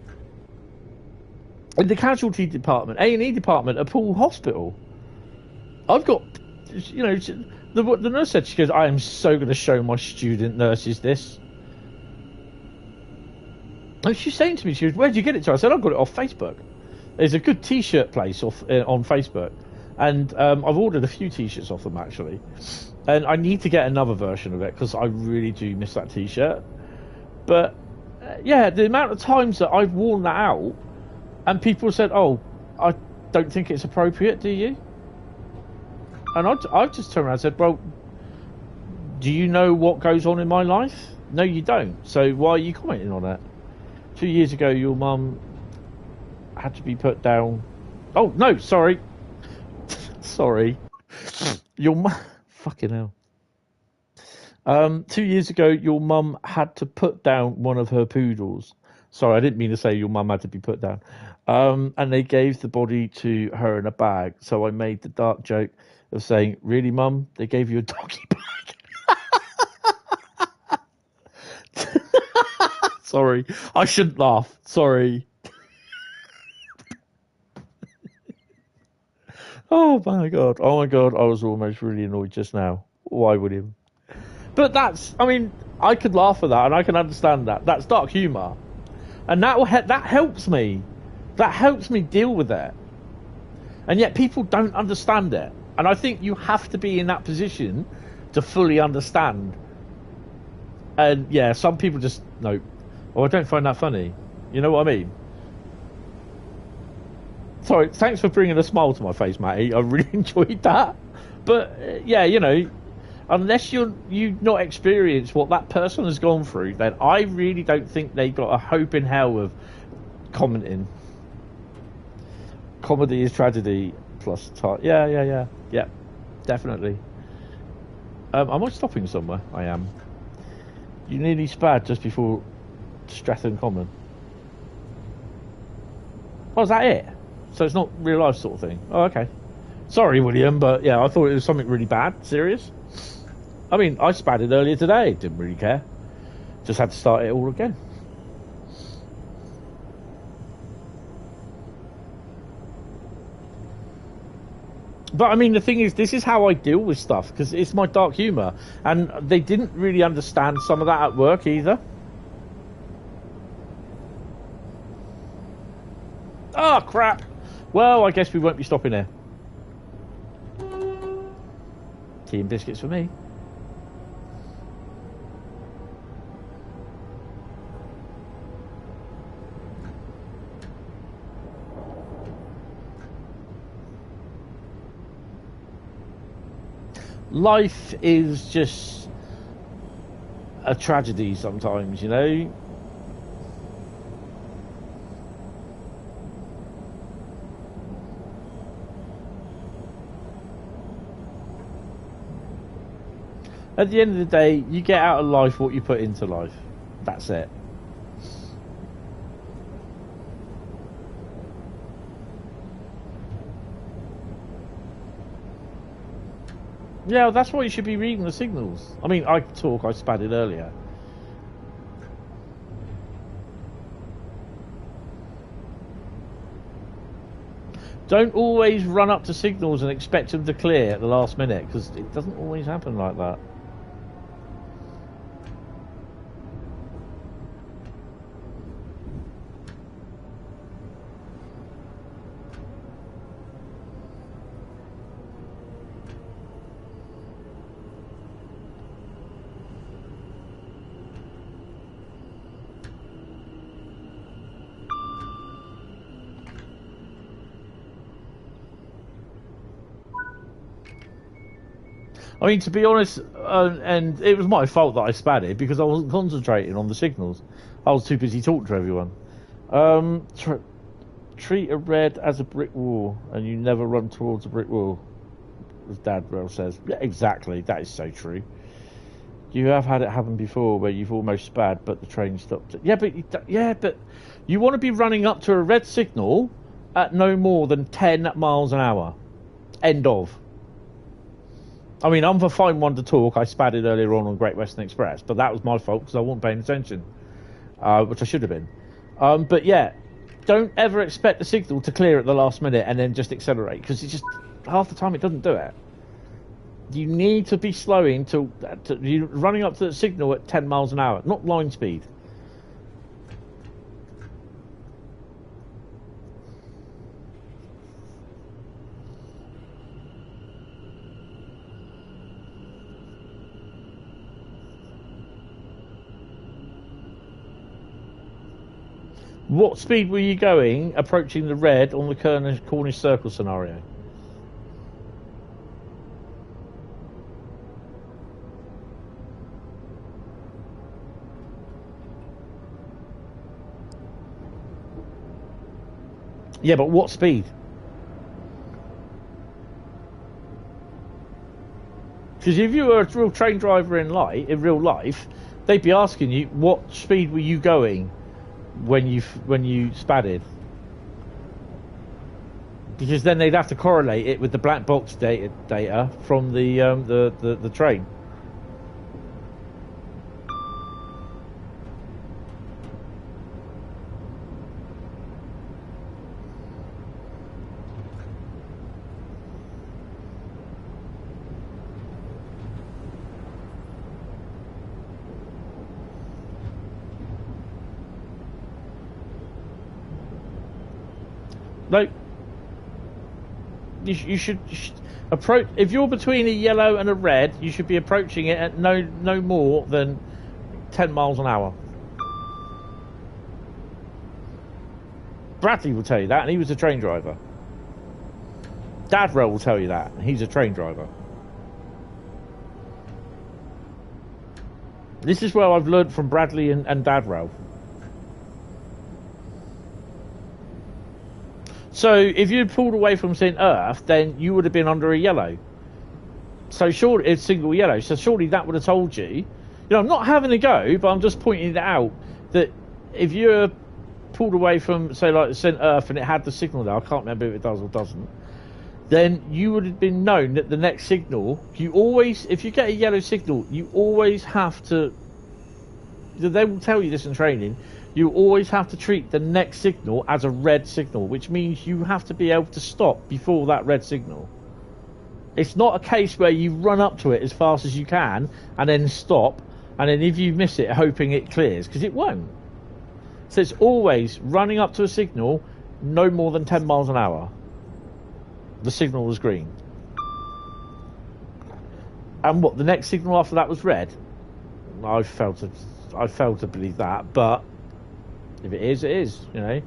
In the casualty department, A&E department at Poole Hospital. I've got, you know, The nurse said, she goes, I am so going to show my student nurses this. And she's saying to me, she goes, where'd you get it to? I said, I got it off Facebook. There's a good T-shirt place on Facebook. And I've ordered a few T-shirts off them, actually. And I need to get another version of it, because I really do miss that T-shirt. But, yeah, the amount of times that I've worn that out, and people said, oh, I don't think it's appropriate, do you? And I just turned around and said, well, do you know what goes on in my life? No, you don't. So why are you commenting on it? 2 years ago, your mum had to be put down. Oh, no, sorry. Sorry. Your mum. Fucking hell. 2 years ago, your mum had to put down one of her poodles. Sorry, I didn't mean to say your mum had to be put down. And they gave the body to her in a bag. So I made the dark joke of saying, really, mum? They gave you a doggy bag? Sorry, I shouldn't laugh. Sorry. Oh my god, I was almost really annoyed just now. Why would him? But that's, I mean, I could laugh at that and I can understand that. That's dark humour. And that helps me. That helps me deal with it. And yet people don't understand it. And I think you have to be in that position to fully understand. And yeah, some people just, no. Oh, I don't find that funny. You know what I mean? Sorry, thanks for bringing a smile to my face, Matty. I really enjoyed that. But, yeah, you know, unless you've not experienced what that person has gone through, then I really don't think they got a hope in hell of commenting. Comedy is tragedy plus time. Yeah, definitely. Am I stopping somewhere? I am. You nearly spad just before Streatham Common. Oh, is that it? So it's not real life sort of thing. Oh, okay. Sorry, William, but yeah, I thought it was something really bad. Serious? I mean, I spadded earlier today. Didn't really care. Just had to start it all again. But I mean, the thing is, this is how I deal with stuff, because it's my dark humour. And they didn't really understand some of that at work either. Oh, crap. Well, I guess we won't be stopping here. Tea and biscuits for me. Life is just a tragedy sometimes, you know? At the end of the day, you get out of life what you put into life. That's it. Yeah, that's why you should be reading the signals. I mean, I spadded earlier. Don't always run up to signals and expect them to clear at the last minute, because it doesn't always happen like that. I mean, to be honest, and it was my fault that I spadded because I wasn't concentrating on the signals. I was too busy talking to everyone. Treat a red as a brick wall, and you never run towards a brick wall, as Dad Rail says. Yeah, exactly, that is so true. You have had it happen before where you've almost spad, but the train stopped. Yeah, but you want to be running up to a red signal at no more than 10 miles an hour. End of. I mean, I'm the fine one to talk. I spadded earlier on Great Western Express, but that was my fault because I wasn't paying attention, which I should have been. But yeah, don't ever expect the signal to clear at the last minute and then just accelerate, because it's just half the time it doesn't do it. You need to be slowing to you running up to the signal at 10 miles an hour, not line speed. What speed were you going approaching the red on the Cornish Circle scenario? Yeah, but what speed? Because if you were a real train driver in real life, they'd be asking you what speed were you going when you spadded, because then they'd have to correlate it with the black box data from the train. No, you should approach. If you're between a yellow and a red, you should be approaching it at no more than 10 miles an hour. Bradley will tell you that, and he was a train driver. Dadrell will tell you that, and he's a train driver. This is where I've learned from Bradley and Dadrell. So if you'd pulled away from St. Earth, then you would have been under a yellow. So surely it's single yellow. So surely that would have told you. You know, I'm not having a go, but I'm just pointing it out that if you're pulled away from, say, like St. Earth and it had the signal there, I can't remember if it does or doesn't, then you would have been known that the next signal, you always, if you get a yellow signal, you always have to, they will tell you this in training, you always have to treat the next signal as a red signal, which means you have to be able to stop before that red signal. It's not a case where you run up to it as fast as you can and then stop, and then if you miss it, hoping it clears, because it won't. So it's always running up to a signal no more than 10 miles an hour. The signal was green. And what, the next signal after that was red? I failed to believe that, but if it is, it is, you know.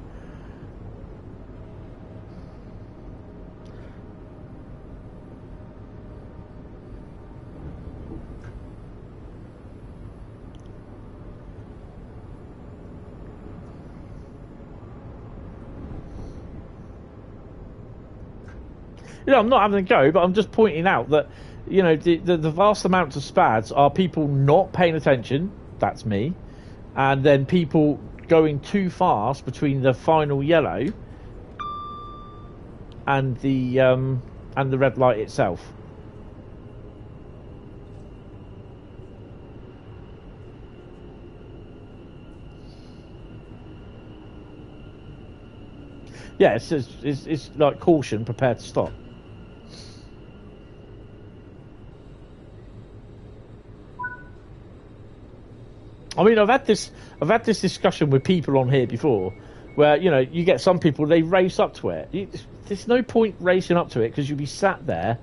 You know, I'm not having a go, but I'm just pointing out that, you know, the vast amounts of spads are people not paying attention. That's me. And then people going too fast between the final yellow and the red light itself. Yeah, it's like caution, prepare to stop. I mean, I've had this discussion with people on here before, where, you know, you get some people, they race up to it. There's no point racing up to it, because you'll be sat there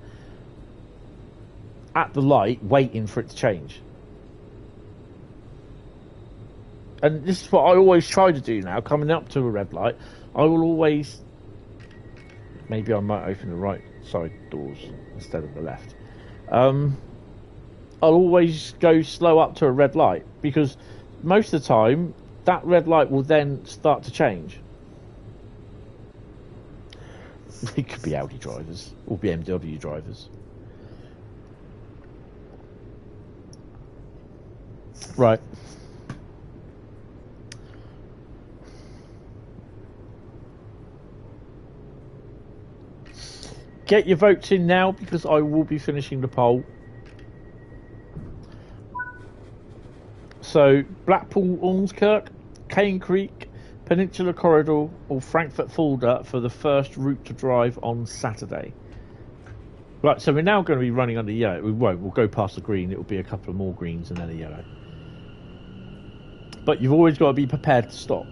at the light waiting for it to change. And this is what I always try to do now, coming up to a red light. I will always, maybe I might open the right side doors instead of the left. I'll always go slow up to a red light, because most of the time that red light will then start to change. It could be Audi drivers or BMW drivers. Right. Get your votes in now, because I will be finishing the poll. So, Blackpool, Ormskirk, Cane Creek, Peninsula Corridor or Frankfurt Fulda for the first route to drive on Saturday. Right, so we're now going to be running under yellow. We won't. We'll go past the green. It'll be a couple of more greens and then a yellow. But you've always got to be prepared to stop.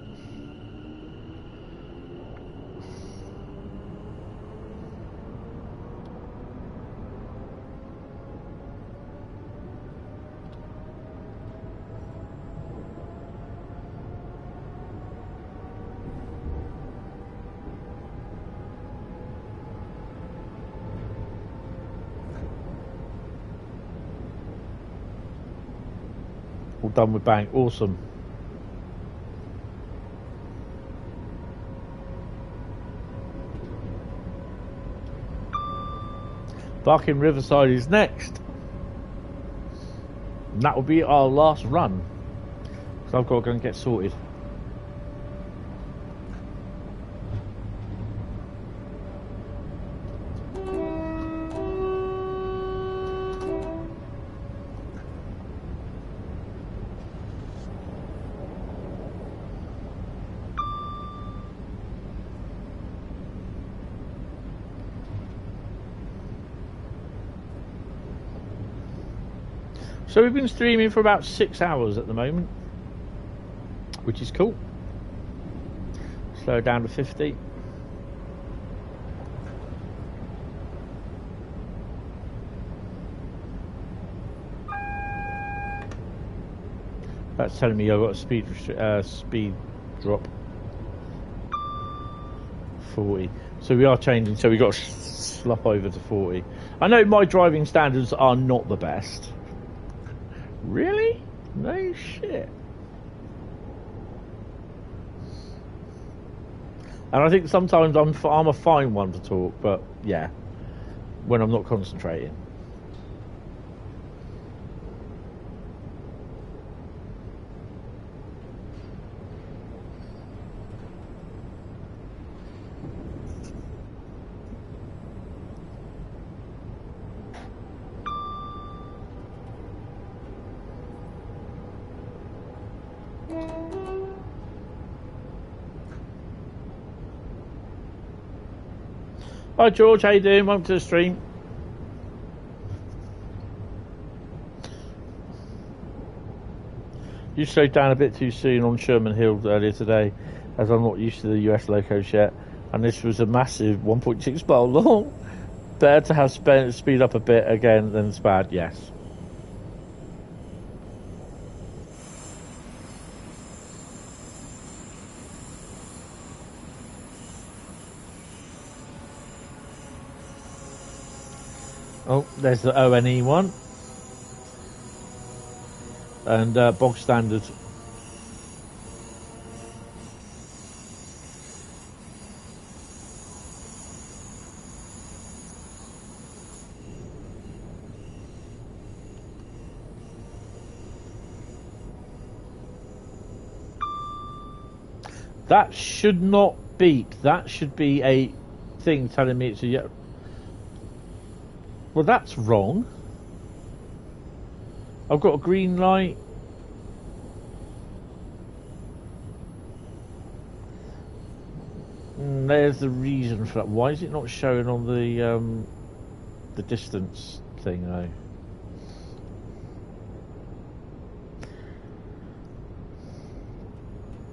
All done with bang. Awesome. Barking Riverside is next. And that will be our last run. So I've got to go and get sorted. So we've been streaming for about 6 hours at the moment, which is cool. Slow down to 50. That's telling me I've got a speed drop 40. So we are changing. So we got to slop over to 40. I know my driving standards are not the best. Really? No shit. And I think sometimes I'm a fine one to talk, but yeah, when I'm not concentrating. Hi George, how you doing? Welcome to the stream. You slowed down a bit too soon on Sherman Hill earlier today, as I'm not used to the US locos yet, and this was a massive 1.6 mile long. Better to have speed up a bit again than it's bad, yes. Oh, there's the ONE one. And bog standard. That should not beep. That should be a thing telling me it's a yellow. Well, that's wrong. I've got a green light. There's the reason for that. Why is it not showing on the distance thing though?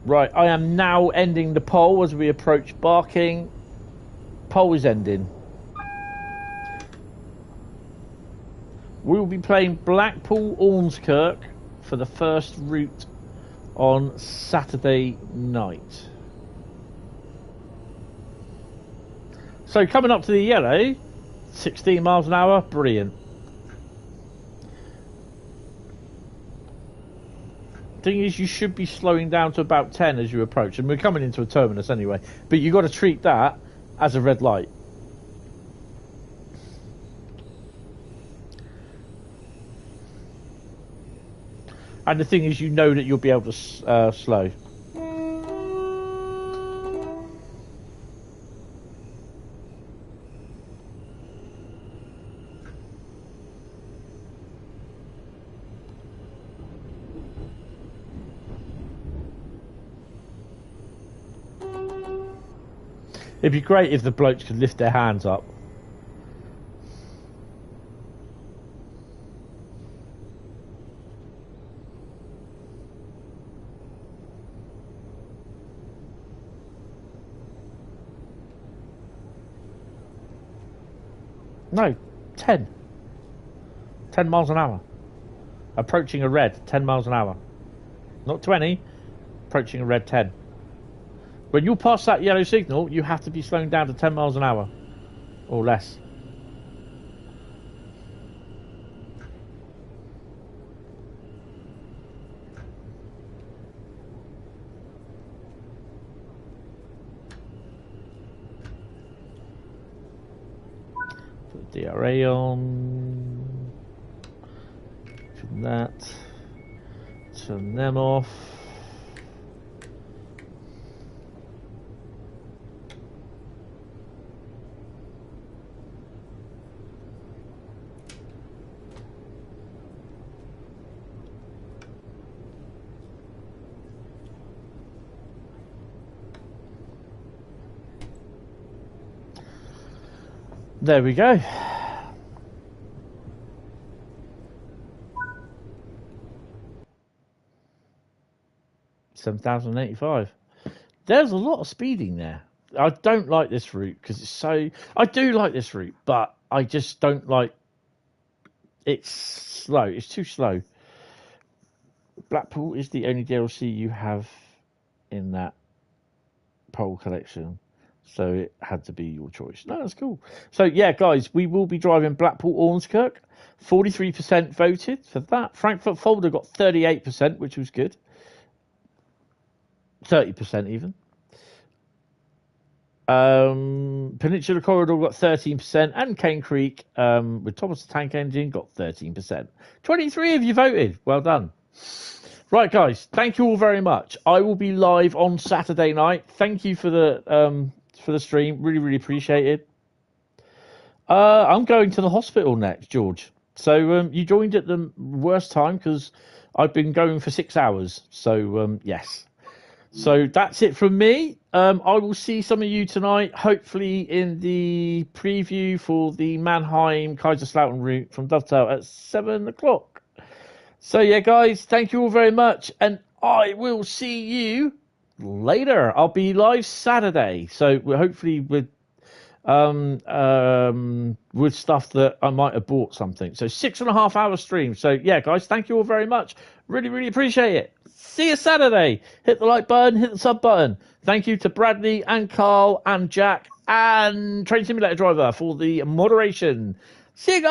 Right, I am now ending the poll as we approach Barking. Poll is ending. We will be playing Blackpool Ormskirk for the first route on Saturday night. So coming up to the yellow, 16 miles an hour, brilliant. Thing is, you should be slowing down to about 10 as you approach, and we're coming into a terminus anyway, but you've got to treat that as a red light. And the thing is, you know that you'll be able to slow. It'd be great if the blokes could lift their hands up. No, 10. 10 miles an hour. Approaching a red, 10 miles an hour. Not 20, approaching a red 10. When you pass that yellow signal, you have to be slowing down to 10 miles an hour or less. Put the DRA on. From that. Turn them off. There we go. $7,085. There's a lot of speeding there. I don't like this route because it's so. I do like this route, but I just don't like. It's slow. It's too slow. Blackpool is the only DLC you have in that poll collection. So it had to be your choice. No, that's cool. So, yeah, guys, we will be driving Blackpool-Ormskirk. 43% voted for that. Frankfurt Folder got 38%, which was good. 30% even. Peninsula Corridor got 13%. And Cane Creek, with Thomas the Tank Engine, got 13%. 23 of you voted. Well done. Right, guys, thank you all very much. I will be live on Saturday night. Thank you for the stream. Really, really appreciate it. I'm going to the hospital next, George. So you joined at the worst time because I've been going for 6 hours. So, yes. So that's it from me. I will see some of you tonight, hopefully in the preview for the Mannheim Kaiserslautern route from Dovetail at 7 o'clock. So, yeah, guys, thank you all very much. And I will see you later. I'll be live Saturday. So, we're hopefully with stuff that I might have bought something. So 6.5 hour stream. So, yeah, guys, thank you all very much. Really, really appreciate it. See you Saturday. Hit the like button, hit the sub button. Thank you to Bradley and Carl and Jack and Train Simulator Driver for the moderation. See you guys.